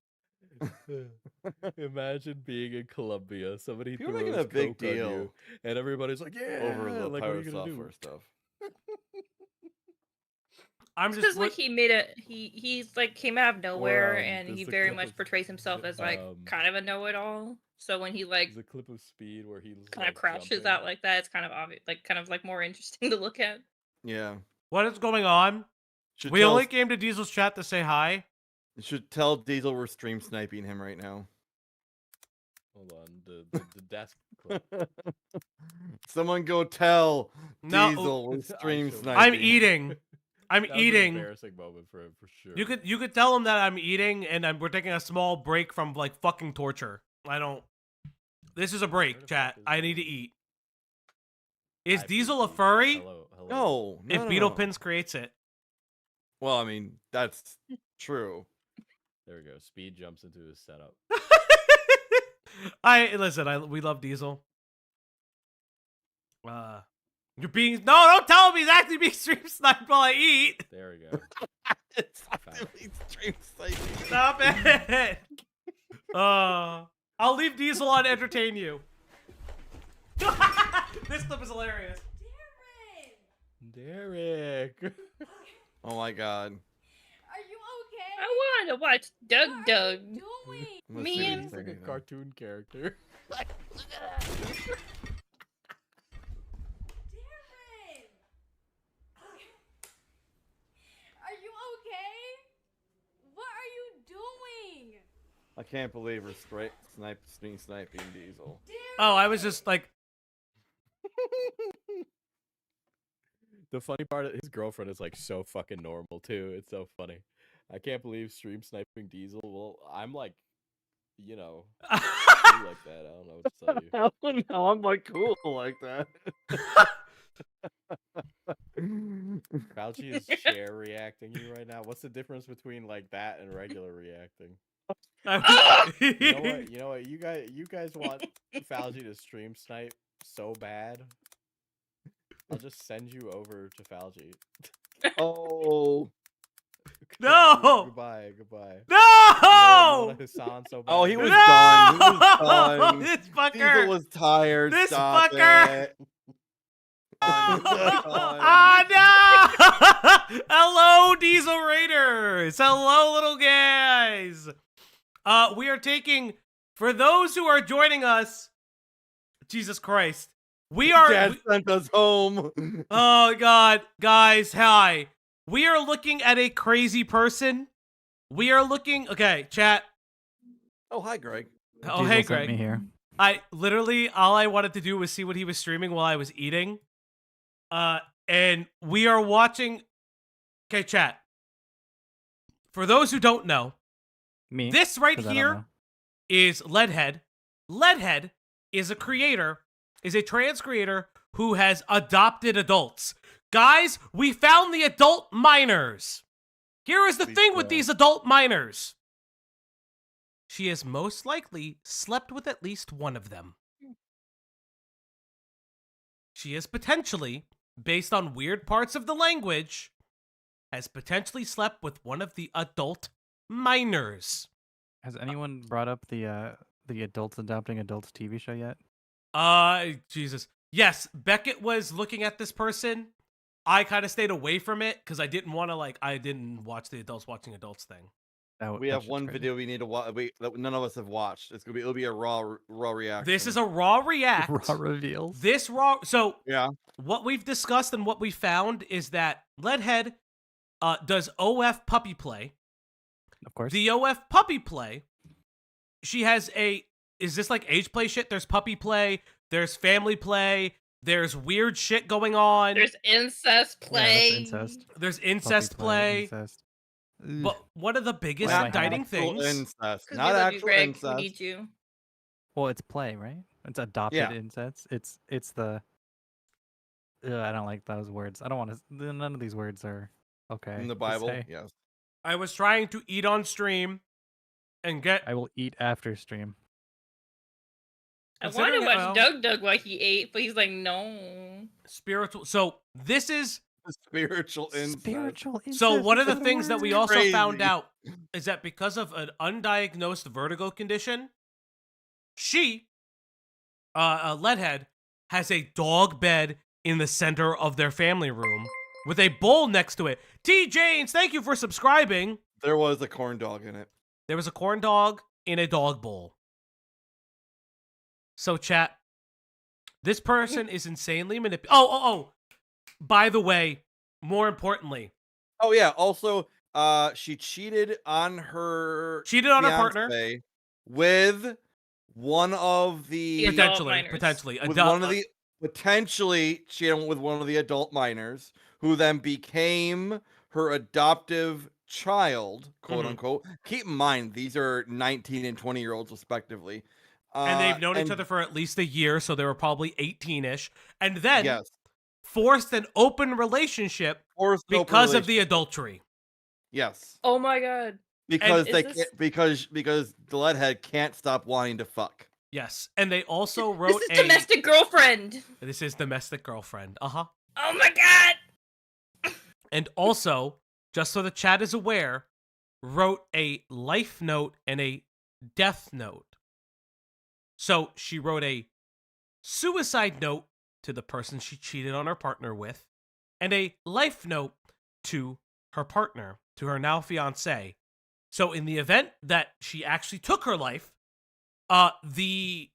Imagine being in Colombia, somebody You're throws making a big coke on deal you, and everybody's like, "Yeah!" Over the like, pirate software stuff. I'm just because like he made he's like came out of nowhere, and he very much portrays himself as like kind of a know-it-all. So when he like the clip of Speed where he kind of crouches out like that, it's kind of obvious, like kind of like more interesting to look at. Yeah. What is going on? We only came to Diesel's chat to say hi. You should tell Diesel we're stream sniping him right now. Hold on, the desk clip. Someone go tell Diesel we're stream sniping. I'm eating. I'm eating. An embarrassing moment for him, for sure. You could tell him that I'm eating and we're taking a small break from like fucking torture. This is a break, chat. I need to eat. Is Diesel a furry? Hello. No. If Beetle Pins creates it. Well, I mean, that's true. There we go. Speed jumps into his setup. We love Diesel. You're being don't tell him he's actually being stream sniped while I eat. There we go. It's actually stream sniping. Stop it. I'll leave Diesel on to entertain you. This clip is hilarious. Derek. Oh my god. Are you okay? I want to watch Doug. Man, he's like a cartoon character. Darren! Are you okay? What are you doing? I can't believe we're stream sniping Diesel. Oh, I was just like. The funny part is his girlfriend is like so fucking normal too. It's so funny. I can't believe stream sniping Diesel. Well, I'm like, you know, cool like that. I don't know what to tell you. I don't know. I'm like cool like that. Fauci is chair reacting you right now. What's the difference between like that and regular reacting? You know what? You guys want Fauci to stream snipe so bad. I'll just send you over to Fauci. Oh. No! Goodbye. No! Hassan so bad. Oh, he was done. He was done. This fucker. Diesel was tired. This Stop fucker. It. Ah, no! Hello, Diesel Raiders. Hello, little guys. We are taking, for those who are joining us, Jesus Christ. Dad sent us home. Oh, God. Guys, hi. We are looking at a crazy person we are looking. Okay, chat. Oh, hi, Greg. Oh, hey, Diesel sent Greg. me here. I literally all I wanted to do was see what he was streaming while I was eating. And we are watching. Okay, chat. For those who don't know, this right here is Leadhead. Leadhead is a creator, is a trans creator who has adopted adults. Guys, we found the adult minors. Here is the thing with these adult minors. She has most likely slept with at least one of them. She is potentially, based on weird parts of the language, has potentially slept with one of the adult minors. Has anyone brought up the adults adopting adults TV show yet? Jesus. Yes, Beckett was looking at this person. I kind of stayed away from it because I didn't want to, I didn't watch the adults watching adults thing. We have one video we need to watch. That none of us have watched. It'll be a raw reaction. This is a raw react. Raw reveals. This raw. So yeah, what we've discussed and what we found is that Leadhead does OF puppy play. Of course. The OF puppy play. She has a. Is this like age play shit? There's puppy play. There's family play. There's weird shit going on. There's incest play. Yeah, incest. There's incest play. Incest. But one of the biggest Not indicting things. Incest. Not actual incest. We need you. Well, it's play, right? It's adopted incest. It's the. I don't like those words. I don't want to. None of these words are okay. In the Bible, yes. I was trying to eat on stream, and get. I will eat after stream. I wanted to watch Doug while he ate, but he's like, no. Spiritual. So this is spiritual incest. Spiritual incest. So one of the things that we also found out is that because of an undiagnosed vertigo condition, she, Leadhead, has a dog bed in the center of their family room with a bowl next to it. T. Janes, thank you for subscribing. There was a corn dog in it. There was a corn dog in a dog bowl. So, chat, this person is insanely manipulative. Oh. By the way, more importantly. Oh, yeah. Also, she cheated on her partner with one of the potentially she went with one of the adult minors who then became her adoptive child, quote unquote. Keep in mind, these are 19 and 20-year-olds respectively. And they've known each other for at least a year, so they were probably 18-ish. And then forced an open relationship because of the adultery. Yes. Oh my god. Because because the Leadhead can't stop wanting to fuck. Yes, and they also wrote This is domestic girlfriend. This is domestic girlfriend. Oh my god. And also, just so the chat is aware, wrote a life note and a death note. So she wrote a suicide note to the person she cheated on her partner with, and a life note to her partner, to her now fiance. So in the event that she actually took her life, the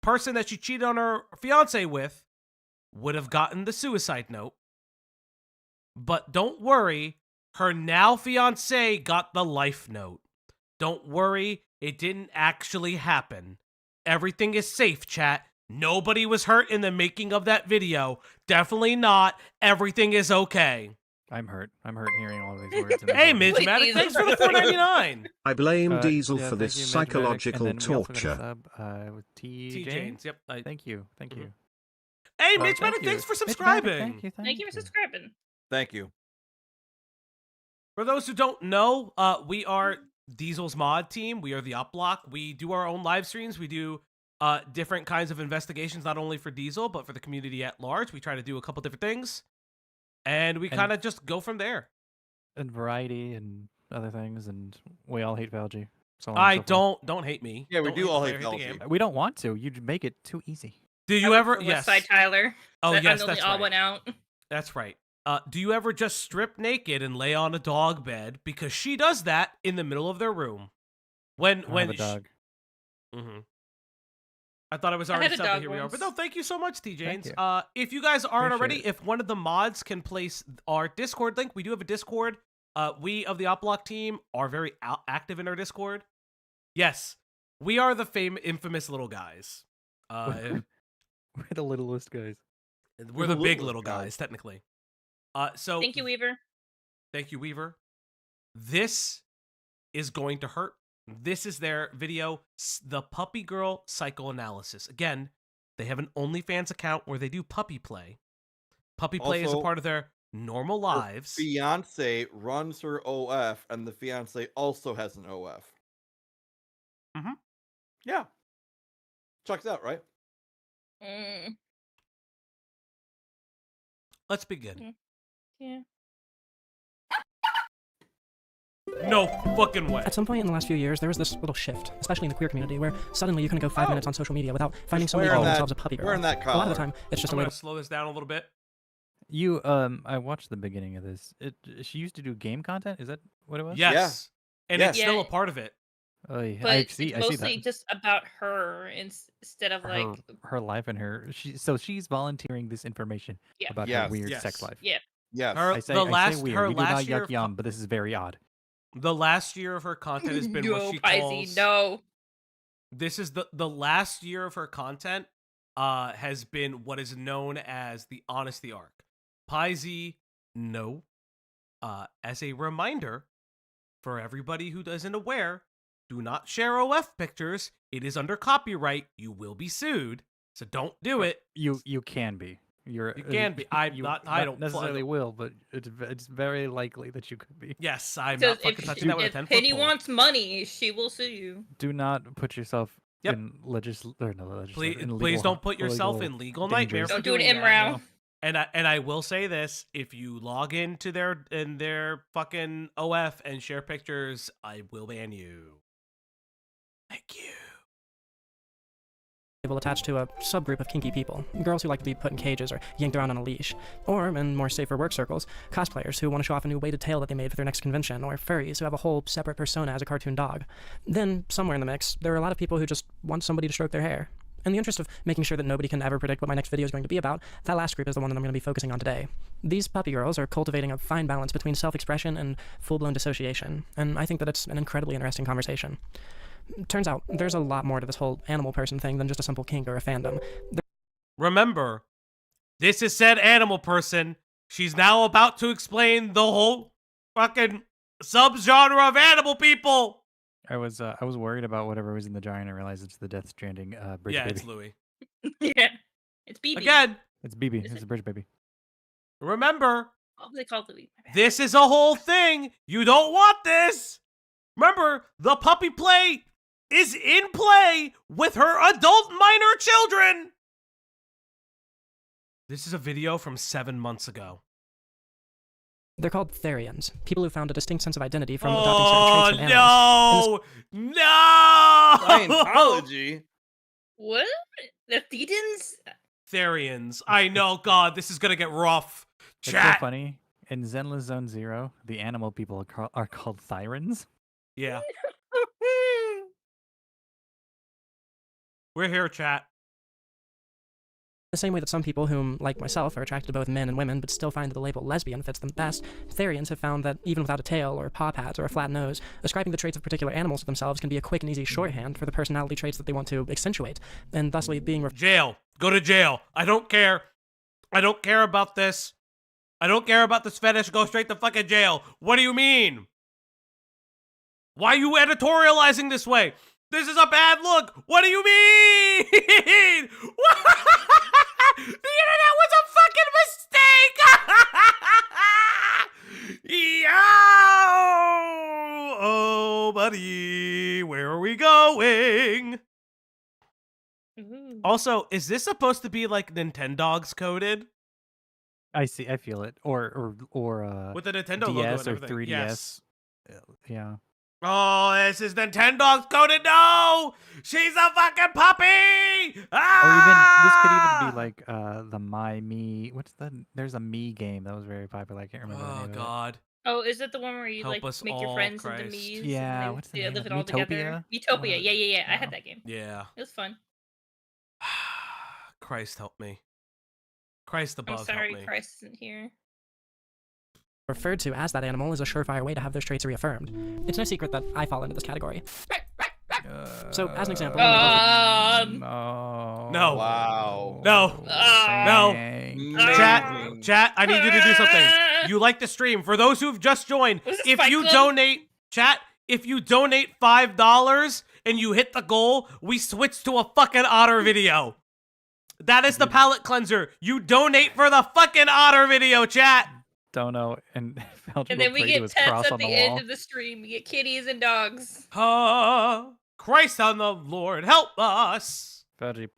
person that she cheated on her fiance with would have gotten the suicide note. But don't worry, her now fiance got the life note. Don't worry, it didn't actually happen. Everything is safe, chat. Nobody was hurt in the making of that video. Definitely not. Everything is okay. I'm hurt. I'm hurt hearing all of these words. Hey, Midge-Matic, thanks for the $4.99. I blame Diesel for this psychological torture. With T. Janes. Yep. Thank you. Thank you. Hey, Midge-Matic, thanks for subscribing. Thank you for subscribing. Thank you. For those who don't know, we are Diesel's mod team. We are the Up Block. We do our own live streams. We do different kinds of investigations, not only for Diesel, but for the community at large. We try to do a couple different things. And we kind of just go from there. And variety and other things, and we all hate Valgy. So don't hate me. Yeah, we don't do all hate Valgy. We don't want to. You make it too easy. Do you ever? Yes. Westside Tyler. Oh yes, that's right. All went out. That's right. Do you ever just strip naked and lay on a dog bed? Because she does that in the middle of their room. When a dog. I thought I was already set, but here we are. But no, thank you so much, T. Janes. If you guys aren't already, if one of the mods can place our Discord link, we do have a Discord. we of the Opblock team are very active in our Discord. Yes, we are the infamous little guys. We're the littlest guys. We're the big little guys, technically. So thank you, Weaver. Thank you, Weaver. This is going to hurt. This is their video, the Puppy Girl Psychoanalysis. Again, they have an OnlyFans account where they do puppy play. Puppy play is a part of their normal lives. Her fiance runs her OF, and the fiance also has an OF. Mm-hmm. Yeah. Checks out, right? Let's begin. Yeah. No fucking way. At some point in the last few years, there was this little shift, especially in the queer community, where suddenly you couldn't go 5 minutes on social media without finding somebody calling themselves a puppy girl. Wearing that collar. A lot of the time, it's just I'm a gonna little. slow this down a little bit. You I watched the beginning of this. She used to do game content. Is that what it was? Yes. And it's still a part of it. Oh, But I see. it's I see mostly that. just about her instead of like her life and her. She's volunteering this information about her weird sex life. Yeah. Yes. I say weird. her We do last not year yuck yum, but this is very odd. The last year of her content has been what she calls. No. This is the last year of her content has been what is known as the honesty arc. Paizy, no. As a reminder for everybody who isn't aware, do not share OF pictures. It is under copyright. You will be sued. So don't do it. You can be. You can be. I don't necessarily will, but it's very likely that you could be. Yes, I'm not fucking touching that with a 10-foot pole. If Penny wants money, she will sue you. Do not put yourself in legislation. Please don't put yourself in legal nightmare. Don't do it, Imrao. And I will say this: if you log into their fucking OF and share pictures, I will ban you. Thank you. Attached to a subgroup of kinky people, girls who like to be put in cages or yanked around on a leash, or, in more safer work circles, cosplayers who want to show off a new weighted tail that they made for their next convention, or furries who have a whole separate persona as a cartoon dog. Then, somewhere in the mix, there are a lot of people who just want somebody to stroke their hair. In the interest of making sure that nobody can ever predict what my next video is going to be about, that last group is the one that I'm going to be focusing on today. These puppy girls are cultivating a fine balance between self-expression and full-blown dissociation, and I think that it's an incredibly interesting conversation. Turns out, there's a lot more to this whole animal person thing than just a simple kink or a fandom. Remember, this is said animal person. She's now about to explain the whole fucking subgenre of animal people. I was worried about whatever was in the jar, and I realized it's the Death Stranding bridge baby. It's Louis. Yeah, it's BB. Again, it's BB. It's the bridge baby. Remember, they call Louis. This is a whole thing. You don't want this. Remember, the puppy play is in play with her adult minor children. This is a video from 7 months ago. They're called Therians, people who found a distinct sense of identity from adopting certain traits from animals. No! Scientology? What? The Thedans? Therians. I know, God, this is going to get rough. It's so funny. In Zenless Zone Zero, the animal people are called Thyrans. Yeah. We're here, chat. The same way that some people whom, like myself, are attracted to both men and women but still find that the label lesbian fits them best, Therians have found that even without a tail or paw pads or a flat nose, ascribing the traits of particular animals to themselves can be a quick and easy shorthand for the personality traits that they want to accentuate, and thusly being... Jail. Go to jail. I don't care. I don't care about this. I don't care about this fetish. Go straight to fucking jail. What do you mean? Why are you editorializing this way? This is a bad look. What do you mean? The internet was a fucking mistake. Yo! Oh, buddy. Where are we going? Also, is this supposed to be like Nintendogs coded? I see. I feel it. Or with the Nintendo DS logo or and everything. 3DS. Yes. Yeah. Oh, this is Nintendogs coded. No, she's a fucking puppy. Ah! Or even this could even be like the My Me. What's the? There's a Me game that was very popular. I can't remember. Oh God. Oh, is it the one where you Help like us make your all, friends Christ. into me's? Yeah, and what's the they name live of it all Utopia? together. Utopia. Yeah. I had that game. Yeah. It was fun. Christ help me. Christ above I'm sorry, help me. Christ isn't here. referred to as that animal is a surefire way to have those traits reaffirmed. It's no secret that I fall into this category. So, as an example, No. No. Wow. No. No. Chat, I need you to do something. You like the stream. For those who've just joined, if you donate, chat, if you donate $5 and you hit the goal, we switch to a fucking otter video. That is the palate cleanser. You donate for the fucking otter video, chat. Dono and And then we get pets at the end of the stream. We get kitties and dogs. Christ on the Lord, help us. Felgie,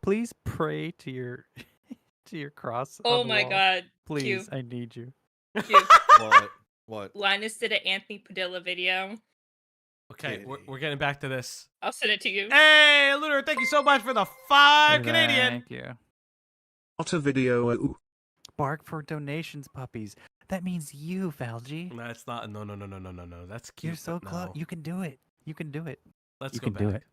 please pray to your to your cross. Oh on the my wall. god. Please, Q. I need you. Q. What? Linus did an Anthony Padilla video. Okay, we're getting back to this. I'll send it to you. Hey, Lunar, thank you so much for the 5 Canadian. Thank you. Otter video. Bark for donations, puppies. That means you, Felgie. That's not. No. That's cute. You're so close. You can do it. You can do it. Let's you go can do back. it.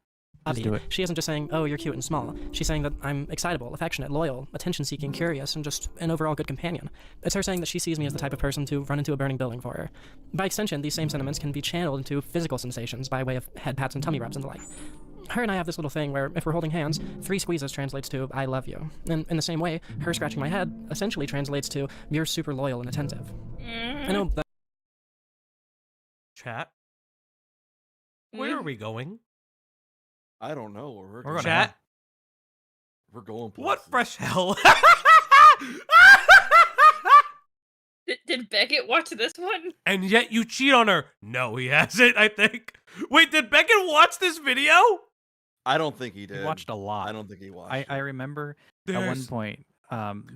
Let's do it. She isn't just saying, oh, you're cute and small. She's saying that I'm excitable, affectionate, loyal, attention-seeking, curious, and just an overall good companion. It's her saying that she sees me as the type of person to run into a burning building for her. By extension, these same sentiments can be channeled into physical sensations by way of head pats and tummy rubs and the like. Her and I have this little thing where if we're holding hands, 3 squeezes translates to I love you. And in the same way, her scratching my head essentially translates to you're super loyal and attentive. I know that... Chat? Where are we going? I don't know. We're going chat? We're going places. What fresh hell? Did Beckett watch this one? And yet you cheat on her. No, he hasn't, I think. Wait, did Beckett watch this video? I don't think he did. He watched a lot. I don't think he watched I remember at one point,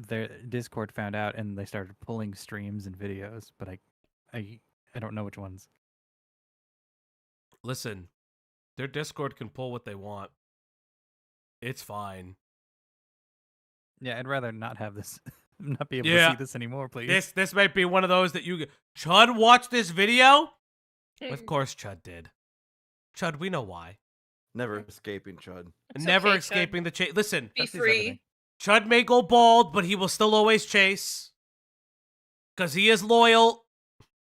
their Discord found out and they started pulling streams and videos, but I don't know which ones. Listen, their Discord can pull what they want. It's fine. Yeah, I'd rather not have this, not be able to see this anymore, please. This might be one of those that you... Chud watched this video? Of course Chud did. Chud, we know why. Never escaping Chud. Never okay, escaping the chase. Listen. Be free. Chud may go bald, but he will still always chase. Because he is loyal.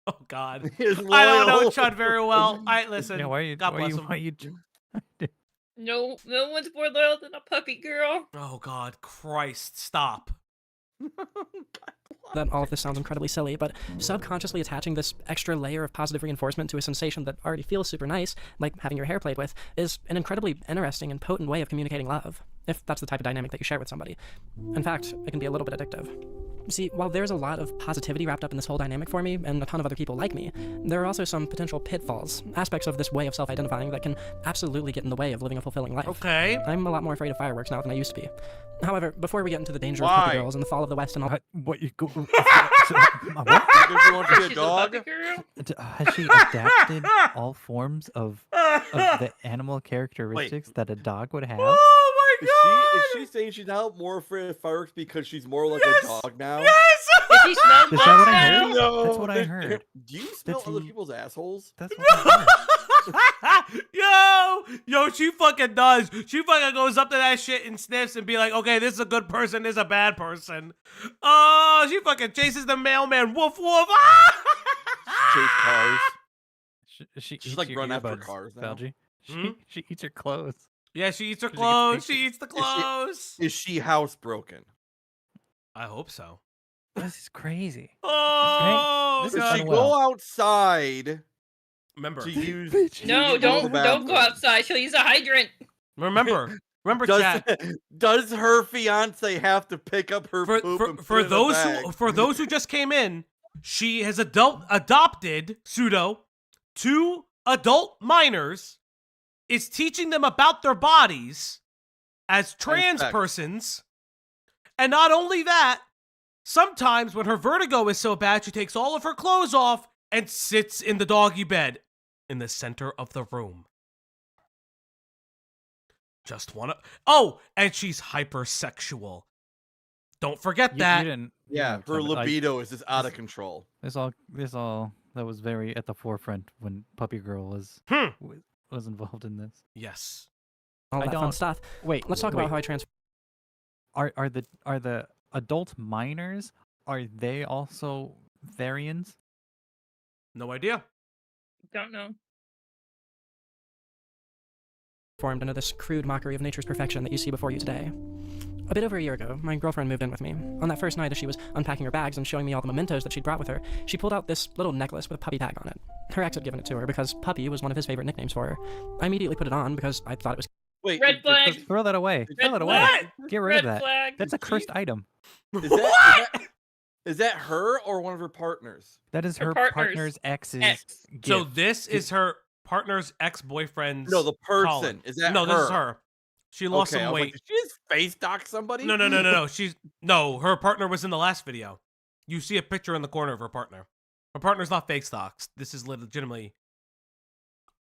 Oh, God. He is loyal. I don't know Chud very well. Listen. Yeah, God bless him. No one's more loyal than a puppy girl. Oh, God. Christ. Stop. That all of this sounds incredibly silly, but subconsciously attaching this extra layer of positive reinforcement to a sensation that already feels super nice, like having your hair played with, is an incredibly interesting and potent way of communicating love, if that's the type of dynamic that you share with somebody. In fact, it can be a little bit addictive. See, while there's a lot of positivity wrapped up in this whole dynamic for me, and a ton of other people like me, there are also some potential pitfalls, aspects of this way of self-identifying that can absolutely get in the way of living a fulfilling life. Okay. I'm a lot more afraid of fireworks now than I used to be. However, before we get into the danger of puppy girls and the fall of the West and all... What you go... what? Because you want to be a dog? Has she adapted all forms of the animal characteristics that a dog would have? Oh my God! Is she saying she's now more afraid of fireworks because she's more like a dog now? Yes! If she smells Is that what I now? heard? No. That's what I heard. Do you smell other people's assholes? That's what I heard. Yo, she fucking does. She fucking goes up to that shit and sniffs and be like, okay, this is a good person, this is a bad person. Oh, she fucking chases the mailman. Woof, woof. Chase cars. She's like run after cars now. Felgie. She eats her clothes. Yeah, she eats her clothes. She eats the clothes. Is she housebroken? I hope so. This is crazy. Oh, This Does is she unwell. go outside remember. to use... No, don't go outside. She'll use a hydrant. Remember, chat. Does her fiance have to pick up her poop and put for it in a those bag? for those who just came in, she has adopted pseudo 2 adult minors, is teaching them about their bodies as trans persons, and not only that, sometimes when her vertigo is so bad, she takes all of her clothes off and sits in the doggy bed in the center of the room. Just wanna... Oh, and she's hypersexual. Don't forget that. Yeah, her libido is just out of control. This all that was very at the forefront when Puppy Girl was involved in this. Yes. All that fun stuff. Wait, let's talk about how I transfer. Are the adult minors, are they also Therians? No idea. Don't know. Formed into this crude mockery of nature's perfection that you see before you today. A bit over a year ago, my girlfriend moved in with me. On that first night, as she was unpacking her bags and showing me all the mementos that she'd brought with her, she pulled out this little necklace with a puppy tag on it. Her ex had given it to her because puppy was one of his favorite nicknames for her. I immediately put it on because I thought it was... Wait, Red flag. Throw that away. Red Throw that away. flag. Get rid of Red that. flag. That's a cursed item. Is that her or one of her partners? That is her partner's ex's Ex. gift. So this is her partner's ex-boyfriend's No, the person. collar. Is that No, her? this is her. She lost Okay, I some was weight. like, did she just face dock somebody? No. No, her partner was in the last video. You see a picture in the corner of her partner. Her partner's not fake stocks. This is legitimately.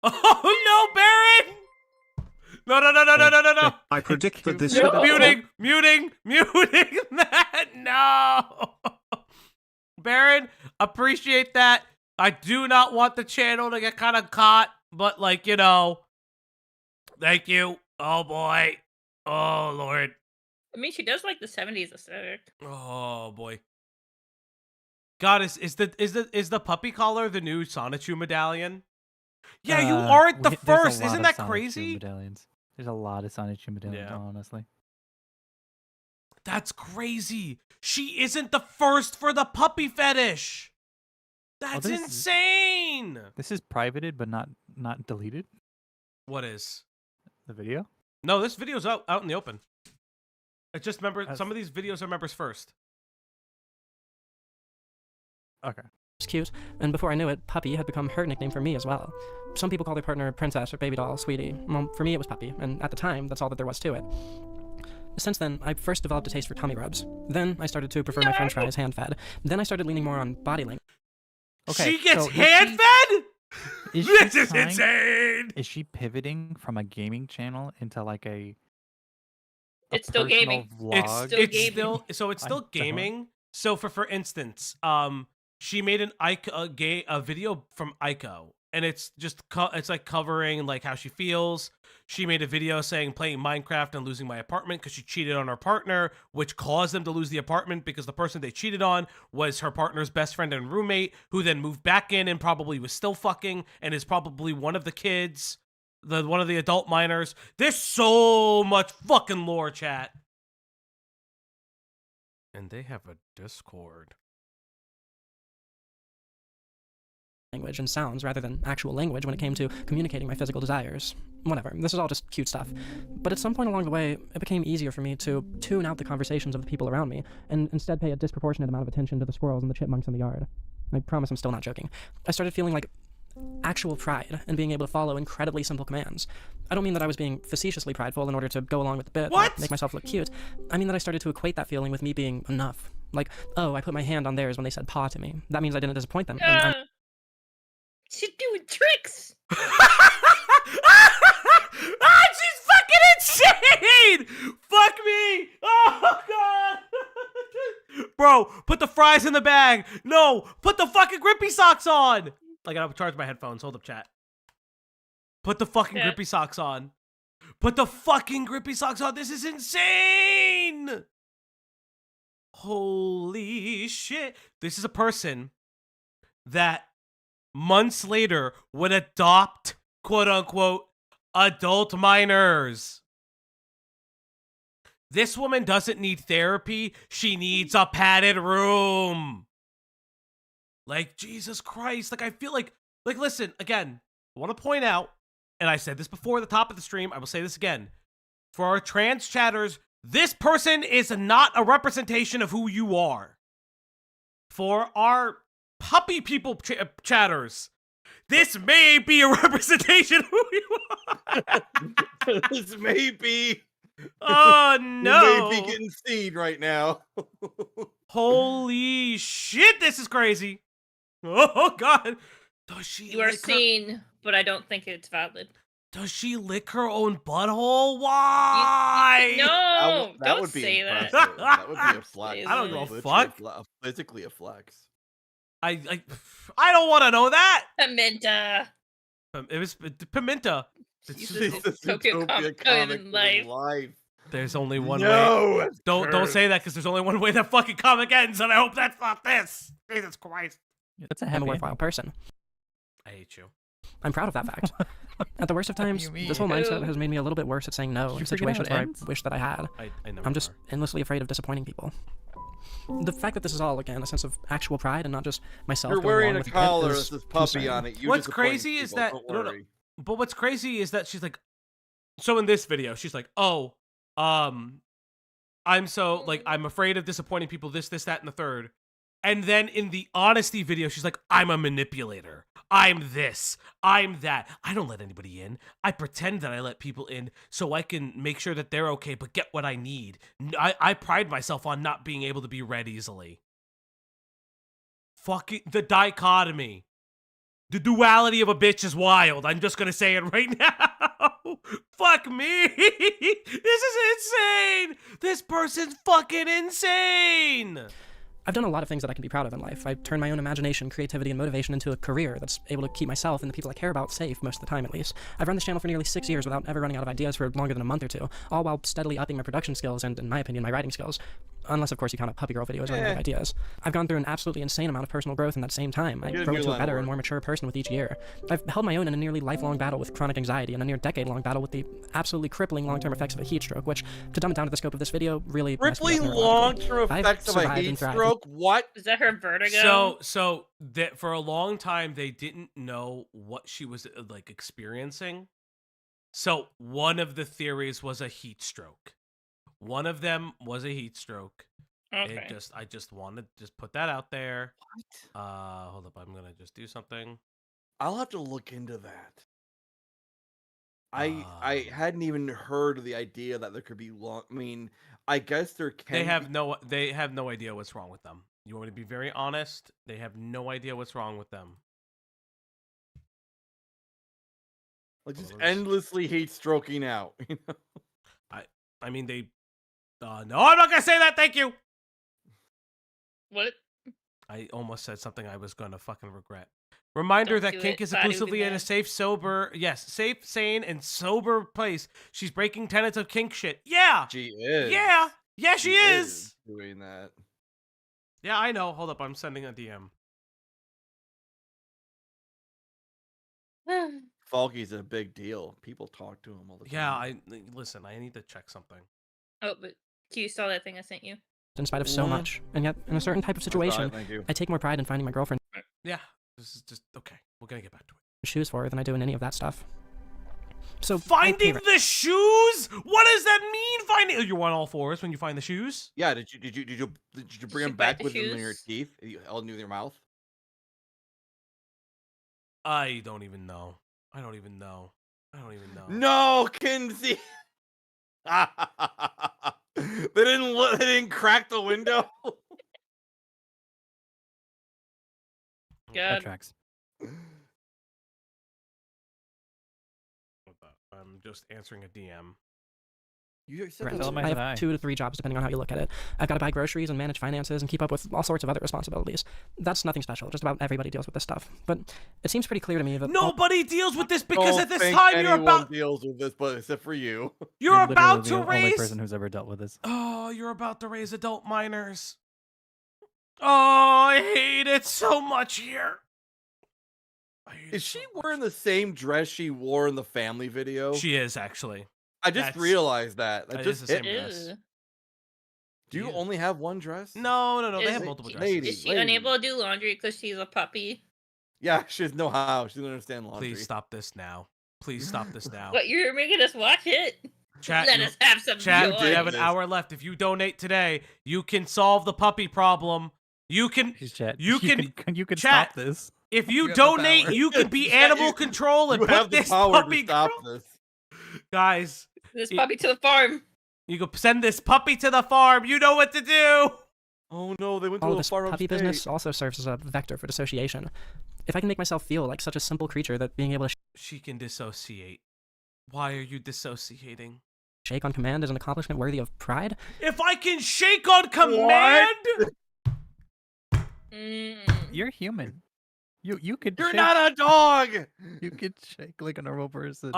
Oh no, Baron! No. I predict that this No, would muting that. No. Baron, appreciate that. I do not want the channel to get kind of caught, but like, you know, thank you. Oh boy. Oh Lord. I mean, she does like the 70s aesthetic. Oh boy. God, is the puppy collar the new Sonichu medallion? Yeah, you aren't the first. Isn't that crazy? Medallions. There's a lot of Sonichu medallions, honestly. That's crazy. She isn't the first for the puppy fetish. That's insane. This is privated, but not deleted. What is? The video? No, this video's out in the open. It's just some of these videos are members first. Okay. It's cute, and before I knew it, Puppy had become her nickname for me as well. Some people call their partner Princess or Baby Doll, Sweetie. Well, for me it was Puppy, and at the time, that's all that there was to it. Since then, I first developed a taste for tummy rubs. Then I started to prefer my french fries hand-fed. Then I started leaning more on body language. Okay, she gets so hand-fed? This is trying- insane! Is she pivoting from a gaming channel into like a It's still personal gaming. vlog? It's still gaming. So for instance, she made a video from Ico, and it's just it's like covering like how she feels. She made a video saying playing Minecraft and losing my apartment because she cheated on her partner, which caused them to lose the apartment because the person they cheated on was her partner's best friend and roommate, who then moved back in and probably was still fucking and is probably one of the kids, one of the adult minors. There's so much fucking lore, chat. And they have a Discord. Language and sounds rather than actual language when it came to communicating my physical desires. Whatever, this is all just cute stuff. But at some point along the way, it became easier for me to tune out the conversations of the people around me and instead pay a disproportionate amount of attention to the squirrels and the chipmunks in the yard. I promise I'm still not joking. I started feeling like actual pride in being able to follow incredibly simple commands. I don't mean that I was being facetiously prideful in order to go along with the bit or make myself look cute. I mean that I started to equate that feeling with me being enough. Like, oh, I put my hand on theirs when they said paw to me. That means I didn't disappoint them. She's doing tricks. She's fucking insane! Fuck me! Oh god! Bro, put the fries in the bag. No, put the fucking grippy socks on. I gotta charge my headphones. Hold up, chat. Put the fucking grippy socks on. Put the fucking grippy socks on. This is insane! Holy shit. This is a person that months later would adopt, quote unquote, adult minors. This woman doesn't need therapy. She needs a padded room. Like, Jesus Christ. Like, I feel like listen, again, I want to point out, and I said this before at the top of the stream, I will say this again. For our trans chatters, this person is not a representation of who you are. For our puppy people chatters, this may be a representation of who you are. This may be. Oh no! You may be getting seen right now. Holy shit! This is crazy. Oh god! Does she? You are seen, but I don't think it's valid. Does she lick her own butthole? Why? No, that don't would be say that. impressive. That would be a flex. I don't give a Literally fuck. Physically a flex. I don't want to know that. Pimenta. It was Pimenta. Jesus, Tokyo comic in life. There's only one No, way. it's Don't say that because there's only one way that fucking comic ends, and I hope that's not this. Jesus Christ. That's a I'm a happy worthwhile person. I hate you. I'm proud of that fact. At the worst of times, this whole mindset has made me a little bit worse at saying no You in forget how situations it where ends? I wish that I had. I never I'm just are. endlessly afraid of disappointing people. The fact that this is all, again, a sense of actual pride and not just myself You're going wearing along a with it collar is with this puppy concerning. on it. You What's disappoint crazy is people, that don't no, worry. but what's crazy is that she's like, so in this video, she's like, oh, I'm so like I'm afraid of disappointing people. This, that, and the third. And then in the honesty video, she's like, I'm a manipulator. I'm this. I'm that. I don't let anybody in. I pretend that I let people in so I can make sure that they're okay, but get what I need. I pride myself on not being able to be read easily. Fucking the dichotomy. The duality of a bitch is wild. I'm just gonna say it right now. Fuck me. This is insane. This person's fucking insane. I've done a lot of things that I can be proud of in life. I turned my own imagination, creativity, and motivation into a career that's able to keep myself and the people I care about safe most of the time, at least. I've run this channel for nearly 6 years without ever running out of ideas for longer than a month or two, all while steadily upping my production skills and, in my opinion, my writing skills. Unless, of course, you count up puppy girl videos running out of ideas. I've gone through an absolutely insane amount of personal growth in that same time. I grow into a better and more mature person with each year. I've held my own in a nearly lifelong battle with chronic anxiety and a near decade-long battle with the absolutely crippling long-term effects of a heat stroke, which, to dumb it down to the scope of this video, really Crippling long-term effects of a heat stroke? What? Is that her vertigo? So that for a long time they didn't know what she was like experiencing. So one of the theories was a heat stroke. One of them was a heat stroke. Okay. I just wanted to just put that out there. What? Hold up, I'm gonna just do something. I'll have to look into that. I hadn't even heard of the idea that there could be long. I mean, I guess there can. They have no idea what's wrong with them. You want me to be very honest? They have no idea what's wrong with them. Like just endlessly heat stroking out. You know? I mean they. No, I'm not gonna say that. Thank you. What? I almost said something I was gonna fucking regret. Reminder that kink is exclusively in a safe, sane, and sober place. She's breaking tenets of kink shit. Yeah, she is. Yeah, she is doing that. Yeah, I know. Hold up, I'm sending a DM. Falky's a big deal. People talk to him all the time. Yeah, listen. I need to check something. Oh, but you saw that thing I sent you? In spite of so much, and yet in a certain type of situation, I take more pride in finding my girlfriend. Yeah, this is just okay. We're gonna get back to it. Shoes for her than I do in any of that stuff. So finding the shoes? What does that mean? Finding? Oh, you're on all fours when you find the shoes? Yeah. Did you bring them back with them in your teeth? You held them in your mouth? I don't even know. No, Kinsey. They didn't crack the window. That tracks. I'm just answering a DM. I have 2 to 3 jobs depending on how you look at it. I've got to buy groceries and manage finances and keep up with all sorts of other responsibilities. That's nothing special. Just about everybody deals with this stuff. But it seems pretty clear to me that nobody deals with this because at this think time you're about deals with this, but except for you. You're about to the only raise person who's ever dealt with this. Oh, you're about to raise adult minors. Oh, I hate it so much here. Is she wearing the same dress she wore in the family video? She is actually. I just realized that. That just is the hit same me. dress. Do you only have one dress? No. They have multiple dresses. Is she unable to do laundry because she's a puppy? Yeah, she doesn't know how. She doesn't understand laundry. Please stop this now. Please stop this now. But you're making us watch it. Chat, Let us have some chat, joy. you have an hour left. If you donate today, you can solve the puppy problem. You can stop this. If you donate, you can be animal control and put this puppy girl. Guys, this puppy to the farm. You can send this puppy to the farm. You know what to do. Oh no, they went to the this farm. Puppy business also serves as a vector for dissociation. If I can make myself feel like such a simple creature that being able to she can dissociate. Why are you dissociating? Shake on command is an accomplishment worthy of pride. If I can shake on command, You're human. You could. You're shake, not a dog. You could shake like a normal person.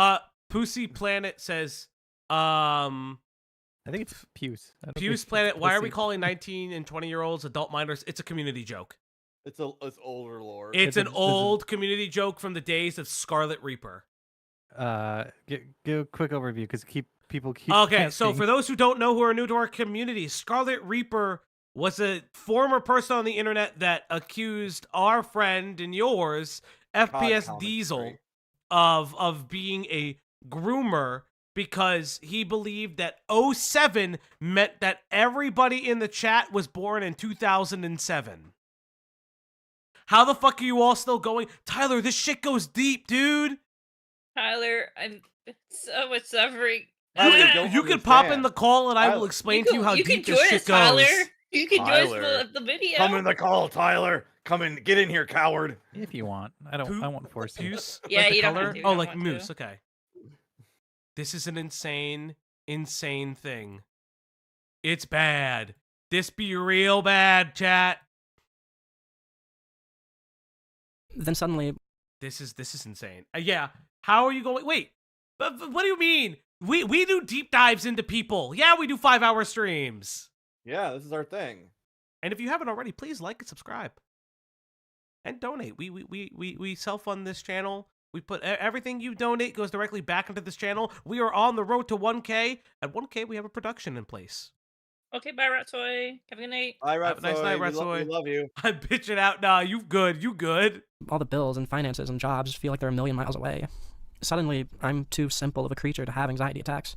Pussy Planet says, That's I think it's Puce. I don't Puce think Planet. it's Why are we Pussy. calling 19 and 20-year-olds adult minors? It's a community joke. It's older lore. It's an old community joke from the days of Scarlet Reaper. Give a quick overview because people keep. Okay, so asking. for those who don't know who are new to our community, Scarlet Reaper was a former person on the internet that accused our friend and yours, FPS Diesel, of being a groomer because he believed that 07 meant that everybody in the chat was born in 2007. How the fuck are you all still going? Tyler, this shit goes deep, dude. Tyler, I'm so much suffering. You can pop in the call and I will explain to you how deep this shit goes. Tyler. You can join the video. Come in the call, Tyler. Come in, get in here, coward. If you want, I won't force you. Puce? Yeah, like you color? don't have to. Oh, like moose. Okay. This is an insane thing. It's bad. This be real bad, chat. Then suddenly, this is insane. Yeah. How are you going? Wait. But what do you mean? We do deep dives into people. Yeah, we do 5-hour streams. Yeah, this is our thing. And if you haven't already, please like and subscribe. And donate. We self-fund this channel. We put everything you donate goes directly back into this channel. We are on the road to 1K. At 1K, we have a production in place. Okay, bye, Ratsoy. Have a good night. Bye, Have a nice night, Ratsoy. We love you. I'm bitching out. Nah, you good. You good. all the bills and finances and jobs feel like they're a million miles away. Suddenly, I'm too simple of a creature to have anxiety attacks.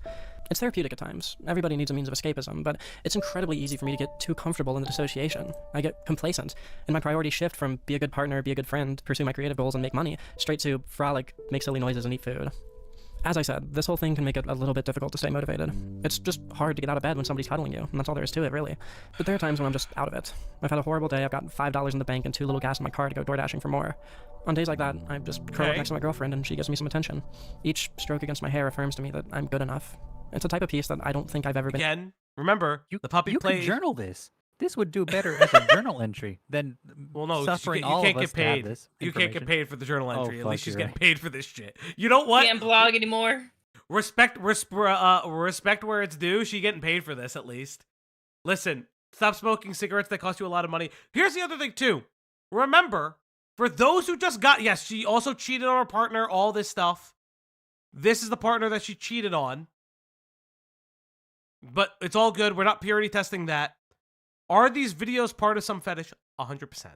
It's therapeutic at times. Everybody needs a means of escapism, but it's incredibly easy for me to get too comfortable in the dissociation. I get complacent, and my priorities shift from be a good partner, be a good friend, pursue my creative goals and make money, straight to frolic, make silly noises and eat food. As I said, this whole thing can make it a little bit difficult to stay motivated. It's just hard to get out of bed when somebody's cuddling you, and that's all there is to it, really. But there are times when I'm just out of it. I've had a horrible day, I've got $5 in the bank and 2 little gas in my car to go door dashing for more. On days like that, I just curl up next to my girlfriend and she gives me some attention. Each stroke against my hair affirms to me that I'm good enough. It's a type of peace that I don't think I've ever been. Again, remember, the puppy plays. You can journal this. This would do better as a journal entry than suffering all can't of us get paid. to have this You can't get paid for the journal entry. At fuck, least she's you're getting right. paid for this shit. You know what? Can't blog anymore. Respect where it's due. She getting paid for this at least. Listen, stop smoking cigarettes that cost you a lot of money. Here's the other thing too. Remember, for those who just got, yes, she also cheated on her partner, all this stuff. This is the partner that she cheated on. But it's all good. We're not purity testing that. Are these videos part of some fetish? 100%.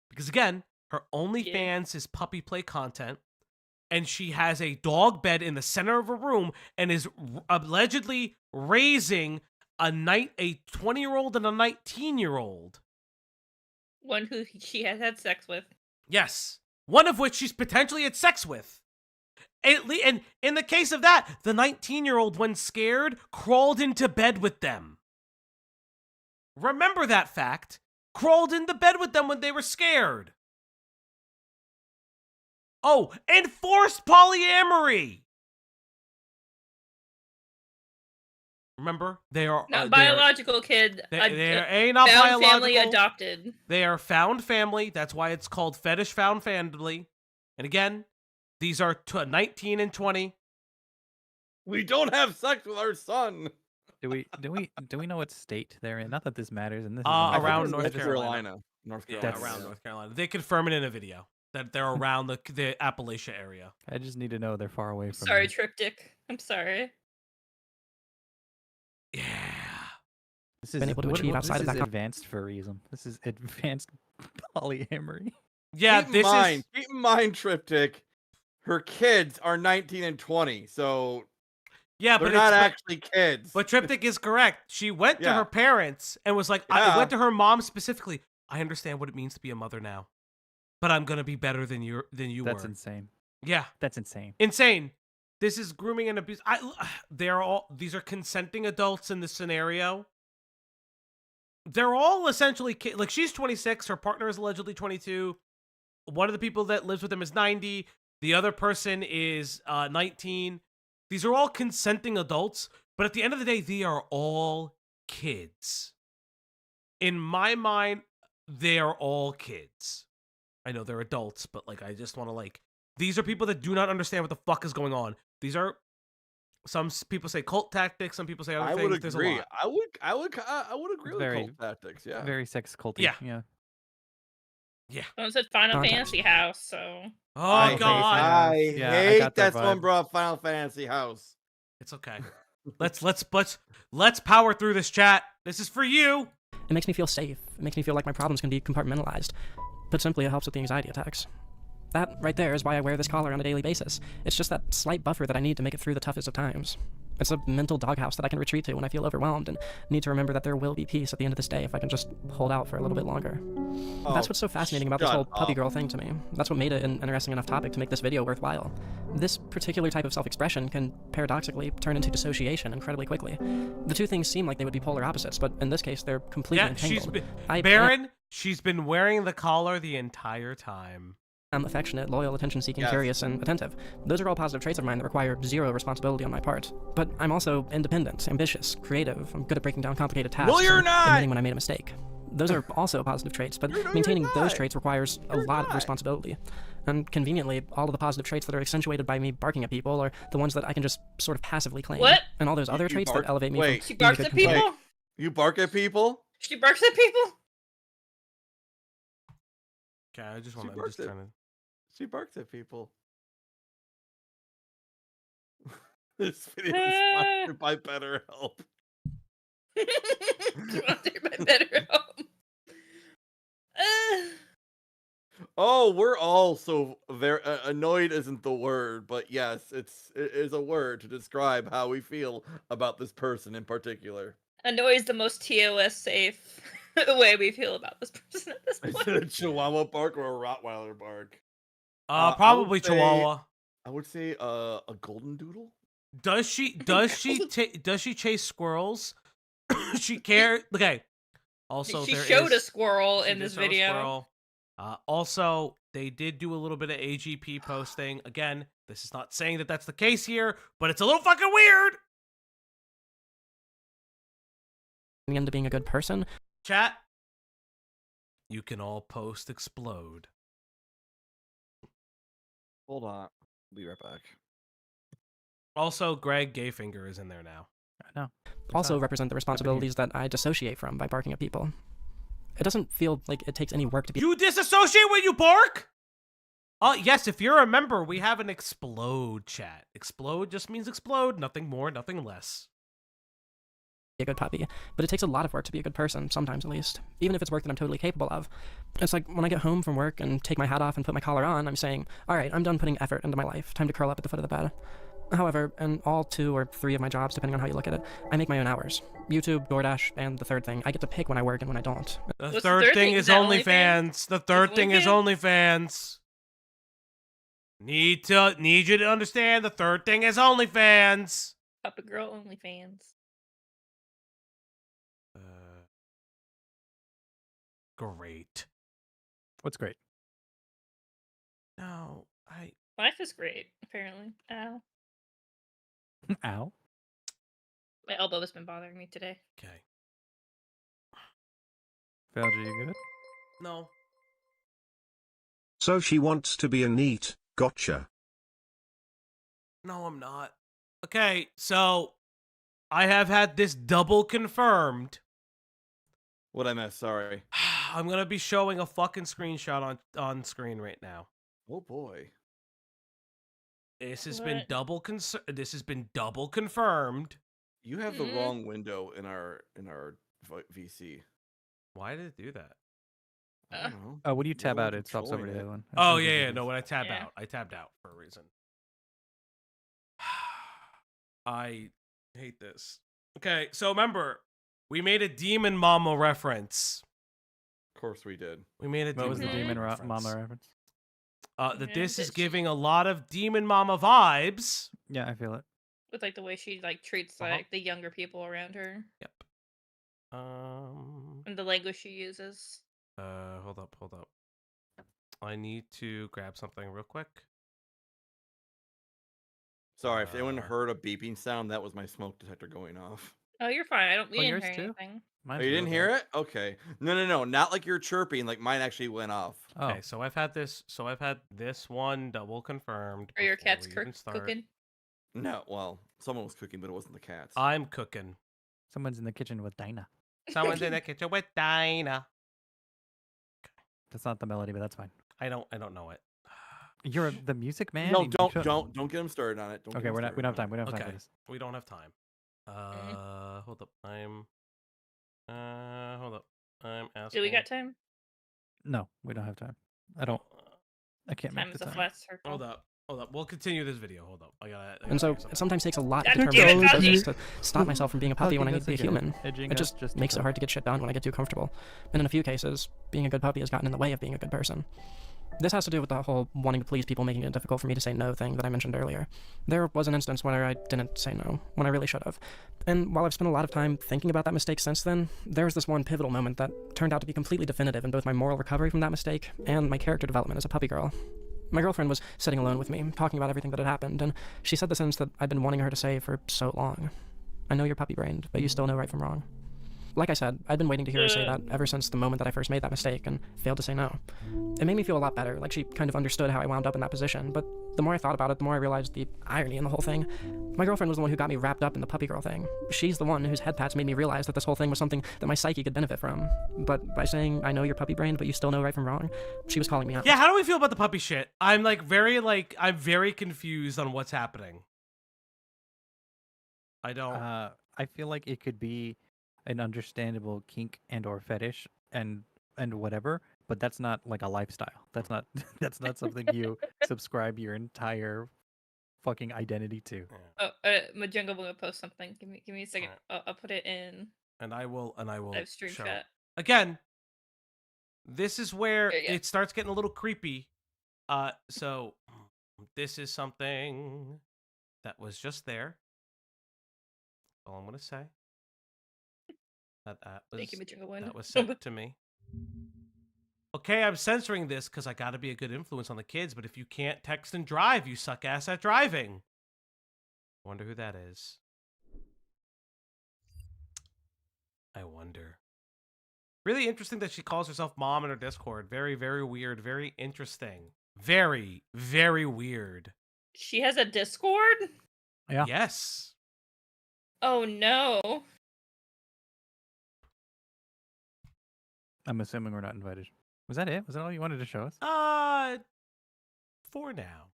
Because again, her OnlyFans is puppy play content. And she has a dog bed in the center of her room and is allegedly raising a 20-year-old and a 19-year-old. One who she has had sex with. Yes. One of which she's potentially had sex with. And in the case of that, the 19-year-old, when scared, crawled into bed with them. Remember that fact. Crawled into bed with them when they were scared. Oh, and forced polyamory. Remember, they are not biological kid. They are not found biological. Family adopted. They are found family. That's why it's called fetish found family. And again, these are 19 and 20. We don't have sex with our son. Do we know what state they're in? Not that this matters. And this around North Carolina. North Carolina. Yeah, around North Carolina. They confirm it in a video that they're around the Appalachia area. I just need to know they're far away from. Sorry, me. Triptych. I'm sorry. Yeah. This is been able to achieve outside of that. Advanced furryism. This is advanced polyamory. Yeah, keep in mind, Triptych. Her kids are 19 and 20, so yeah, they're but not actually kids. But Triptych is correct. She went to her parents and was like, I went to her mom specifically. I understand what it means to be a mother now, but I'm gonna be better than you were. That's insane. Yeah, that's insane. Insane. This is grooming and abuse. These are consenting adults in this scenario. They're all essentially like she's 26. Her partner is allegedly 22. One of the people that lives with him is 90. The other person is 19. These are all consenting adults, but at the end of the day, they are all kids. In my mind, they are all kids. I know they're adults, but like I just want to these are people that do not understand what the fuck is going on. These are Some people say cult tactics. Some people say other I things. would There's a agree. lot. I would agree with Very- cult tactics. Yeah. Very sex culty. Yeah. Yeah. Yeah. Someone said Final Context. Fantasy House, so Oh I God. I Yeah, I hate got their that someone vibe. brought up Final Fantasy House. It's okay. Let's power through this chat. This is for you. It makes me feel safe. It makes me feel like my problems can be compartmentalized. Put simply, it helps with the anxiety attacks. That right there is why I wear this collar on a daily basis. It's just that slight buffer that I need to make it through the toughest of times. It's a mental doghouse that I can retreat to when I feel overwhelmed and need to remember that there will be peace at the end of this day if I can just hold out for a little bit longer. That's what's so fascinating about this whole puppy girl thing to me. That's what made it an interesting enough topic to make this video worthwhile. This particular type of self-expression can, paradoxically, turn into dissociation incredibly quickly. The two things seem like they would be polar opposites, but in this case, they're completely entangled. Baron, she's been wearing the collar the entire time. I'm affectionate, loyal, attention-seeking, Yes. curious, and attentive. Those are all positive traits of mine that require zero responsibility on my part. But I'm also independent, ambitious, creative. I'm good at breaking down complicated tasks. No, you're and not! admitting when I made a mistake. Those are also positive traits, but maintaining those traits requires a lot of responsibility. And conveniently, all of the positive traits that are accentuated by me barking at people are the ones that I can just sort of passively claim. What? And all those other traits that elevate me Wait. from She being a barks good at people? complainer. You bark at people? She barks at people? Okay, I just want She to barks just at- trying to. She barks at people. This video is sponsored by BetterHelp. Sponsored by BetterHelp. Oh, we're all so very annoyed isn't the word, but yes, it is a word to describe how we feel about this person in particular. Annoys the most TOS safe way we feel about this person at this Is point. it a Chihuahua bark or a Rottweiler bark? Probably Chihuahua. I would say a golden doodle. Does she chase squirrels? She care. Okay. Also, She there showed is- a squirrel she in did this show a video. squirrel. Also, they did do a little bit of AGP posting. Again, this is not saying that that's the case here, but it's a little fucking weird. Into being a good person. Chat. You can all post explode. Hold on. Be right back. Also, Greg Gayfinger is in there now. I know. Also represent the responsibilities that I dissociate from by barking at people. It doesn't feel like it takes any work to be You disassociate when you bark? Yes, if you're a member, we have an explode chat. Explode just means explode, nothing more, nothing less. a good puppy, but it takes a lot of work to be a good person, sometimes at least, even if it's work that I'm totally capable of. It's like when I get home from work and take my hat off and put my collar on, I'm saying, all right, I'm done putting effort into my life, time to curl up at the foot of the bed. However, in all 2 or 3 of my jobs, depending on how you look at it, I make my own hours. YouTube, DoorDash, and the third thing, I get to pick when I work and when I don't. The third thing is OnlyFans. The third thing is OnlyFans. Need you to understand, the third thing is OnlyFans. Puppy girl OnlyFans. Great. What's great? No, Life is great, apparently. Ow. Ow. My elbow has been bothering me today. Okay. Valji, you good? No. So she wants to be a neat, gotcha. No, I'm not. Okay, so I have had this double confirmed. What I missed, sorry. I'm gonna be showing a fucking screenshot on screen right now. Oh boy. This has been this has been double confirmed. You have the wrong window in our VC. Why did it do that? I don't know. Oh, when you tab You're out, it stops over controlling the it. other one. Oh yeah, no. When I tabbed out, I tabbed out for a reason. I hate this. Okay, so remember, we made a Demon Mama reference. Of course we did. We made a What was the Demon reference. Mama reference? That this is giving a lot of Demon Mama vibes. Yeah, I feel it. With like the way she like treats like the younger people around her. Yep. And the language she uses. Hold up. I need to grab something real quick. Sorry, if anyone heard a beeping sound, that was my smoke detector going off. Oh, you're fine. We didn't yours hear too? anything. Oh, you didn't hear it? Okay. No. Not like you're chirping. Like mine actually went off. Okay, so I've had this one double confirmed. Are your before cats we even start. cooking? No, well, someone was cooking, but it wasn't the cats. I'm cooking. Someone's in the kitchen with Dinah. Someone's in the kitchen with Dinah. That's not the melody, but that's fine. I don't know it. You're the music man. No, You don't get him started on it. Okay, we don't have time. We don't have time for this. We don't have time. Hold up. Hold up. I'm asking. Do we got time? No, we don't have time. I can't Time make is the a time. flat circle. Hold up. We'll continue this video. Hold up. I gotta And so something. it sometimes takes a lot God to damn it, determine Fauci. to stop myself from being a puppy when I need to be a human. Edging It up just a makes it bit. hard to get shit done when I get too comfortable. And in a few cases, being a good puppy has gotten in the way of being a good person. This has to do with the whole wanting to please people making it difficult for me to say no thing that I mentioned earlier. There was an instance where I didn't say no, when I really should have. And while I've spent a lot of time thinking about that mistake since then, there was this one pivotal moment that turned out to be completely definitive in both my moral recovery from that mistake and my character development as a puppy girl. My girlfriend was sitting alone with me, talking about everything that had happened, and she said the sentence that I'd been wanting her to say for so long. I know you're puppy-brained, but you still know right from wrong. Like I said, I'd been waiting to hear her say that ever since the moment that I first made that mistake and failed to say no. It made me feel a lot better, like she kind of understood how I wound up in that position, but the more I thought about it, the more I realized the irony in the whole thing. My girlfriend was the one who got me wrapped up in the puppy girl thing. She's the one whose head pats made me realize that this whole thing was something that my psyche could benefit from. But by saying, I know you're puppy-brained, but you still know right from wrong, she was calling me out. Yeah, how do we feel about the puppy shit? I'm I'm very confused on what's happening. I don't. I feel like it could be an understandable kink and or fetish and whatever, but that's not like a lifestyle. That's not something you subscribe your entire fucking identity to. Oh, Majunga will post something. Give me a second. I'll put it in. And I will live stream show. chat. Again, this is where Yeah. it starts getting a little creepy. So this is something that was just there. All I'm gonna say. Thank you, Majunga One. That was sent to me. Okay, I'm censoring this because I gotta be a good influence on the kids, but if you can't text and drive, you suck ass at driving. I wonder who that is. I wonder. Really interesting that she calls herself mom in her Discord. Very, very weird. Very interesting. Very, very weird. She has a Discord? Yeah. Yes. Oh no. I'm assuming we're not invited. Was that it? Was that all you wanted to show us? For now.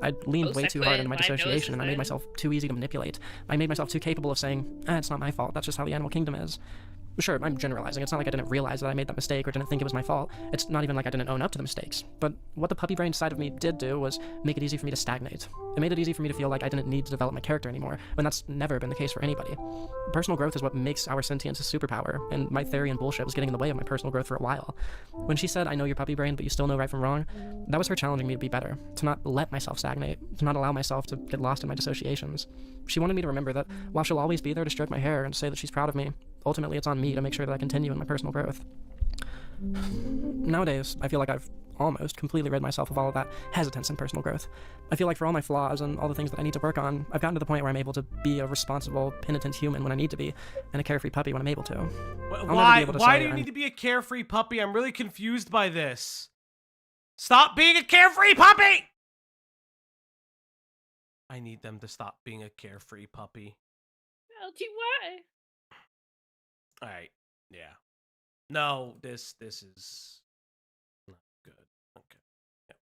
I leaned Post way I too put hard in into my my nose dissociation, and I is made in. myself too easy to manipulate. I made myself too capable of saying, it's not my fault, that's just how the animal kingdom is. Sure, I'm generalizing. It's not like I didn't realize that I made that mistake or didn't think it was my fault. It's not even like I didn't own up to the mistakes. But what the puppy brain side of me did do was make it easy for me to stagnate. It made it easy for me to feel like I didn't need to develop my character anymore, when that's never been the case for anybody. Personal growth is what makes our sentience a superpower, and my theory and bullshit was getting in the way of my personal growth for a while. When she said, I know you're puppy brain, but you still know right from wrong, that was her challenging me to be better, to not let myself stagnate, to not allow myself to get lost in my dissociations. She wanted me to remember that while she'll always be there to stroke my hair and say that she's proud of me, ultimately it's on me to make sure that I continue in my personal growth. Nowadays, I feel like I've almost completely rid myself of all of that hesitance in personal growth. I feel like for all my flaws and all the things that I need to work on, I've gotten to the point where I'm able to be a responsible, penitent human when I need to be, and a carefree puppy when I'm able to. Why do you need to be a carefree puppy? I'm really confused by this. Stop being a carefree puppy! I need them to stop being a carefree puppy. LGY. Alright, yeah. No, this is not good. Okay.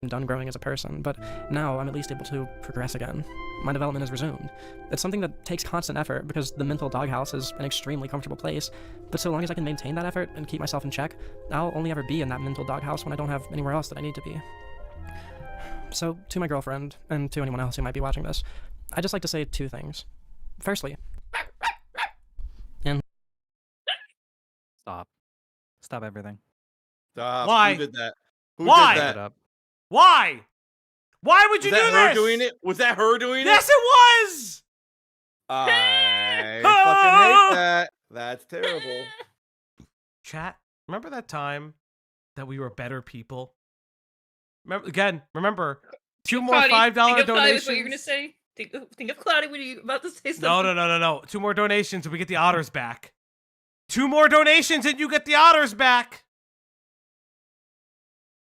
I'm done growing as a person, but now I'm at least able to progress again. My development has resumed. It's something that takes constant effort because the mental doghouse is an extremely comfortable place, but so long as I can maintain that effort and keep myself in check, I'll only ever be in that mental doghouse when I don't have anywhere else that I need to be. So, to my girlfriend, and to anyone else who might be watching this, I'd just like to say two things. Firstly, and Stop everything. Stop. Why? Who did that? Who Why? did that? Why? Why would you Was do that her this? doing it? Was that her doing Yes, it? it was! I fucking hate that. That's terrible. Chat, remember that time that we were better people? Remember, two more $5 Think of Cloudy donations. with what you're gonna say. Think of Cloudy when you're about to say something. No. 2 more donations and we get the otters back. 2 more donations and you get the otters back.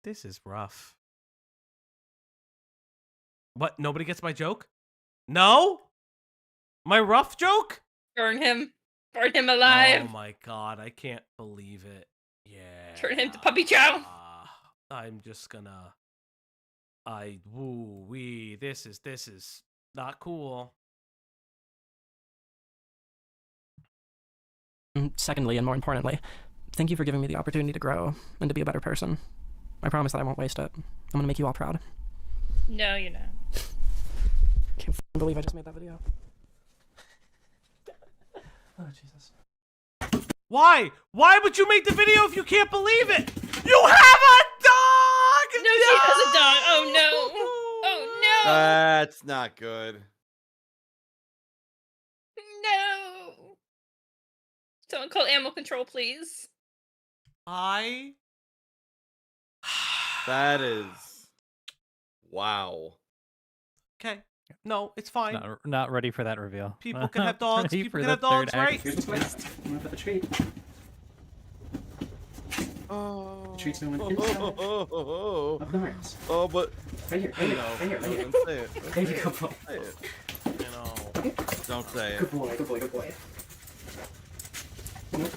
This is rough. What? Nobody gets my joke? No? My rough joke? Burn him. Burn him alive. Oh my god, I can't believe it. Yeah. Turn him to puppy chow. I'm just gonna... woo-wee. This is not cool. Secondly, and more importantly, thank you for giving me the opportunity to grow and to be a better person. I promise that I won't waste it. I'm gonna make you all proud. No, you're not. Can't believe I just made that video. Oh, Jesus. Why? Why would you make the video if you can't believe it? You have a dog! No, she has a dog. Oh, no. Oh, no. That's not good. No. Someone call animal control, please. That is... Wow. Okay. No, it's fine. Not ready for that reveal. People can have dogs. Ready People for can have the third dogs, act. right? Here's the twist. I'm gonna put the treat. Oh. The treat's going inside of the rings. Oh, but... Right here, right here, right here, right here. Don't say it. There you go, boy. Say it. You know. Okay. Don't say it. Good boy, good boy, good boy.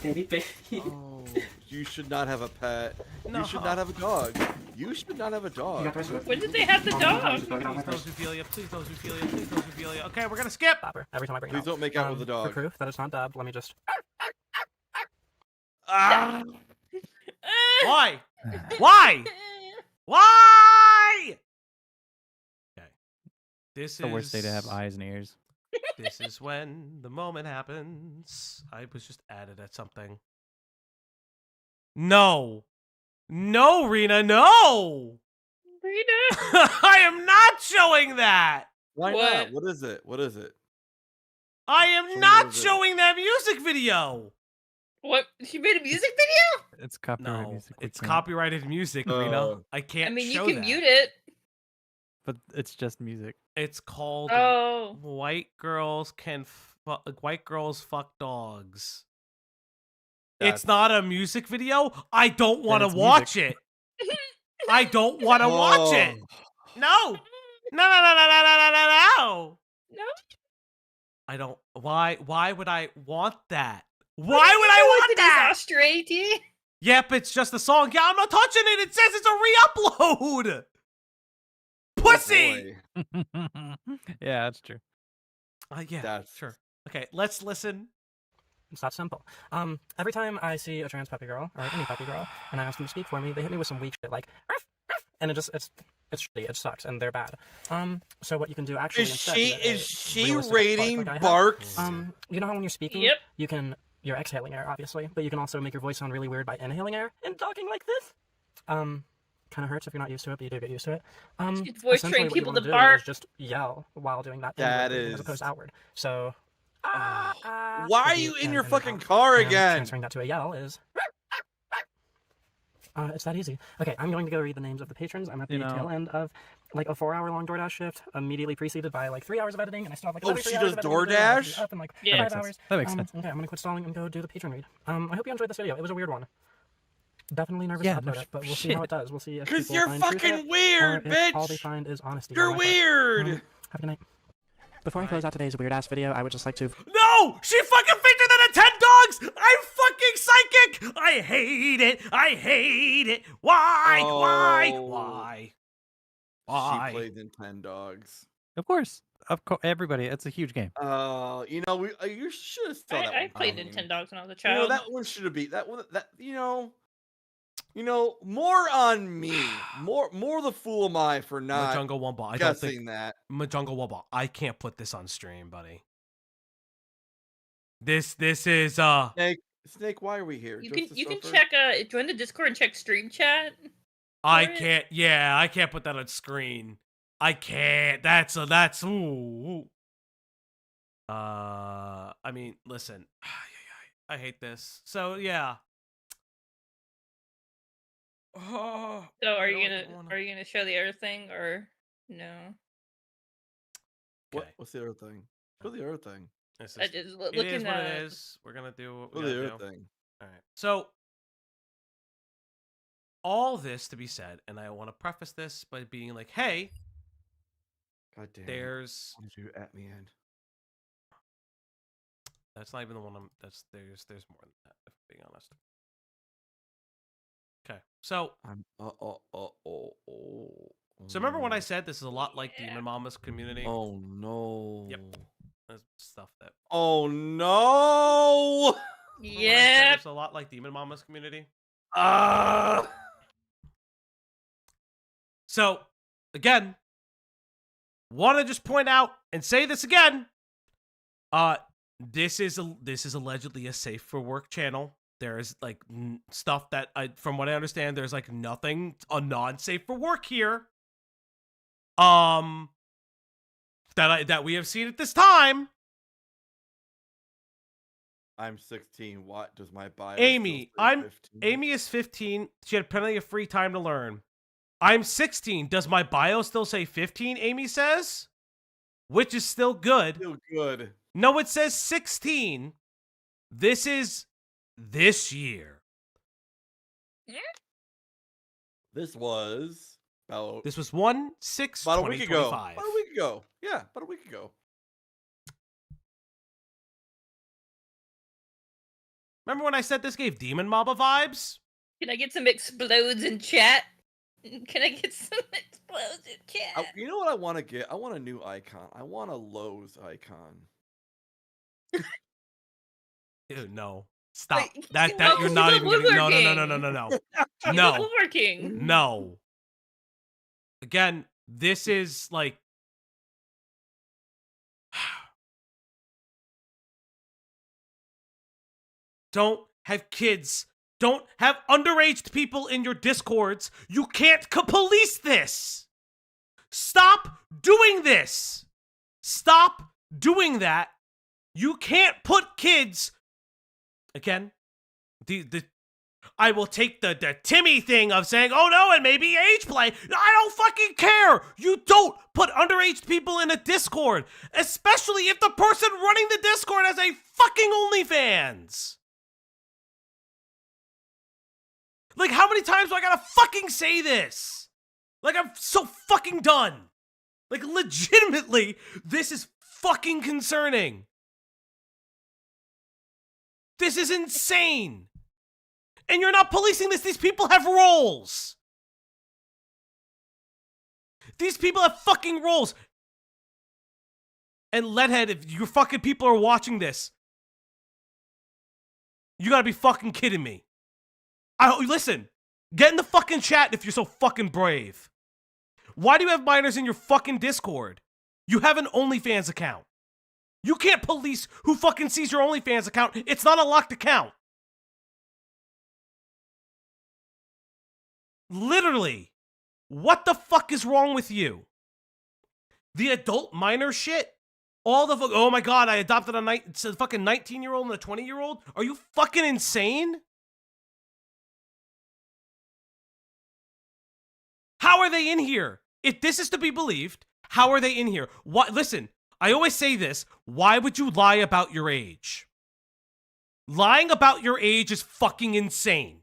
Baby, baby. Oh, you should not have a pet. No. You should not have a dog. You should not have a dog. When did they have the dog? Please don't Ophelia. Please don't Ophelia. Please don't Ophelia. Okay, we're gonna skip. Every time I bring it Please out. don't make out with the dog. For proof that it's not dubbed, let me just... Ah! Why? Why? Why? Okay. This is the worst day to have eyes and ears. This is when the moment happens. I was just added at something. No. No, Rena, no! Rena? I am not showing that! Why not? What is it? What is it? I am not showing that music video! What? She made a music video? It's copyrighted No, music. it's copyrighted music, Rena. I can't I mean, you show can that. mute it. But it's just music. It's called White Girls Fuck Dogs. It's not a music video. I don't want to watch it. I don't want to watch it. No. No. No. I don't. Why would I want that? Why would I want that? Australia? Yep, it's just a song. Yeah, I'm not touching it. It says it's a re-upload. Pussy. Yeah, that's true. Yeah, sure. Okay, let's listen. It's that simple. Every time I see a trans puppy girl, or any puppy girl, and I ask them to speak for me, they hit me with some weak shit like, ruff, ruff, and it's shitty, it sucks, and they're bad. So what you can do actually instead Is she realistic rating bark like I have. barks? You know how when you're speaking, Yep. you're exhaling air, obviously, but you can also make your voice sound really weird by inhaling air and talking like this. Kind of hurts if you're not used to it, but you do get used to it. voice Essentially train what you people wanna to do bark. is just yell while doing that. That inward, is- as opposed to outward. So. Why are you in your and fucking out. car And again? Transferring that to a yell is. It's that easy. Okay, I'm going to go read the names of the patrons. I'm at the tail end of like a 4-hour-long DoorDash shift, immediately preceded by like 3 hours of editing, and I still have like another 3 she hours does of editing to do, and I have to be DoorDash? up in like Yeah. 5 hours. That makes sense. Okay, I'm gonna quit stalling and go do the patron read. I hope you enjoyed this video. It was a weird one. Definitely nervous Yeah, to no upload it, but we'll see shit. how it does. We'll see if 'Cause people you're find truth in fucking it, weird, or if all they bitch. find is honesty. You're I like that. weird. Have a good night. Before I close out today's weird ass video, I would just like to. No! She fucking featured that in 10 Dogs! I'm fucking psychic! I hate it! I hate it! Why? She Why? plays in 10 Dogs. Of course. Everybody. It's a huge game. You know, you should have saw that I one played coming. in 10 Dogs when I was a You know, child. that one should have been that one. That more on me. More the fool am I for not Majunga Wumba, I don't guessing think that. Majunga Wumba, I can't put this on stream, buddy. This is Snake, why are we here? You Just can to you can suffer? check join the Discord and check stream chat. I for it. can't. Yeah, I can't put that on screen. I can't. That's ooh. I mean, listen. I hate this. So yeah. Oh, So are I you don't gonna show the other thing or no? Okay. What's the other thing? What's the other thing? This I is, just it looking is what at it is. We're gonna do what we What's the gotta other do. thing? All right. So all this to be said, and I want to preface this by being like, hey, God damn. There's. What did you at me in? That's not even the one I'm. There's more than that. If I'm being honest. Okay, so. So remember when I said this is a lot like Demon Mama's community? Oh no. Yep. That's stuff that. Oh no. Yeah. It's a lot like Demon Mama's community. So, again, want to just point out and say this again. This is allegedly a safe for work channel. There is like stuff that from what I understand, there's like nothing non-safe for work here. That we have seen at this time. I'm 16. What does my bio? Amy is 15. She had plenty of free time to learn. I'm 16. Does my bio still say 15? Amy says, which is still good. Still good. No, it says 16. This is this year. This was about. This was 1/6/2025. About a week ago. About a week ago. Yeah, about a week ago. Remember when I said this gave Demon Mama vibes? Can I get some explodes in chat? Can I get some explodes in chat? You know what I want to get? I want a new icon. I want a Lowe's icon. Dude, no. Stop. Wait, that you're not even gonna, no. No. Woodworking. No. Again, this is like don't have kids. Don't have underage people in your Discords. You can't police this. Stop doing this. Stop doing that. You can't put kids. Again, I will take the Timmy thing of saying, oh no, it may be age play. I don't fucking care. You don't put underage people in a Discord, especially if the person running the Discord has a fucking OnlyFans. Like, how many times do I gotta fucking say this? Like, I'm so fucking done. Like, legitimately, this is fucking concerning. This is insane. And you're not policing this. These people have roles. These people have fucking roles. And Leadhead, if your fucking people are watching this, you gotta be fucking kidding me. Listen, get in the fucking chat if you're so fucking brave. Why do you have minors in your fucking Discord? You have an OnlyFans account. You can't police who fucking sees your OnlyFans account. It's not a locked account. Literally, what the fuck is wrong with you? The adult minor shit? All the oh my god, I adopted a fucking 19-year-old and a 20-year-old? Are you fucking insane? How are they in here? If this is to be believed, how are they in here? What? Listen, I always say this. Why would you lie about your age? Lying about your age is fucking insane.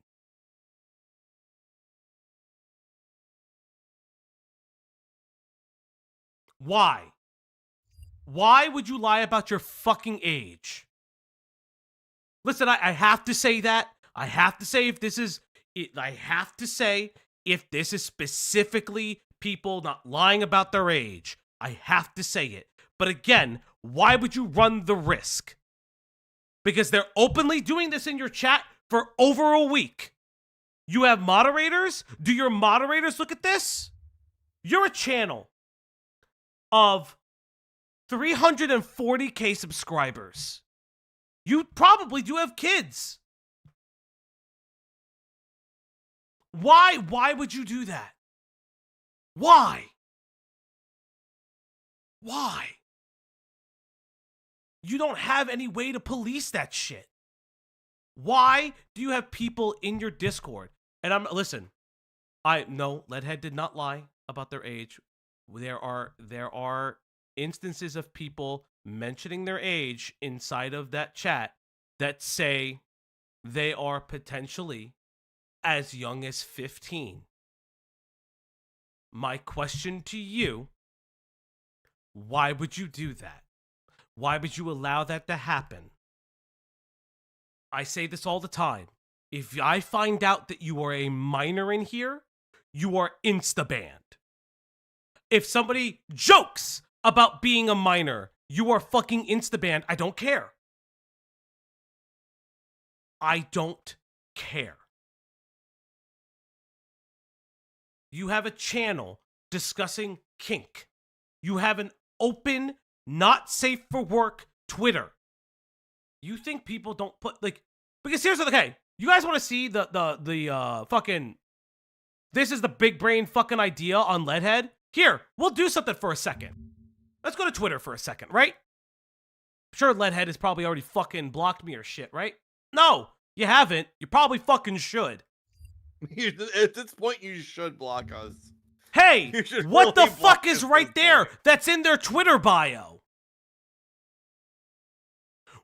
Why? Why would you lie about your fucking age? Listen, I have to say that. I have to say if this is... I have to say if this is specifically people not lying about their age. I have to say it. But again, why would you run the risk? Because they're openly doing this in your chat for over a week. You have moderators? Do your moderators look at this? You're a channel of 340k subscribers. You probably do have kids. Why? Why would you do that? Why? Why? You don't have any way to police that shit. Why do you have people in your Discord? And listen, no, Leadhead did not lie about their age. There are instances of people mentioning their age inside of that chat that say they are potentially as young as 15. My question to you Why would you do that? Why would you allow that to happen? I say this all the time. If I find out that you are a minor in here, you are insta-banned. If somebody jokes about being a minor, you are fucking insta-banned. I don't care. I don't care. You have a channel discussing kink. You have an open, not safe for work Twitter. You think people don't put, like, because here's the, okay, you guys want to see the fucking, this is the big brain fucking idea on Leadhead? Here, we'll do something for a second. Let's go to Twitter for a second, right? I'm sure Leadhead has probably already fucking blocked me or shit, right? No, you haven't. You probably fucking should. At this point, you should block us. Hey, what the really fuck block is us right this there point. that's in their Twitter bio?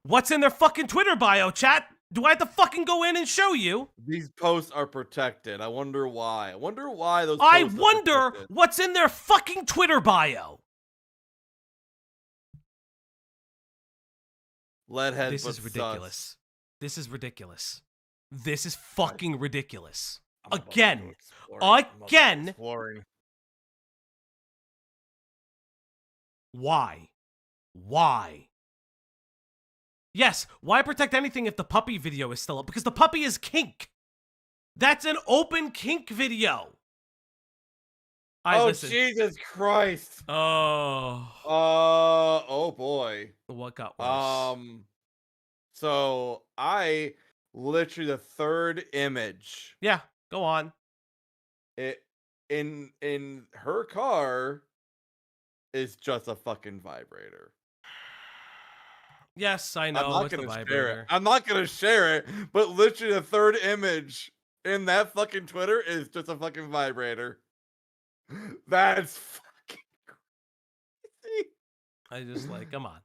What's in their fucking Twitter bio, chat? Do I have to fucking go in and show you? These posts are protected. I wonder why. I wonder why those I posts are wonder protected. what's in their fucking Twitter bio. Leadhead, This but is ridiculous. sus. This is ridiculous. This is fucking ridiculous. I'm about to go Again. exploring. I'm about to go Again. exploring. Why? Why? Yes, why protect anything if the puppy video is still up? Because the puppy is kink. That's an open kink video. Listen. Jesus Christ. Oh. Oh boy. What got worse? So I literally the third image. Yeah, go on. It in her car is just a fucking vibrator. Yes, I know. I'm not it's gonna the share it. vibrator. I'm not gonna share it, but literally the third image in that fucking Twitter is just a fucking vibrator. That's fucking crazy. I just like, come on.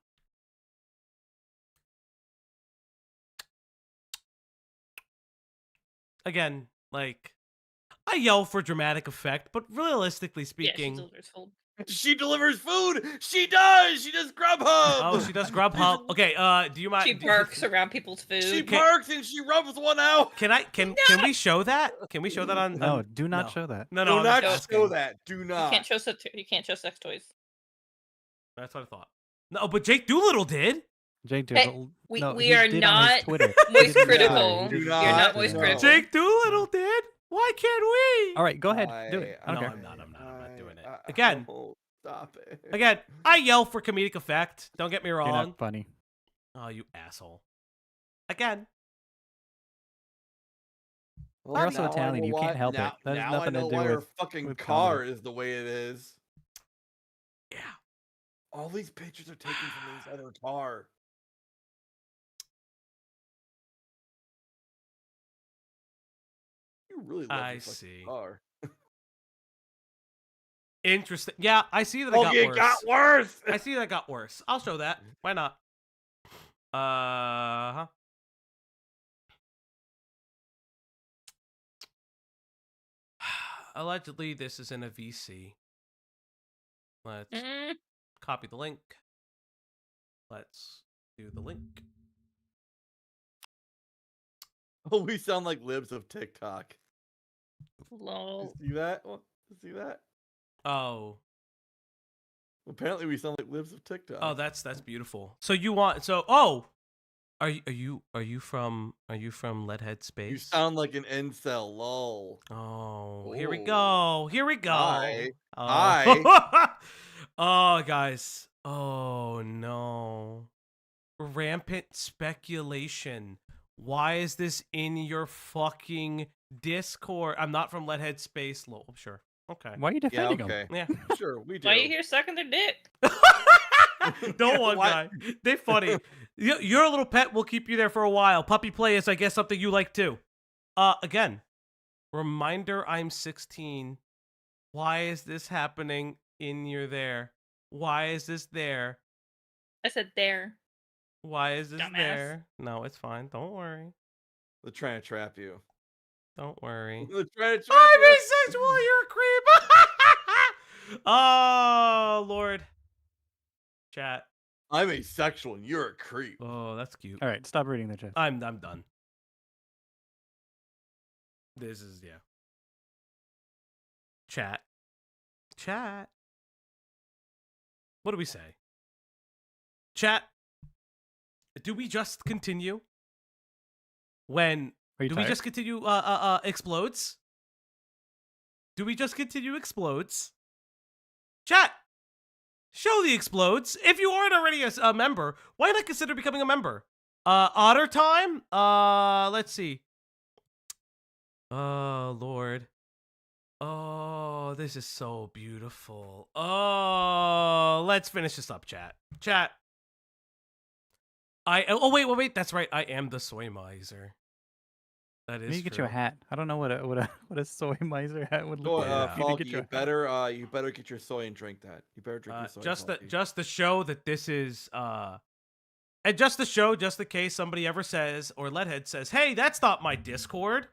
Again, like, I yell for dramatic effect, but realistically speaking, Yeah, she delivers food. She delivers food. She does. She does Grubhub. Oh, she does Grubhub. Okay, do you mind? She barks around people's food. She barks and she rubs one out. Can we show that? Can we show that on? No, do not show that. No, Do I'm not just show asking. that. Do You not. can't show sex toys. That's what I thought. No, but Jake Doolittle did. Jake Hey, Doolittle. we- no, we he are did on his not Twitter. moist He did critical. He did You're You're not moist no. critical. Jake Doolittle did. Why can't we? All right, go ahead. Do it. I No, don't care. I'm not doing it. Again. Oh, stop it. Again, I yell for comedic effect. Don't get me You're wrong. not funny. Oh, you asshole. Again. Well, You're also now I Italian, know you can't why- help it. now, That has now nothing I to know do why her with- fucking with car comedy. is the way it is. Yeah. All these pictures are taken from this other car. You really love I this fucking see. car. Interesting. Yeah, I see that it Oh, got it worse. got worse. I see that it got worse. I'll show that. Why not? Uh-huh. Allegedly, this is in a VC. Let's copy the link. Let's do the link. Oh, we sound like libs of TikTok. Lol. You see that? See that? Oh. Apparently, we sound like libs of TikTok. Oh, that's beautiful. So are you from Leadhead Space? You sound like an incel. Lol. Oh, here we Ooh. go. Here we go. Hi. Oh. Hi. Oh, guys. Oh no. Rampant speculation. Why is this in your fucking Discord? I'm not from Leadhead Space. Lol. Sure. Okay. Why are you Yeah, defending okay. him? Yeah. Sure, we do. Why are you here sucking their dick? Don't one What? guy. They funny. You're a little pet. We'll keep you there for a while. Puppy play is, I guess, something you like too. Again, reminder: I'm 16. Why is this happening in your there? Why is this there? I said there. Why is this Dumbass. there? No, it's fine. Don't worry. They're trying to trap you. Don't worry. They're trying to trap I'm you. asexual. You're a creep. Oh Lord. Chat. I'm asexual and you're a creep. Oh, that's cute. All right, stop reading the chat. I'm done. This is Chat. What do we say? Chat. Do we just continue? When do we just continue explodes? Do we just continue explodes? Chat. Show the explodes. If you aren't already a member, why not consider becoming a member? Otter time? Let's see. Oh, Lord. Oh, this is so beautiful. Oh, let's finish this up, chat. Chat. Oh, wait. That's right. I am the soy miser. That is You get you a hat. I don't know what a soy miser hat would So, look like. Falky, you better get your soy and drink that. You better drink your soy. Just to show that this is and just in case somebody ever says or Leadhead says, "Hey, that's not my Discord."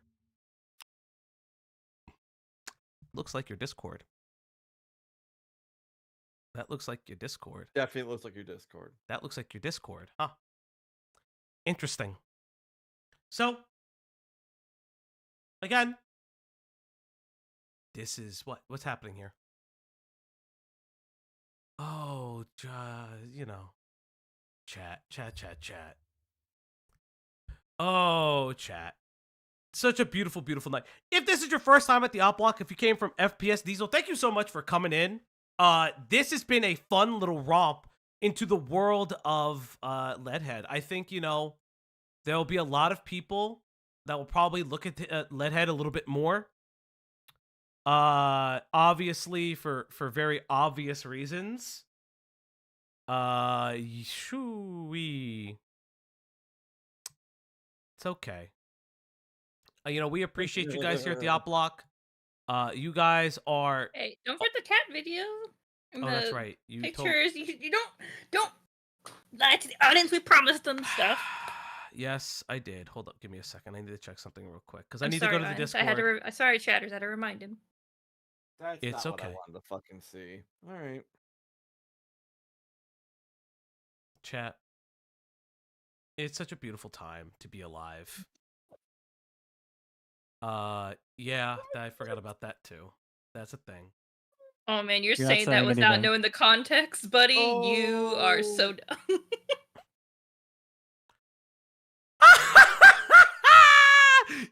Looks like your Discord. That looks like your Discord. Definitely looks like your Discord. That looks like your Discord. Huh. Interesting. So, again, this is what's happening here. Oh, chat. Oh, chat. Such a beautiful, beautiful night. If this is your first time at the Op Block, if you came from FPS Diesel, thank you so much for coming in. This has been a fun little romp into the world of Leadhead. I think, there'll be a lot of people that will probably look at Leadhead a little bit more. Obviously, for very obvious reasons. Shoo-wee. It's okay. We appreciate you guys here at the Op Block. You guys are. Hey, don't forget the cat video. And that's right. You pictures. You don't lie to the audience. We promised them stuff. Yes, I did. Hold up, give me a second. I need to check something real quick because I need to go to the Discord. I had to. Sorry, chatters. I had to remind him. It's not okay. What I wanted to fucking see. All right. Chat. It's such a beautiful time to be alive. Yeah, I forgot about that too. That's a thing. Oh man, you're saying that without knowing the context, buddy. Oh. You are so dumb.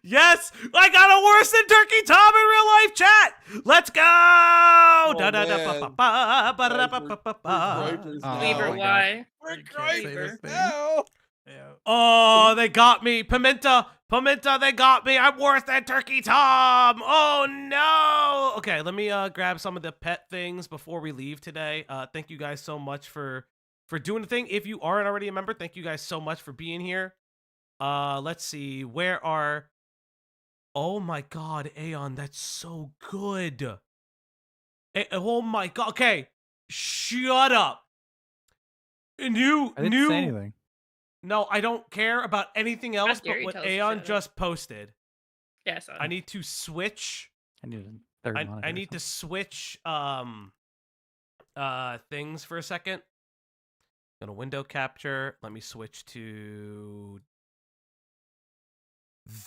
Yes, I got a worse than Turkey Tom in real life, chat. Let's go. Weaver, why? We're Weaver. No. Oh, they got me. Pimenta, they got me. I'm worse than Turkey Tom. Oh, no. Okay, let me grab some of the pet things before we leave today. Thank you guys so much for doing the thing. If you aren't already a member, thank you guys so much for being here. Let's see. Where are... Oh, my God, Aeon, that's so good. Oh, my God. Okay, shut up. I didn't say anything. No, I don't care about anything else but what Aeon just posted. Yes, I need to switch. I need a third monitor. I need to switch things for a second. Go to window capture. Let me switch to...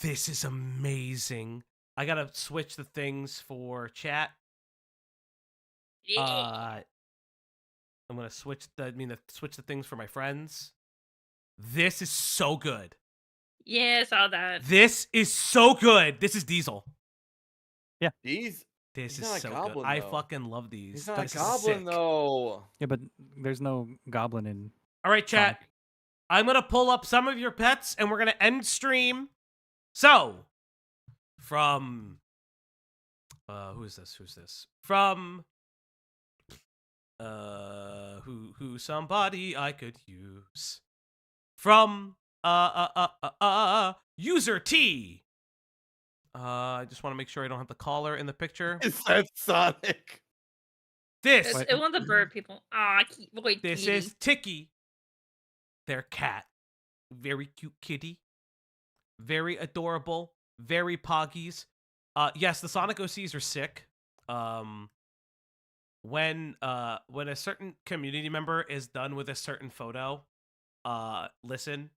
This is amazing. I gotta switch the things for chat. I'm gonna switch switch the things for my friends. This is so good. Yeah, I saw that. This is so good. This is Diesel. Yeah. This is so good. I fucking love these. He's not a goblin, though. Yeah, but there's no goblin in... All right, chat. Sonic. I'm going to pull up some of your pets, and we're going to end stream. So, from... who is this? Who's this? From... who somebody I could use. From... User T. I just want to make sure I don't have the collar in the picture. Is that Sonic? This. It's one of the bird people. This is Tiki. Their cat. Very cute kitty. Very adorable. Very poggies. Yes, the Sonic OCs are sick. when a certain community member is done with a certain photo, listen,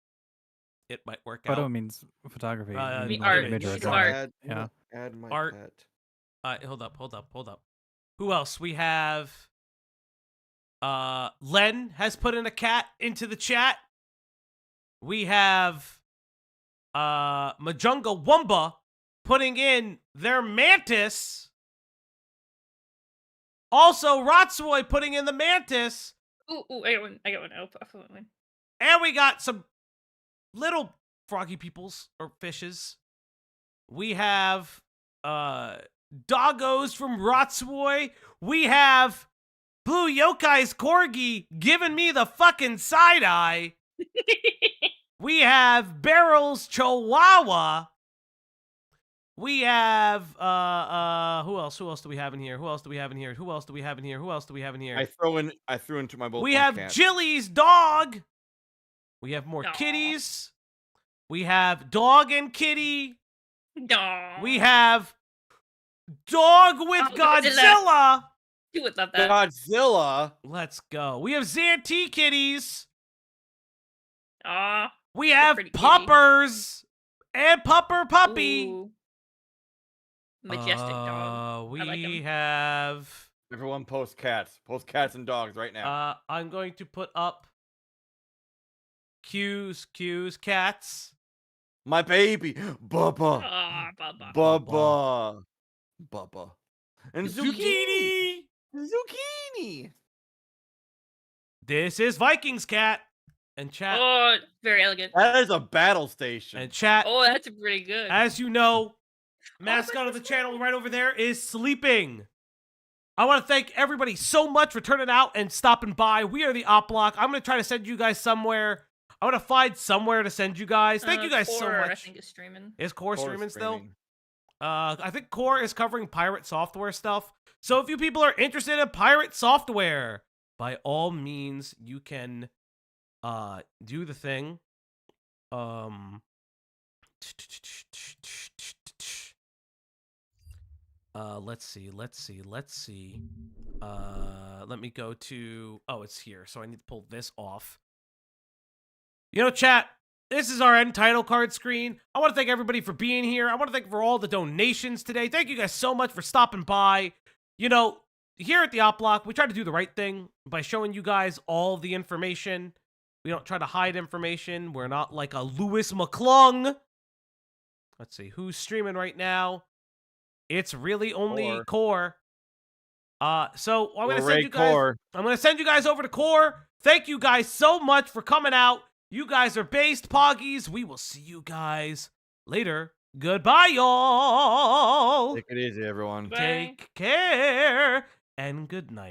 it might work Photo out. means photography. I you mean mean like art. image or It's drawing. art. Yeah. Add my Art. pet. Hold up. Who else? We have Len has put in a cat into the chat. We have Majunga Wumba putting in their mantis. Also, Ratsoy putting in the mantis. Ooh, I got one. I'll put one. And we got some little froggy peoples or fishes. We have doggos from Ratsoy. We have Blue Yokai's corgi giving me the fucking side eye. We have Barrel's Chihuahua. We have who else do we have in here? I threw into my boat. We have cat. Jilly's dog. We have more kitties. We have dog and kitty. Dog. We have dog with Godzilla. You would love that. Godzilla. Let's go. We have Zantee kitties. Aw. We have puppers and pupper puppy. Ooh. Majestic dog. We I like him. have. Everyone post cats. Post cats and dogs right now. I'm going to put up Q's cats. My baby, Bubba. Aw, Bubba. Bubba. And Zucchini. Zucchini. This is Vikings cat. And chat. Oh, very elegant. That is a battle station. And chat. Oh, that's pretty good. As you know, mascot of the channel right over there is sleeping. I want to thank everybody so much for turning out and stopping by. We are the Op Block. I'm going to try to send you guys somewhere. I want to find somewhere to send you guys. Thank you guys so Core, much. I think is streaming. Is Core streaming still? I think Core is covering pirate software stuff. So if you people are interested in pirate software, by all means, you can do the thing. Let's see. Let me go to, it's here. So I need to pull this off. You know, chat, this is our end title card screen. I want to thank everybody for being here. I want to thank for all the donations today. Thank you guys so much for stopping by. You know, here at the Op Block, we try to do the right thing by showing you guys all the information. We don't try to hide information. We're not like a Lewis McClung. Let's see, who's streaming right now? It's really only Core. So I'm gonna send you guys. I'm gonna send you guys over to Core. Thank you guys so much for coming out. You guys are based poggies. We will see you guys later. Goodbye, y'all. Take it easy, everyone. Take care and good night.